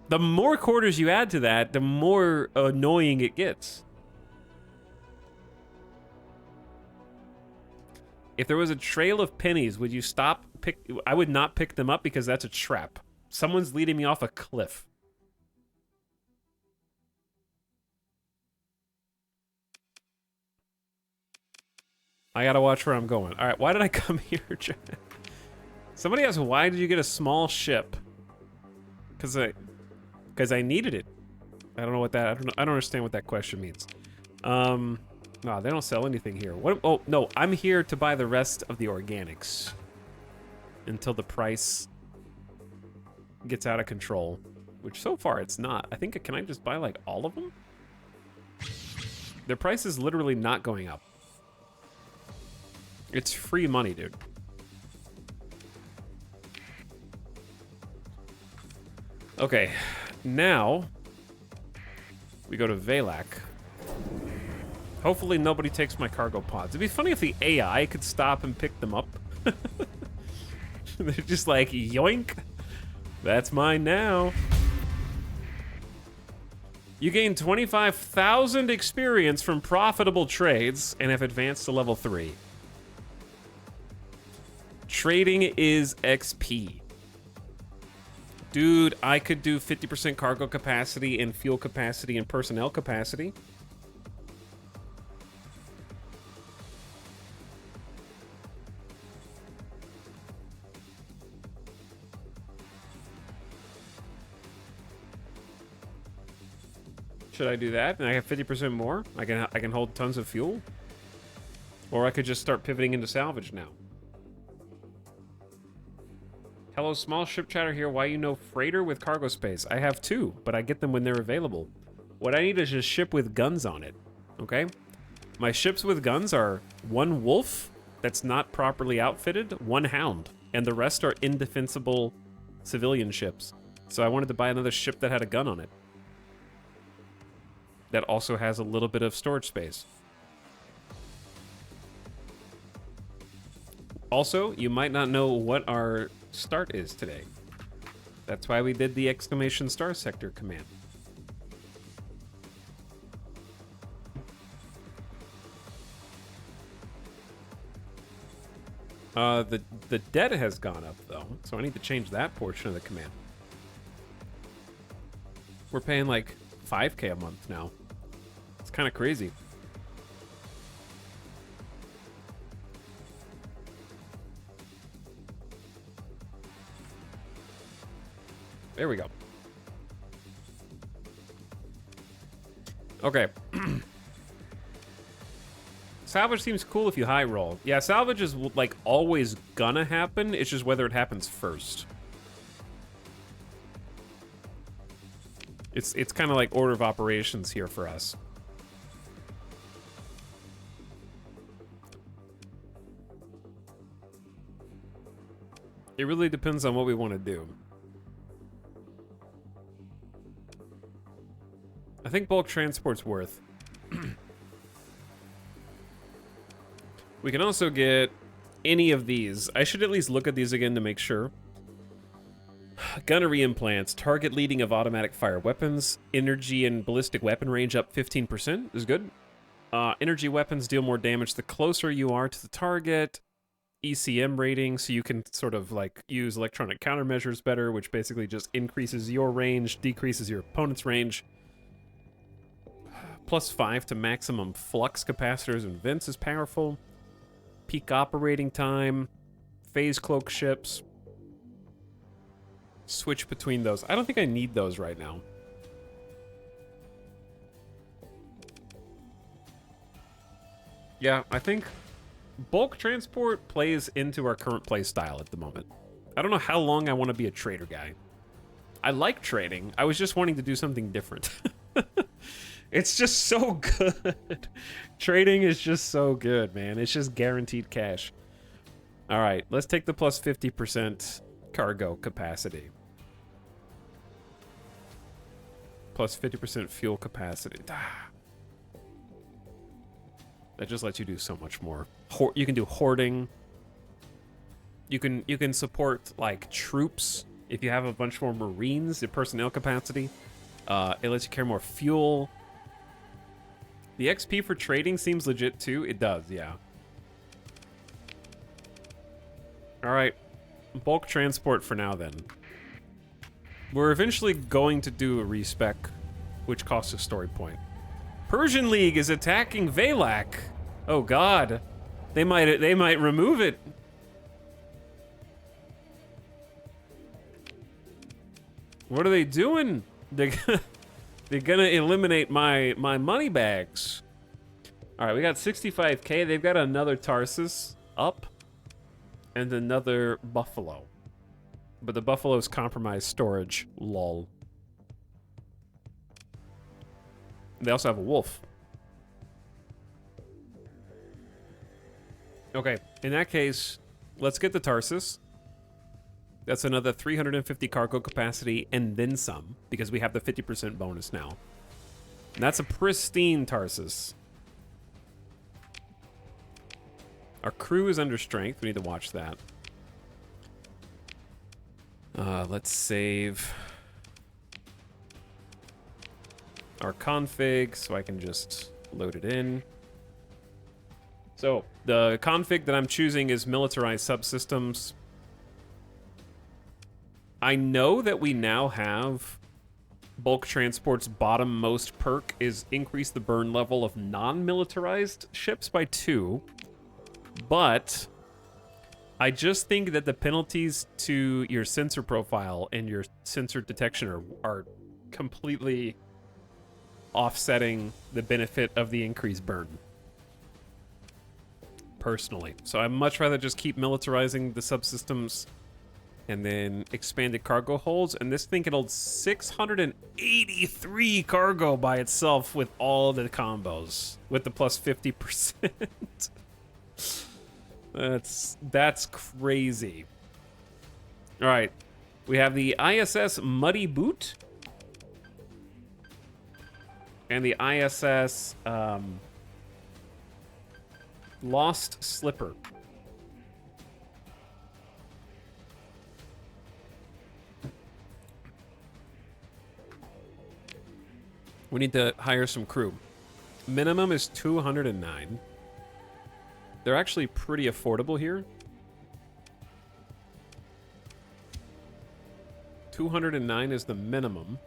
A: The more quarters you add to that, the more annoying it gets. If there was a trail of pennies, would you stop? I would not pick them up because that's a trap. Someone's leading me off a cliff. I gotta watch where I'm going. All right, why did I come here? Somebody asked, why did you get a small ship? Because I needed it. I don't know what that. I don't understand what that question means. No, they don't sell anything here. What? Oh, no, I'm here to buy the rest of the organics. Until the price gets out of control. Which so far it's not. I think, can I just buy like all of them? Their price is literally not going up. It's free money, dude. Okay, now we go to Valak. Hopefully nobody takes my cargo pods. It'd be funny if the AI could stop and pick them up. They're just like, yoink. That's mine now. You gain 25,000 experience from profitable trades and have advanced to level 3. Trading is XP. Dude, I could do 50% cargo capacity and fuel capacity and personnel capacity. Should I do that? And I have 50% more? I can hold tons of fuel? Or I could just start pivoting into salvage now. Hello, small ship chatter here. Why you know freighter with cargo space? I have two, but I get them when they're available. What I need is a ship with guns on it, okay? My ships with guns are one wolf that's not properly outfitted, one hound, and the rest are indefensible civilian ships. So I wanted to buy another ship that had a gun on it. That also has a little bit of storage space. Also, you might not know what our start is today. That's why we did the exclamation star sector command. The debt has gone up though, so I need to change that portion of the command. We're paying like 5K a month now. It's kind of crazy. There we go. Okay. Salvage seems cool if you high roll. Yeah, salvage is like always gonna happen. It's just whether it happens first. It's kind of like order of operations here for us. It really depends on what we want to do. I think bulk transport's worth. We can also get any of these. I should at least look at these again to make sure. Gunnery implants, target leading of automatic fire weapons, energy and ballistic weapon range up 15% is good. Energy weapons deal more damage the closer you are to the target. ECM rating, so you can sort of like use electronic countermeasures better, which basically just increases your range, decreases your opponent's range. +5 to maximum flux capacitors and vents is powerful. Peak operating time, phase cloak ships. Switch between those. I don't think I need those right now. Yeah, I think bulk transport plays into our current play style at the moment. I don't know how long I want to be a trader guy. I like trading. I was just wanting to do something different. It's just so good. Trading is just so good, man. It's just guaranteed cash. All right, let's take the plus 50% cargo capacity. Plus 50% fuel capacity. That just lets you do so much more. You can do hoarding. You can support like troops if you have a bunch more Marines in personnel capacity. It lets you carry more fuel. The XP for trading seems legit too. It does, yeah. All right, bulk transport for now then. We're eventually going to do a respec, which costs a story point. Persian League is attacking Valak. Oh God, they might remove it. What are they doing? They're gonna eliminate my money bags. All right, we got 65K. They've got another Tarsus up and another Buffalo. But the Buffalo's compromised storage, lol. They also have a wolf. Okay, in that case, let's get the Tarsus. That's another 350 cargo capacity and then some, because we have the 50% bonus now. And that's a pristine Tarsus. Our crew is under strength. We need to watch that. Let's save our config so I can just load it in. So the config that I'm choosing is militarized subsystems. I know that we now have bulk transport's bottom-most perk is increase the burn level of non-militarized ships by 2, but I just think that the penalties to your sensor profile and your sensor detection are completely offsetting the benefit of the increased burn. Personally. So I'd much rather just keep militarizing the subsystems and then expanded cargo holds. And this thing can hold 683 cargo by itself with all the combos, with the plus 50%. That's crazy. All right. We have the ISS Muddy Boot and the ISS Lost Slipper. We need to hire some crew. Minimum is 209. They're actually pretty affordable here. 209 is the minimum.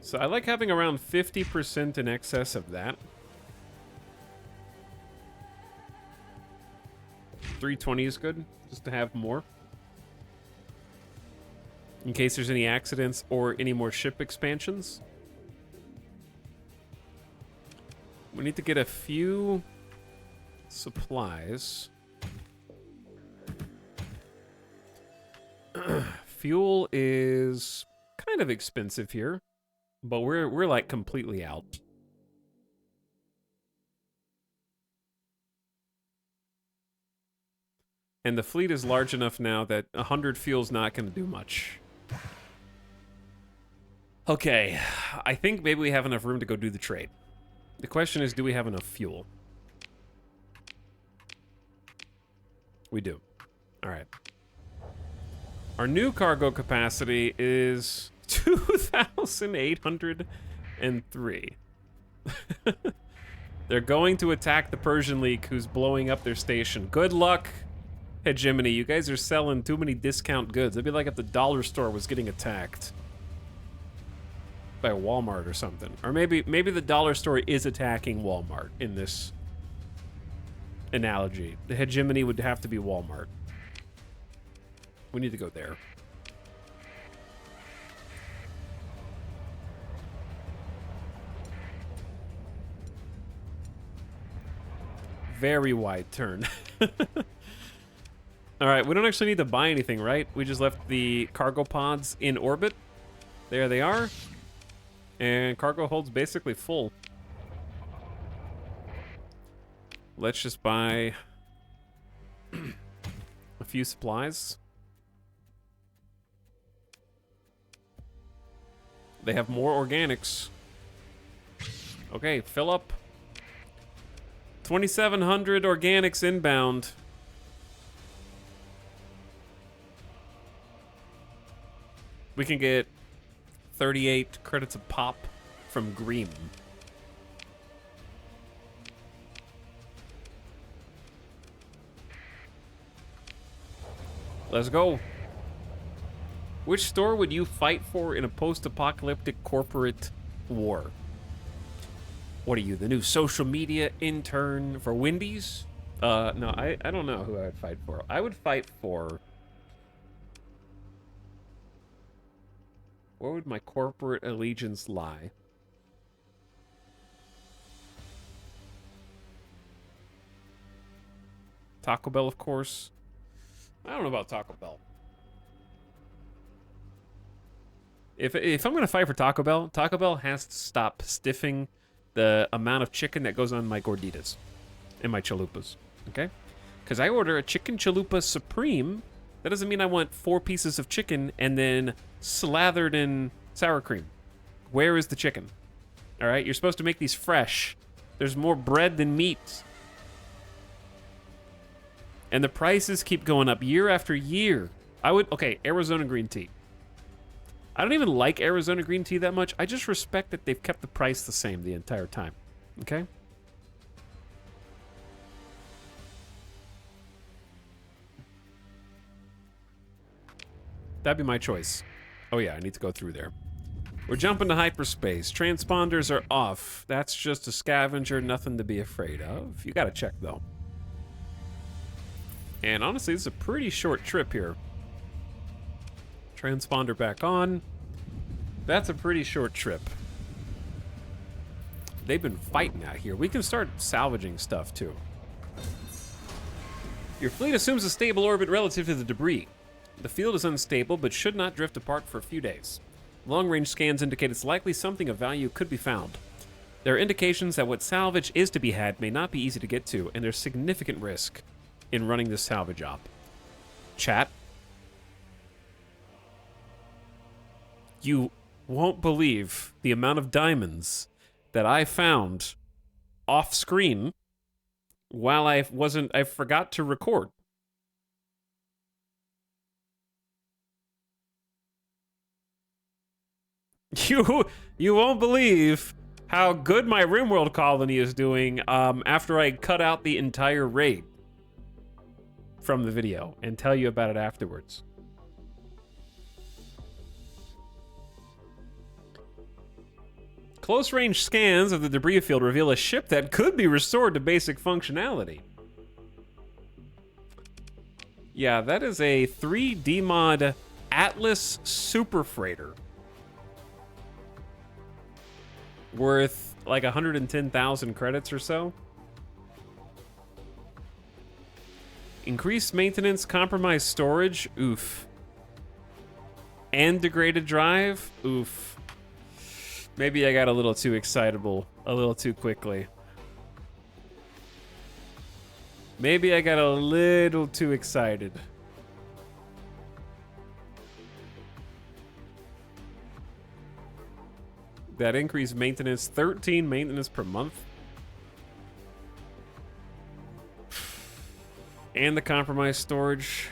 A: So I like having around 50% in excess of that. 320 is good, just to have more. In case there's any accidents or any more ship expansions. We need to get a few supplies. Fuel is kind of expensive here, but we're like completely out. And the fleet is large enough now that 100 fuel's not going to do much. Okay, I think maybe we have enough room to go do the trade. The question is, do we have enough fuel? We do. All right. Our new cargo capacity is 2,803. They're going to attack the Persian League, who's blowing up their station. Good luck, Hegemony. You guys are selling too many discount goods. It'd be like if the dollar store was getting attacked by Walmart or something. Or maybe the dollar store is attacking Walmart in this analogy. The hegemony would have to be Walmart. We need to go there. Very wide turn. All right, we don't actually need to buy anything, right? We just left the cargo pods in orbit. There they are. And cargo hold's basically full. Let's just buy a few supplies. They have more organics. Okay, fill up. 2,700 organics inbound. We can get 38 credits a pop from Green. Let's go. Which store would you fight for in a post-apocalyptic corporate war? What are you, the new social media intern for Wendy's? No, I don't know who I would fight for. I would fight for... Where would my corporate allegiance lie? Taco Bell, of course. I don't know about Taco Bell. If I'm going to fight for Taco Bell has to stop stiffing the amount of chicken that goes on my gorditas and my chalupas, okay? Because I order a chicken chalupa supreme. That doesn't mean I want 4 pieces of chicken and then slathered in sour cream. Where is the chicken? All right, you're supposed to make these fresh. There's more bread than meat. And the prices keep going up year after year. Okay, Arizona green tea. I don't even like Arizona green tea that much. I just respect that they've kept the price the same the entire time. Okay? That'd be my choice. Oh yeah, I need to go through there. We're jumping to hyperspace. Transponders are off. That's just a scavenger, nothing to be afraid of. You gotta check, though. And honestly, this is a pretty short trip here. Transponder back on. That's a pretty short trip. They've been fighting out here. We can start salvaging stuff, too. Your fleet assumes a stable orbit relative to the debris. The field is unstable, but should not drift apart for a few days. Long-range scans indicate it's likely something of value could be found. There are indications that what salvage is to be had may not be easy to get to, and there's significant risk in running this salvage op. Chat. You won't believe the amount of diamonds that I found off screen while I forgot to record. You won't believe how good my RimWorld colony is doing after I cut out the entire raid from the video and tell you about it afterwards. Close-range scans of the debris field reveal a ship that could be restored to basic functionality. Yeah, that is a 3D mod Atlas Super Freighter. Worth like 110,000 credits or so. Increased maintenance, compromised storage, oof. And degraded drive, oof. Maybe I got a little too excitable, a little too quickly. Maybe I got a little too excited. That increased maintenance, 13 maintenance per month. And the compromised storage.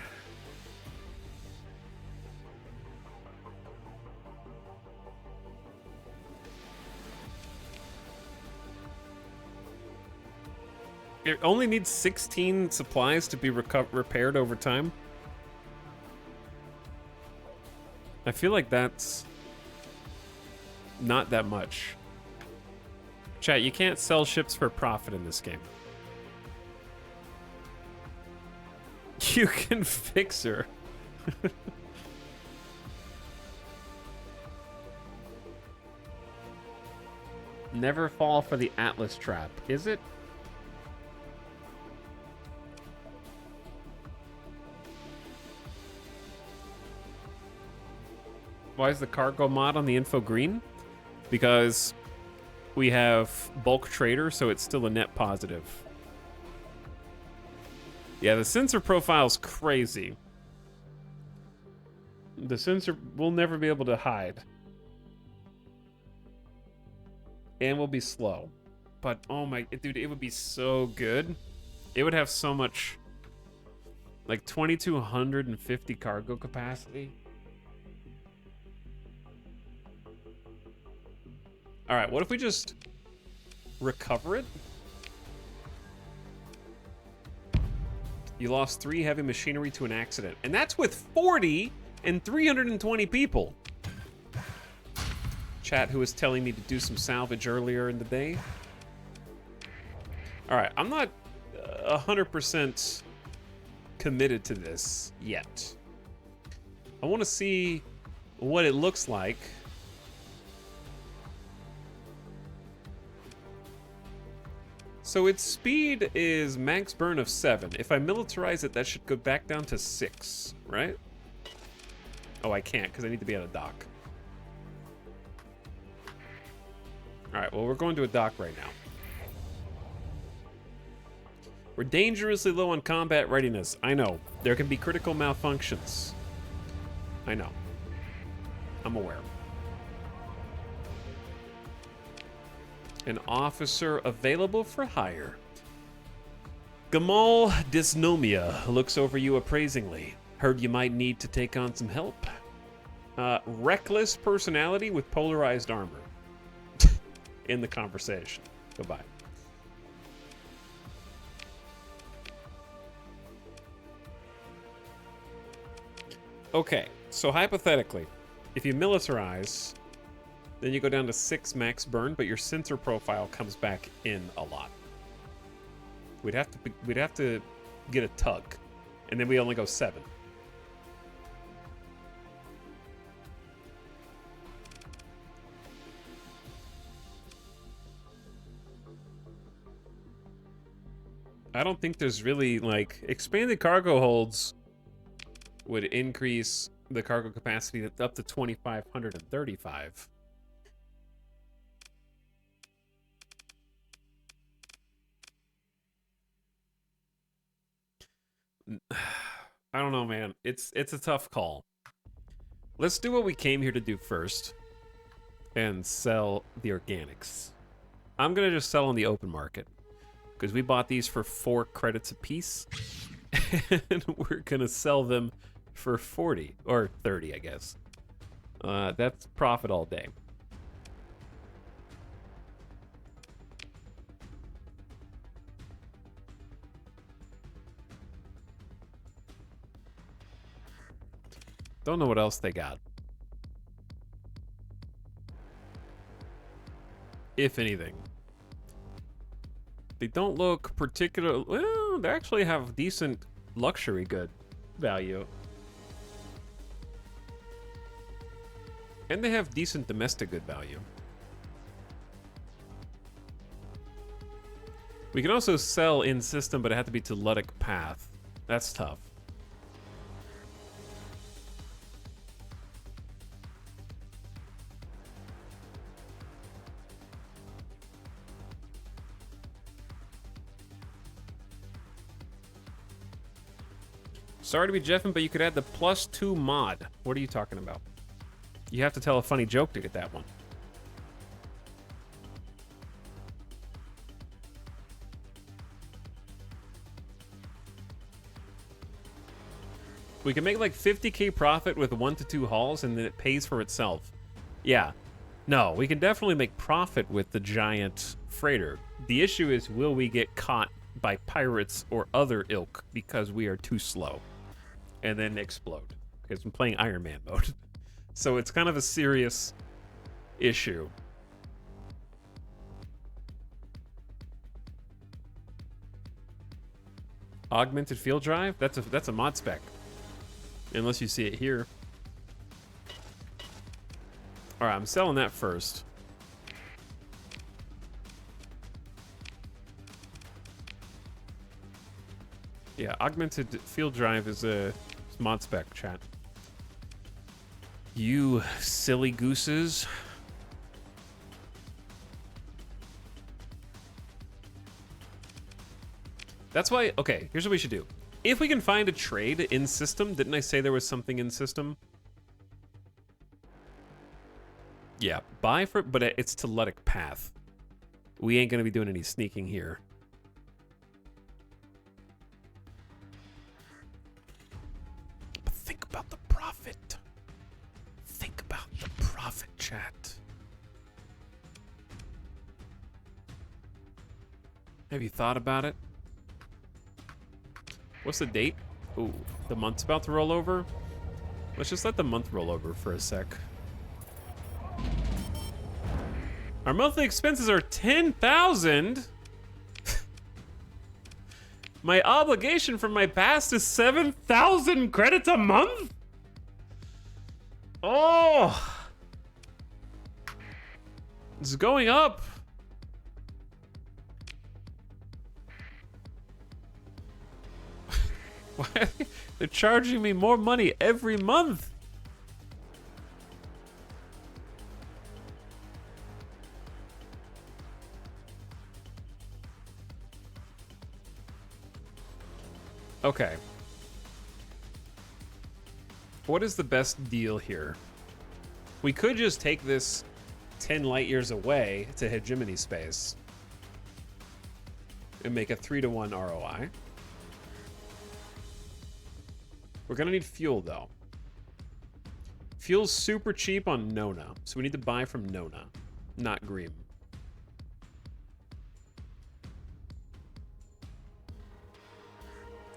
A: It only needs 16 supplies to be repaired over time. I feel like that's not that much. Chat, you can't sell ships for profit in this game. You can fix her. Never fall for the Atlas trap, is it? Why is the cargo mod on the info green? Because we have bulk trader, so it's still a net positive. Yeah, the sensor profile's crazy. The sensor will never be able to hide. And will be slow. But, oh my, dude, it would be so good. It would have so much, like 2,250 cargo capacity. All right, what if we just recover it? You lost 3 heavy machinery to an accident. And that's with 40 and 320 people. Chat, who was telling me to do some salvage earlier in the day. All right, I'm not 100% committed to this yet. I want to see what it looks like. So its speed is max burn of 7. If I militarize it, that should go back down to 6, right? Oh, I can't because I need to be at a dock. All right, well, we're going to a dock right now. We're dangerously low on combat readiness. I know. There can be critical malfunctions. I know. I'm aware. An officer available for hire. Gamal Dysnomia looks over you appraisingly. Heard you might need to take on some help. Reckless personality with polarized armor. In the conversation. Goodbye. Okay, So hypothetically, if you militarize, then you go down to 6 max burn, but your sensor profile comes back in a lot. We'd have to get a tug, and then we only go 7. I don't think there's really, like, expanded cargo holds would increase the cargo capacity up to 2,535. I don't know, man. It's a tough call. Let's do what we came here to do first and sell the organics. I'm gonna just sell on the open market because we bought these for 4 credits a piece, and we're gonna sell them for 40 or 30, I guess. That's profit all day. Don't know what else they got. If anything. They don't look particular. Well, they actually have decent luxury good value. And they have decent domestic good value. We can also sell in system, but it had to be to Luddic Path. That's tough. Sorry to be Jeffin, but you could add the +2 mod. What are you talking about? You have to tell a funny joke to get that one. We can make like 50k profit with 1 to 2 hauls, and then it pays for itself. Yeah. No, we can definitely make profit with the giant freighter. The issue is, will we get caught by pirates or other ilk because we are too slow and then explode? Because I'm playing Iron Man mode. So it's kind of a serious issue. Augmented field drive? That's a mod spec. Unless you see it here. Alright, I'm selling that first. Yeah, augmented field drive is a mod spec, chat. You silly gooses. That's why, okay, here's what we should do. If we can find a trade in system, didn't I say there was something in system? Yeah, buy for, but it's to Luddic Path. We ain't gonna be doing any sneaking here. But think about the profit. Think about the profit, chat. Have you thought about it? What's the date? Ooh, the month's about to roll over. Let's just let the month roll over for a sec. Our monthly expenses are 10,000. My obligation from my past is 7,000 credits a month? Oh! It's going up. Why? They're charging me more money every month. Okay. What is the best deal here? We could just take this 10 light years away to hegemony space and make a 3-to-1 ROI. We're gonna need fuel though. Fuel's super cheap on Nona, so we need to buy from Nona, not Green.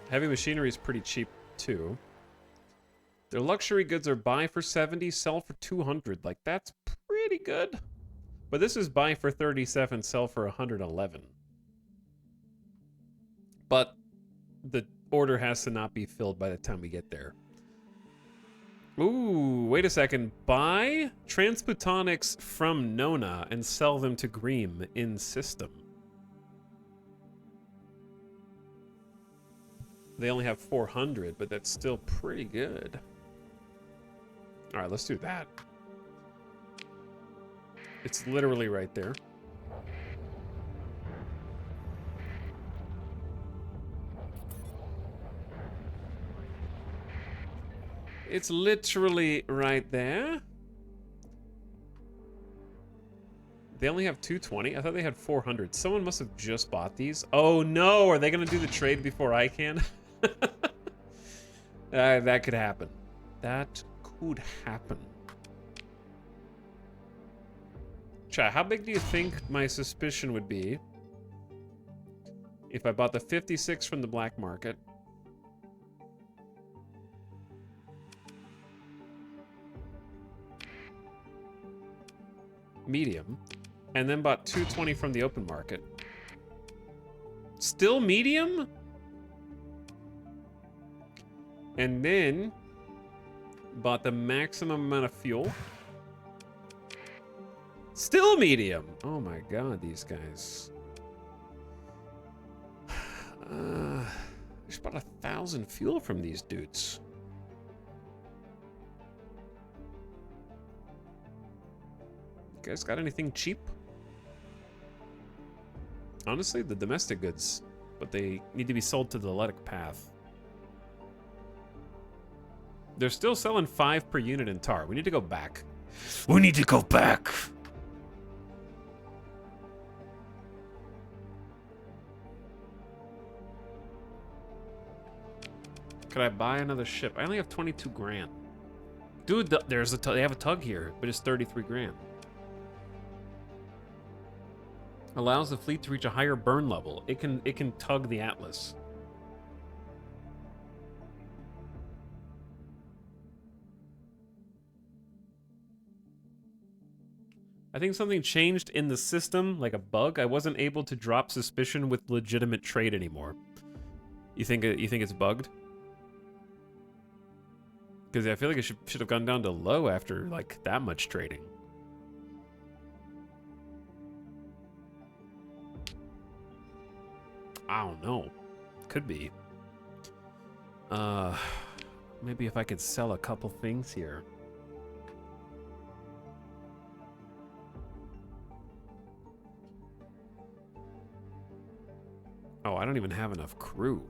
A: Heavy machinery is pretty cheap too. Their luxury goods are buy for 70, sell for 200. Like, that's pretty good. But this is buy for 37, sell for 111. But the order has to not be filled by the time we get there. Ooh, wait a second. Buy Transputonics from Nona and sell them to Greem in system. They only have 400, but that's still pretty good. All right, let's do that. It's literally right there. It's literally right there. They only have 220? I thought they had 400. Someone must have just bought these. Oh no, are they gonna do the trade before I can? That could happen. That could happen. Chat, how big do you think my suspicion would be if I bought the 56 from the black market? Medium. And then bought 220 from the open market. Still medium? And then bought the maximum amount of fuel. Still medium. Oh my god, these guys. I just bought 1,000 fuel from these dudes. You guys got anything cheap? Honestly, the domestic goods, but they need to be sold to the Letic path. They're still selling 5 per unit in tar. We need to go back.
C: We need to go back.
A: Could I buy another ship? I only have 22 grand. Dude, there's a they have a tug here, but it's 33 grand. Allows the fleet to reach a higher burn level. It can tug the Atlas. I think something changed in the system, like a bug. I wasn't able to drop suspicion with legitimate trade anymore. You think it's bugged? Because I feel like it should have gone down to low after like that much trading. I don't know. Could be. Maybe if I could sell a couple things here. Oh, I don't even have enough crew.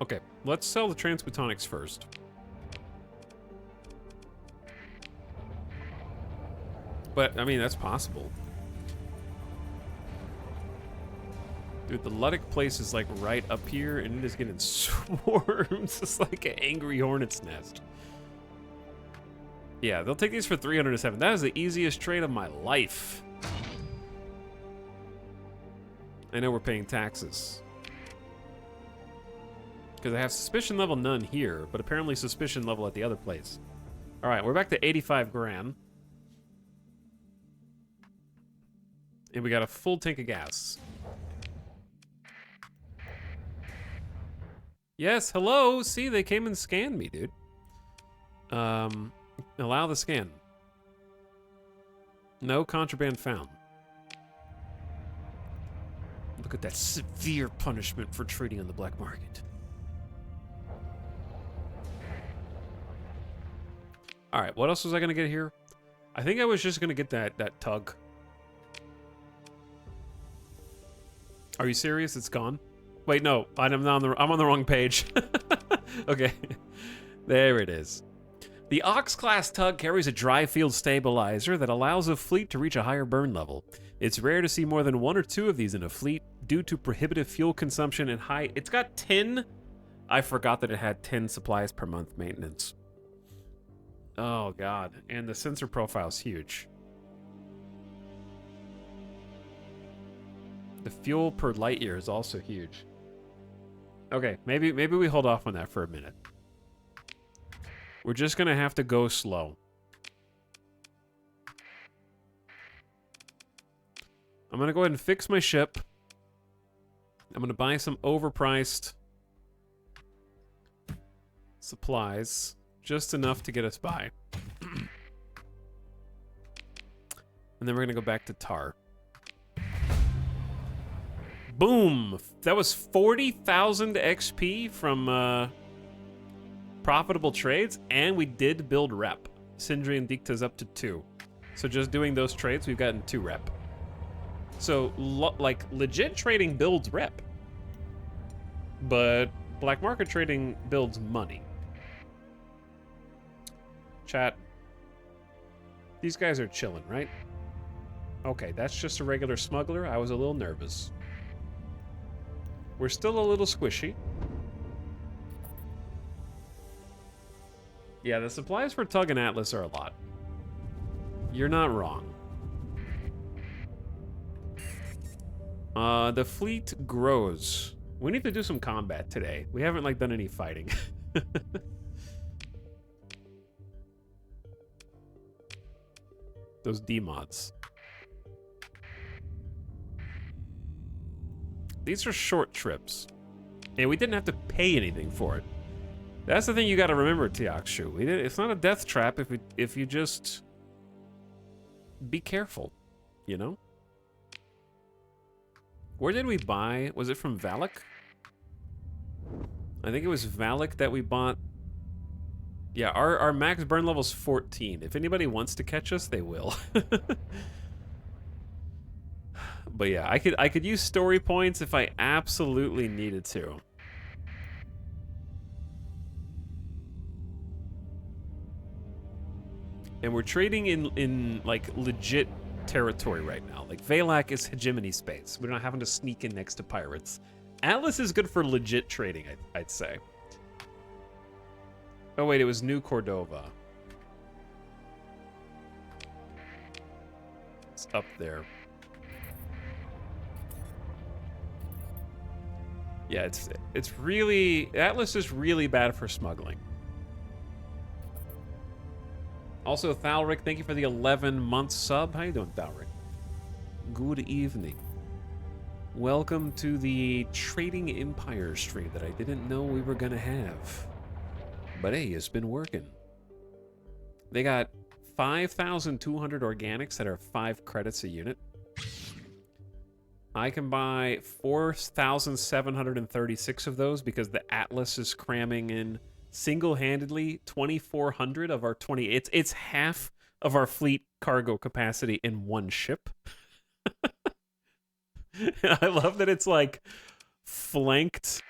A: Okay, let's sell the Transputonics first. But, I mean, that's possible. Dude, the Ludic place is like right up here, and it is getting swarms. It's like an angry hornet's nest. Yeah, they'll take these for 307. That is the easiest trade of my life. I know we're paying taxes. Because I have suspicion level none here, but apparently suspicion level at the other place. All right, we're back to 85 grand. And we got a full tank of gas. Yes, hello. See, they came and scanned me, dude. Allow the scan. No contraband found. Look at that severe punishment for trading on the black market. All right, what else was I gonna get here? I think I was just gonna get that tug. Are you serious? It's gone? Wait, no, I'm on the wrong page. Okay, there it is. The Ox-class tug carries a dry field stabilizer that allows a fleet to reach a higher burn level. It's rare to see more than 1 or 2 of these in a fleet due to prohibitive fuel consumption and high... It's got 10... I forgot that it had 10 supplies per month maintenance. Oh, God. And the sensor profile is huge. The fuel per light year is also huge. Okay, maybe we hold off on that for a minute. We're just gonna have to go slow. I'm gonna go ahead and fix my ship. I'm gonna buy some overpriced supplies. Just enough to get us by. And then we're gonna go back to Tar. Boom! That was 40,000 XP from profitable trades, and we did build rep. Sindri and Dicta's up to 2. So just doing those trades, we've gotten 2 rep. So, like, legit trading builds rep. But black market trading builds money. Chat. These guys are chilling, right? Okay, that's just a regular smuggler. I was a little nervous. We're still a little squishy. Yeah, the supplies for Tug and Atlas are a lot. You're not wrong. The fleet grows. We need to do some combat today. We haven't, like, done any fighting. Those D-mods. These are short trips. And we didn't have to pay anything for it. That's the thing you gotta remember, Tiakshu. It's not a death trap if you just be careful, you know? Where did we buy? Was it from Valak? I think it was Valak that we bought. Yeah, our max burn level's 14. If anybody wants to catch us, they will. But yeah, I could use story points if I absolutely needed to. And we're trading in like legit territory right now. Like Valak is hegemony space. We're not having to sneak in next to pirates. Atlas is good for legit trading, I'd say. Oh wait, it was New Cordova. It's up there. Yeah, it's really... Atlas is really bad for smuggling. Also, Thalric, thank you for the 11-month sub. How you doing, Thalric? Good evening. Welcome to the Trading Empire stream that I didn't know we were gonna have. But hey, it's been working. They got 5,200 organics that are 5 credits a unit. I can buy 4,736 of those because the Atlas is cramming in single-handedly 2,400 of our 20. It's half of our fleet cargo capacity in one ship. I love that it's like flanked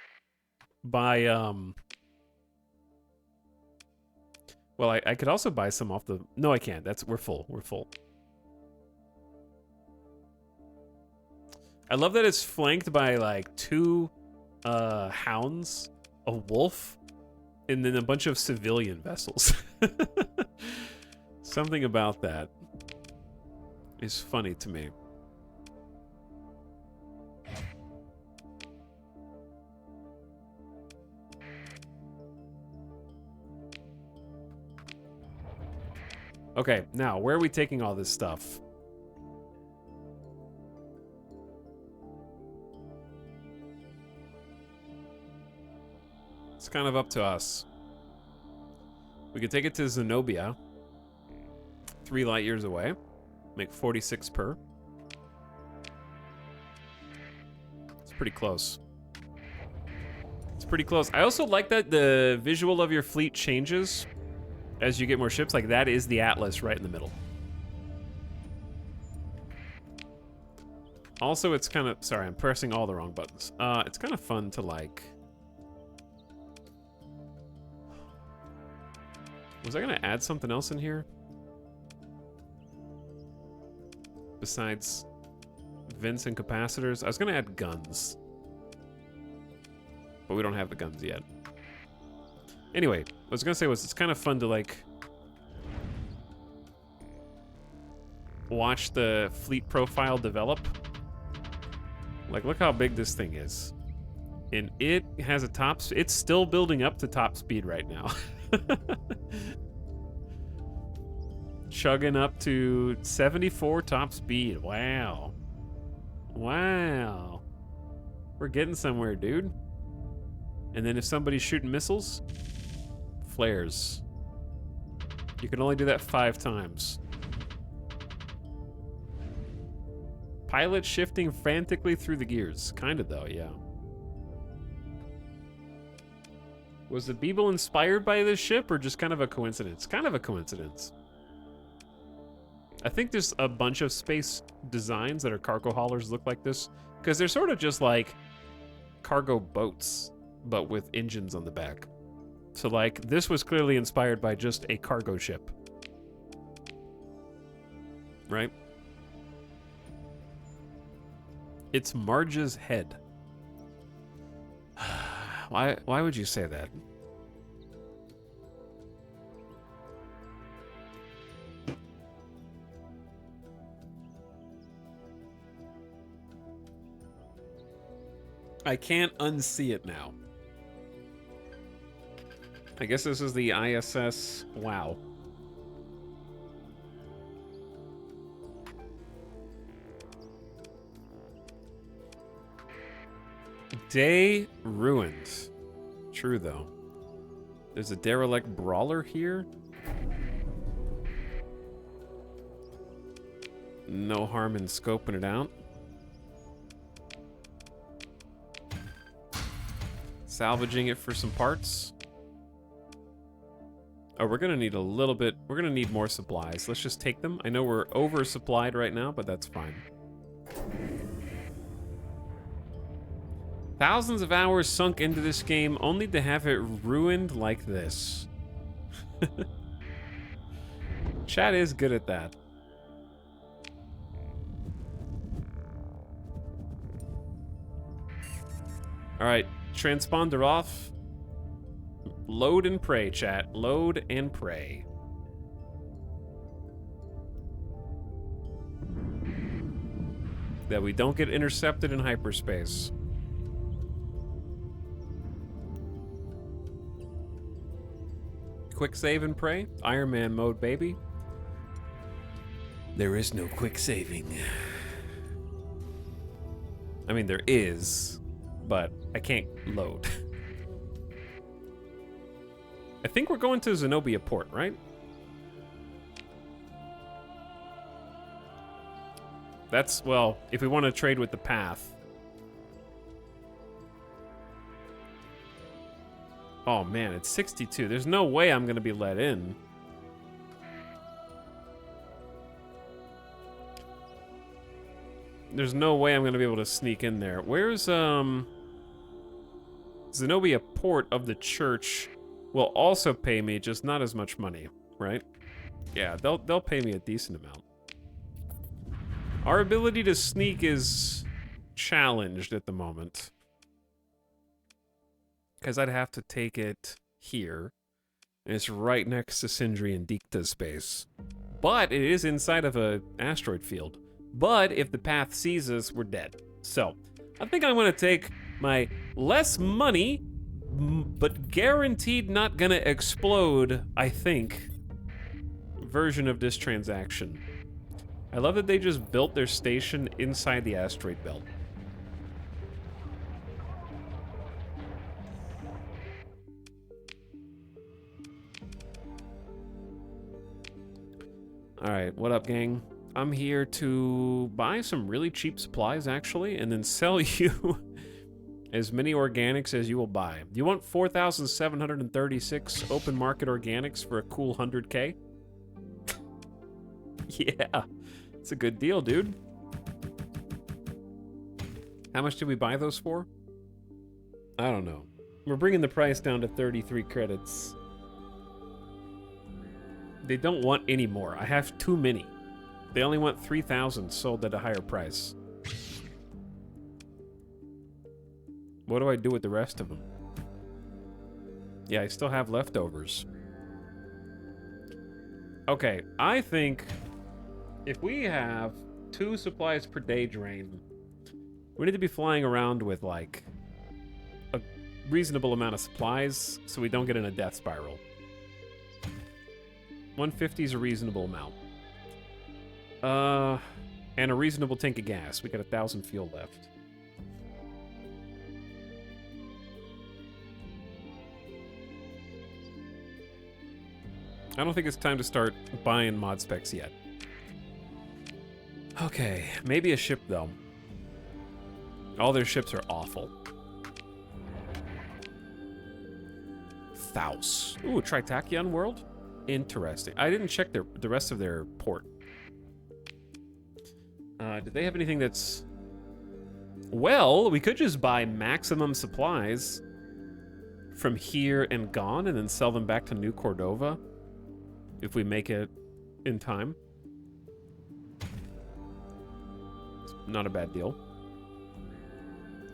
A: by well, I could also buy some off the... No, I can't. We're full. We're full. I love that it's flanked by like 2 hounds, a wolf, and then a bunch of civilian vessels. Something about that is funny to me. Okay, now, where are we taking all this stuff? It's kind of up to us. We could take it to Zenobia. 3 light years away. Make 46 per. It's pretty close. It's pretty close. I also like that the visual of your fleet changes as you get more ships. Like, that is the Atlas right in the middle. Also, it's kind of... Sorry, I'm pressing all the wrong buttons. It's kind of fun to, like... Was I gonna add something else in here? Besides vents and capacitors? I was gonna add guns. But we don't have the guns yet. Anyway, what I was gonna say was it's kind of fun to, like, watch the fleet profile develop. Like, look how big this thing is. And it has a top... It's still building up to top speed right now. Chugging up to 74 top speed. Wow. Wow. We're getting somewhere, dude. And then if somebody's shooting missiles, flares. You can only do that 5 times. Pilot shifting frantically through the gears. Kinda though, yeah. Was the Beeble inspired by this ship or just kind of a coincidence? Kind of a coincidence. I think there's a bunch of space designs that are cargo haulers look like this, because they're sort of just like cargo boats, but with engines on the back. So like, this was clearly inspired by just a cargo ship. Right? It's Marge's head. Why would you say that? I can't unsee it now. I guess this is the ISS. Wow. Day ruined. True, though. There's a derelict brawler here. No harm in scoping it out. Salvaging it for some parts. Oh, we're gonna need a little bit. We're gonna need more supplies. Let's just take them. I know we're oversupplied right now, but that's fine. Thousands of hours sunk into this game only to have it ruined like this. Chat is good at that. Alright, transponder off. Load and pray, chat. Load and pray. That we don't get intercepted in hyperspace. Quick save and pray. Iron Man mode, baby.
C: There is no quick saving.
A: I mean, there is, but I can't load. I think we're going to Zenobia Port, right? That's, well, if we want to trade with the path. Oh man, it's 62. There's no way I'm gonna be let in. There's no way I'm gonna be able to sneak in there. Where's Zenobia Port of the church will also pay me, just not as much money, right? Yeah, they'll pay me a decent amount. Our ability to sneak is challenged at the moment. Because I'd have to take it here. And it's right next to Sindri and Dikta's space. But it is inside of an asteroid field. But if the path sees us, we're dead. So, I think I'm going to take my less money, but guaranteed not going to explode, I think, version of this transaction. I love that they just built their station inside the asteroid belt. Alright, what up, gang? I'm here to buy some really cheap supplies, actually, and then sell you as many organics as you will buy. You want 4,736 open market organics for a cool 100K? Yeah, it's a good deal, dude. How much did we buy those for? I don't know. We're bringing the price down to 33 credits. They don't want any more. I have too many. They only want 3,000 sold at a higher price. What do I do with the rest of them? Yeah, I still have leftovers. Okay, I think if we have 2 supplies per day drain, We need to be flying around with, like, a reasonable amount of supplies so we don't get in a death spiral. 150 is a reasonable amount. And a reasonable tank of gas. We got 1,000 fuel left. I don't think it's time to start buying mod specs yet. Okay, maybe a ship, though. All their ships are awful. Thaus. Ooh, Tritachyon world? Interesting. I didn't check the rest of their port. Did they have anything that's... Well, we could just buy maximum supplies from here and gone and then sell them back to New Cordova if we make it in time. It's not a bad deal.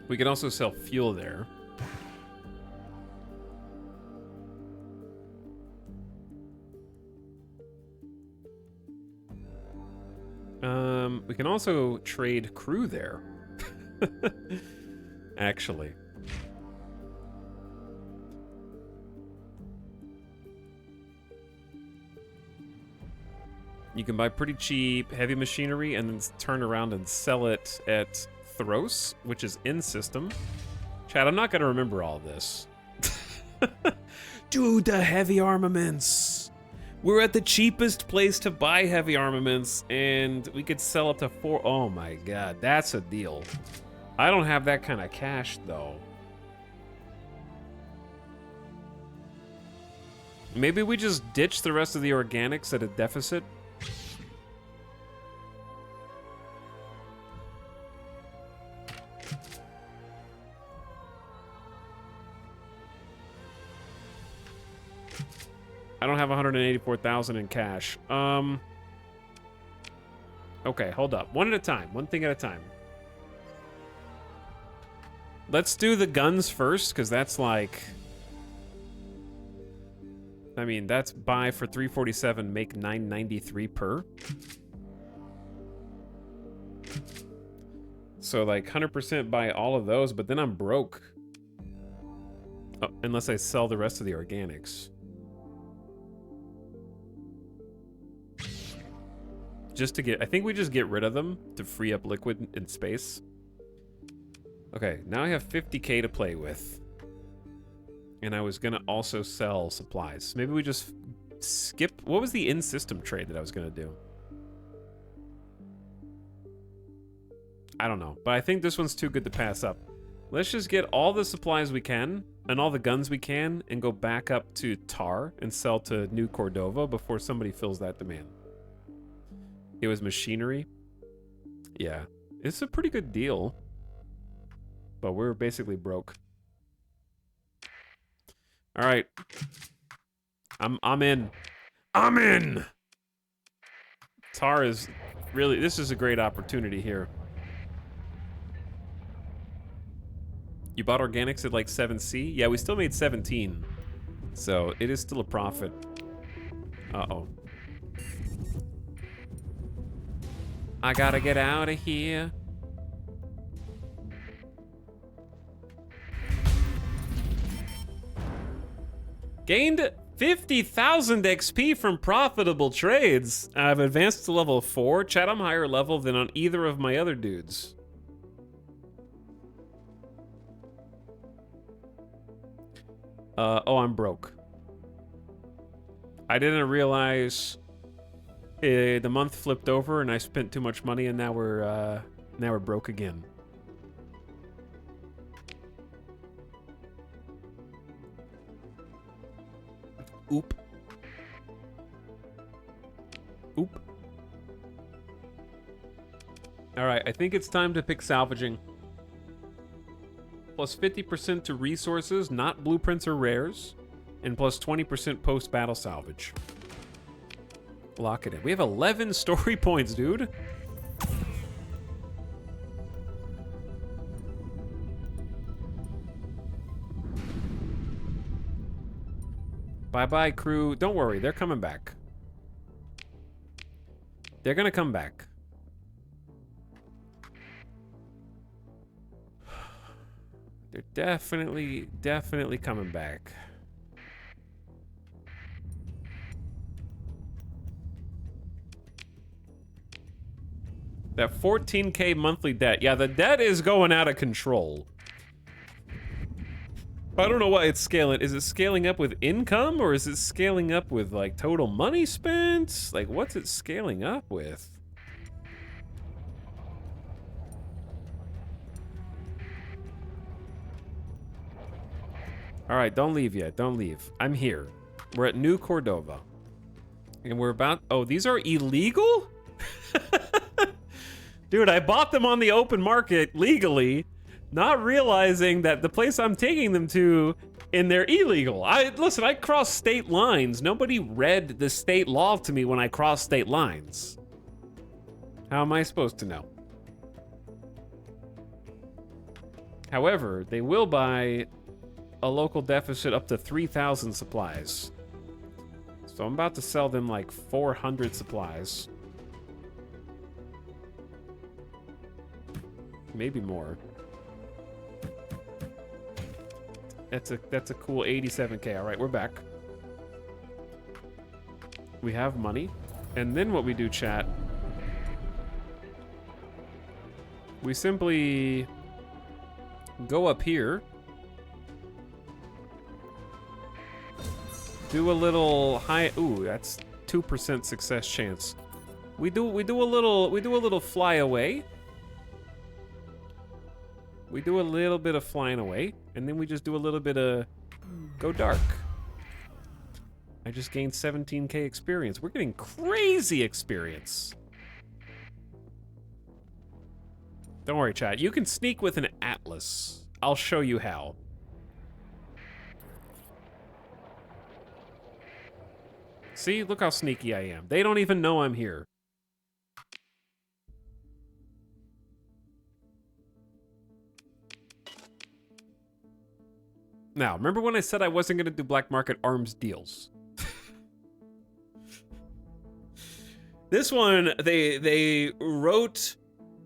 A: We can also sell fuel there. We can also trade crew there. Actually. You can buy pretty cheap heavy machinery and then turn around and sell it at Thros, which is in system. Chad, I'm not going to remember all this. Dude, the heavy armaments. We're at the cheapest place to buy heavy armaments, and we could sell up to 4. Oh my god, that's a deal. I don't have that kind of cash, though. Maybe we just ditch the rest of the organics at a deficit. I don't have 184,000 in cash. Okay, hold up. One at a time. One thing at a time. Let's do the guns first, because that's like... I mean, that's buy for 347, make 993 per. So, like, 100% buy all of those, but then I'm broke. Oh, unless I sell the rest of the organics. Just to get, I think we just get rid of them to free up liquid in space. Okay, now I have 50k to play with. And I was gonna also sell supplies. Maybe we just skip, what was the in-system trade that I was gonna do? I don't know, but I think this one's too good to pass up. Let's just get all the supplies we can and all the guns we can and go back up to Tar and sell to New Cordova before somebody fills that demand. It was machinery. Yeah, it's a pretty good deal, but we're basically broke. All right, I'm in. I'm in. Tar is really, this is a great opportunity here. You bought organics at like 7C? Yeah, we still made 17, so it is still a profit. Uh-oh. I gotta get out of here. Gained 50,000 XP from profitable trades. I've advanced to level 4. Chat, I'm higher level than on either of my other dudes. Oh, I'm broke. I didn't realize the month flipped over and I spent too much money, and now we're broke again. Oop. Oop. All right, I think it's time to pick salvaging. Plus 50% to resources, not blueprints or rares, and plus 20% post-battle salvage. Lock it in. We have 11 story points, dude. Bye-bye, crew. Don't worry, they're coming back. They're gonna come back. They're definitely coming back. That 14K monthly debt. Yeah, the debt is going out of control. I don't know why it's scaling. Is it scaling up with income, or is it scaling up with, like, total money spent? Like, what's it scaling up with? All right, don't leave yet. Don't leave. I'm here. We're at New Cordova. And we're about... Oh, these are illegal? Dude, I bought them on the open market legally, not realizing that the place I'm taking them to, and they're illegal. Listen, I crossed state lines. Nobody read the state law to me when I crossed state lines. How am I supposed to know? However, they will buy a local deficit up to 3,000 supplies. So I'm about to sell them like 400 supplies. Maybe more. That's a cool 87K. All right, we're back. We have money. And then what we do, chat, we simply go up here, do a little high. Ooh, that's 2% success chance. We do a little fly away. We do a little bit of flying away, and then we just do a little bit of go dark. I just gained 17K experience. We're getting crazy experience. Don't worry, chat. You can sneak with an atlas. I'll show you how. See? Look how sneaky I am. They don't even know I'm here. Now, remember when I said I wasn't going to do black market arms deals? This one, they wrote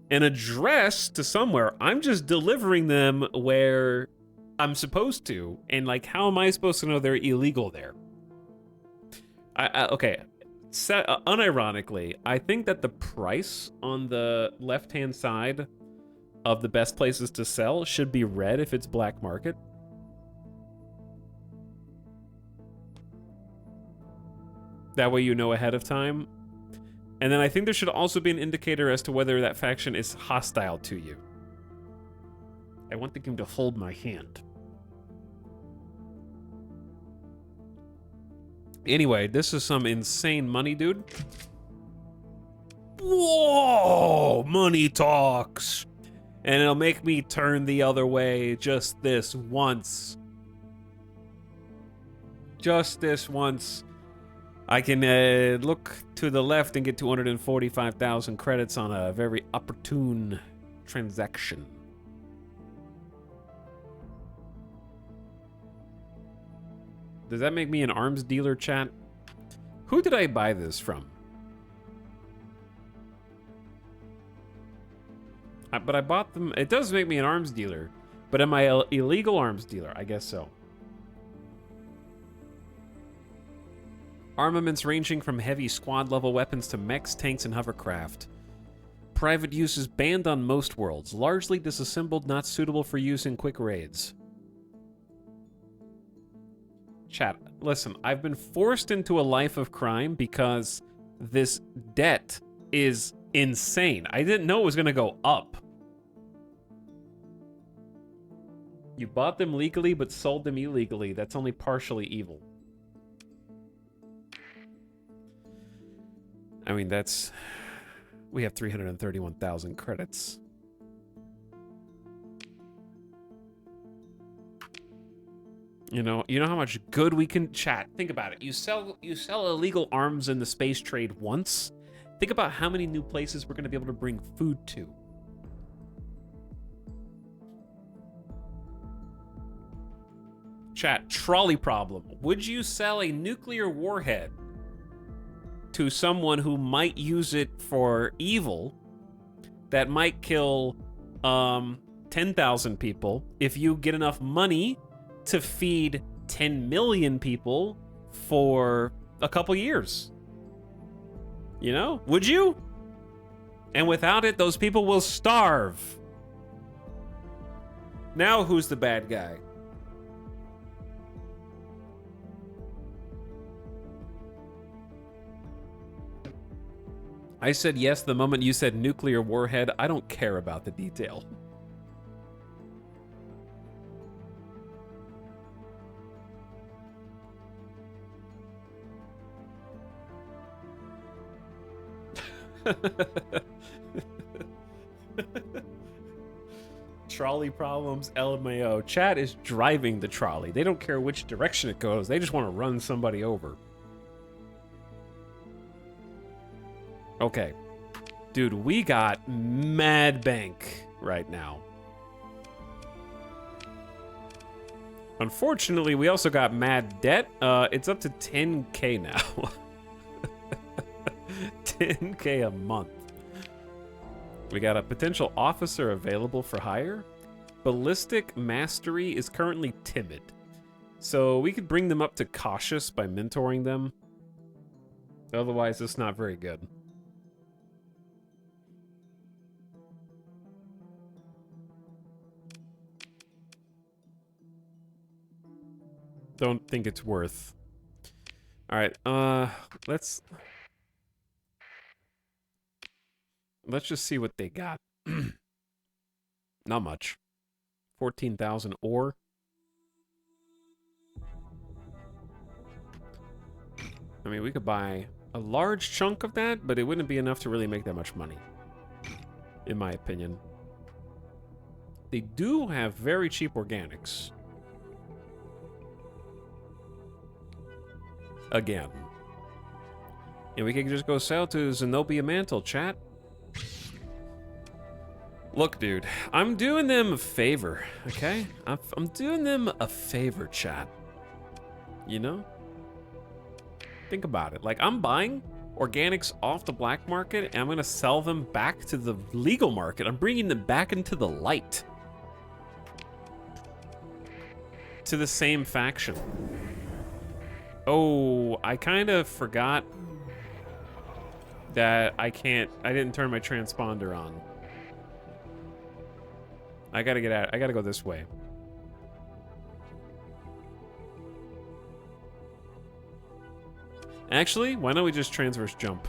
A: an address to somewhere. I'm just delivering them where I'm supposed to. And, like, how am I supposed to know they're illegal there? Okay. Unironically, I think that the price on the left-hand side of the best places to sell should be red if it's black market. That way you know ahead of time. And then I think there should also be an indicator as to whether that faction is hostile to you. I want the game to hold my hand. Anyway, this is some insane money, dude. Whoa! Money talks! And it'll make me turn the other way just this once. Just this once. I can look to the left and get 245,000 credits on a very opportune transaction. Does that make me an arms dealer, chat? Who did I buy this from? But I bought them. It does make me an arms dealer. But am I an illegal arms dealer? I guess so. Armaments ranging from heavy squad-level weapons to mechs, tanks, and hovercraft. Private use is banned on most worlds. Largely disassembled, not suitable for use in quick raids. Chat, listen, I've been forced into a life of crime because this debt is insane. I didn't know it was going to go up. You bought them legally but sold them illegally. That's only partially evil. I mean, that's... We have 331,000 credits. You know how much good we can chat. Think about it. You sell illegal arms in the space trade once. Think about how many new places we're going to be able to bring food to. Chat, trolley problem. Would you sell a nuclear warhead to someone who might use it for evil that might kill 10,000 people if you get enough money to feed 10 million people for a couple years. You know? Would you? And without it, those people will starve. Now who's the bad guy? I said yes the moment you said nuclear warhead. I don't care about the detail. Trolley problems, LMAO. Chat is driving the trolley. They don't care which direction it goes. They just want to run somebody over. Okay. Dude, we got mad bank right now. Unfortunately, we also got mad debt. It's up to 10K now. 10K a month. We got a potential officer available for hire. Ballistic mastery is currently timid. So we could bring them up to cautious by mentoring them. Otherwise, it's not very good. Don't think it's worth. All right, let's just see what they got. Not much. 14,000 ore. I mean, we could buy a large chunk of that, but it wouldn't be enough to really make that much money, in my opinion. They do have very cheap organics. Again. And we can just go sell to Zenobia Mantle, chat. Look, dude, I'm doing them a favor, okay? I'm doing them a favor, chat. You know? Think about it. Like, I'm buying organics off the black market, and I'm gonna sell them back to the legal market. I'm bringing them back into the light. To the same faction. Oh, I kind of forgot that I didn't turn my transponder on. I gotta get out. I gotta go this way. Actually, why don't we just transverse jump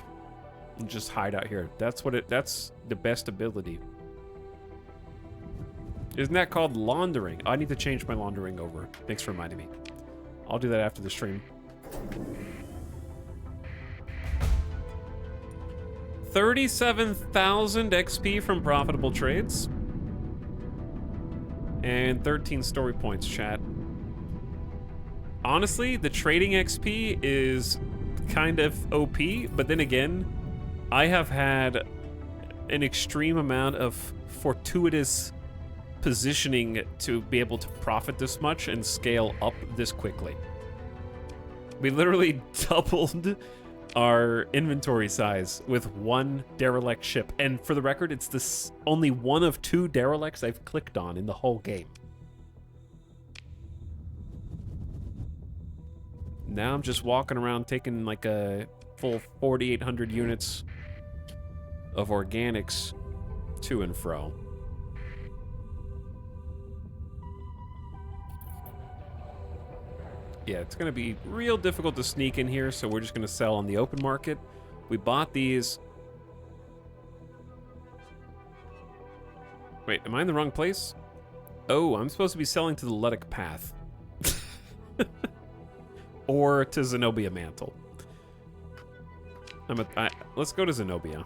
A: and just hide out here? That's the best ability. Isn't that called laundering? I need to change my laundering over. Thanks for reminding me. I'll do that after the stream. 37,000 XP from profitable trades. And 13 story points, chat. Honestly, the trading XP is kind of OP, but then again, I have had an extreme amount of fortuitous positioning to be able to profit this much and scale up this quickly. We literally doubled our inventory size with one derelict ship. And for the record, it's this only one of 2 derelicts I've clicked on in the whole game. Now I'm just walking around taking like a full 4,800 units of organics to and fro. Yeah, it's going to be real difficult to sneak in here, so we're just going to sell on the open market. We bought these. Wait, am I in the wrong place? Oh, I'm supposed to be selling to the Ludic Path. Or to Zenobia Mantle. Let's go to Zenobia.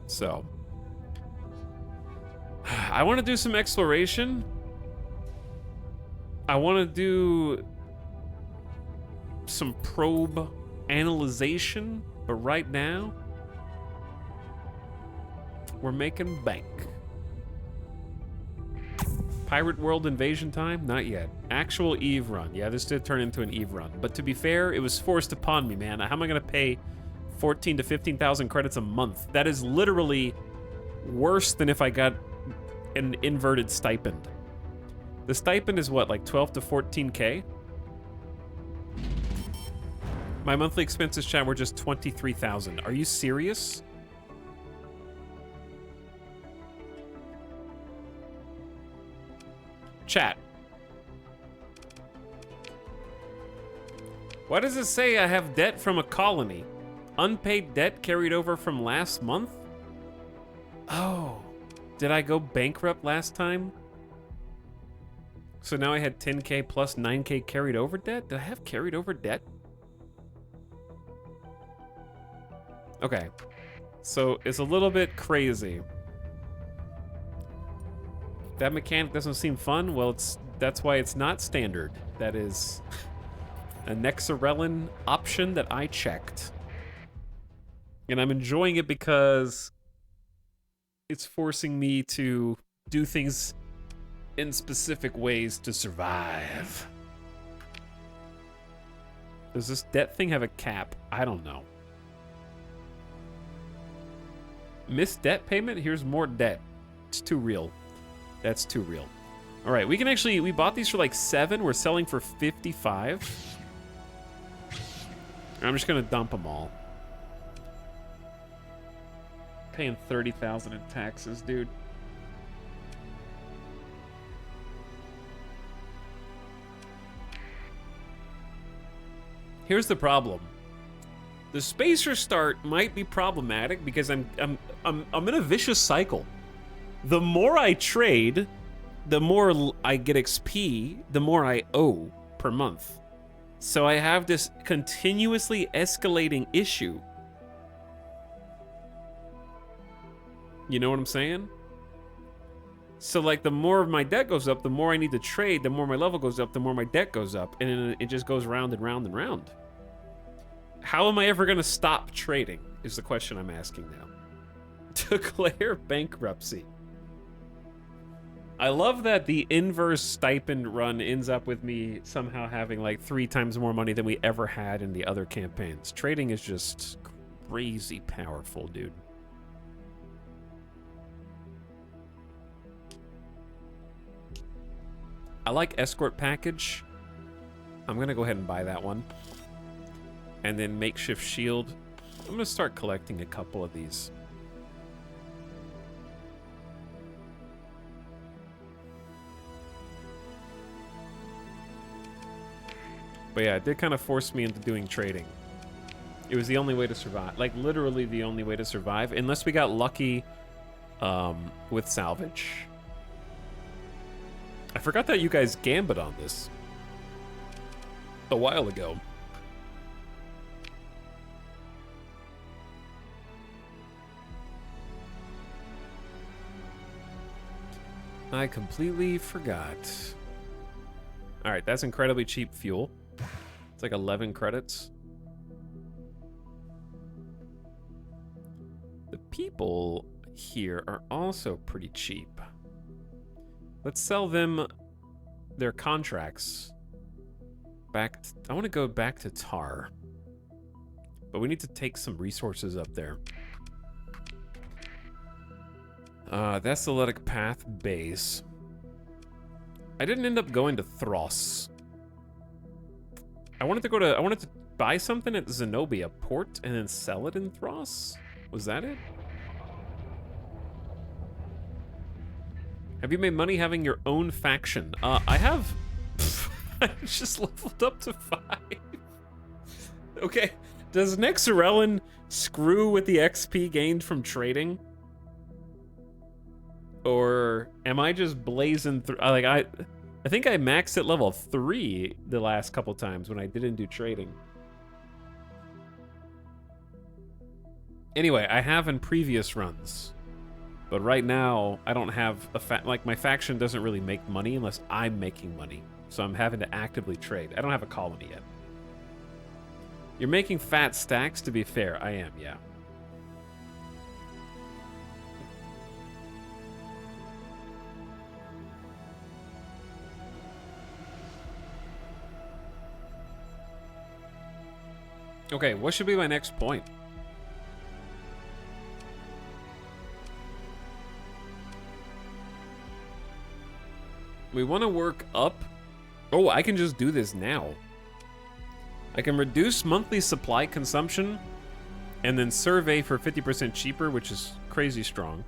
A: So, I want to do some exploration. I want to do some probe analyzation, but right now, we're making bank. Pirate World invasion time? Not yet. Actual Eve run. Yeah, this did turn into an Eve run. But to be fair, it was forced upon me, man. How am I going to pay 14 to 15,000 credits a month? That is literally worse than if I got an inverted stipend. The stipend is what, like 12 to 14K? My monthly expenses, chat, were just 23,000. Are you serious? Chat. Why does it say I have debt from a colony? Unpaid debt carried over from last month? Oh, did I go bankrupt last time? So now I had 10K plus 9K carried over debt? Did I have carried over debt? Okay, so it's a little bit crazy. That mechanic doesn't seem fun. Well, that's why it's not standard. That is a nexerelin option that I checked. And I'm enjoying it because it's forcing me to do things in specific ways to survive. Does this debt thing have a cap? I don't know. Missed debt payment? Here's more debt. It's too real. That's too real. All right, we can actually, we bought these for like 7. We're selling for 55. I'm just gonna dump them all. Paying 30,000 in taxes, dude. Here's the problem. The spacer start might be problematic because I'm in a vicious cycle. The more I trade, the more I get XP, the more I owe per month. So I have this continuously escalating issue. You know what I'm saying? So like the more my debt goes up, the more I need to trade, the more my level goes up, the more my debt goes up, and it just goes round and round and round. How am I ever gonna stop trading is the question I'm asking now. Declare bankruptcy. I love that the inverse stipend run ends up with me somehow having like 3 times more money than we ever had in the other campaigns. Trading is just crazy powerful, dude. I like escort package. I'm gonna go ahead and buy that one. And then makeshift shield. I'm gonna start collecting a couple of these. But yeah, it did kind of force me into doing trading. It was the only way to survive. Like, literally the only way to survive. Unless we got lucky with salvage. I forgot that you guys gambit on this a while ago. I completely forgot. All right, that's incredibly cheap fuel. It's like 11 credits. The people here are also pretty cheap. Let's sell them their contracts. I want to go back to Tar. But we need to take some resources up there. That's the Athletic Path base. I didn't end up going to Thros. I wanted to buy something at Zenobia Port and then sell it in Thros. Was that it? Have you made money having your own faction? I have. I just leveled up to 5. Okay. Does nexerelin screw with the XP gained from trading? Or am I just blazing through? Like I think I maxed at level 3 the last couple times when I didn't do trading. Anyway, I have in previous runs. But right now, I don't have like my faction doesn't really make money unless I'm making money. So I'm having to actively trade. I don't have a colony yet. You're making fat stacks, to be fair. I am, yeah. Okay, what should be my next point? We want to work up. Oh, I can just do this now. I can reduce monthly supply consumption and then survey for 50% cheaper, which is crazy strong.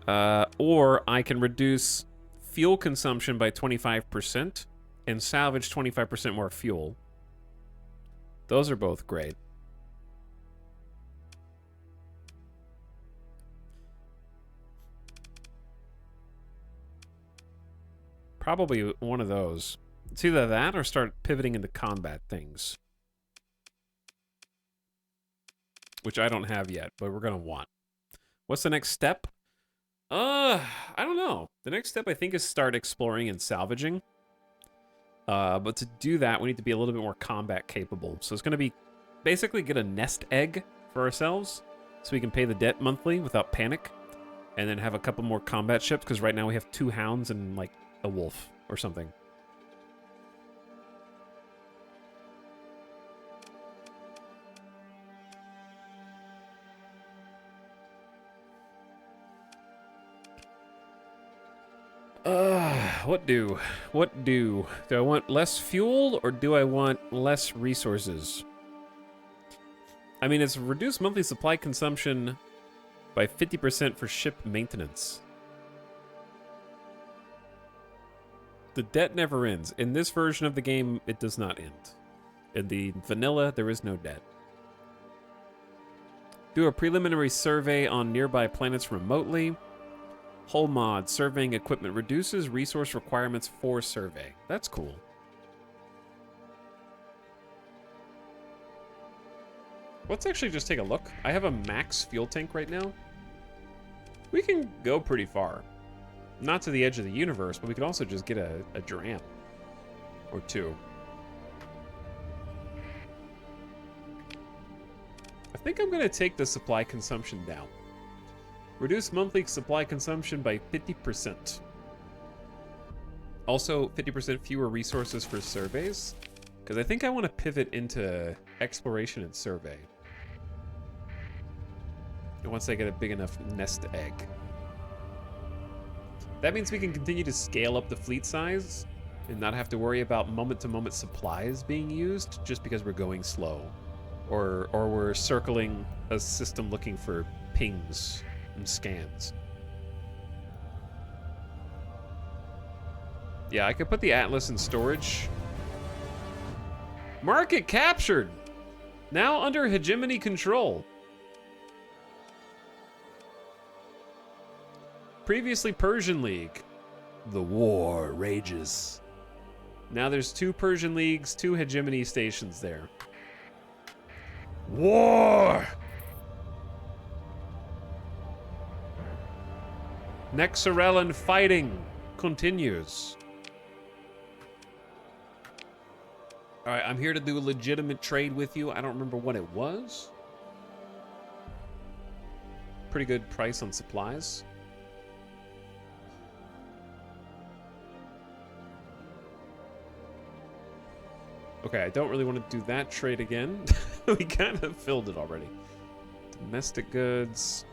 A: Or I can reduce fuel consumption by 25% and salvage 25% more fuel. Those are both great. Probably one of those. It's either that or start pivoting into combat things. Which I don't have yet, but we're gonna want. What's the next step? I don't know. The next step I think is start exploring and salvaging. But to do that, we need to be a little bit more combat capable. So it's gonna be basically get a nest egg for ourselves so we can pay the debt monthly without panic. And then have a couple more combat ships, because right now we have 2 hounds and like a wolf or something. What do? What do? Do I want less fuel or do I want less resources? I mean, it's reduced monthly supply consumption by 50% for ship maintenance. The debt never ends. In this version of the game, it does not end. In the vanilla, there is no debt. Do a preliminary survey on nearby planets remotely. Hull mod, surveying equipment reduces resource requirements for survey. That's cool. Let's actually just take a look. I have a max fuel tank right now. We can go pretty far. Not to the edge of the universe, but we could also just get a dram. Or 2. I think I'm gonna take the supply consumption down. Reduce monthly supply consumption by 50%. Also, 50% fewer resources for surveys. Because I think I want to pivot into exploration and survey. Once I get a big enough nest egg. That means we can continue to scale up the fleet size and not have to worry about moment-to-moment supplies being used just because we're going slow. Or we're circling a system looking for pings and scans. Yeah, I could put the Atlas in storage. Market captured! Now under hegemony control. Previously Persian League. The war rages. Now there's 2 Persian Leagues, 2 hegemony stations there. War! Nexerelin fighting continues. Alright, I'm here to do a legitimate trade with you. I don't remember what it was. Pretty good price on supplies. Okay, I don't really want to do that trade again. We kind of filled it already. Domestic goods.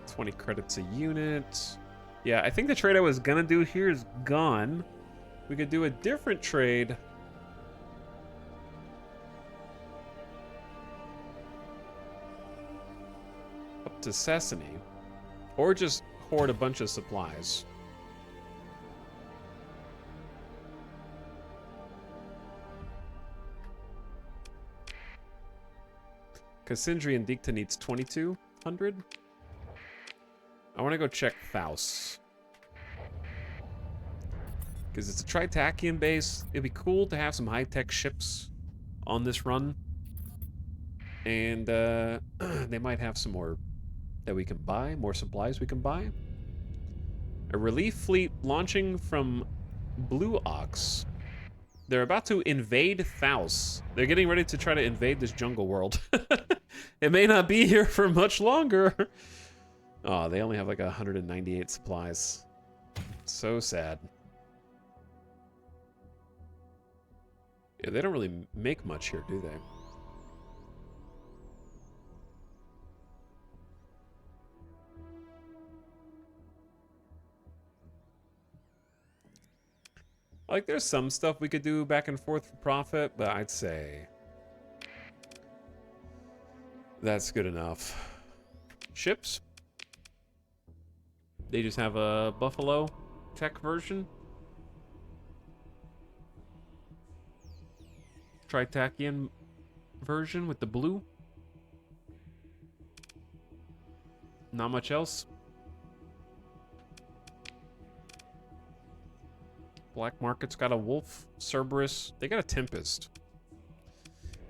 A: $20 credits a unit. Yeah, I think the trade I was gonna do here is gone. We could do a different trade. Up to Sesame. Or just hoard a bunch of supplies. Cassindri and Dicta needs 2,200. I want to go check Faust. Because it's a Tritachian base. It'd be cool to have some high-tech ships on this run. And they might have some more that we can buy, more supplies we can buy. A relief fleet launching from Blue Ox. They're about to invade Faust. They're getting ready to try to invade this jungle world. It may not be here for much longer. Oh, they only have like 198 supplies. So sad. Yeah, they don't really make much here, do they? Like, there's some stuff we could do back and forth for profit, but I'd say that's good enough. Ships? They just have a Buffalo tech version. Tritachian version with the blue. Not much else. Black Market's got a Wolf, Cerberus. They got a Tempest.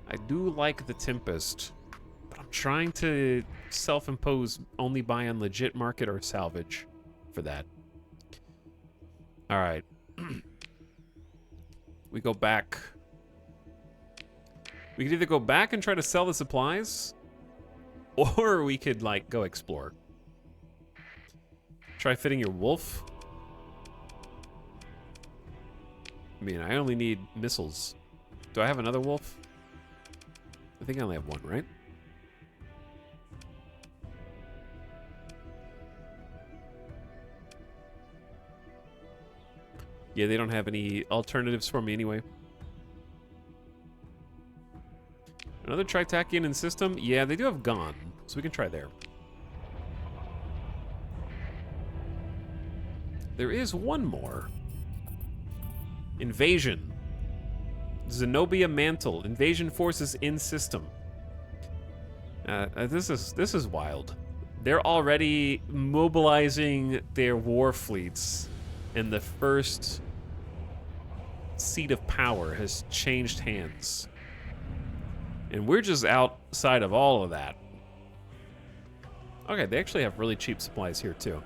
A: I do like the Tempest, but I'm trying to self-impose only buy on legit market or salvage for that. All right. We go back. We could either go back and try to sell the supplies, or we could, like, go explore. Try fitting your wolf. I mean, I only need missiles. Do I have another wolf? I think I only have one, right? Yeah, they don't have any alternatives for me anyway. Another Tritachian in system? Yeah, they do have Gone, so we can try there. There is one more. Invasion. Zenobia Mantle. Invasion forces in system. This is wild. They're already mobilizing their war fleets, and the first seat of power has changed hands. And we're just outside of all of that. Okay, they actually have really cheap supplies here, too.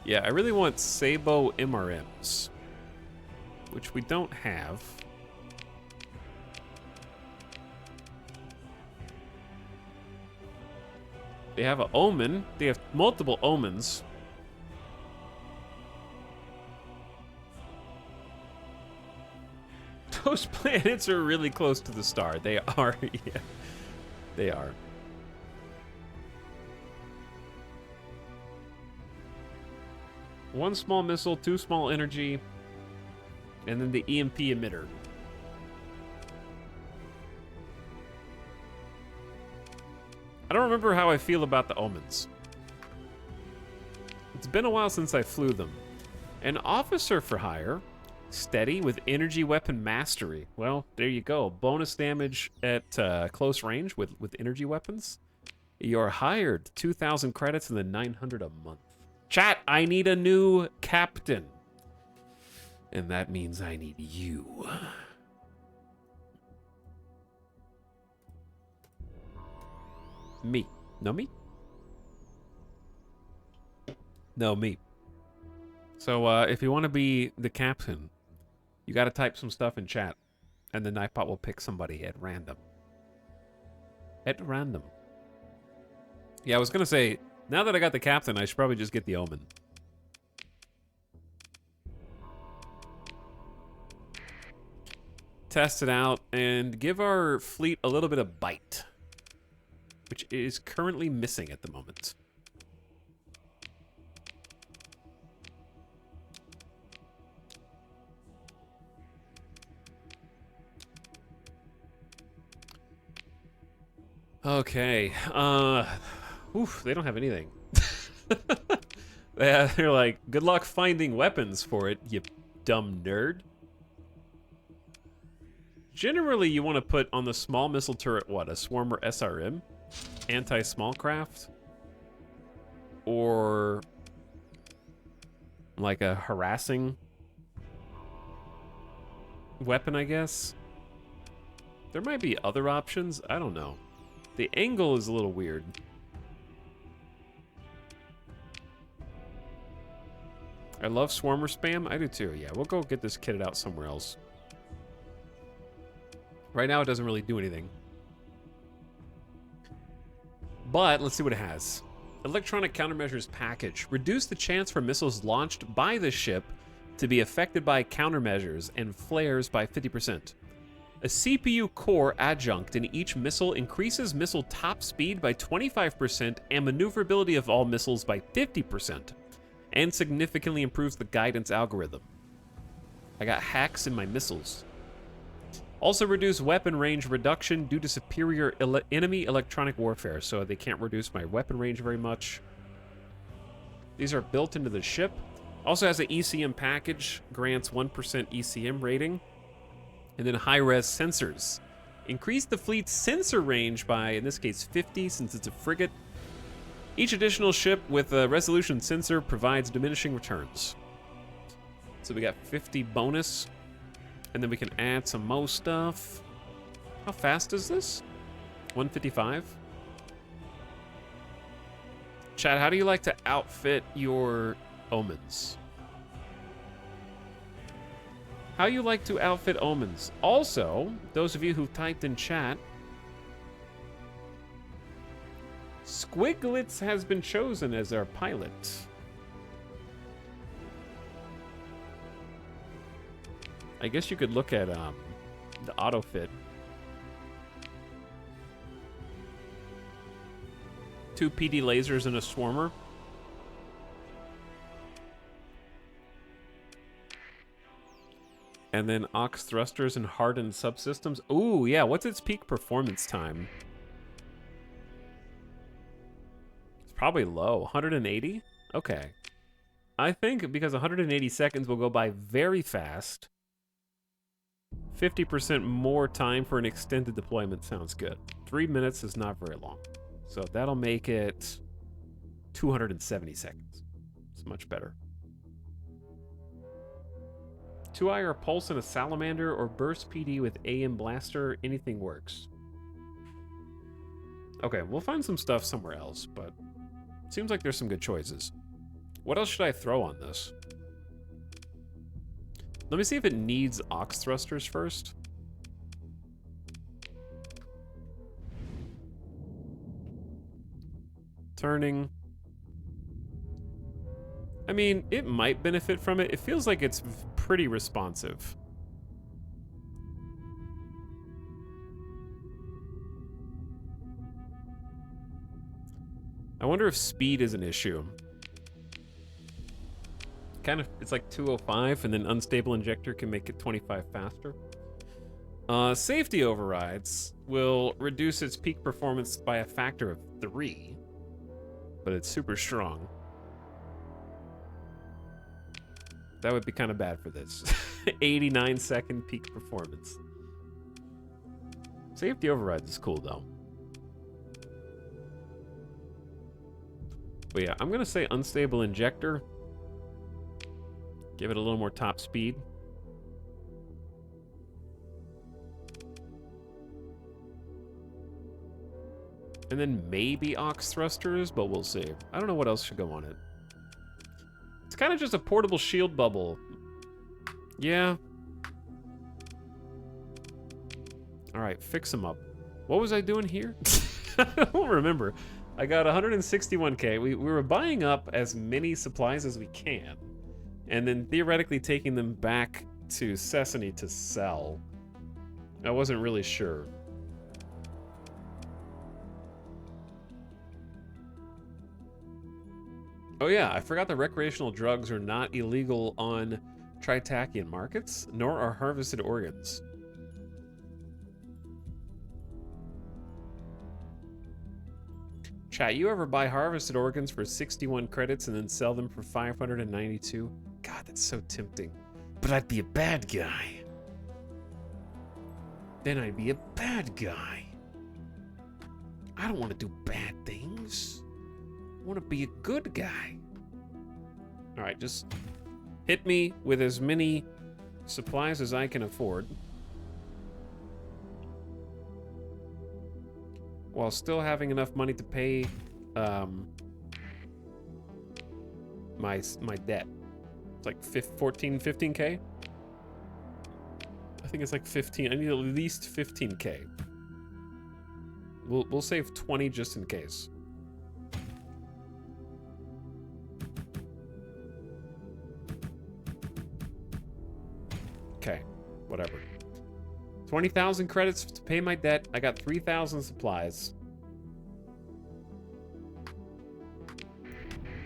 A: Yeah, I really want Sabo MRMs, which we don't have. They have an Omen. They have multiple Omens. Those planets are really close to the star. They are, yeah. They are. One small missile, two small energy, and then the EMP emitter. I don't remember how I feel about the Omens. It's been a while since I flew them. An officer for hire. Steady with energy weapon mastery. Well, there you go. Bonus damage at close range with energy weapons. You're hired. 2,000 credits and then 900 a month. Chat, I need a new captain. And that means I need you. Me. No, me? No, me. So, if you want to be the captain, you got to type some stuff in chat, and the Nightbot will pick somebody at random. At random. Yeah, I was going to say, now that I got the captain, I should probably just get the Omen. Test it out, and give our fleet a little bit of bite, which is currently missing at the moment. Okay. Oof, they don't have anything. They're like, good luck finding weapons for it, you dumb nerd. Generally, you want to put on the small missile turret, what, a Swarmer SRM? Anti-small craft? Or like a harassing weapon, I guess? There might be other options, I don't know. The angle is a little weird. I love Swarmer spam. I do too. Yeah, we'll go get this kitted out somewhere else. Right now, it doesn't really do anything. But let's see what it has. Electronic countermeasures package. Reduce the chance for missiles launched by the ship to be affected by countermeasures and flares by 50%. A CPU core adjunct in each missile increases missile top speed by 25% and maneuverability of all missiles by 50%, and significantly improves the guidance algorithm. I got hacks in my missiles. Also reduce weapon range reduction due to superior enemy electronic warfare, so they can't reduce my weapon range very much. These are built into the ship. Also has an ECM package, grants 1% ECM rating. And then high-res sensors. Increase the fleet's sensor range by, in this case, 50 since it's a frigate. Each additional ship with a resolution sensor provides diminishing returns. So we got 50 bonus. And then we can add some more stuff. How fast is this? 155. Chad, how do you like to outfit your omens? How you like to outfit omens. Also, those of you who typed in chat, Squiglets has been chosen as our pilot. I guess you could look at the auto fit. 2 PD lasers and a swarmer. And then aux thrusters and hardened subsystems. Ooh, yeah, what's its peak performance time? It's probably low, 180? Okay. I think because 180 seconds will go by very fast. 50% more time for an extended deployment sounds good. 3 minutes is not very long. So that'll make it 270 seconds. It's much better. 2-eye or pulse in a salamander or burst PD with AM blaster, anything works. Okay, we'll find some stuff somewhere else, but it seems like there's some good choices. What else should I throw on this? Let me see if it needs aux thrusters first. Turning. I mean, it might benefit from it. It feels like it's pretty responsive. I wonder if speed is an issue. Kind of, it's like 205, and then unstable injector can make it 25 faster. Safety overrides will reduce its peak performance by a factor of 3, but it's super strong. That would be kind of bad for this. 89-second peak performance. Safety overrides is cool, though. But yeah, I'm going to say unstable injector. Give it a little more top speed. And then maybe aux thrusters, but we'll see. I don't know what else should go on it. It's kind of just a portable shield bubble. Yeah. All right, fix them up. What was I doing here? I don't remember. I got 161K. We were buying up as many supplies as we can, and then theoretically taking them back to Sesame to sell. I wasn't really sure. Oh yeah, I forgot that recreational drugs are not illegal on Tritakian markets, nor are harvested organs. Chat, you ever buy harvested organs for 61 credits and then sell them for 592? God, that's so tempting. But I'd be a bad guy. Then I'd be a bad guy. I don't want to do bad things. I want to be a good guy. All right, just hit me with as many supplies as I can afford, while still having enough money to pay my debt. It's like 15K. I think it's like 15. I need at least 15K. We'll save 20 just in case. Whatever. 20,000 credits to pay my debt. I got 3,000 supplies.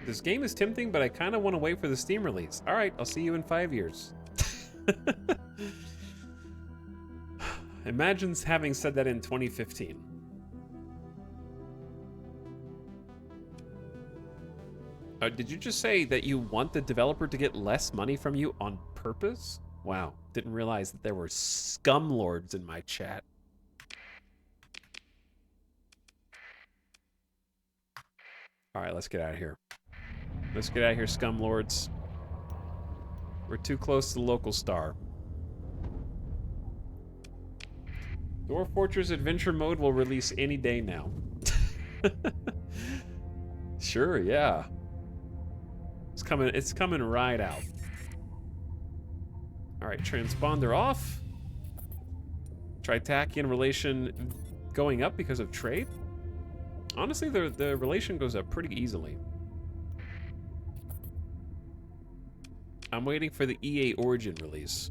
A: This game is tempting, but I kind of want to wait for the Steam release. All right, I'll see you in 5 years. Imagine having said that in 2015. Did you just say that you want the developer to get less money from you on purpose? Wow, didn't realize that there were scumlords in my chat. All right, let's get out of here. Let's get out of here, scumlords. We're too close to the local star. Dwarf Fortress Adventure Mode will release any day now. Sure, yeah. It's coming right out. All right, transponder off. Tritachian relation going up because of trade. Honestly, the relation goes up pretty easily. I'm waiting for the EA Origin release.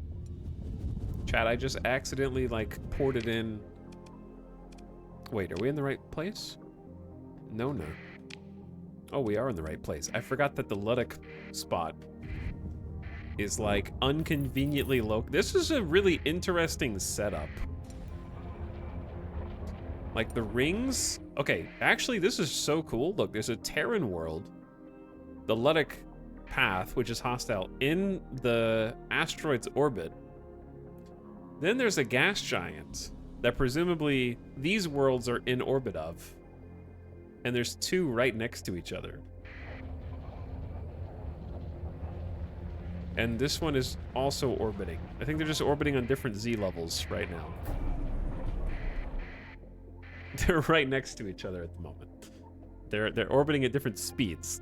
A: Chat, I just accidentally, like, ported in... Wait, are we in the right place? No. Oh, we are in the right place. I forgot that the Luddic spot is, like, unconveniently low. This is a really interesting setup. Like, the rings... Okay, actually, this is so cool. Look, there's a Terran world. The Luddic path, which is hostile, in the asteroid's orbit. Then there's a gas giant that presumably these worlds are in orbit of. And there's two right next to each other. And this one is also orbiting. I think they're just orbiting on different Z levels right now. They're right next to each other at the moment. They're orbiting at different speeds.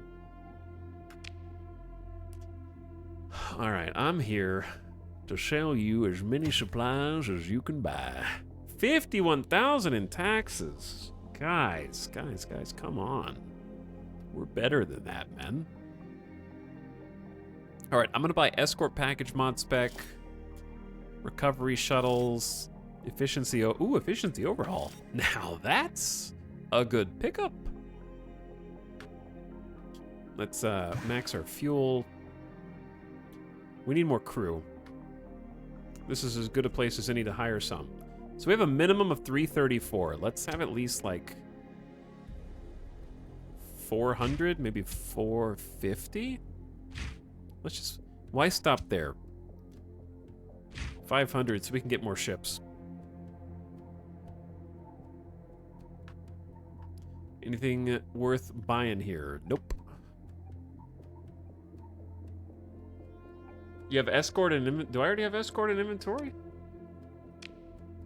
A: All right, I'm here to sell you as many supplies as you can buy. 51,000 in taxes. Guys, come on. We're better than that, man. All right, I'm gonna buy escort package mod spec, recovery shuttles, efficiency. Ooh, efficiency overhaul. Now that's a good pickup. Let's max our fuel. We need more crew. This is as good a place as any to hire some. So we have a minimum of 334. Let's have at least like 400, maybe 450. Let's just, why stop there? 500 so we can get more ships. Anything worth buying here? Nope. You have escort and inventory? Do I already have escort and inventory?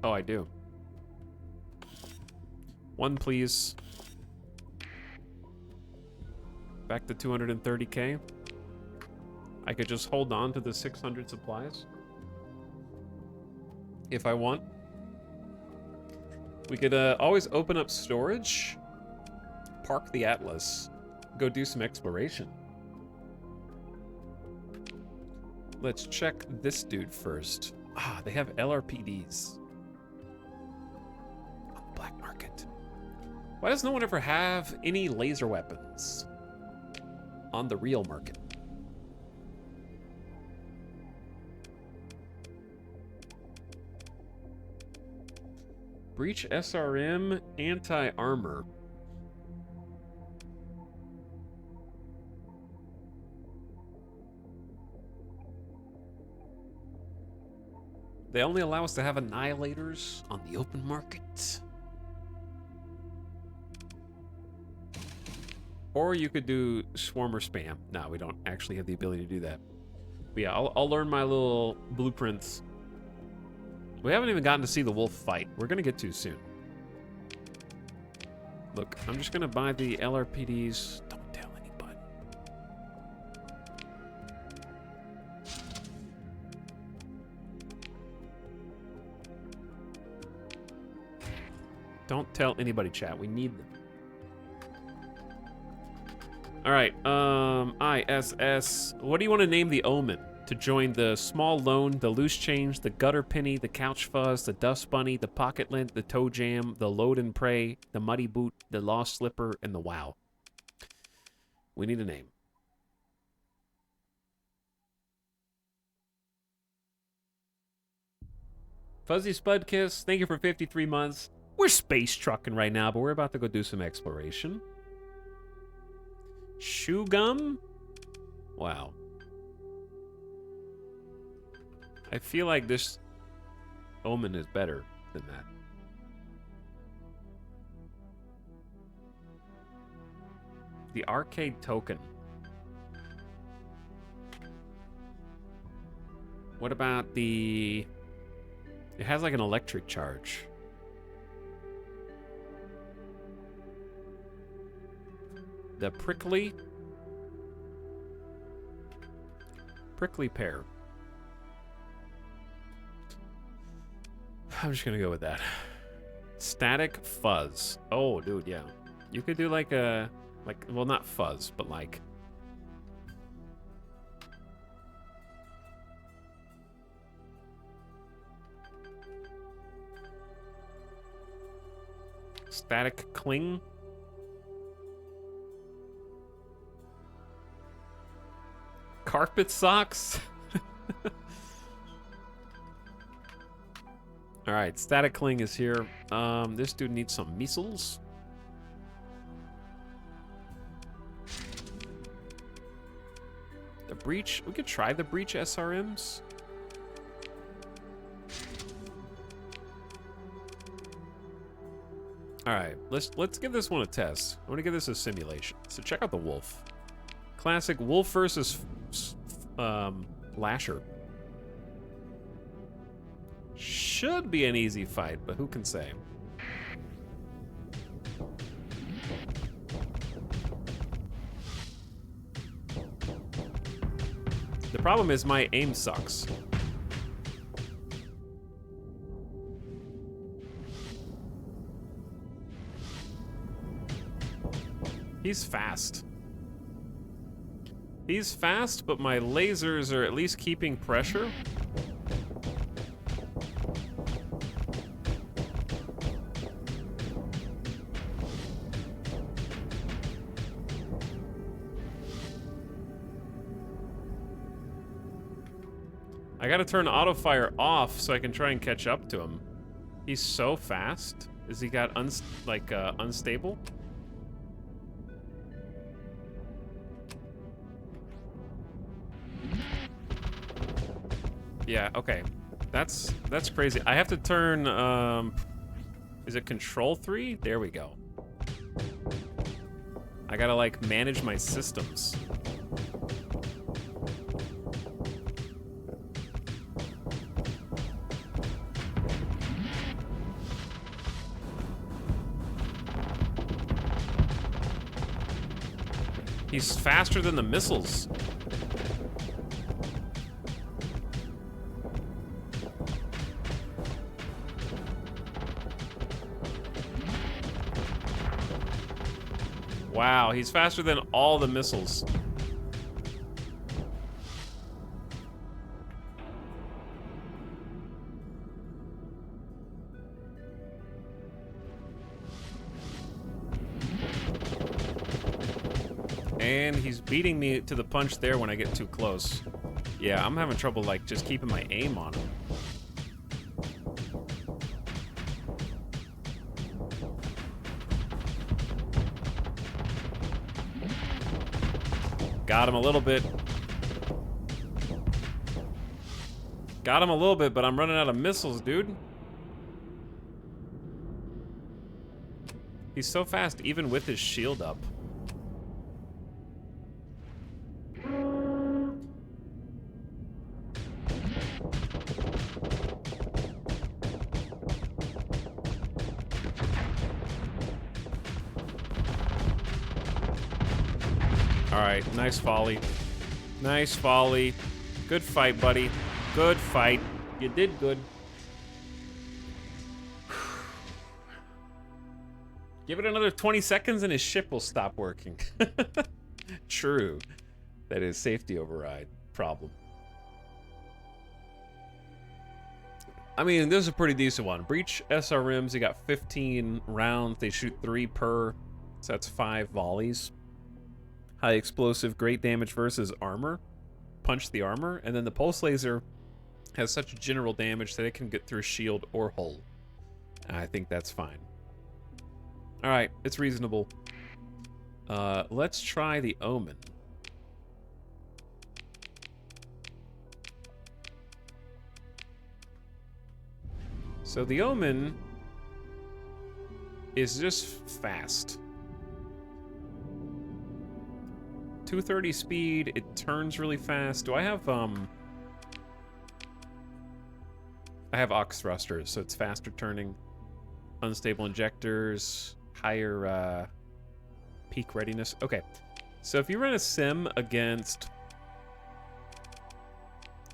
A: Oh, I do. One, please. Back to 230K. I could just hold on to the 600 supplies. If I want. We could always open up storage. Park the Atlas. Go do some exploration. Let's check this dude first. Ah, they have LRPDs. On the black market. Why does no one ever have any laser weapons on the real market? Breach SRM anti-armor. They only allow us to have annihilators on the open market. Or you could do swarm or spam. No, we don't actually have the ability to do that. But yeah, I'll learn my little blueprints. We haven't even gotten to see the wolf fight. We're gonna get to soon. Look, I'm just gonna buy the LRPDs. Don't tell anybody. Don't tell anybody, chat. We need them. All right, ISS. What do you want to name the Omen? to join the small loan, the loose change, the gutter penny, the couch fuzz, the dust bunny, the pocket lint, the toe jam, the load and pray, the muddy boot, the lost slipper, and the wow. We need a name. Fuzzy Spudkiss, thank you for 53 months. We're space trucking right now, but we're about to go do some exploration. Shoe gum? Wow. I feel like this omen is better than that. The arcade token. What about the... It has like an electric charge. The prickly pear. I'm just gonna go with that. Static fuzz. Oh, dude, yeah. You could do like a, well, not fuzz, but like. Static cling. Carpet socks. All right, static cling is here. This dude needs some measles. The breach. We could try the breach SRMs. All right, let's give this one a test. I want to give this a simulation. So check out the wolf. Classic wolf versus lasher. Should be an easy fight, but who can say? The problem is my aim sucks. He's fast. He's fast, but my lasers are at least keeping pressure. I gotta turn auto fire off so I can try and catch up to him. He's so fast. Is he got unstable? Yeah, okay. That's crazy. I have to turn, is it control 3? There we go. I gotta, like, manage my systems. He's faster than the missiles. Wow, he's faster than all the missiles. And he's beating me to the punch there when I get too close. Yeah, I'm having trouble, like, just keeping my aim on him. Got him a little bit. Got him a little bit, but I'm running out of missiles, dude. He's so fast, even with his shield up. Alright, nice volley. Nice volley. Good fight, buddy. Good fight. You did good. Give it another 20 seconds and his ship will stop working. True. That is safety override problem. I mean, this is a pretty decent one. Breach SRMs, you got 15 rounds. They shoot 3 per, so that's 5 volleys. High explosive, great damage versus armor. Punch the armor. And then the pulse laser has such general damage that it can get through shield or hull. I think that's fine. All right, it's reasonable. Let's try the Omen. So the Omen is just fast. 230 speed, it turns really fast. Do I have I have aux thrusters, so it's faster turning. Unstable injectors, higher peak readiness. Okay, so if you run a sim against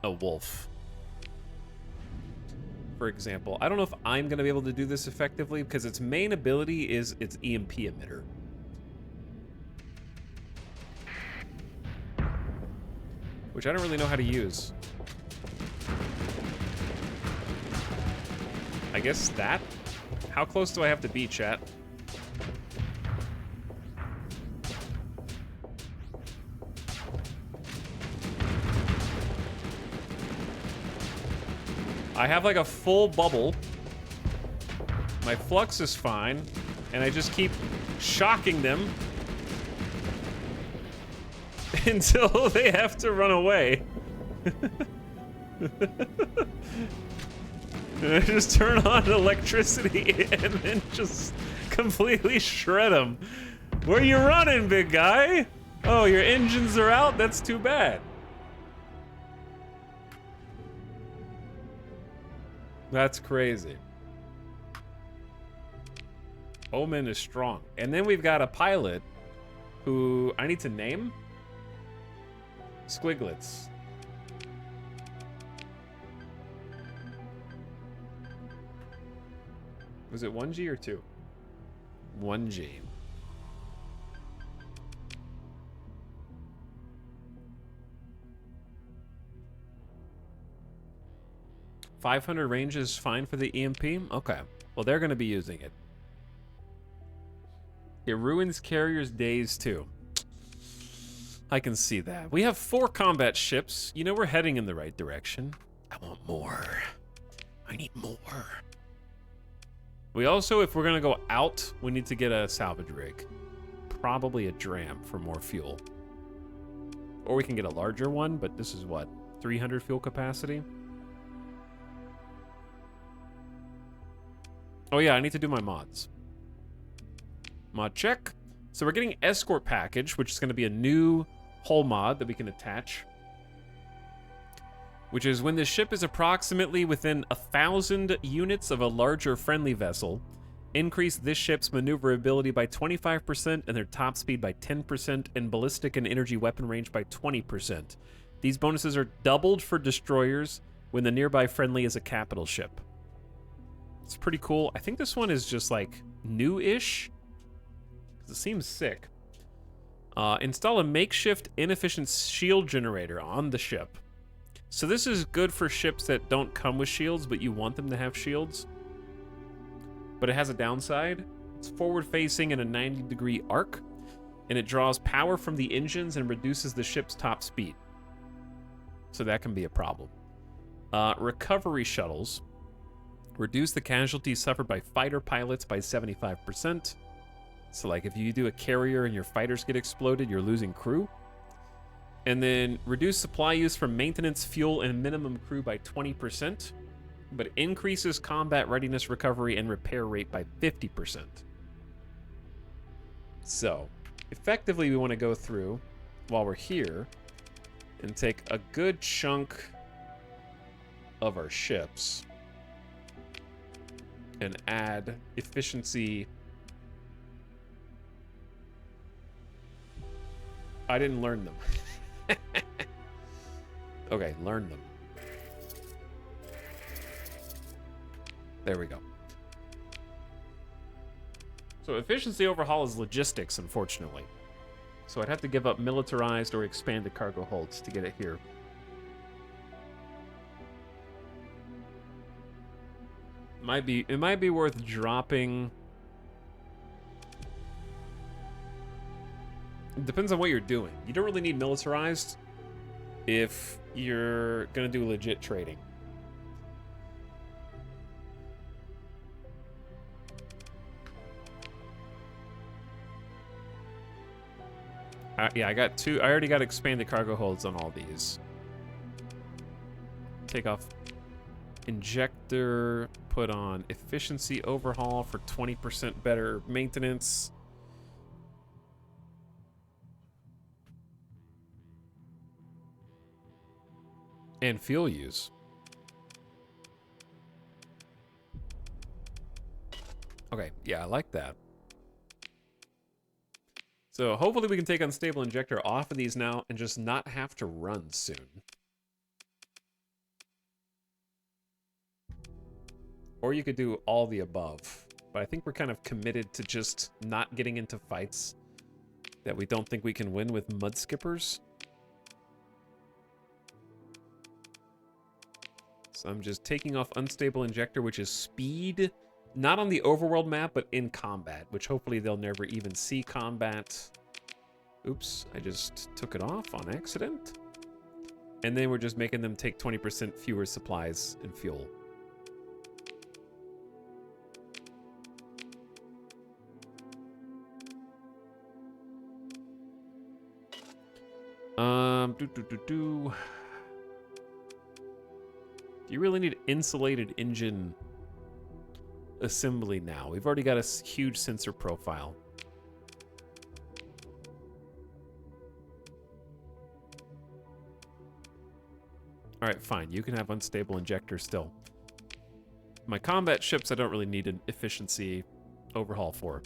A: a wolf, for example, I don't know if I'm going to be able to do this effectively because its main ability is its EMP emitter. Which I don't really know how to use. I guess that? How close do I have to be, chat? I have like a full bubble. My flux is fine, and I just keep shocking them until they have to run away. And I just turn on electricity and then just completely shred them. Where you running, big guy? Oh, your engines are out? That's too bad. That's crazy. Omen is strong. And then we've got a pilot who I need to name. Squiglets. Was it 1G or 2? 1G. .500 range is fine for the EMP? Okay. Well, they're going to be using it. It ruins carriers' days, too. I can see that. We have 4 combat ships. You know, we're heading in the right direction. I want more. I need more. We also, if we're going to go out, we need to get a salvage rig. Probably a dram for more fuel. Or we can get a larger one, but this is what? 300 fuel capacity? Oh yeah, I need to do my mods. Mod check. So we're getting escort package, which is going to be a new hull mod that we can attach. Which is when the ship is approximately within 1,000 units of a larger friendly vessel, increase this ship's maneuverability by 25% and their top speed by 10% and ballistic and energy weapon range by 20%. These bonuses are doubled for destroyers when the nearby friendly is a capital ship. It's pretty cool. I think this one is just like new-ish. It seems sick. Install a makeshift inefficient shield generator on the ship. So this is good for ships that don't come with shields, but you want them to have shields. But it has a downside. It's forward-facing in a 90-degree arc, and it draws power from the engines and reduces the ship's top speed. So that can be a problem. Recovery shuttles. Reduce the casualties suffered by fighter pilots by 75%. So like if you do a carrier and your fighters get exploded, you're losing crew. And then reduce supply use from maintenance, fuel, and minimum crew by 20%, but increases combat readiness, recovery, and repair rate by 50%. So, effectively we want to go through, while we're here, and take a good chunk of our ships and add efficiency. I didn't learn them. Okay, learn them. There we go. So efficiency overhaul is logistics, unfortunately. So I'd have to give up militarized or expanded cargo holds to get it here. It might be worth dropping. It depends on what you're doing. You don't really need militarized if you're gonna do legit trading. Yeah, I got two. I already got expanded cargo holds on all these. Take off injector, put on efficiency overhaul for 20% better maintenance. And fuel use. Okay, yeah, I like that. So hopefully we can take unstable injector off of these now and just not have to run soon. Or you could do all the above. But I think we're kind of committed to just not getting into fights that we don't think we can win with mud skippers. So I'm just taking off unstable injector, which is speed. Not on the overworld map, but in combat, which hopefully they'll never even see combat. Oops, I just took it off on accident. And then we're just making them take 20% fewer supplies and fuel. Do you really need insulated engine assembly now? We've already got a huge sensor profile. All right, fine. You can have unstable injector still. My combat ships, I don't really need an efficiency overhaul for.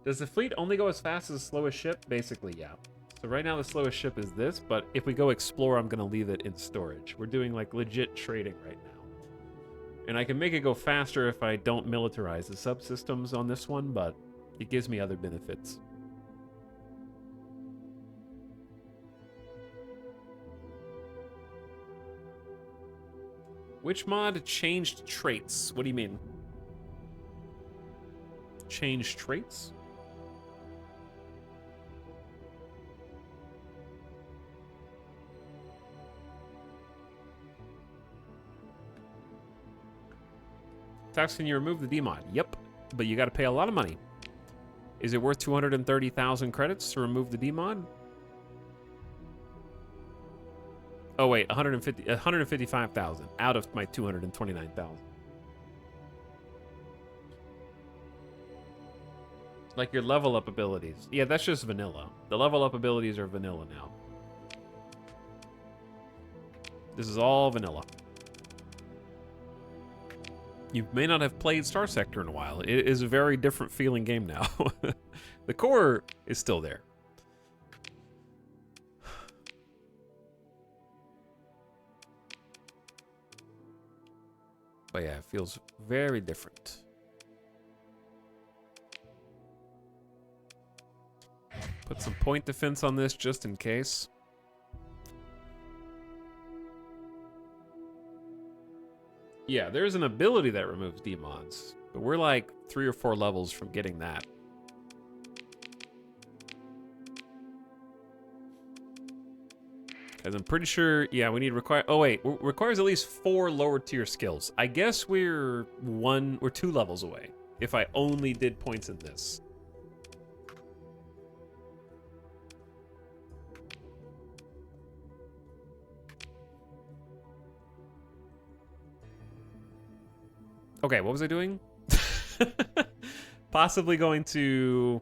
A: Does the fleet only go as fast as the slowest ship? Basically, yeah. So right now the slowest ship is this, but if we go explore, I'm going to leave it in storage. We're doing like legit trading right now. And I can make it go faster if I don't militarize the subsystems on this one, but it gives me other benefits. Which mod changed traits? What do you mean? Changed traits? Tax, can you remove the D-mod? Yep, but you got to pay a lot of money. Is it worth 230,000 credits to remove the D-mod? Oh wait, 155,000 out of my 229,000. Like your level up abilities. Yeah, that's just vanilla. The level up abilities are vanilla now. This is all vanilla. You may not have played Star Sector in a while. It is a very different feeling game now. The core is still there. But yeah, it feels very different. Put some point defense on this just in case. Yeah, there's an ability that removes D-mods, but we're like 3 or 4 levels from getting that. Because I'm pretty sure, yeah, we need require. Oh wait, requires at least 4 lower tier skills. I guess we're 2 levels away. If I only did points in this. Okay, what was I doing? Possibly going to...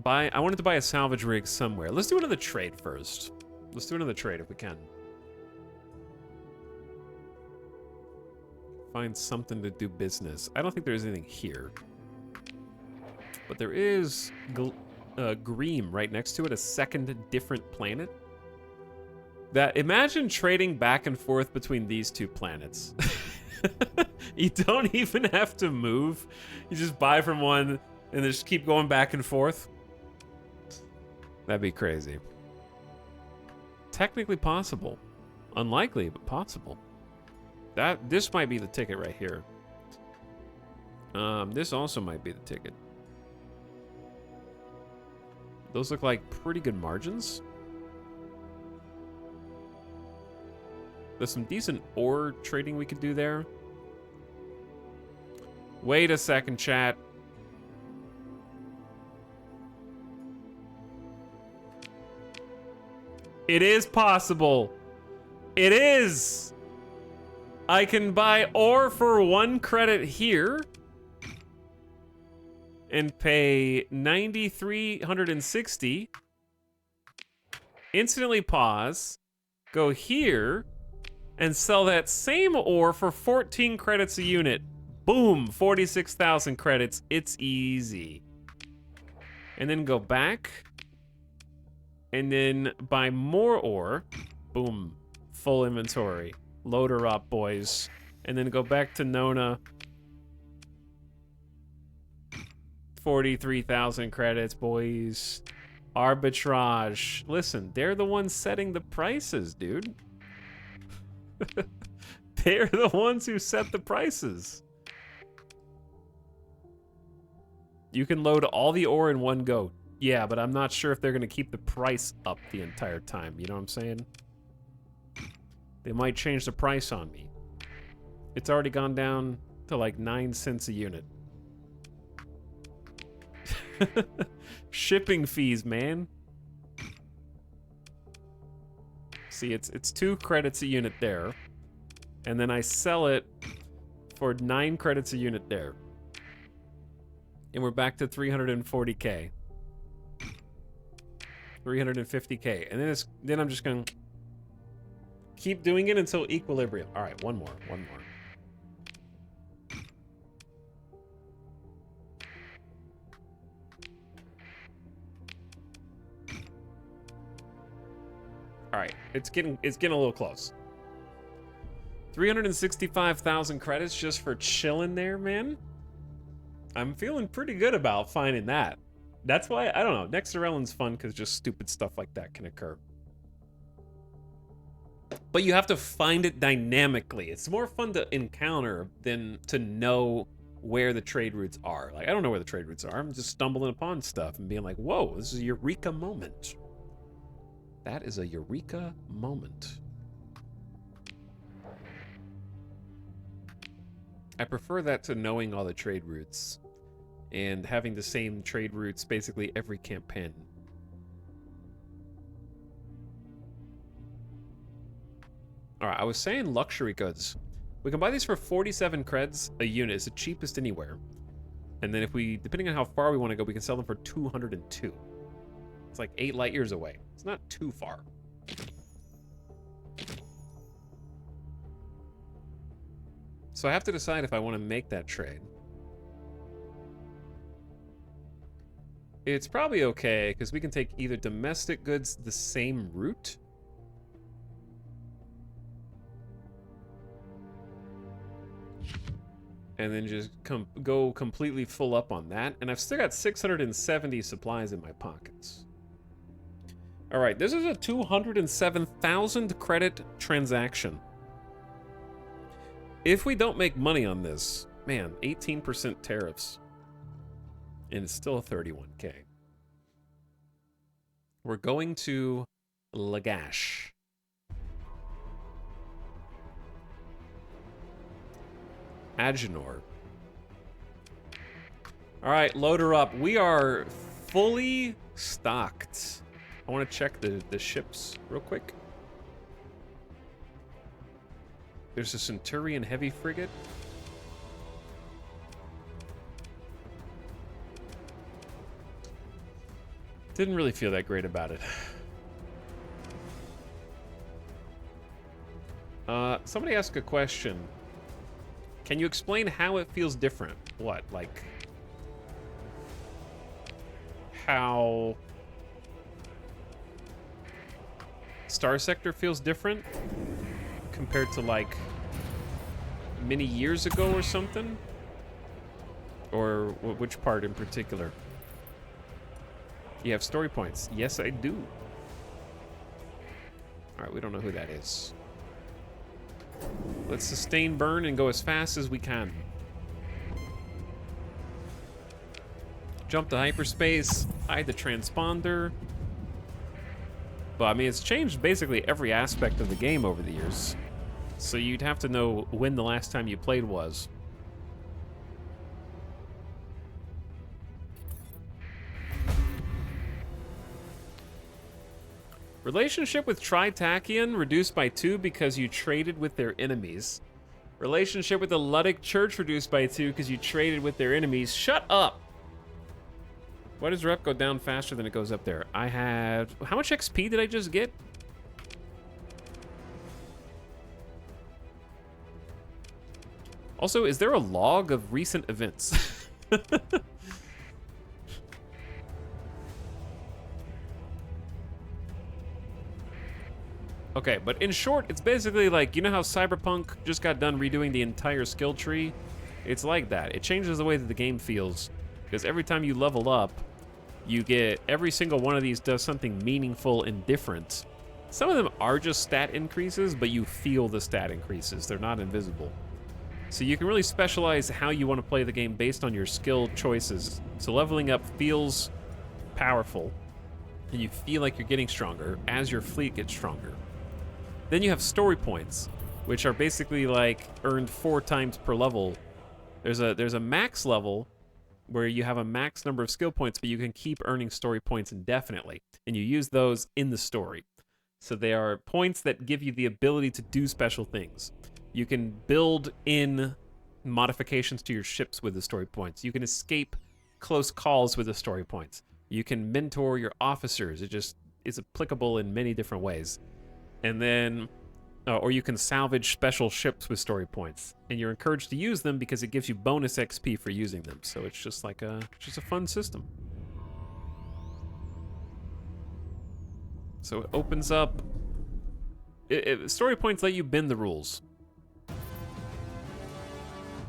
A: I wanted to buy a salvage rig somewhere. Let's do another trade first. Let's do another trade if we can. Find something to do business. I don't think there's anything here. But there is Greem right next to it, a second different planet. Imagine trading back and forth between these 2 planets. You don't even have to move. You just buy from one and just keep going back and forth. That'd be crazy. Technically possible. Unlikely, but possible. This might be the ticket right here. This also might be the ticket. Those look like pretty good margins. There's some decent ore trading we could do there. Wait a second, chat. It is possible. It is. I can buy ore for 1 credit here and pay 9,360. Instantly pause. Go here and sell that same ore for 14 credits a unit. Boom, 46,000 credits. It's easy. And then go back and then buy more ore. Boom, full inventory. Load her up, boys. And then go back to Nona. 43,000 credits, boys. Arbitrage. Listen, they're the ones setting the prices, dude. They're the ones who set the prices. You can load all the ore in one go. Yeah, but I'm not sure if they're going to keep the price up the entire time. You know what I'm saying? They might change the price on me. It's already gone down to like 9 cents a unit. Shipping fees, man. See, it's 2 credits a unit there. And then I sell it for 9 credits a unit there. And we're back to 340k. 350k. And then I'm just going to keep doing it until equilibrium. All right, one more. All right, it's getting a little close. 365,000 credits just for chilling there, man. I'm feeling pretty good about finding that. That's why, I don't know, nexerelin's fun because just stupid stuff like that can occur. But you have to find it dynamically. It's more fun to encounter than to know where the trade routes are. Like, I don't know where the trade routes are. I'm just stumbling upon stuff and being like, whoa, this is a eureka moment. That is a eureka moment. I prefer that to knowing all the trade routes and having the same trade routes basically every campaign. All right, I was saying luxury goods. We can buy these for 47 creds a unit. It's the cheapest anywhere. And then if we, depending on how far we want to go, we can sell them for 202. It's like 8 light years away. It's not too far. So I have to decide if I want to make that trade. It's probably okay, because we can take either domestic goods the same route. And then just go completely full up on that. And I've still got 670 supplies in my pockets. All right, this is a 207,000 credit transaction. If we don't make money on this, man, 18% tariffs. And it's still a 31k. We're going to Lagash. Agenor. All right, load her up. We are fully stocked. I want to check the ships real quick. There's a Centurion heavy frigate. Didn't really feel that great about it. Somebody asked a question. Can you explain how it feels different? What, like how Star Sector feels different compared to like many years ago or something? Or which part in particular? You have story points. Yes, I do. All right, we don't know who that is. Let's sustain burn and go as fast as we can. Jump to hyperspace, hide the transponder. But I mean, it's changed basically every aspect of the game over the years. So you'd have to know when the last time you played was. Relationship with Tritachyan reduced by 2 because you traded with their enemies. Relationship with the Ludic Church reduced by 2 because you traded with their enemies. Shut up! Why does rep go down faster than it goes up there? I had... How much XP did I just get? Also, is there a log of recent events? Okay, but in short, it's basically like, you know how Cyberpunk just got done redoing the entire skill tree? It's like that. It changes the way that the game feels. Because every time you level up, you get... Every single one of these does something meaningful and different. Some of them are just stat increases, but you feel the stat increases. They're not invisible. So you can really specialize how you want to play the game based on your skill choices. So leveling up feels powerful, and you feel like you're getting stronger as your fleet gets stronger. Then you have story points, which are basically like earned 4 times per level. There's a max level where you have a max number of skill points, but you can keep earning story points indefinitely, and you use those in the story. So they are points that give you the ability to do special things. You can build in modifications to your ships with the story points. You can escape close calls with the story points. You can mentor your officers. It just is applicable in many different ways. And then, or you can salvage special ships with story points. And you're encouraged to use them because it gives you bonus XP for using them. So it's just like a fun system. So it opens up... story points let you bend the rules.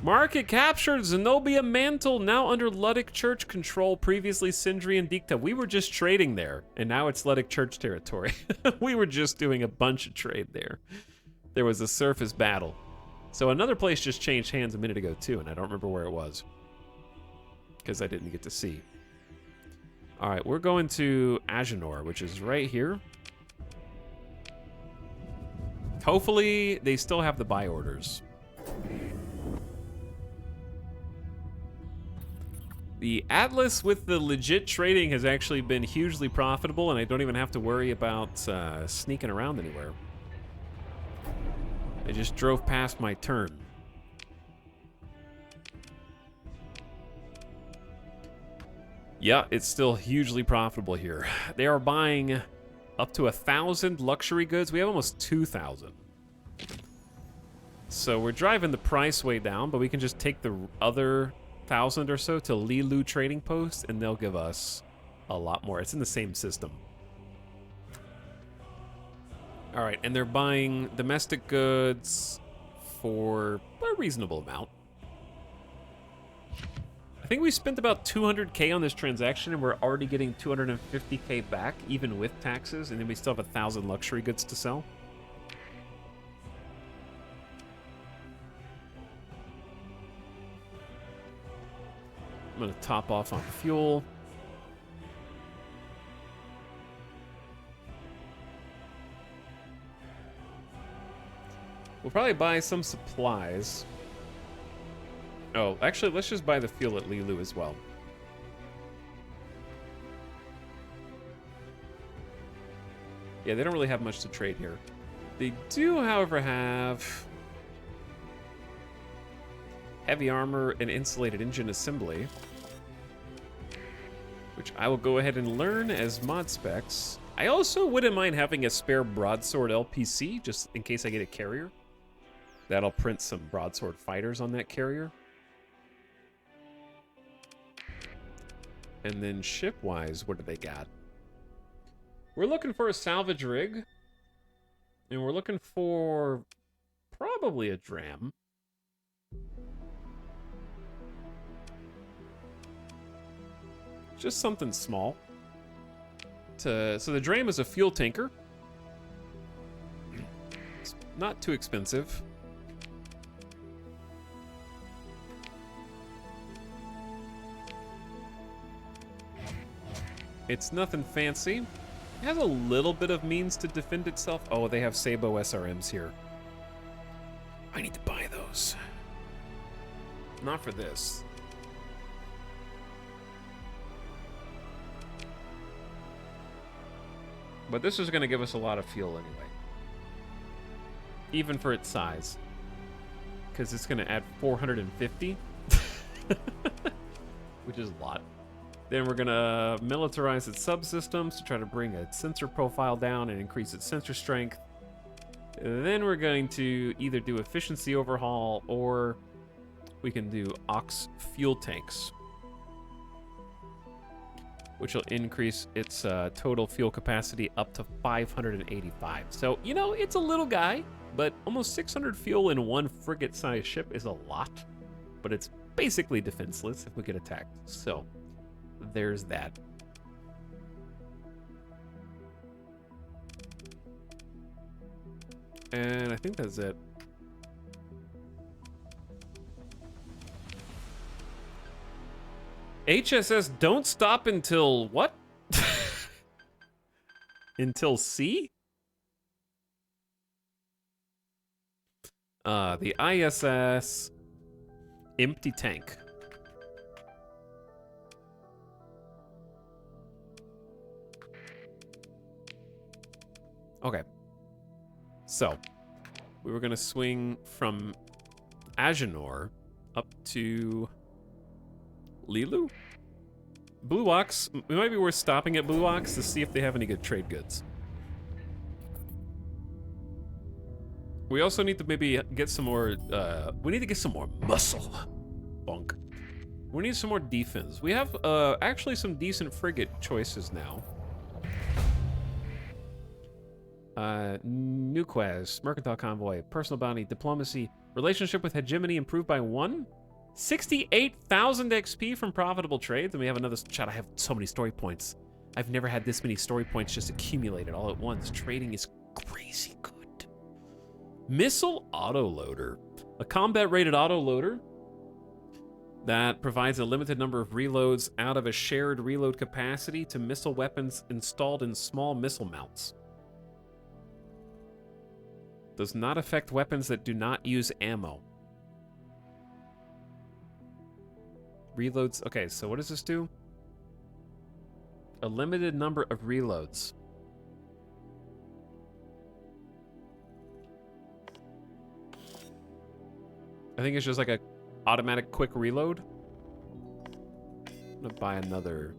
A: Market captured. Zenobia Mantle, now under Ludic Church control, previously Sindri and Dikta. We were just trading there, and now it's Ludic Church territory. We were just doing a bunch of trade there. There was a surface battle. So another place just changed hands a minute ago, too, and I don't remember where it was, because I didn't get to see. All right, we're going to Agenor, which is right here. Hopefully, they still have the buy orders. The Atlas with the legit trading has actually been hugely profitable, and I don't even have to worry about sneaking around anywhere. I just drove past my turn. Yeah, it's still hugely profitable here. They are buying up to 1,000 luxury goods. We have almost 2,000. So we're driving the price way down, but we can just take the other 1,000 or so to Lilu Trading Post, and they'll give us a lot more. It's in the same system. All right, and they're buying domestic goods for a reasonable amount. I think we spent about 200K on this transaction, and we're already getting 250K back, even with taxes, and then we still have 1,000 luxury goods to sell. I'm gonna top off on fuel. We'll probably buy some supplies. Oh, actually, let's just buy the fuel at Lilu as well. Yeah, they don't really have much to trade here. They do, however, have heavy armor and insulated engine assembly, which I will go ahead and learn as mod specs. I also wouldn't mind having a spare broadsword LPC, just in case I get a carrier. That'll print some broadsword fighters on that carrier. And then ship-wise, what do they got? We're looking for a salvage rig. And we're looking for probably a dram. Just something small. So the dram is a fuel tanker. It's not too expensive. It's nothing fancy. It has a little bit of means to defend itself. Oh, they have Sabo SRMs here. I need to buy those. Not for this. But this is going to give us a lot of fuel anyway. Even for its size. Because it's going to add 450. Which is a lot. Then we're going to militarize its subsystems to try to bring its sensor profile down and increase its sensor strength. Then we're going to either do efficiency overhaul or we can do Ox fuel tanks, which will increase its total fuel capacity up to 585. So, you know, it's a little guy, but almost 600 fuel in one frigate-sized ship is a lot. But it's basically defenseless if we get attacked. So, there's that. And I think that's it. HSS don't stop until what? Until C? The ISS empty tank. Okay. So, we were gonna swing from Agenor up to Lilu? Blue Ox. It might be worth stopping at Blue Ox to see if they have any good trade goods. We also need to maybe get some more, we need to get some more muscle. Bonk. We need some more defense. We have, actually some decent frigate choices now. Nuquez, Mercantile Convoy, Personal Bounty, Diplomacy, Relationship with Hegemony improved by 1. 68,000 XP from profitable trades, and we have another chat. I have so many story points. I've never had this many story points just accumulated all at once. Trading is crazy good. Missile autoloader. A combat-rated autoloader that provides a limited number of reloads out of a shared reload capacity to missile weapons installed in small missile mounts. Does not affect weapons that do not use ammo. Reloads. Okay, so what does this do? A limited number of reloads. I think it's just like a automatic quick reload. I'm gonna buy another.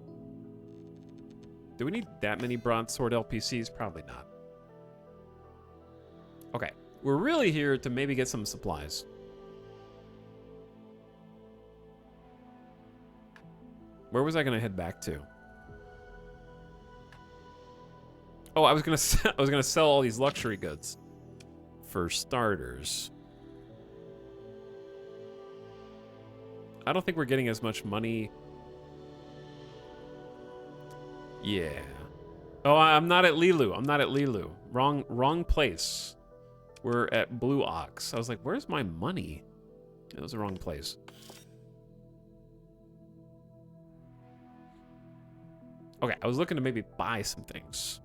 A: Do we need that many broadsword LPCs? Probably not. Okay, we're really here to maybe get some supplies. Where was I gonna head back to? Oh, I was gonna sell all these luxury goods. For starters, I don't think we're getting as much money. Yeah. Oh, I'm not at Lilu. I'm not at Lilu. Wrong place. We're at Blue Ox. I was like, where's my money? It was the wrong place. Okay, I was looking to maybe buy some things.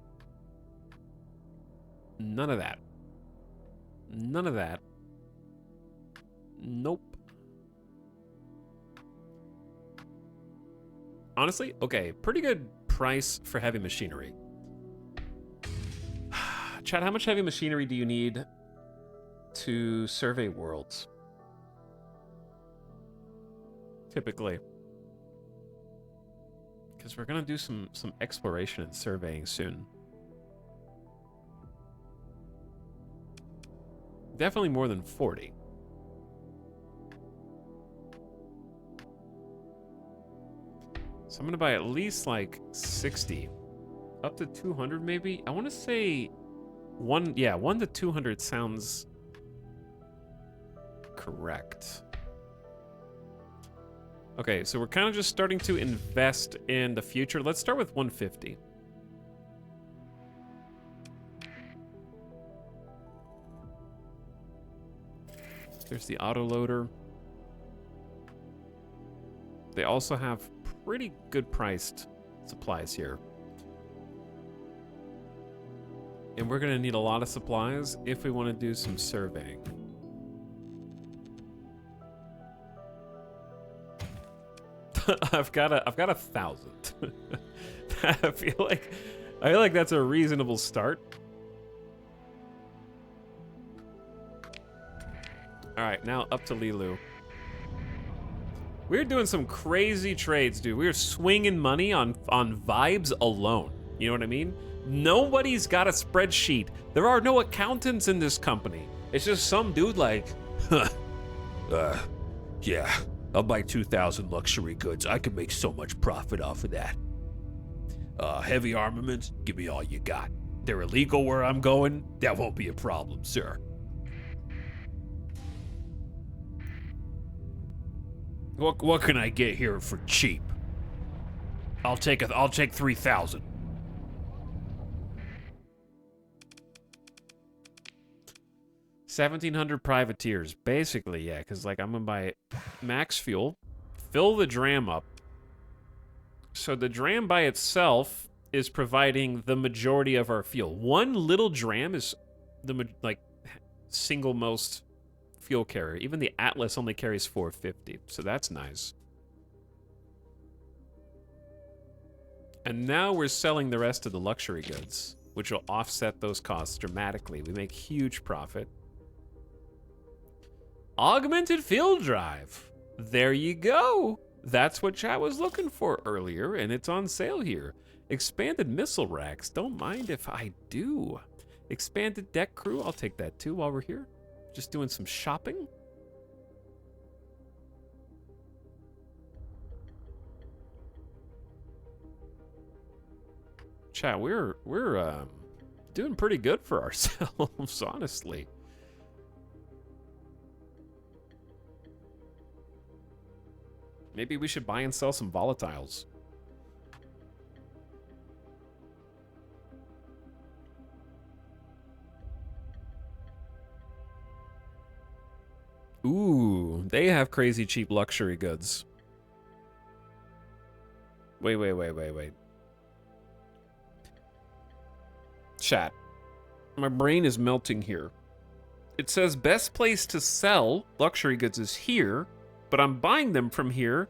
A: None of that. None of that. Nope. Honestly, okay, pretty good price for heavy machinery. Chad, how much heavy machinery do you need to survey worlds? Typically. Because we're gonna do some exploration and surveying soon. Definitely more than 40. So I'm gonna buy at least like 60. Up to 200 maybe? I wanna say 1 to 200 sounds correct. Okay, so we're kind of just starting to invest in the future. Let's start with 150. There's the autoloader. They also have pretty good priced supplies here. And we're gonna need a lot of supplies if we want to do some surveying. I've got 1,000. I feel like that's a reasonable start. All right, now up to Lilu. We're doing some crazy trades, dude. We're swinging money on vibes alone. You know what I mean? Nobody's got a spreadsheet. There are no accountants in this company. It's just some dude like,
C: Yeah, I'll buy 2,000 luxury goods. I can make so much profit off of that. Heavy armaments, give me all you got. They're illegal where I'm going. That won't be a problem, sir. What can I get here for cheap? I'll take 3,000.
A: 1,700 privateers. Basically, yeah, because like I'm gonna buy max fuel, fill the dram up. So the dram by itself is providing the majority of our fuel. One little dram is the single most fuel carrier. Even the Atlas only carries 450, so that's nice. And now we're selling the rest of the luxury goods, which will offset those costs dramatically. We make huge profit. Augmented field drive. There you go. That's what chat was looking for earlier, and it's on sale here. Expanded missile racks. Don't mind if I do. Expanded deck crew. I'll take that too while we're here. Just doing some shopping. Chat, we're doing pretty good for ourselves, honestly. Maybe we should buy and sell some volatiles. Ooh, they have crazy cheap luxury goods. Wait. Chat. My brain is melting here. It says best place to sell luxury goods is here, but I'm buying them from here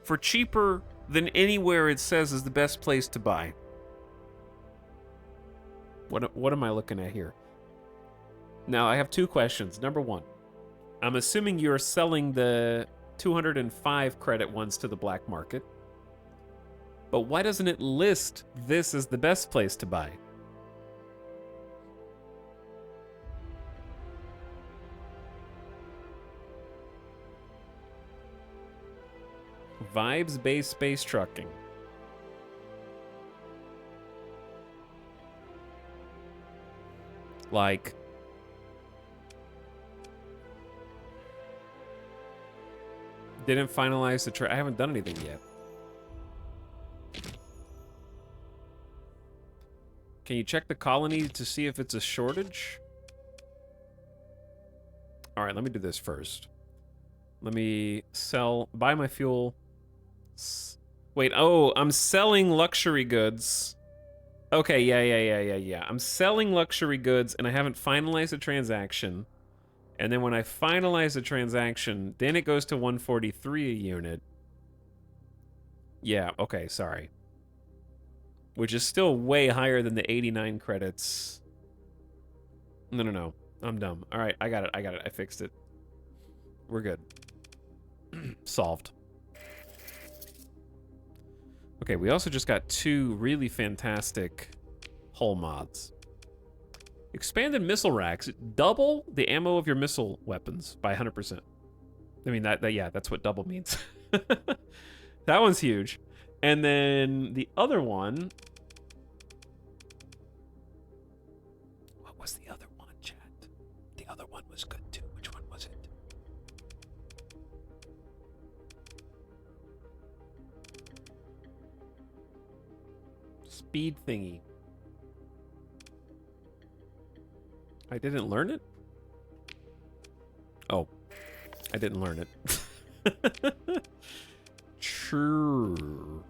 A: for cheaper than anywhere it says is the best place to buy. What am I looking at here? Now, I have two questions. Number one, I'm assuming you're selling the 205 credit ones to the black market. But why doesn't it list this as the best place to buy? Vibes-based space trucking. Like, didn't finalize the trade. I haven't done anything yet. Can you check the colony to see if it's a shortage? All right, let me do this first. Let me buy my fuel. Wait, oh, I'm selling luxury goods. Okay, yeah. I'm selling luxury goods and I haven't finalized the transaction. And then when I finalize the transaction, then it goes to 143 a unit. Yeah, okay, sorry. Which is still way higher than the 89 credits. No. I'm dumb. All right, I got it. I fixed it. We're good. Solved. Okay, we also just got two really fantastic hull mods. Expanded missile racks. Double the ammo of your missile weapons by 100%. I mean, yeah, that's what double means. That one's huge. And then the other one... What was the other one, chat? The other one was good too. Which one was it? Speed thingy. I didn't learn it? Oh, I didn't learn it. True.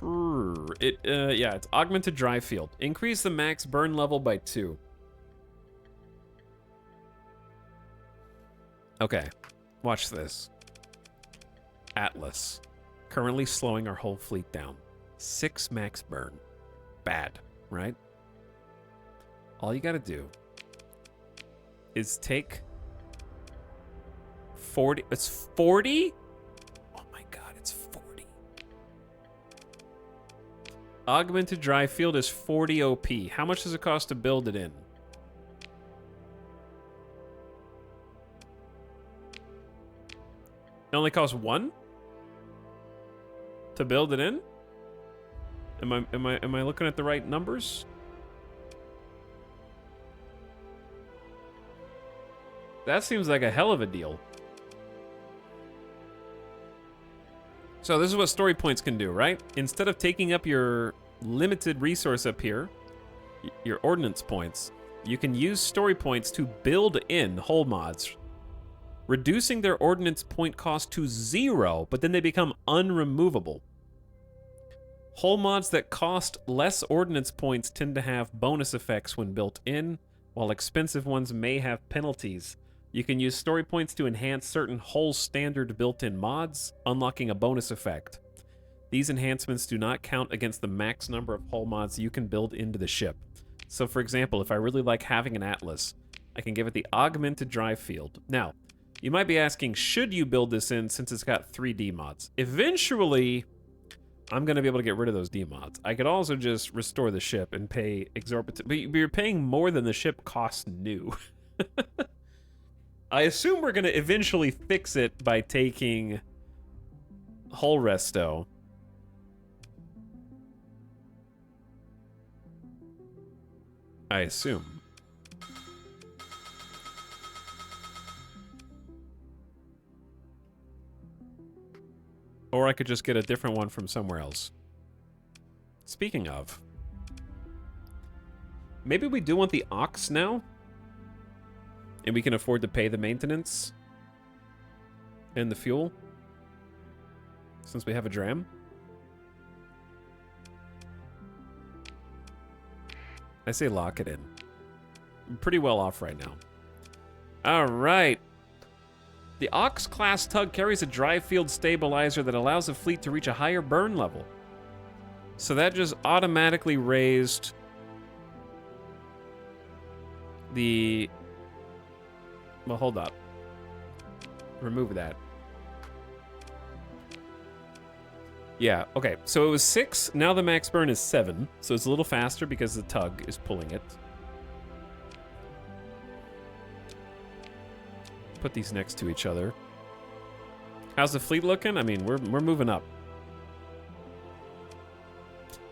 A: Yeah, it's augmented dry field. Increase the max burn level by 2. Okay, watch this. Atlas. Currently slowing our whole fleet down. 6 max burn. Bad, right? All you gotta do is take 40. It's 40? Oh my god, it's 40. Augmented dry field is 40 OP. How much does it cost to build it in? It only costs 1 to build it in? Am I looking at the right numbers? That seems like a hell of a deal. So this is what story points can do, right? Instead of taking up your limited resource up here, your ordnance points, you can use story points to build in hull mods, reducing their ordnance point cost to 0, but then they become unremovable. Hull mods that cost less ordnance points tend to have bonus effects when built in, while expensive ones may have penalties. You can use story points to enhance certain hull standard built-in mods, unlocking a bonus effect. These enhancements do not count against the max number of hull mods you can build into the ship. So for example, if I really like having an Atlas, I can give it the augmented dry field. Now, you might be asking, should you build this in since it's got 3D mods? Eventually, I'm going to be able to get rid of those D mods. I could also just restore the ship and pay exorbitant, but you're paying more than the ship costs new. I assume we're going to eventually fix it by taking hull resto. I assume. Or I could just get a different one from somewhere else. Speaking of, maybe we do want the Ox now? And we can afford to pay the maintenance and the fuel since we have a dram. I say lock it in. I'm pretty well off right now. All right. The Ox class tug carries a dry field stabilizer that allows the fleet to reach a higher burn level. So that just automatically raised the... Well, hold up. Remove that. Yeah, okay. So it was 6. Now the max burn is 7. So it's a little faster because the tug is pulling it. Put these next to each other. How's the fleet looking? I mean, we're moving up.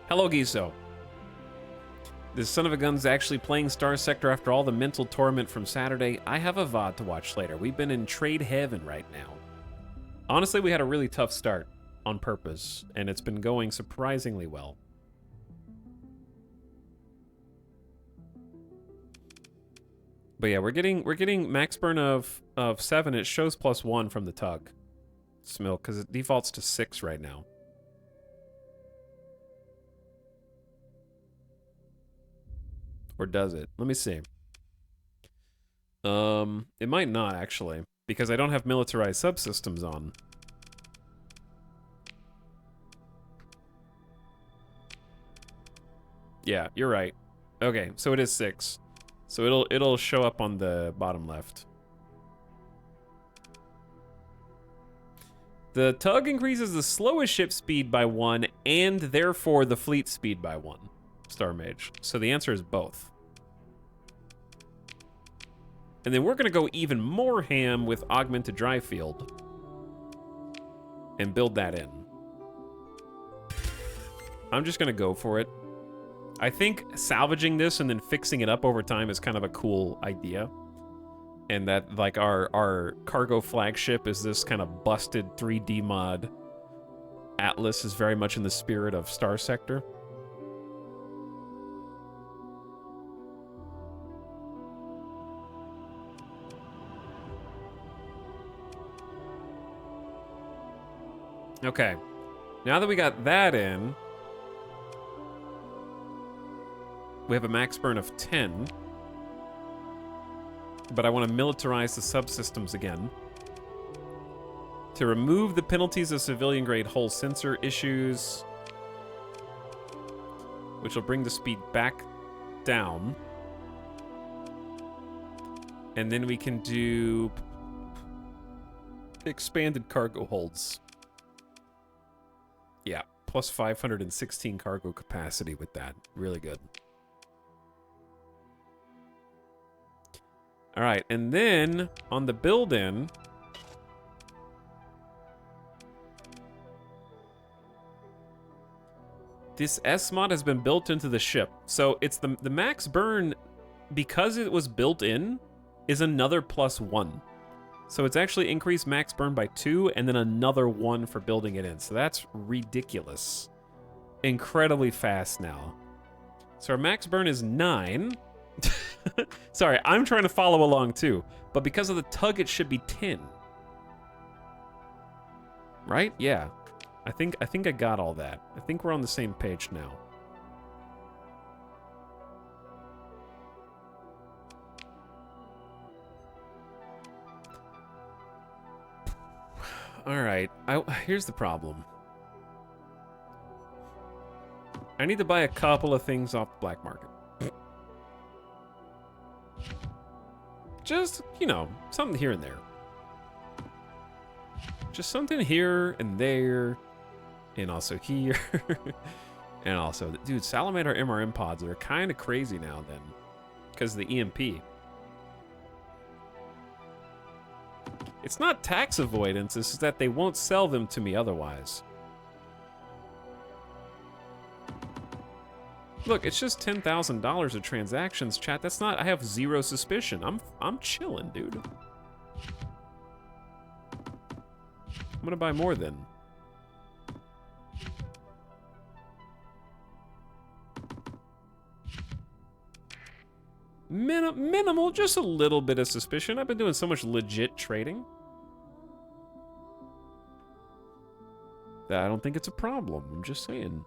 A: Hello, Giso. This son of a gun's actually playing Star Sector after all the mental torment from Saturday. I have a VOD to watch later. We've been in trade heaven right now. Honestly, we had a really tough start on purpose, and it's been going surprisingly well. But yeah, we're getting max burn of 7. It shows +1 from the tug. Smilk, because it defaults to 6 right now. Or does it? Let me see. It might not, actually, because I don't have militarized subsystems on. Yeah, you're right. Okay, so it is 6. So it'll show up on the bottom left. The tug increases the slowest ship speed by 1 and therefore the fleet speed by 1. Star Mage. So the answer is both. And then we're going to go even more ham with augmented dry field and build that in. I'm just going to go for it. I think salvaging this and then fixing it up over time is kind of a cool idea. And that, like, our cargo flagship is this kind of busted 3D mod. Atlas is very much in the spirit of Star Sector. Okay, now that we got that in, We have a max burn of 10. But I want to militarize the subsystems again. To remove the penalties of civilian-grade hull sensor issues, which will bring the speed back down. And then we can do expanded cargo holds. Yeah, plus 516 cargo capacity with that. Really good. All right, and then on the build-in, this S mod has been built into the ship. So it's the max burn, because it was built in, is another +1. So it's actually increased max burn by 2 and then another 1 for building it in. So that's ridiculous. Incredibly fast now. So our max burn is 9. Sorry, I'm trying to follow along too. But because of the tug, it should be 10. Right? Yeah. I think I got all that. I think we're on the same page now. All right. Here's the problem. I need to buy a couple of things off the black market. Just, you know, something here and there. Just something here and there. And also here. And also, dude, Salamander MRM pods are kind of crazy now then. Because of the EMP. It's not tax avoidance, it's just that they won't sell them to me otherwise. Look, it's just $10,000 of transactions, chat. That's not, I have zero suspicion. I'm chilling, dude. I'm gonna buy more then. Minimal, just a little bit of suspicion. I've been doing so much legit trading that I don't think it's a problem. I'm just saying.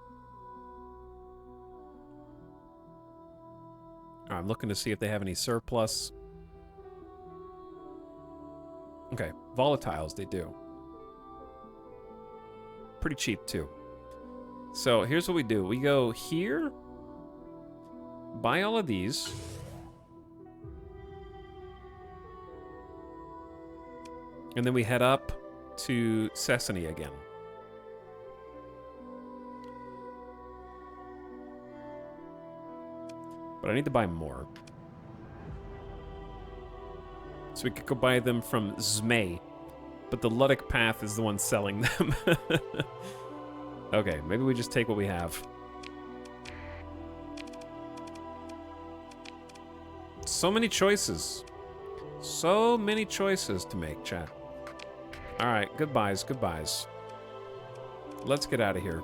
A: I'm looking to see if they have any surplus. Okay, volatiles, they do. Pretty cheap, too. So here's what we do. We go here, buy all of these. And then we head up to Sesame again. But I need to buy more. So we could go buy them from Zmei. But the Ludic Path is the one selling them. Okay, maybe we just take what we have. So many choices. So many choices to make, chat. Alright, goodbyes, goodbyes. Let's get out of here.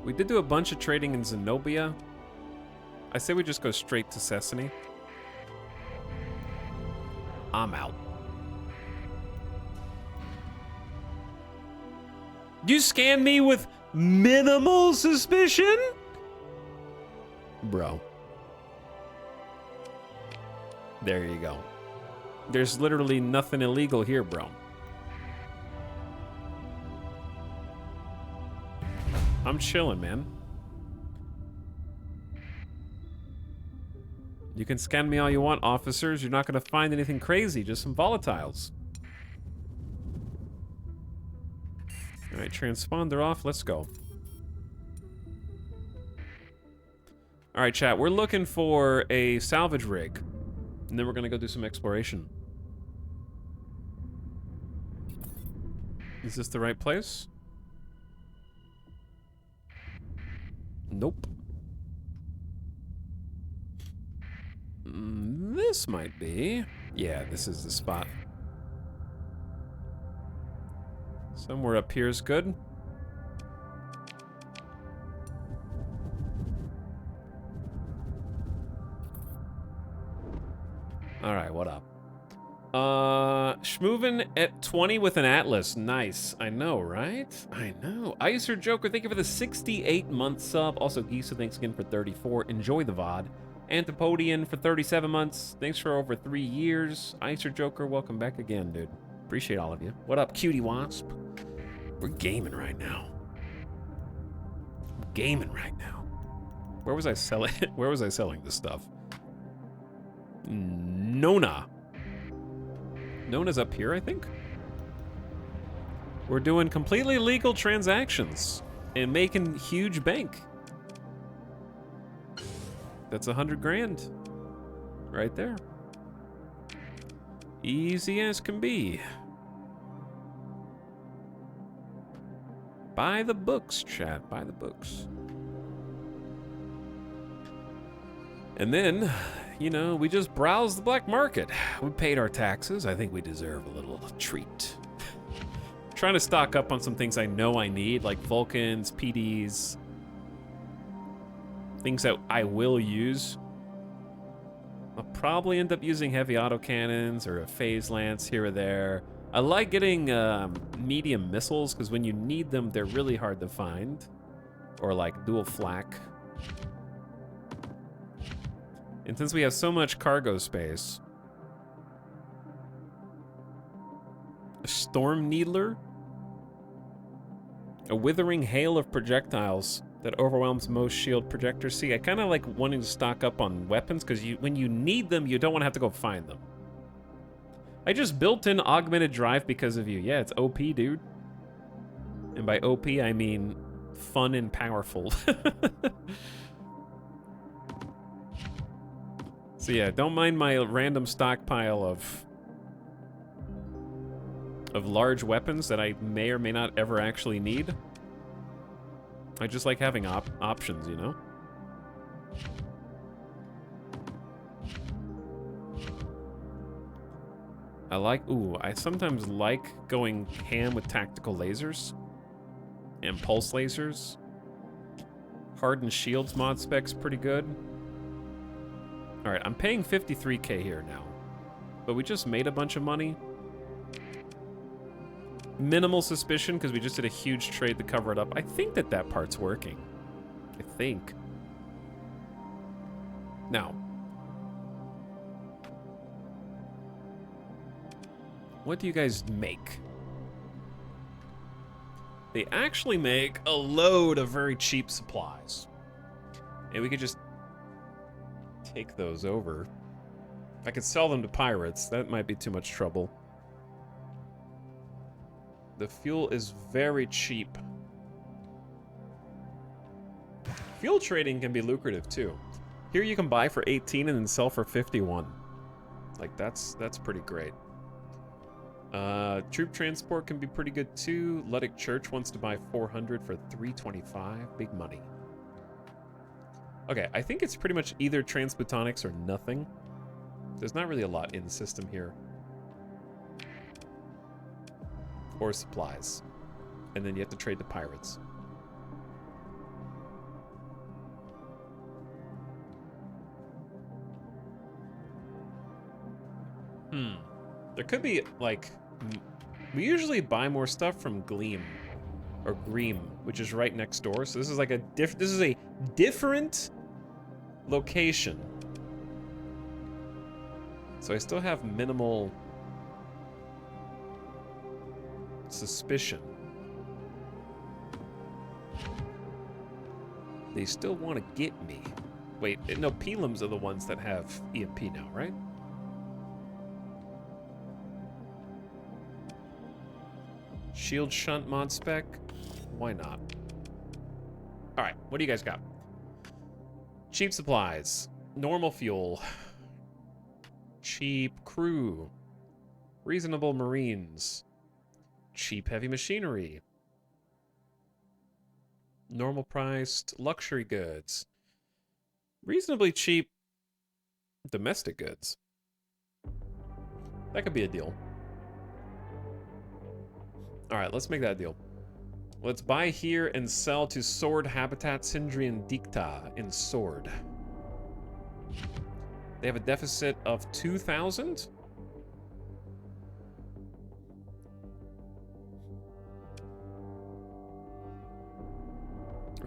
A: We did do a bunch of trading in Zenobia. I say we just go straight to Sesame. I'm out. You scan me with minimal suspicion? Bro. There you go. There's literally nothing illegal here, bro. I'm chilling, man. You can scan me all you want, officers. You're not going to find anything crazy, just some volatiles. All right, transponder off. Let's go. All right, chat. We're looking for a salvage rig. And then we're going to go do some exploration. Is this the right place? Nope. This might be. Yeah, this is the spot. Somewhere up here is good. All right, what up? Schmoovin at 20 with an Atlas. Nice. I know, right? I know. Icer Joker, thank you for the 68-month sub. Also, Gisa, thanks again for 34. Enjoy the VOD. Anthopodian for 37 months. Thanks for over 3 years. Icer Joker, welcome back again, dude. Appreciate all of you. What up, Cutie Wasp? We're gaming right now. Gaming right now. Where was I selling? Where was I selling this stuff? Nona. Nona's up here, I think. We're doing completely legal transactions and making huge bank. That's 100 grand right there. Easy as can be. Buy the books, chat. Buy the books. And then, you know, we just browse the black market. We paid our taxes. I think we deserve a little treat. Trying to stock up on some things I know I need, like Vulcans, PDs. Things that I will use. I'll probably end up using heavy autocannons or a phase lance here or there. I like getting medium missiles, because when you need them, they're really hard to find. Or like dual flak. And since we have so much cargo space... A Storm Needler? A withering hail of projectiles that overwhelms most shield projectors. See, I kind of like wanting to stock up on weapons, because when you need them, you don't want to have to go find them. I just built in augmented drive because of you. Yeah, it's OP, dude. And by OP, I mean fun and powerful. So yeah, don't mind my random stockpile of large weapons that I may or may not ever actually need. I just like having options, you know? I sometimes like going ham with tactical lasers and pulse lasers. Hardened shields mod spec's pretty good. All right, I'm paying 53K here now, but we just made a bunch of money. Minimal suspicion because we just did a huge trade to cover it up. I think that part's working. I think. Now, what do you guys make? They actually make a load of very cheap supplies. And we could just take those over. I could sell them to pirates. That might be too much trouble. The fuel is very cheap. Fuel trading can be lucrative too. Here you can buy for 18 and then sell for 51. Like that's pretty great. Troop transport can be pretty good too. Luddic Church wants to buy 400 for 325. Big money. Okay, I think it's pretty much either transplutonics or nothing. There's not really a lot in the system here. Or supplies. And then you have to trade the pirates. There could be, like... We usually buy more stuff from Gleam. Or Greem, which is right next door. So this is like a different location. So I still have minimal suspicion. They still want to get me. Wait, no, Pelums are the ones that have EMP now, right? Shield shunt mod spec? Why not? Alright, what do you guys got? Cheap supplies. Normal fuel. Cheap crew. Reasonable marines. Cheap heavy machinery. Normal priced luxury goods. Reasonably cheap domestic goods. That could be a deal. Alright, let's make that a deal. Let's buy here and sell to Sword Habitat Sindrian Dicta in Sword. They have a deficit of 2,000?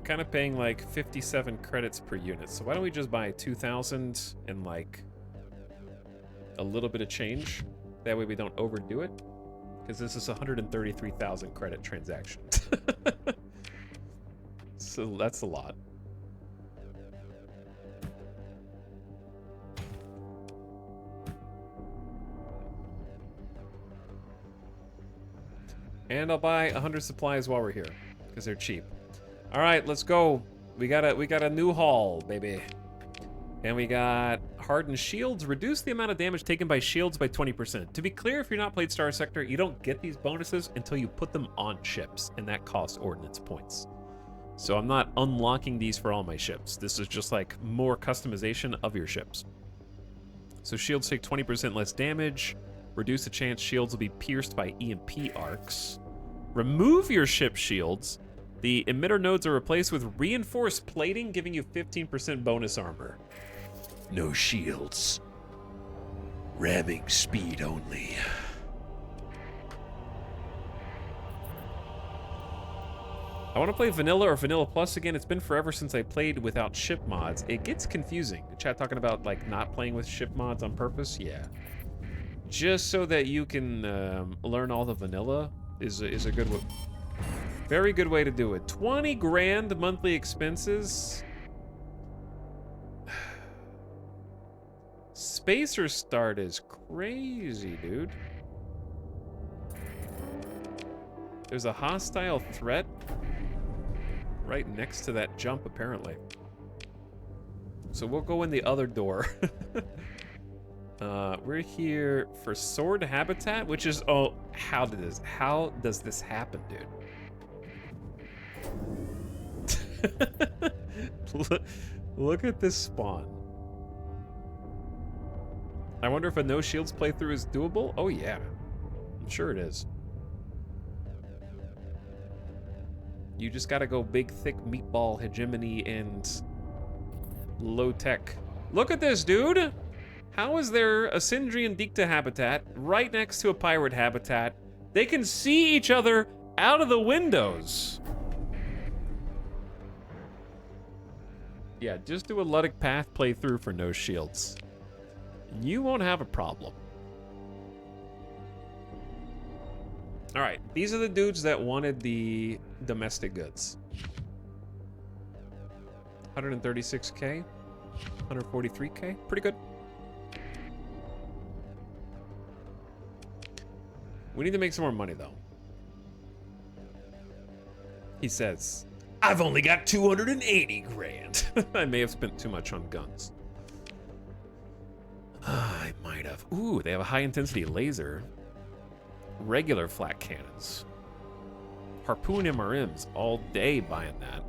A: kind of paying like 57 credits per unit. So why don't we just buy 2,000 and like a little bit of change? That way we don't overdo it. Because this is 133,000 credit transaction. So that's a lot. And I'll buy 100 supplies while we're here, because they're cheap. All right, let's go. We got a new haul, baby. And we got hardened shields. Reduce the amount of damage taken by shields by 20%. To be clear, if you're not played Star Sector, you don't get these bonuses until you put them on ships, and that costs ordnance points. So I'm not unlocking these for all my ships. This is just like more customization of your ships. So shields take 20% less damage. Reduce the chance shields will be pierced by EMP arcs. Remove your ship shields. The emitter nodes are replaced with reinforced plating, giving you 15% bonus armor.
C: No shields. Ramming speed only.
A: I want to play Vanilla or Vanilla Plus again. It's been forever since I played without ship mods. It gets confusing. The chat talking about like not playing with ship mods on purpose? Yeah. Just so that you can learn all the vanilla is a good way. Very good way to do it. 20 grand monthly expenses. Spacer start is crazy, dude. There's a hostile threat right next to that jump, apparently. So we'll go in the other door. We're here for sword habitat, which is, oh, how does this happen, dude? Look at this spawn. I wonder if a no shields playthrough is doable. Oh yeah, I'm sure it is. You just gotta go big, thick meatball hegemony and low tech. Look at this, dude. How is there a Sindrian Dicta habitat right next to a pirate habitat? They can see each other out of the windows. Yeah, just do a Luddic Path playthrough for no shields. You won't have a problem. All right, these are the dudes that wanted the domestic goods. 136K, 143K, pretty good. We need to make some more money, though. He says, I've only got 280 grand. I may have spent too much on guns. I might have. Ooh, they have a high-intensity laser. Regular flat cannons. Harpoon MRMs all day buying that.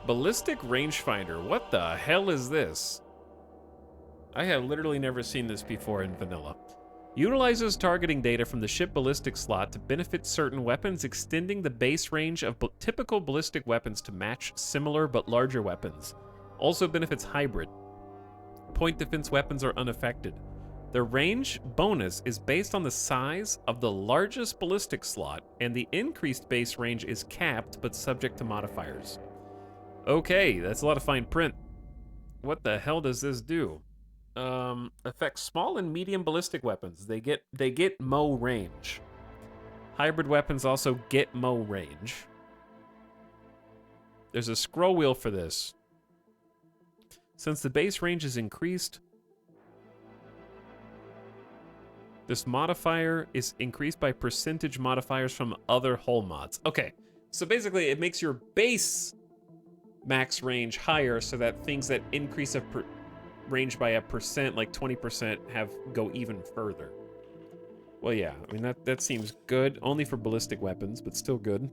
A: Ballistic rangefinder. What the hell is this? I have literally never seen this before in vanilla. Utilizes targeting data from the ship ballistic slot to benefit certain weapons, extending the base range of typical ballistic weapons to match similar but larger weapons. Also benefits hybrid. Point defense weapons are unaffected. The range bonus is based on the size of the largest ballistic slot, and the increased base range is capped but subject to modifiers. Okay, that's a lot of fine print. What the hell does this do? Affects small and medium ballistic weapons. They get Mo range. Hybrid weapons also get Mo range. There's a scroll wheel for this. Since the base range is increased, this modifier is increased by percentage modifiers from other hull mods. Okay, so basically it makes your base max range higher so that things that increase range by a percent, like 20%, go even further. Well, yeah, I mean, that seems good. Only for ballistic weapons, but still good.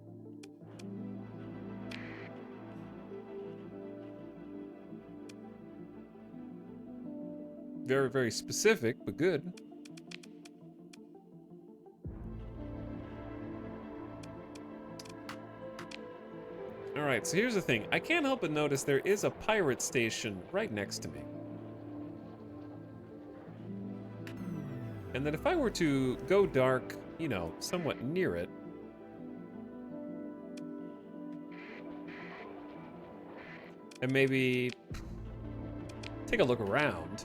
A: Very, very specific, but good. All right, so here's the thing. I can't help but notice there is a pirate station right next to me. And that if I were to go dark, you know, somewhat near it, and maybe take a look around.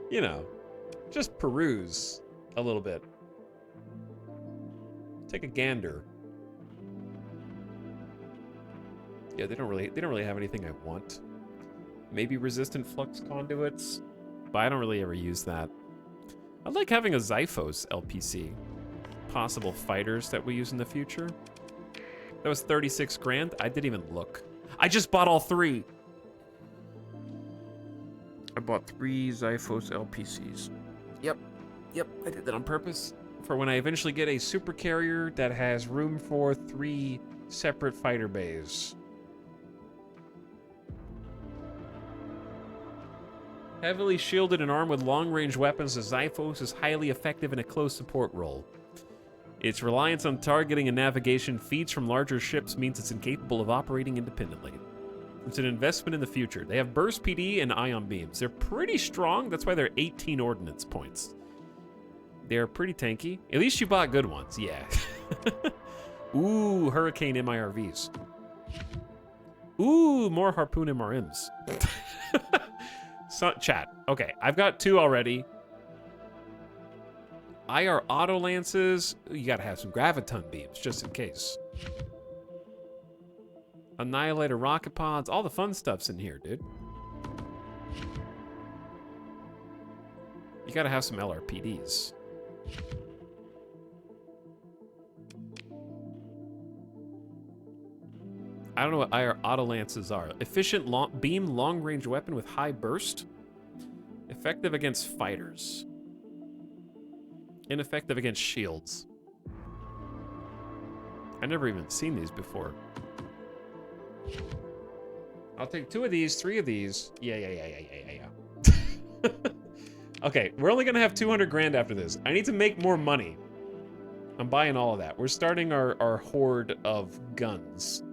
A: You know, just peruse a little bit. Take a gander. Yeah, they don't really have anything I want. Maybe resistant flux conduits, but I don't really ever use that. I'd like having a Xiphos LPC. Possible fighters that we use in the future. That was 36 grand. I didn't even look. I just bought all 3. I bought 3 Xiphos LPCs. Yep, I did that on purpose. For when I eventually get a super carrier that has room for 3 separate fighter bays. Heavily shielded and armed with long-range weapons, the Xiphos is highly effective in a close support role. Its reliance on targeting and navigation feeds from larger ships means it's incapable of operating independently. It's an investment in the future. They have burst PD and ion beams. They're pretty strong. That's why they're 18 ordnance points. They're pretty tanky. At least you bought good ones, yeah. Ooh, Hurricane MIRVs. Ooh, more Harpoon MRMs. So, chat. Okay, I've got 2 already. IR auto lances. You gotta have some graviton beams just in case. Annihilator rocket pods. All the fun stuff's in here, dude. You gotta have some LRPDs. I don't know what IR auto lances are. Efficient beam long-range weapon with high burst. Effective against fighters. Ineffective against shields. I've never even seen these before. I'll take 2 of these, 3 of these. Yeah. Okay, we're only gonna have 200 grand after this. I need to make more money. I'm buying all of that. We're starting our horde of guns.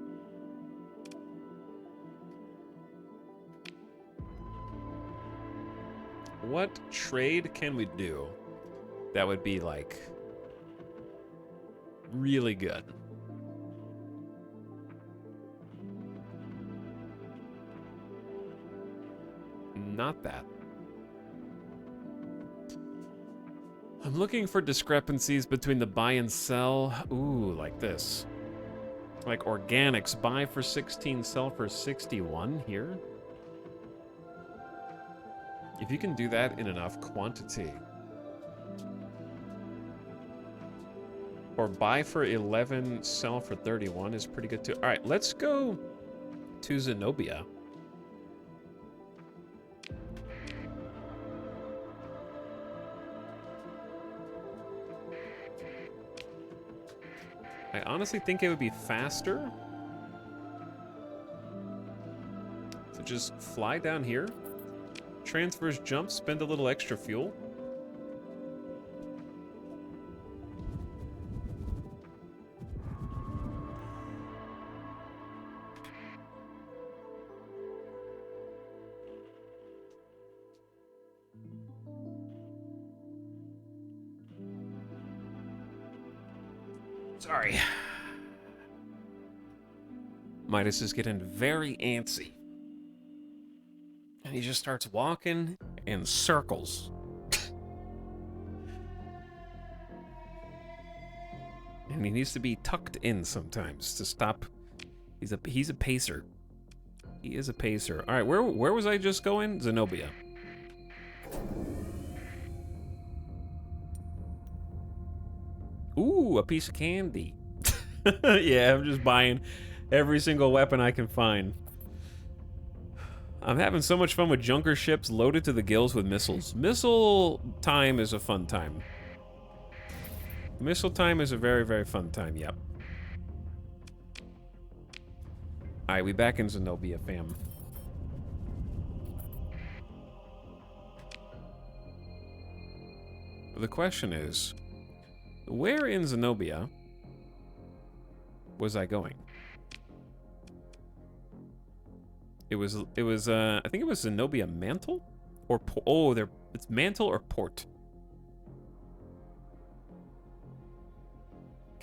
A: What trade can we do that would be, like, really good? Not that. I'm looking for discrepancies between the buy and sell. Ooh, like this. Like organics, buy for 16, sell for 61 here. If you can do that in enough quantity. Or buy for 11, sell for 31 is pretty good too. All right, let's go to Zenobia. I honestly think it would be faster to just fly down here. Transfers jump, spend a little extra fuel. Sorry. Midas is getting very antsy. And he just starts walking in circles. And he needs to be tucked in sometimes to stop. He's a pacer. He is a pacer. All right, where was I just going? Zenobia. Ooh, a piece of candy. Yeah, I'm just buying every single weapon I can find. I'm having so much fun with junker ships loaded to the gills with missiles. Missile time is a fun time. Missile time is a very, very fun time, yep. Alright, we back in Zenobia, fam. The question is, where in Zenobia was I going? It was I think it was Zenobia Mantle? Or, it's Mantle or Port.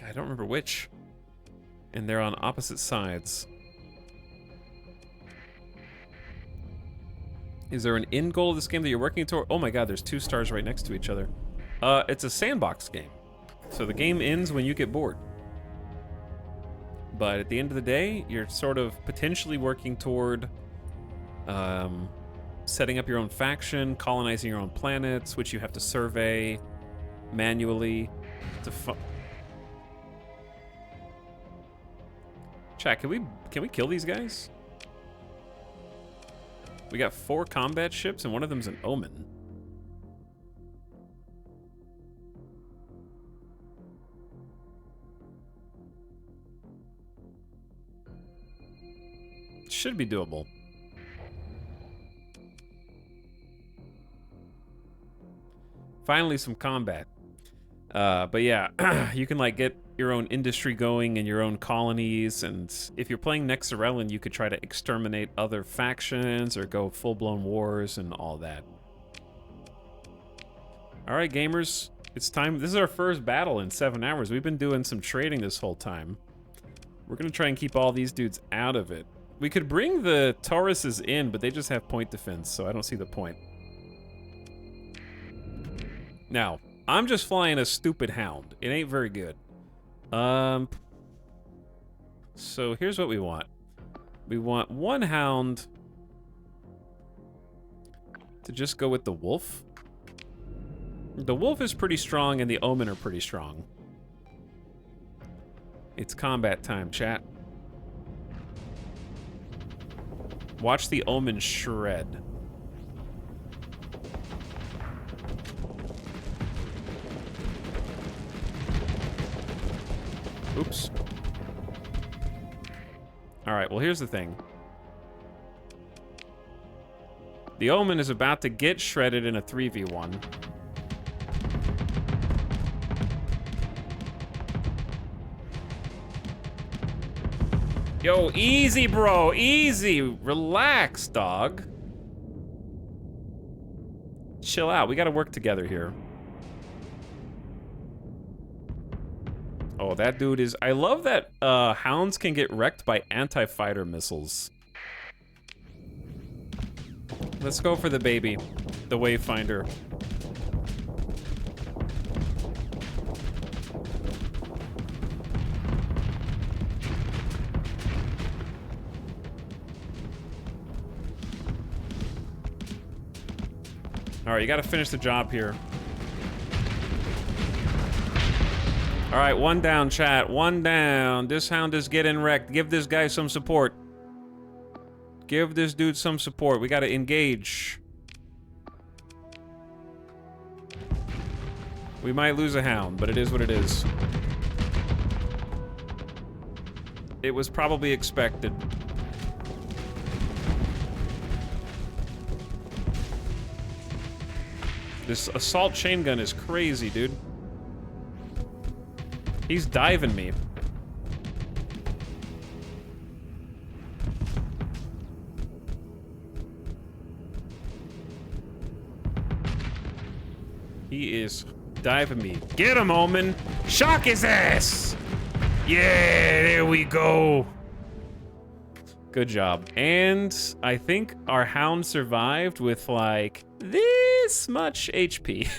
A: I don't remember which. And they're on opposite sides. Is there an end goal of this game that you're working toward? Oh my god, there's 2 stars right next to each other. It's a sandbox game. So the game ends when you get bored. But at the end of the day, you're sort of potentially working toward setting up your own faction, colonizing your own planets, which you have to survey manually. Chat, can we kill these guys? We got 4 combat ships, and one of them's an Omen. Should be doable. Finally, some combat. But yeah, you can like get your own industry going and your own colonies, and if you're playing nexerelin, you could try to exterminate other factions or go full-blown wars and all that. All right, gamers, it's time. This is our first battle in 7 hours. We've been doing some trading this whole time. We're gonna try and keep all these dudes out of it. We could bring the Tauruses in, but they just have point defense, so I don't see the point. Now, I'm just flying a stupid hound. It ain't very good. So here's what we want. We want 1 hound to just go with the wolf. The wolf is pretty strong and the omen are pretty strong. It's combat time, chat. Watch the omen shred. Oops. Alright, well here's the thing. The Omen is about to get shredded in a 3v1. Yo, easy, bro. Easy. Relax, dog. Chill out. We gotta work together here. Oh, that dude is... I love that hounds can get wrecked by anti-fighter missiles. Let's go for the baby. The Wayfinder. Alright, you gotta finish the job here. Alright, 1 down, chat. 1 down. This hound is getting wrecked. Give this guy some support. Give this dude some support. We gotta engage. We might lose a hound, but it is what it is. It was probably expected. This assault chain gun is crazy, dude. He's diving me. He is diving me. Get him, Omen! Shock his ass! Yeah, there we go. Good job. And I think our hound survived with like this much HP.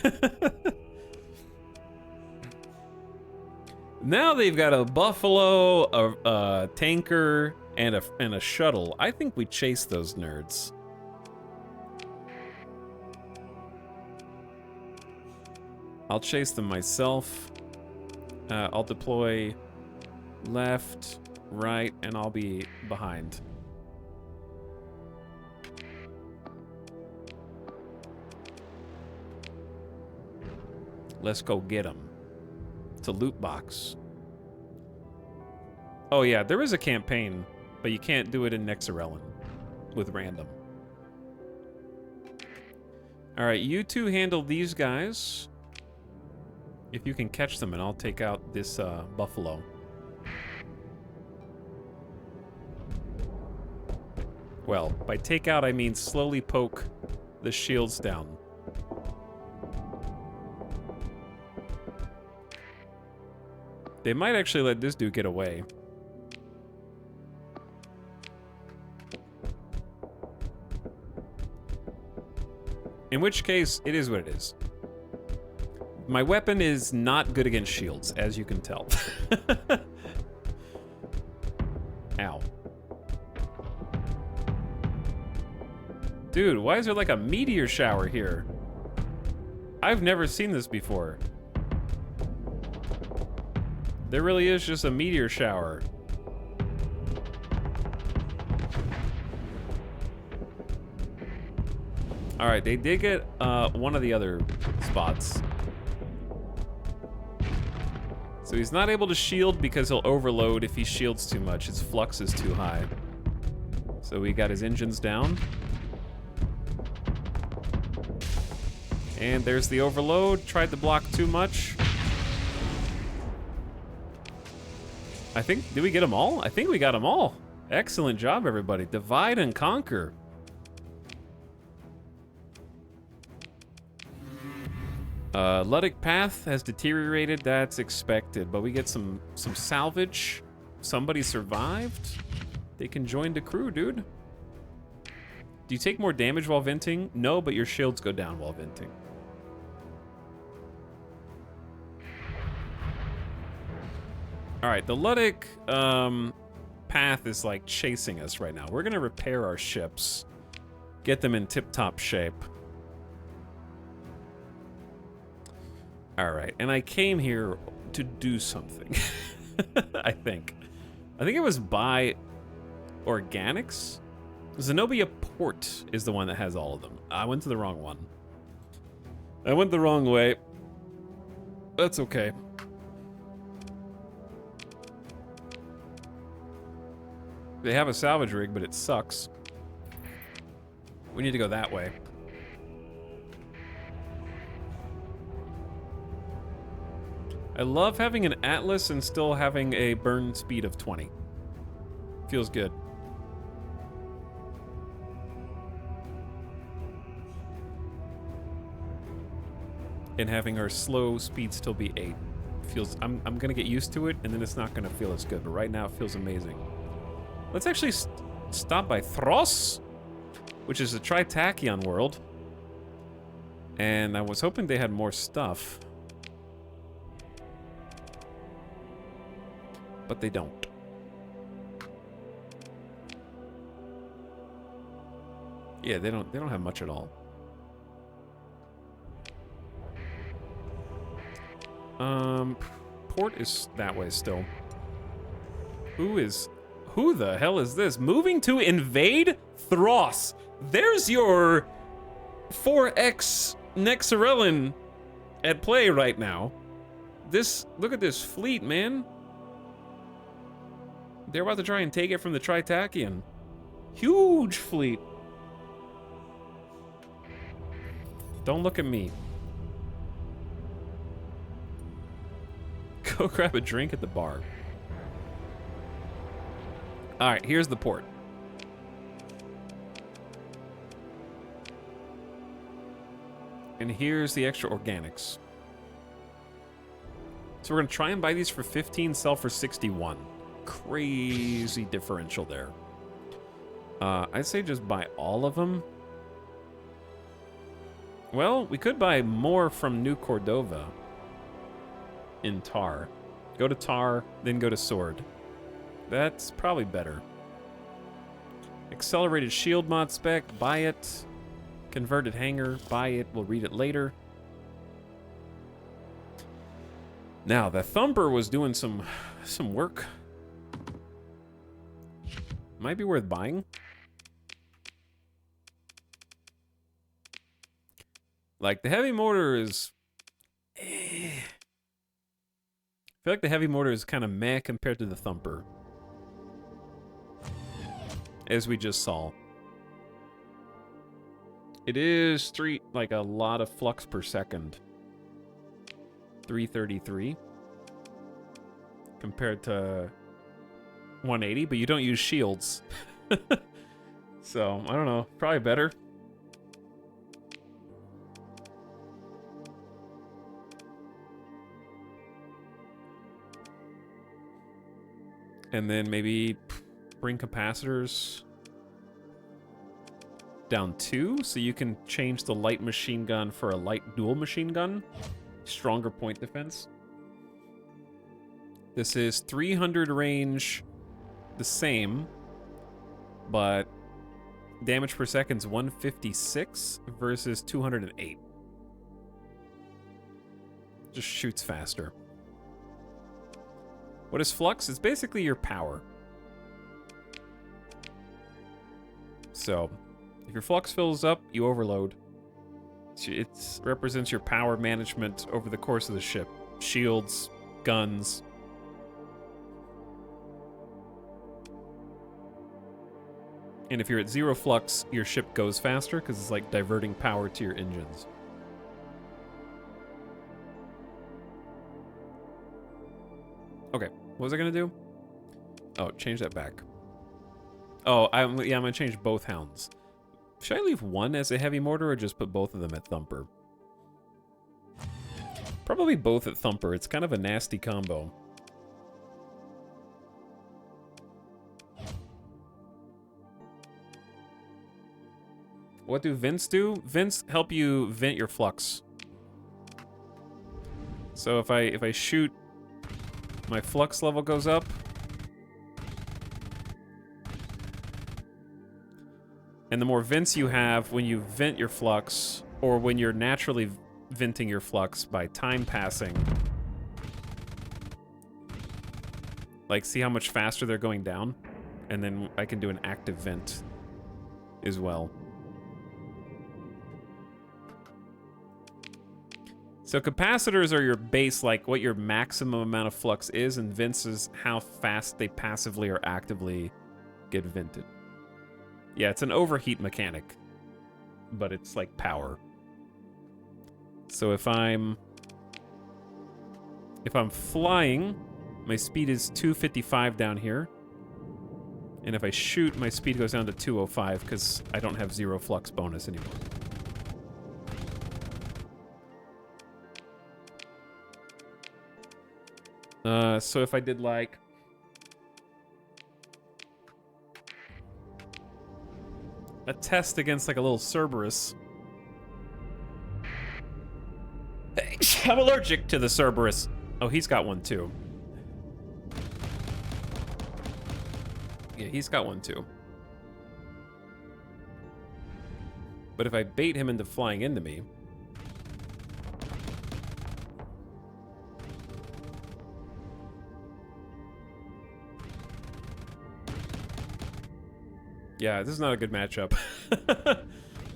A: Now they've got a buffalo, a tanker, and a shuttle. I think we chase those nerds. I'll chase them myself. I'll deploy left, right, and I'll be behind. Let's go get them. It's a loot box. Oh yeah, there is a campaign, but you can't do it in nexerelin with random. All right, you two handle these guys. If you can catch them, and I'll take out this buffalo. Well, by take out, I mean slowly poke the shields down. They might actually let this dude get away. In which case, it is what it is. My weapon is not good against shields, as you can tell. Ow. Dude, why is there like a meteor shower here? I've never seen this before. There really is just a meteor shower. All right, they did get one of the other spots. So he's not able to shield because he'll overload if he shields too much. His flux is too high. So we got his engines down. And there's the overload. Tried to block too much. I think, did we get them all? I think we got them all. Excellent job, everybody. Divide and conquer. Luddic path has deteriorated. That's expected, but we get some salvage. Somebody survived. They can join the crew, dude. Do you take more damage while venting? No, but your shields go down while venting. All right, the Luddic path is like chasing us right now. We're gonna repair our ships, get them in tip-top shape. All right, and I came here to do something. I think it was buy organics. Zenobia Port is the one that has all of them. I went to the wrong one. I went the wrong way. That's okay. They have a salvage rig, but it sucks. We need to go that way. I love having an Atlas and still having a burn speed of 20. Feels good. And having our slow speed still be 8. Feels, I'm gonna get used to it, and then it's not gonna feel as good, but right now it feels amazing. Let's actually stop by Thros, which is a Tritachyon world. And I was hoping they had more stuff. But they don't. Yeah, they don't have much at all. Port is that way still. Who the hell is this? Moving to invade Thros. There's your 4X nexerelin at play right now. Look at this fleet, man. They're about to try and take it from the Tritachyon. Huge fleet. Don't look at me. Go grab a drink at the bar. All right, here's the port. And here's the extra organics. So we're gonna try and buy these for 15, sell for 61. Crazy differential there. I'd say just buy all of them. Well, we could buy more from New Cordova in Tar. Go to Tar, then go to Sword. That's probably better. Accelerated shield mod spec, buy it. Converted hangar, buy it. We'll read it later. Now, the Thumper was doing some work. Might be worth buying. Like, the heavy mortar is... I feel like the heavy mortar is kind of meh compared to the Thumper. As we just saw. It is like a lot of flux per second. 333. Compared to 180, but you don't use shields. So, I don't know. Probably better. And then maybe bring capacitors. down 2, so you can change the light machine gun for a light dual machine gun. Stronger point defense. This is 300 range, the same, but damage per second's 156 versus 208. Just shoots faster. What is flux? It's basically your power. So, if your flux fills up, you overload. It represents your power management over the course of the ship. Shields, guns. And if you're at 0 flux, your ship goes faster because it's like diverting power to your engines. Okay, what was I gonna do? Oh, change that back. Oh, I'm gonna change both hounds. Should I leave one as a heavy mortar or just put both of them at thumper? Probably both at thumper. It's kind of a nasty combo. What do vents do? Vents help you vent your flux. So if I shoot, my flux level goes up. And the more vents you have when you vent your flux, or when you're naturally venting your flux by time passing. Like, see how much faster they're going down? And then I can do an active vent as well. So capacitors are your base, like what your maximum amount of flux is, and vents is how fast they passively or actively get vented. Yeah, it's an overheat mechanic, but it's like power. So if I'm flying, my speed is 255 down here. And if I shoot, my speed goes down to 205 because I don't have 0 flux bonus anymore. So if I did like a test against like a little Cerberus. I'm allergic to the Cerberus. Oh, he's got one too. Yeah, he's got one too. But if I bait him into flying into me, yeah, this is not a good matchup.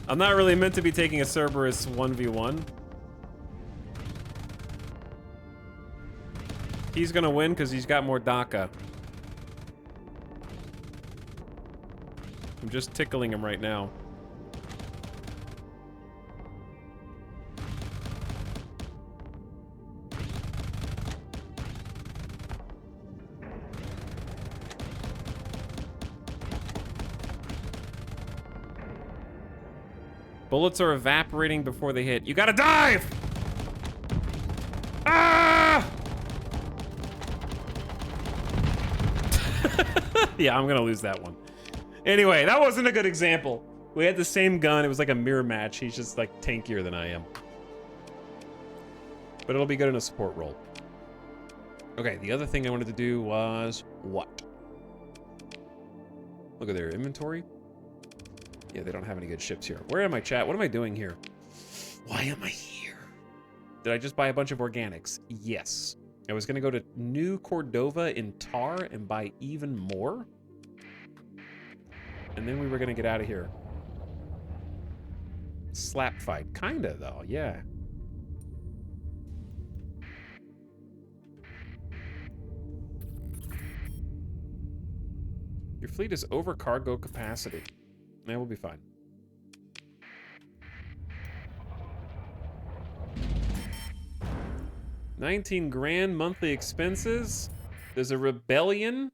A: I'm not really meant to be taking a Cerberus 1v1. He's gonna win because he's got more DACA. I'm just tickling him right now. Bullets are evaporating before they hit. You gotta dive! Ah! Yeah, I'm gonna lose that one. Anyway, that wasn't a good example. We had the same gun. It was like a mirror match. He's just like tankier than I am. But it'll be good in a support role. Okay, the other thing I wanted to do was what? Look at their inventory. Yeah, they don't have any good ships here. Where am I, chat? What am I doing here? Why am I here? Did I just buy a bunch of organics? Yes. I was going to go to New Cordova in Tar and buy even more. And then we were going to get out of here. Slap fight. Kinda, though. Yeah. Your fleet is over cargo capacity. That will be fine. $19 grand monthly expenses. There's a rebellion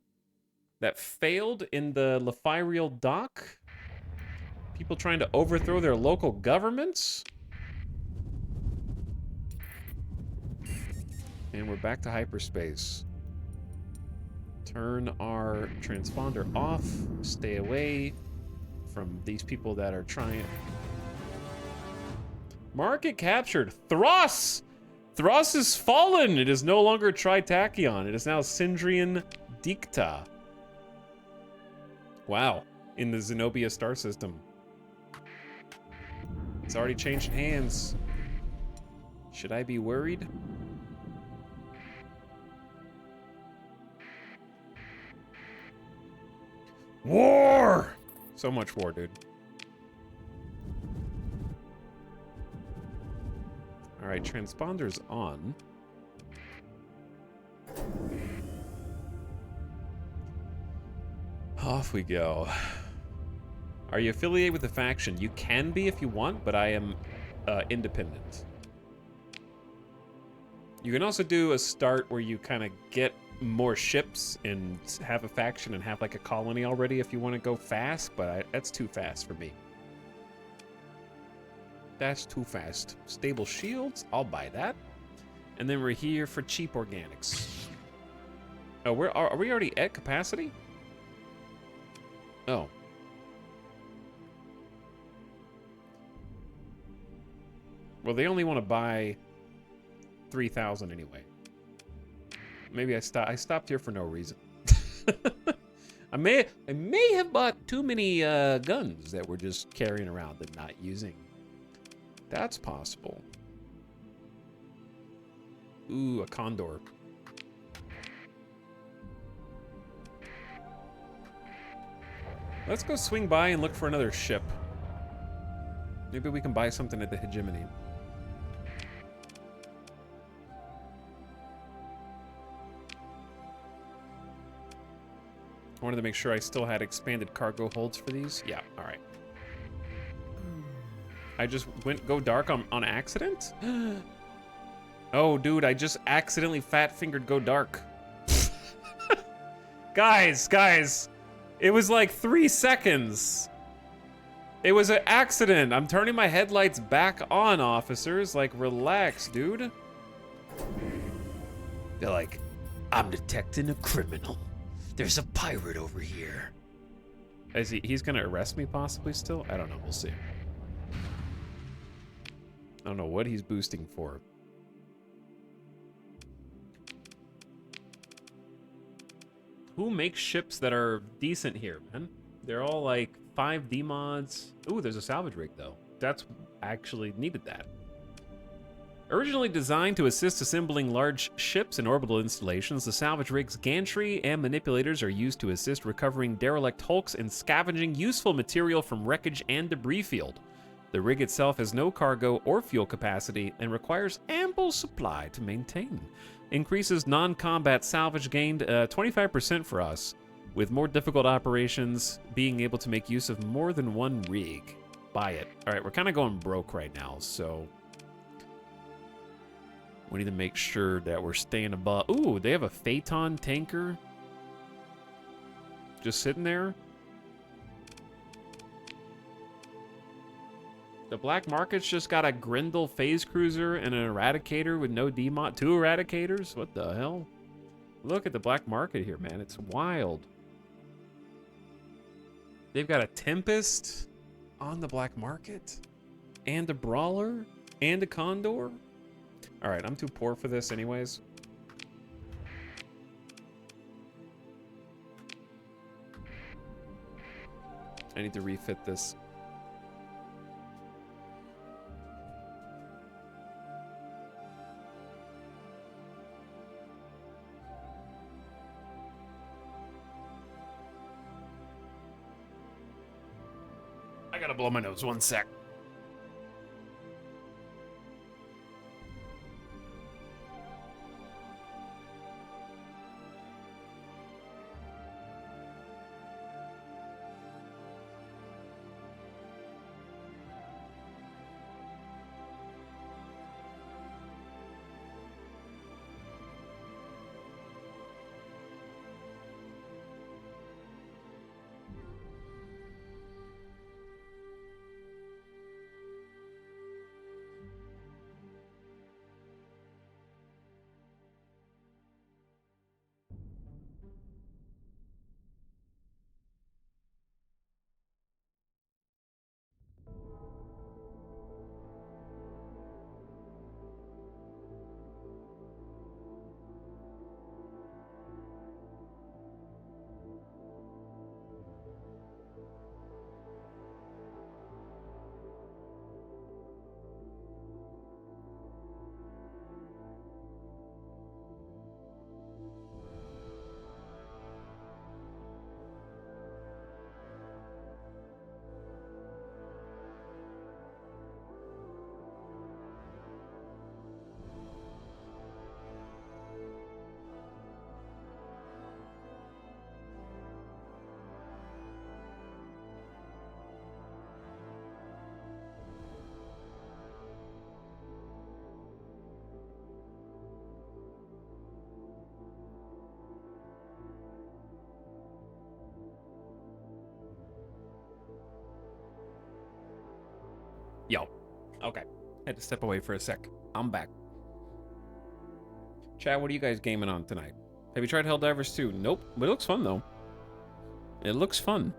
A: that failed in the Lefirial dock. People trying to overthrow their local governments. And we're back to hyperspace. Turn our transponder off. Stay away from these people that are trying. Market captured. Thros! Thros has fallen! It is no longer Tritachyon. It is now Syndrian Dicta. Wow. In the Zenobia star system. It's already changed hands. Should I be worried? War! So much war, dude. All right, transponder's on. Off we go. Are you affiliated with the faction? You can be if you want, but I am independent. You can also do a start where you kind of get more ships and have a faction and have like a colony already if you want to go fast, but that's too fast for me. That's too fast. Stable shields, I'll buy that. And then we're here for cheap organics. Oh, are we already at capacity? Oh. Well, they only want to buy 3,000 anyway. Maybe I stopped here for no reason. I may have bought too many guns that we're just carrying around and not using. That's possible. Ooh, a condor. Let's go swing by and look for another ship. Maybe we can buy something at the hegemony. I wanted to make sure I still had expanded cargo holds for these. Yeah, all right. I just went go dark on accident? Oh, dude, I just accidentally fat-fingered go dark. Guys, it was like 3 seconds. It was an accident. I'm turning my headlights back on, officers. Like, relax, dude.
C: They're like, I'm detecting a criminal. There's a pirate over here.
A: Is he's gonna arrest me possibly still? I don't know, we'll see. I don't know what he's boosting for. Who makes ships that are decent here, man? They're all like 5D mods. Ooh, there's a salvage rig though. That's actually needed that. Originally designed to assist assembling large ships and orbital installations, the salvage rig's gantry and manipulators are used to assist recovering derelict hulks and scavenging useful material from wreckage and debris field. The rig itself has no cargo or fuel capacity and requires ample supply to maintain. Increases non-combat salvage gained 25% for us, with more difficult operations being able to make use of more than one rig. Buy it. All right, we're kind of going broke right now, so we need to make sure that we're staying above. Ooh, they have a Phaeton tanker just sitting there. The black market's just got a Grendel phase cruiser and an eradicator with no demod. 2 eradicators? What the hell? Look at the black market here, man. It's wild. They've got a Tempest on the black market and a Brawler and a Condor. All right, I'm too poor for this anyways. I need to refit this. I gotta blow my nose, 1 sec. Yo. Okay. Had to step away for a sec. I'm back. Chat, what are you guys gaming on tonight? Have you tried Helldivers 2? Nope. But it looks fun, though. It looks fun.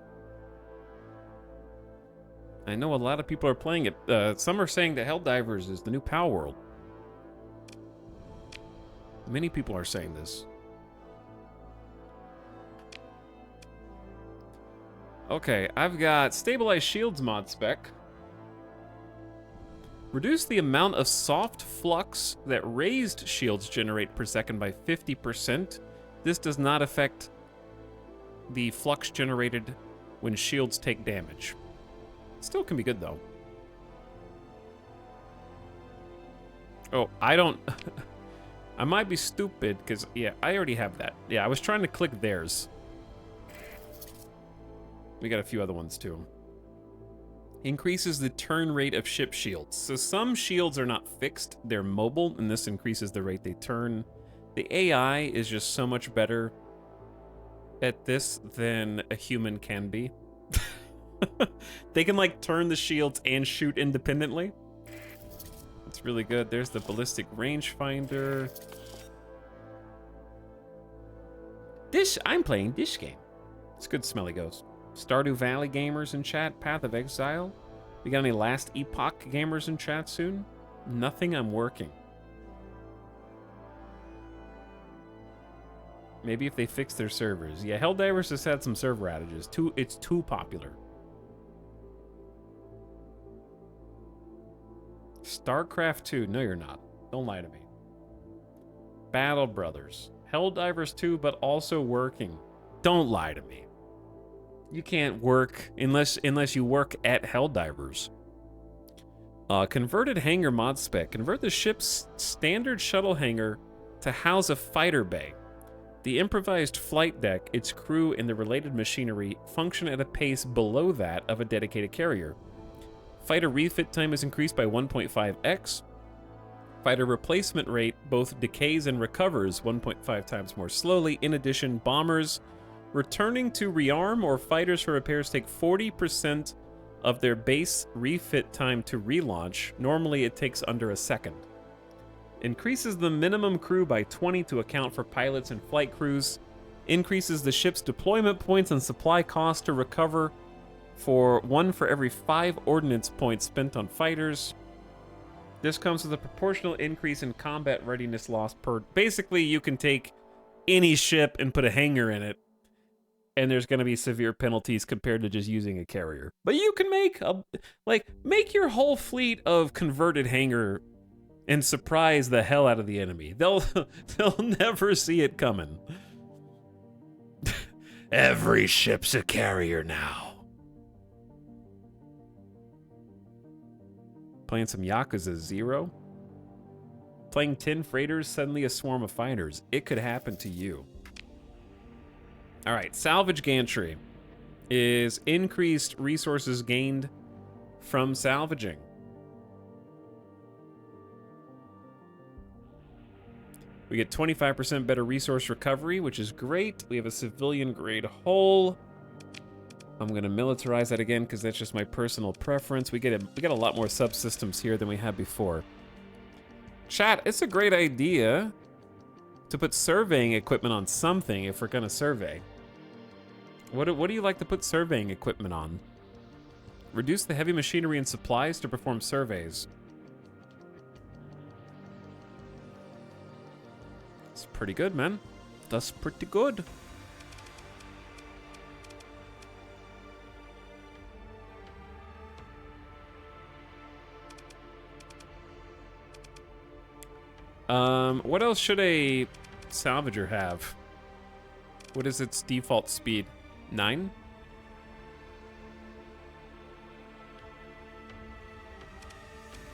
A: I know a lot of people are playing it. Some are saying that Helldivers is the new Power World. Many people are saying this. Okay, I've got Stabilized Shields mod spec. Reduce the amount of soft flux that raised shields generate per second by 50%. This does not affect the flux generated when shields take damage. Still can be good, though. Oh, I don't... I might be stupid, because, yeah, I already have that. Yeah, I was trying to click theirs. We got a few other ones, too. Increases the turn rate of ship shields. So some shields are not fixed, they're mobile, and this increases the rate they turn. The AI is just so much better at this than a human can be. They can, like, turn the shields and shoot independently. That's really good. There's the ballistic rangefinder. I'm playing this game. It's good, Smelly Ghost. Stardew Valley gamers in chat. Path of Exile. We got any Last Epoch gamers in chat soon? Nothing. I'm working. Maybe if they fix their servers. Yeah, Helldivers has had some server outages. It's too popular. StarCraft 2. No, you're not. Don't lie to me. Battle Brothers. Helldivers 2, but also working. Don't lie to me. You can't work unless you work at Helldivers. Converted hangar mod spec. Convert the ship's standard shuttle hangar to house a fighter bay. The improvised flight deck, its crew, and the related machinery function at a pace below that of a dedicated carrier. Fighter refit time is increased by 1.5x. Fighter replacement rate both decays and recovers 1.5 times more slowly. In addition, bombers returning to rearm or fighters for repairs take 40% of their base refit time to relaunch. Normally, it takes under a second. Increases the minimum crew by 20 to account for pilots and flight crews. Increases the ship's deployment points and supply cost to recover for 1 for every 5 ordnance points spent on fighters. This comes with a proportional increase in combat readiness loss per... Basically, you can take any ship and put a hangar in it, and there's going to be severe penalties compared to just using a carrier. But you can make your whole fleet of converted hangar and surprise the hell out of the enemy. They'll never see it coming.
C: Every ship's a carrier now.
A: Playing some Yakuza 0. Playing 10 freighters, suddenly a swarm of fighters. It could happen to you. Alright, salvage gantry is increased resources gained from salvaging. We get 25% better resource recovery, which is great. We have a civilian grade hull. I'm gonna militarize that again because that's just my personal preference. We get a lot more subsystems here than we had before. Chat, it's a great idea to put surveying equipment on something if we're gonna survey. What do you like to put surveying equipment on? Reduce the heavy machinery and supplies to perform surveys. It's pretty good, man. That's pretty good. What else should a salvager have? What is its default speed? 9?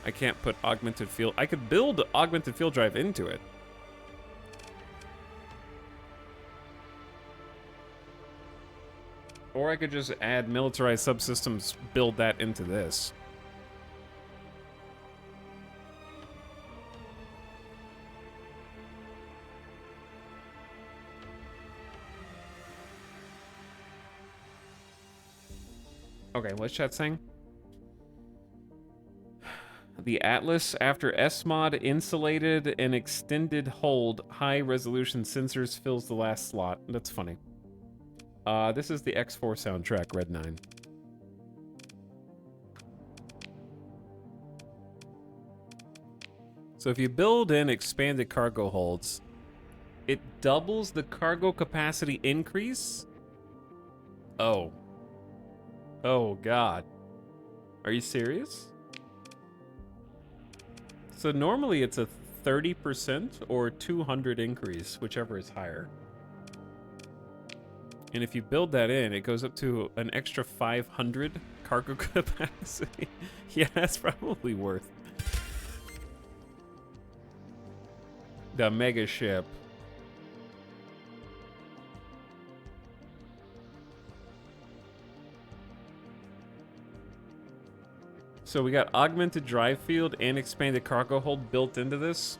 A: I can't put augmented field. I could build augmented field drive into it. Or I could just add militarized subsystems, build that into this. Okay, what's chat saying? The Atlas, after SMOD, insulated and extended hold, high-resolution sensors fills the last slot. That's funny. This is the X4 soundtrack, Red 9. So if you build in expanded cargo holds, it doubles the cargo capacity increase? Oh. Oh, God. Are you serious? So normally it's a 30% or 200 increase, whichever is higher. And if you build that in, it goes up to an extra 500 cargo capacity. Yeah, that's probably worth the mega ship. So we got augmented drive field and expanded cargo hold built into this.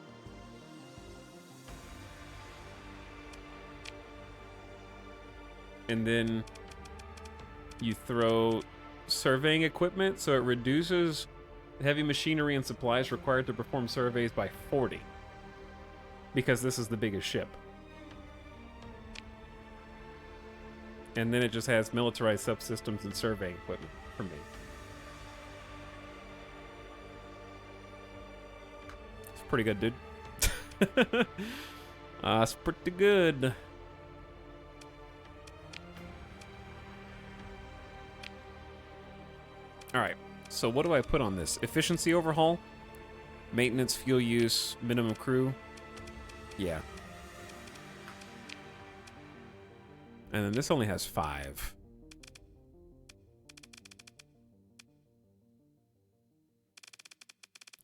A: And then you throw surveying equipment, so it reduces heavy machinery and supplies required to perform surveys by 40. Because this is the biggest ship. And then it just has militarized subsystems and surveying equipment for me. It's pretty good, dude. It's pretty good. Alright, so what do I put on this? Efficiency overhaul? Maintenance, fuel use, minimum crew? Yeah. And then this only has 5.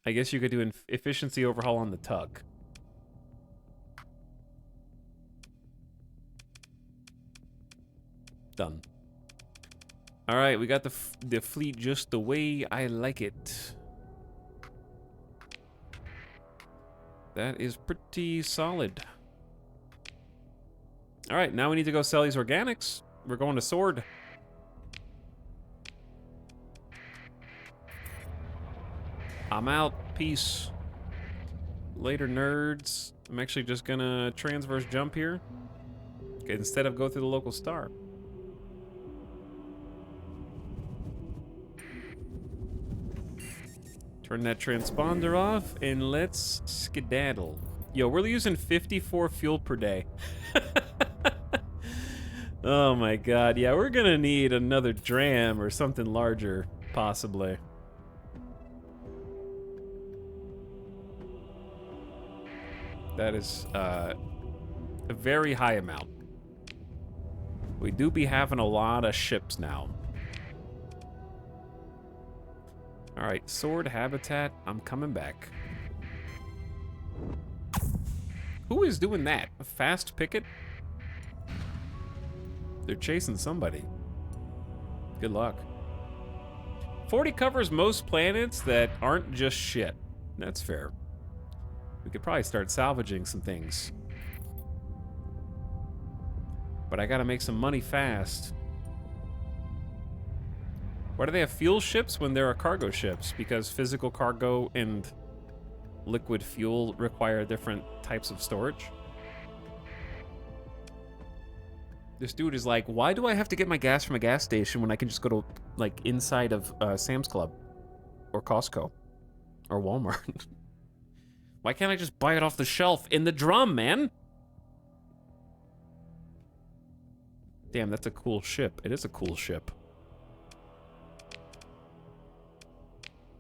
A: I guess you could do an efficiency overhaul on the tug. Done. All right, we got the fleet just the way I like it. That is pretty solid. All right, now we need to go sell these organics. We're going to Sword. I'm out. Peace. Later, nerds. I'm actually just gonna transverse jump here instead of go through the local star. Turn that transponder off and let's skedaddle. Yo, we're using 54 fuel per day. Oh my god, yeah, we're gonna need another dram or something larger, possibly. That is a very high amount. We do be having a lot of ships now. Alright, Sword habitat, I'm coming back. Who is doing that? A fast picket? They're chasing somebody. Good luck. 40 covers most planets that aren't just shit. That's fair. We could probably start salvaging some things. But I gotta make some money fast. Why do they have fuel ships when there are cargo ships? Because physical cargo and liquid fuel require different types of storage. This dude is like, why do I have to get my gas from a gas station when I can just go to, like, inside of Sam's Club? Or Costco? Or Walmart? Why can't I just buy it off the shelf in the drum, man? Damn, that's a cool ship. It is a cool ship.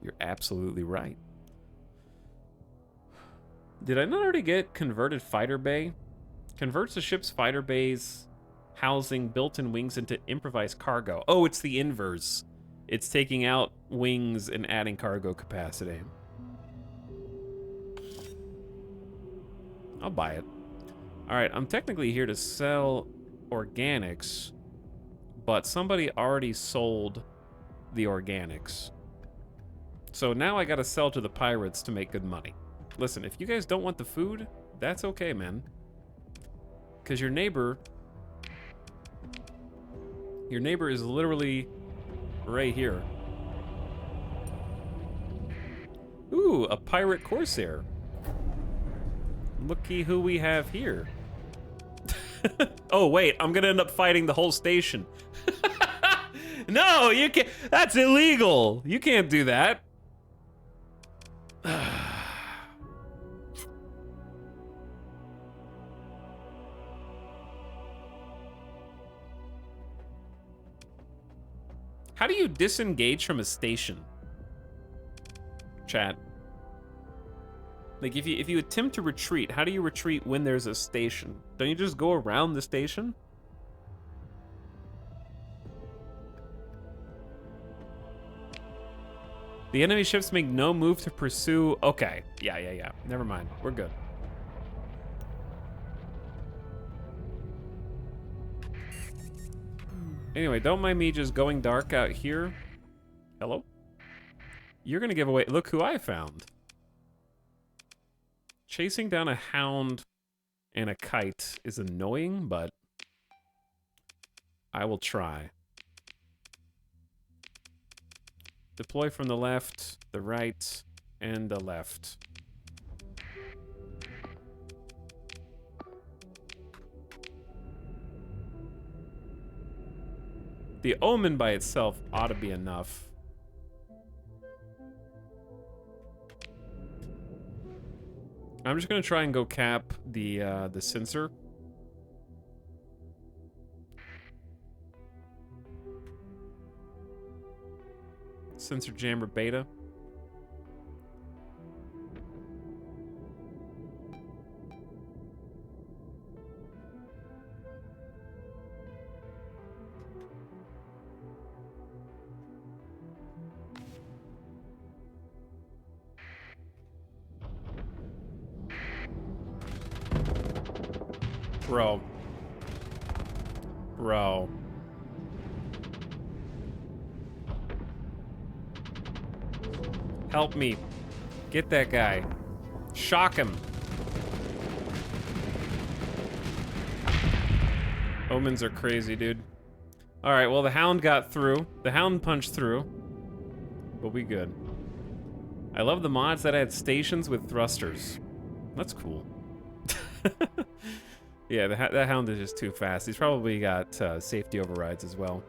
A: You're absolutely right. Did I not already get converted fighter bay? Converts the ship's fighter bay's housing built-in wings into improvised cargo. Oh, it's the inverse. It's taking out wings and adding cargo capacity. I'll buy it. All right, I'm technically here to sell organics, but somebody already sold the organics. So now I gotta sell to the pirates to make good money. Listen, if you guys don't want the food, that's okay, man. Because your neighbor is literally right here. Ooh, a pirate corsair. Looky who we have here. Oh, wait, I'm gonna end up fighting the whole station. No, you can't. That's illegal. You can't do that. How do you disengage from a station? Chat. Like, if you attempt to retreat, how do you retreat when there's a station? Don't you just go around the station? The enemy ships make no move to pursue. Okay. Yeah. Never mind. We're good. Anyway, don't mind me just going dark out here. Hello? You're gonna give away. Look who I found. Chasing down a hound and a kite is annoying, but I will try. Deploy from the left, the right, and the left. The omen by itself ought to be enough. I'm just gonna try and go cap the sensor. Sensor jammer beta. Bro. Help me. Get that guy. Shock him. Omens are crazy, dude. Alright, well, the hound got through. The hound punched through. But we good. I love the mods that had stations with thrusters. That's cool. Yeah, that hound is just too fast. He's probably got safety overrides as well.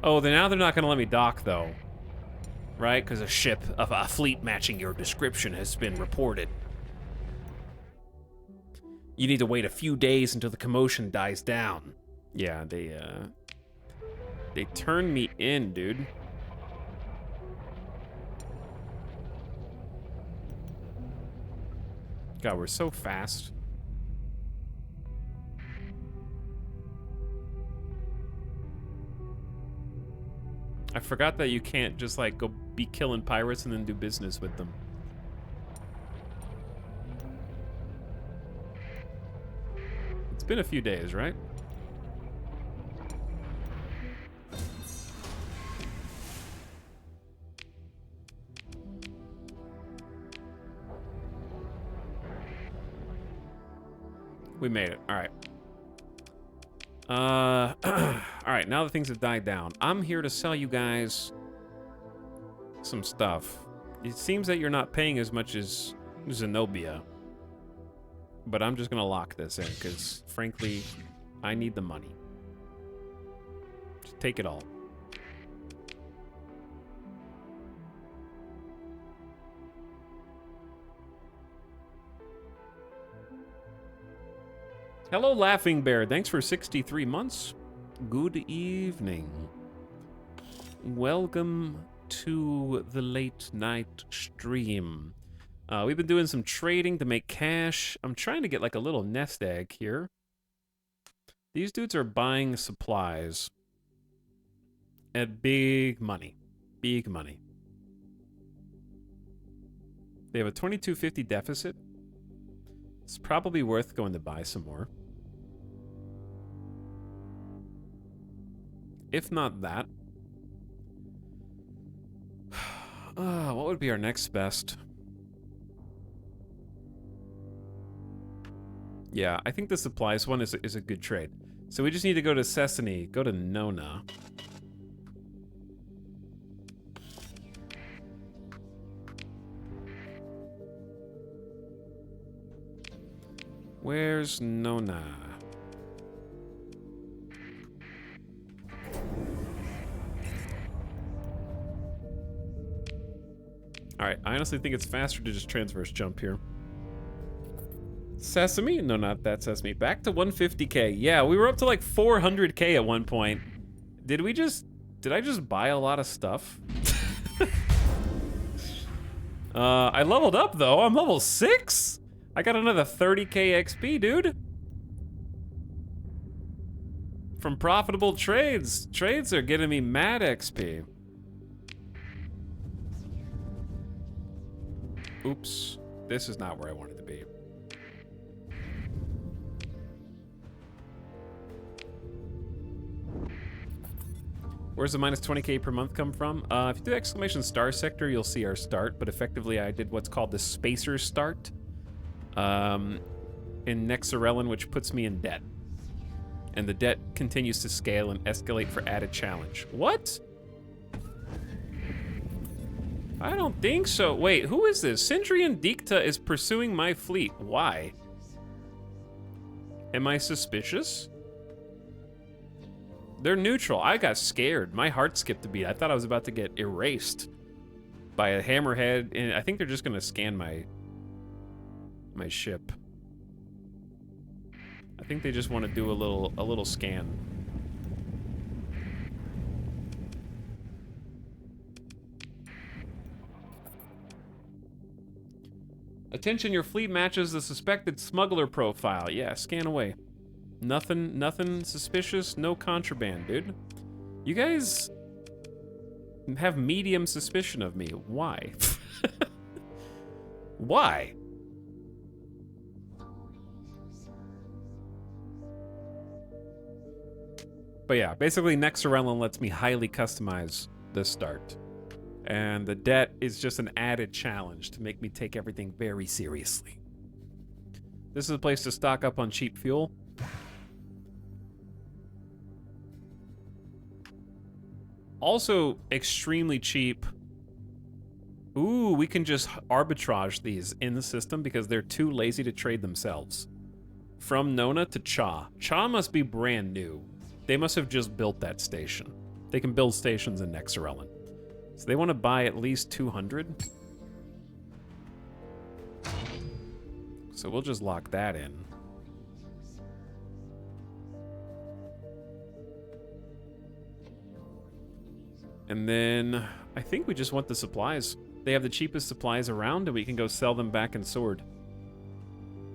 A: Oh, then now they're not going to let me dock, though. Right? Because a ship of a fleet matching your description has been reported. You need to wait a few days until the commotion dies down. Yeah, they turned me in, dude. God, we're so fast. I forgot that you can't just, like, go be killing pirates and then do business with them. It's been a few days, right? We made it. All right. All right, now that things have died down, I'm here to sell you guys some stuff. It seems that you're not paying as much as Zenobia, but I'm just gonna lock this in because, frankly, I need the money. Just take it all. Hello, Laughing Bear. Thanks for 63 months. Good evening. Welcome to the late night stream. We've been doing some trading to make cash. I'm trying to get like a little nest egg here. These dudes are buying supplies at big money. Big money. They have a 2250 deficit. It's probably worth going to buy some more. If not that. What would be our next best? Yeah, I think the supplies one is a good trade. So we just need to go to Sesame, go to Nona. Where's Nona? Alright, I honestly think it's faster to just transverse jump here. Sesame? No, not that Sesame. Back to 150k. Yeah, we were up to like 400k at one point. Did I just buy a lot of stuff? I leveled up though. I'm level 6? I got another 30k XP, dude. From profitable trades. Trades are getting me mad XP. Oops. This is not where I wanted to be. Where's the minus 20k per month come from? If you do exclamation star sector, you'll see our start, but effectively I did what's called the spacer start in nexerelin, which puts me in debt. And the debt continues to scale and escalate for added challenge. What? I don't think so. Wait, who is this? Sindrian Dicta is pursuing my fleet. Why? Am I suspicious? They're neutral. I got scared. My heart skipped a beat. I thought I was about to get erased by a hammerhead, and I think they're just gonna scan my ship. I think they just want to do a little scan. Attention, your fleet matches the suspected smuggler profile. Yeah, scan away. Nothing suspicious, no contraband, dude. You guys have medium suspicion of me. Why? Why? But yeah, basically nexerelin lets me highly customize the start. And the debt is just an added challenge to make me take everything very seriously. This is a place to stock up on cheap fuel. Also extremely cheap. Ooh, we can just arbitrage these in the system because they're too lazy to trade themselves. From Nona to Cha. Cha must be brand new. They must have just built that station. They can build stations in nexerelin. So they want to buy at least 200. So we'll just lock that in. And then I think we just want the supplies. They have the cheapest supplies around, and we can go sell them back in Sword.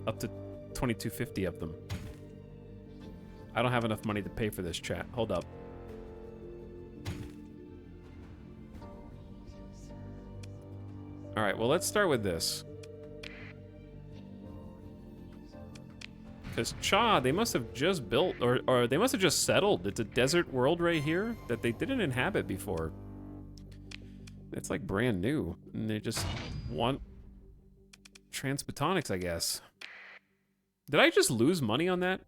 A: Up to 2250 of them. I don't have enough money to pay for this, chat. Hold up. All right, well, let's start with this. Because Cha, they must have just built, or they must have just settled. It's a desert world right here that they didn't inhabit before. It's like brand new. And they just want transbotonics, I guess. Did I just lose money on that?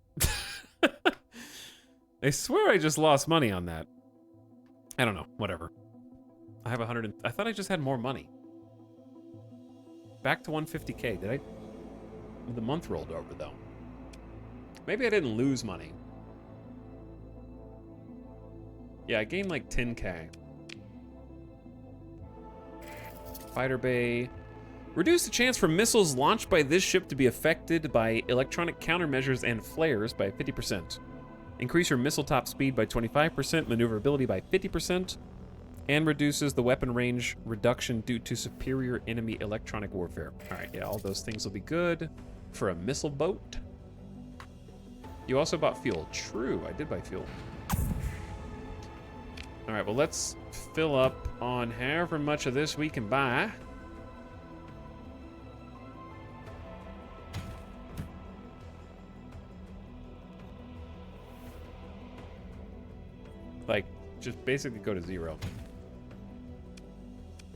A: I swear I just lost money on that. I don't know, whatever. I have 100, I thought I just had more money. Back to 150k, did I? The month rolled over though. Maybe I didn't lose money. Yeah, I gained like 10k. Fighter bay. Reduce the chance for missiles launched by this ship to be affected by electronic countermeasures and flares by 50%. Increase your missile top speed by 25%, maneuverability by 50%, and reduces the weapon range reduction due to superior enemy electronic warfare. All right, yeah, all those things will be good for a missile boat. You also bought fuel. True, I did buy fuel. All right, well, let's fill up on however much of this we can buy. Like, just basically go to 0.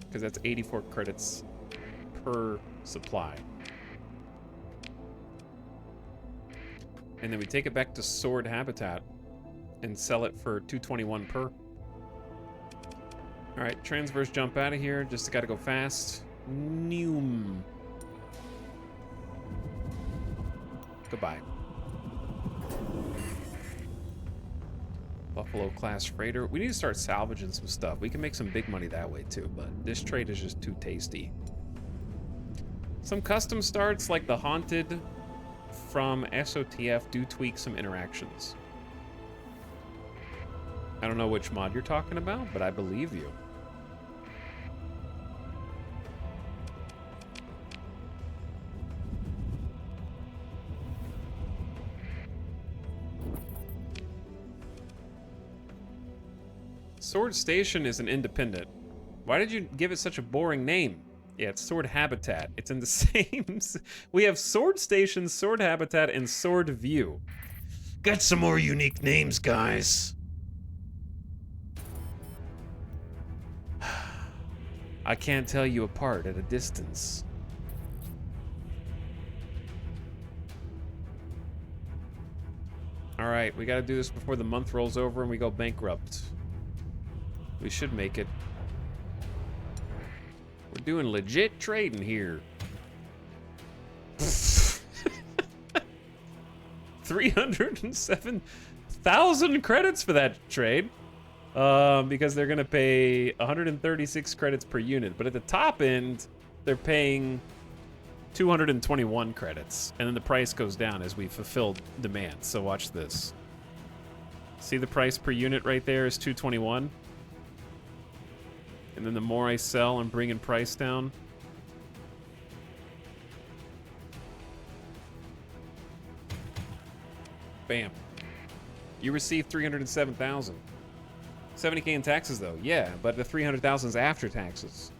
A: Because that's 84 credits per supply. And then we take it back to Sword Habitat and sell it for 221 per. All right, transverse jump out of here. Just gotta go fast. Noom. Goodbye. Buffalo class freighter. We need to start salvaging some stuff. We can make some big money that way too, but this trade is just too tasty. Some custom starts like the Haunted from SOTF do tweak some interactions. I don't know which mod you're talking about, but I believe you. Sword Station is an independent. Why did you give it such a boring name? Yeah, it's Sword Habitat. It's in the same... We have Sword Station, Sword Habitat, and Sword View.
C: Got some more unique names, guys.
A: I can't tell you apart at a distance. Alright, we gotta do this before the month rolls over and we go bankrupt. We should make it. We're doing legit trading here. 307,000 credits for that trade. Because they're gonna pay 136 credits per unit. But at the top end, they're paying 221 credits. And then the price goes down as we fulfill demand. So watch this. See the price per unit right there is 221. And then the more I sell, I'm bringing price down. Bam. You received 307,000. 70K in taxes, though. Yeah, but the 300,000 is after taxes.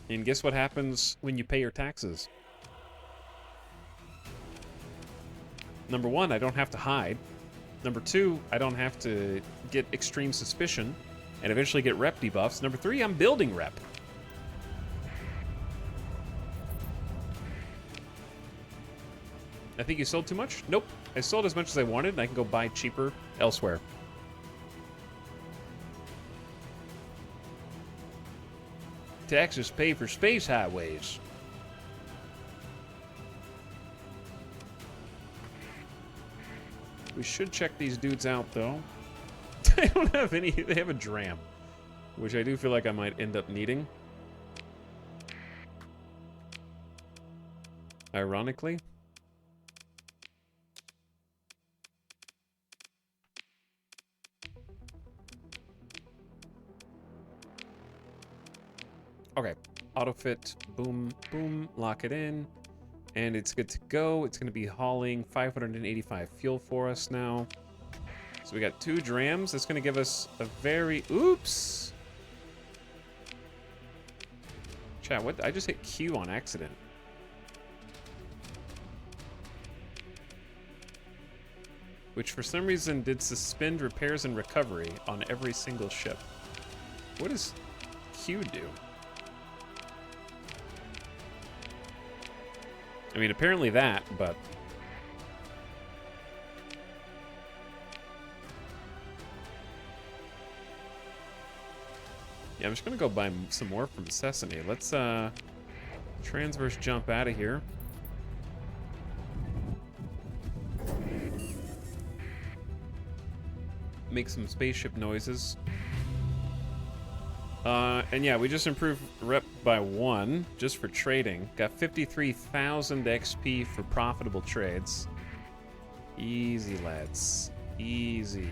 A: And guess what happens when you pay your taxes? Number one, I don't have to hide. Number two, I don't have to get extreme suspicion and eventually get rep debuffs. Number three, I'm building rep. I think you sold too much? Nope. I sold as much as I wanted, and I can go buy cheaper elsewhere. Taxes pay for space highways. We should check these dudes out, though. They don't have any... They have a dram, which I do feel like I might end up needing. Ironically. Okay, auto fit, boom, boom, lock it in, and it's good to go. It's going to be hauling 585 fuel for us now. So we got 2 drams. That's going to give us a very... Oops! Chat, what? I just hit Q on accident. Which for some reason did suspend repairs and recovery on every single ship. What does Q do? I mean, apparently that, but... Yeah, I'm just gonna go buy some more from Sesame. Let's, transverse jump out of here. Make some spaceship noises. And yeah, we just improved rep by 1 just for trading. Got 53,000 XP for profitable trades. Easy, lads. Easy.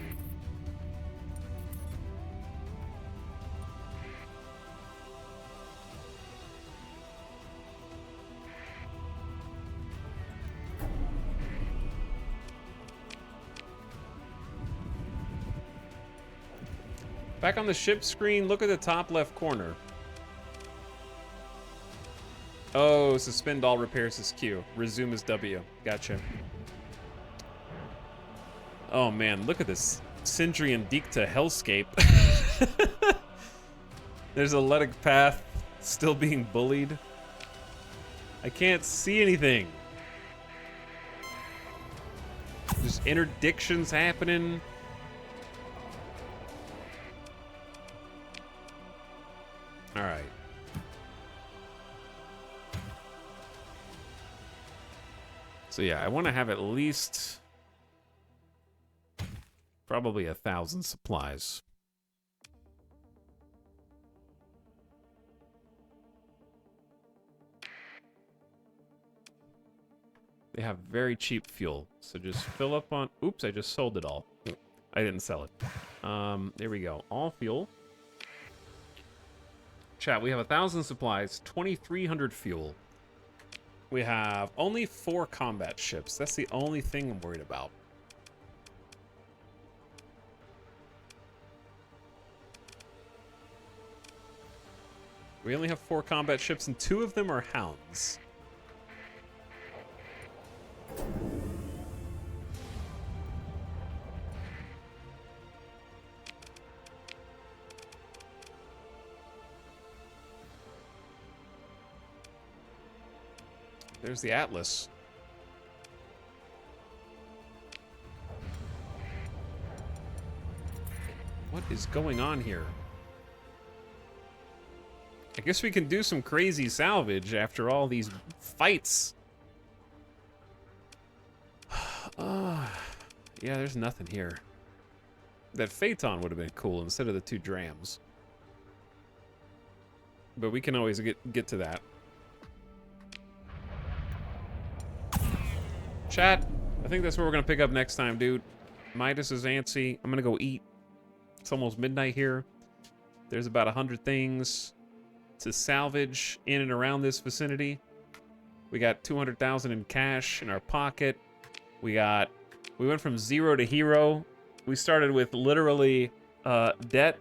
A: Back on the ship screen, look at the top left corner. Oh, suspend all repairs is Q. Resume is W. Gotcha. Oh man, look at this. Sindri and Dikta hellscape. There's a Letic path still being bullied. I can't see anything. There's interdictions happening. All right. So yeah, I want to have at least probably 1,000 supplies. They have very cheap fuel, so just fill up on... Oops, I just sold it all. I didn't sell it. There we go. All fuel. Chat, we have 1,000 supplies, 2,300 fuel. We have only 4 combat ships. That's the only thing I'm worried about. We only have 4 combat ships, and 2 of them are hounds. There's the Atlas. What is going on here? I guess we can do some crazy salvage after all these fights. Yeah, there's nothing here. That Phaeton would have been cool instead of the 2 drams. But we can always get to that. Chat, I think that's where we're going to pick up next time, dude. Midas is antsy. I'm going to go eat. It's almost midnight here. There's about 100 things to salvage in and around this vicinity. We got 200,000 in cash in our pocket. We went from 0 to hero. We started with literally debt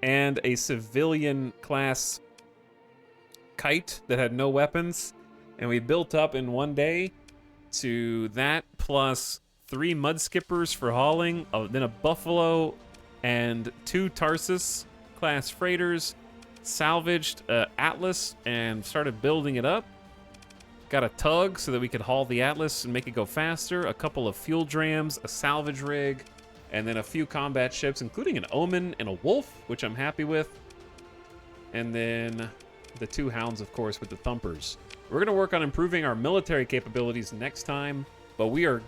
A: and a civilian class kite that had no weapons. And we built up in one day to that plus 3 mud skippers for hauling, then a buffalo and 2 Tarsus class freighters, salvaged Atlas and started building it up. Got a tug so that we could haul the Atlas and make it go faster, a couple of fuel drams, a salvage rig, and then a few combat ships, including an Omen and a Wolf, which I'm happy with. And then the 2 hounds, of course, with the thumpers. We're going to work on improving our military capabilities next time, but we are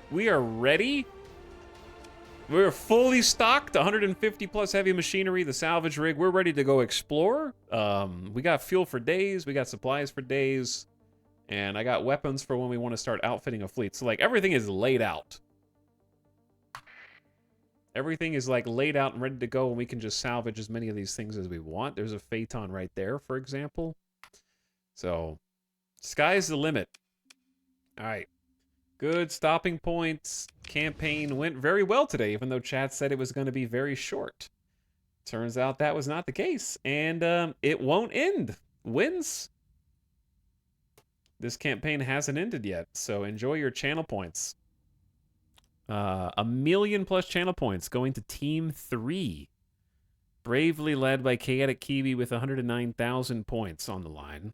A: ready. We're fully stocked, 150 plus heavy machinery, the salvage rig. We're ready to go explore. We got fuel for days, we got supplies for days, and I got weapons for when we want to start outfitting a fleet. So like everything is laid out. Everything is like laid out and ready to go, and we can just salvage as many of these things as we want. There's a Phaeton right there, for example. So sky's the limit. All right. Good stopping points. Campaign went very well today, even though chat said it was going to be very short. Turns out that was not the case, and it won't end. Wins. This campaign hasn't ended yet, so enjoy your channel points. 1 million plus channel points going to Team 3. Bravely led by Chaotic Kiwi with 109,000 points on the line.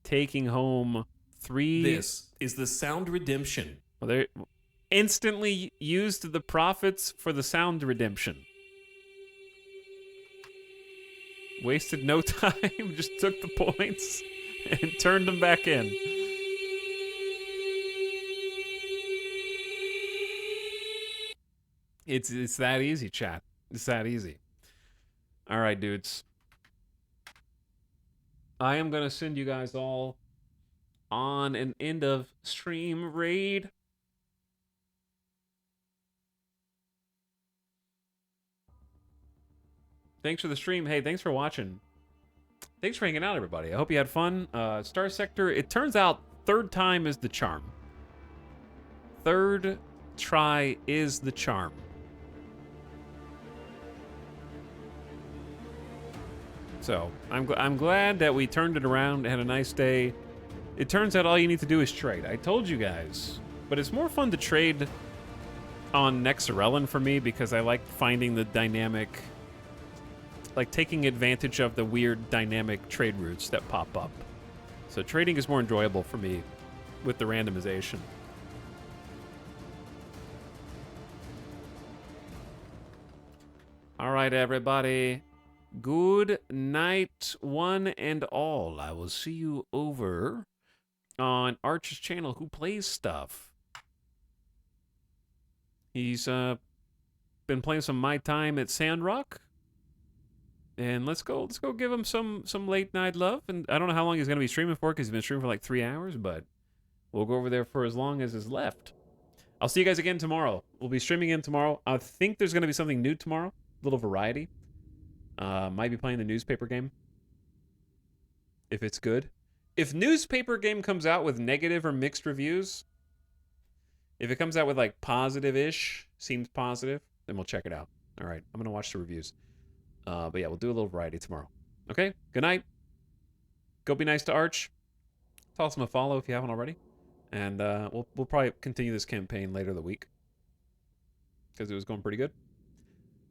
A: Taking home 3...
D: This is the Sound Redemption.
A: Well, they instantly used the profits for the sound redemption. Wasted no time, just took the points and turned them back in. It's that easy, chat. It's that easy. All right, dudes. I am going to send you guys all on an end of stream raid. Thanks for the stream. Hey, thanks for watching. Thanks for hanging out, everybody. I hope you had fun. Star Sector, it turns out 3rd time is the charm. 3rd try is the charm. So, I'm glad that we turned it around and had a nice day. It turns out all you need to do is trade. I told you guys. But it's more fun to trade on nexerelin for me because I like finding the dynamic, like taking advantage of the weird dynamic trade routes that pop up. So trading is more enjoyable for me with the randomization. All right, everybody. Good night, one and all. I will see you over on Arch's channel who plays stuff. He's been playing some My Time at Sandrock. And let's go give him some late night love. And I don't know how long he's going to be streaming for because he's been streaming for like 3 hours, but we'll go over there for as long as is left. I'll see you guys again tomorrow. We'll be streaming in tomorrow. I think there's going to be something new tomorrow. A little variety. Might be playing the newspaper game. If it's good. If newspaper game comes out with negative or mixed reviews, if it comes out with like positive-ish, seems positive, then we'll check it out. All right, I'm going to watch the reviews. But yeah, we'll do a little variety tomorrow. Okay, good night. Go be nice to Arch. Toss him a follow if you haven't already. And we'll probably continue this campaign later in the week. Because it was going pretty good.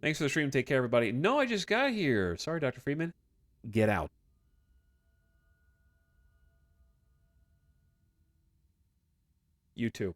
A: Thanks for the stream. Take care, everybody. No, I just got here. Sorry, Dr. Friedman. Get out. You too.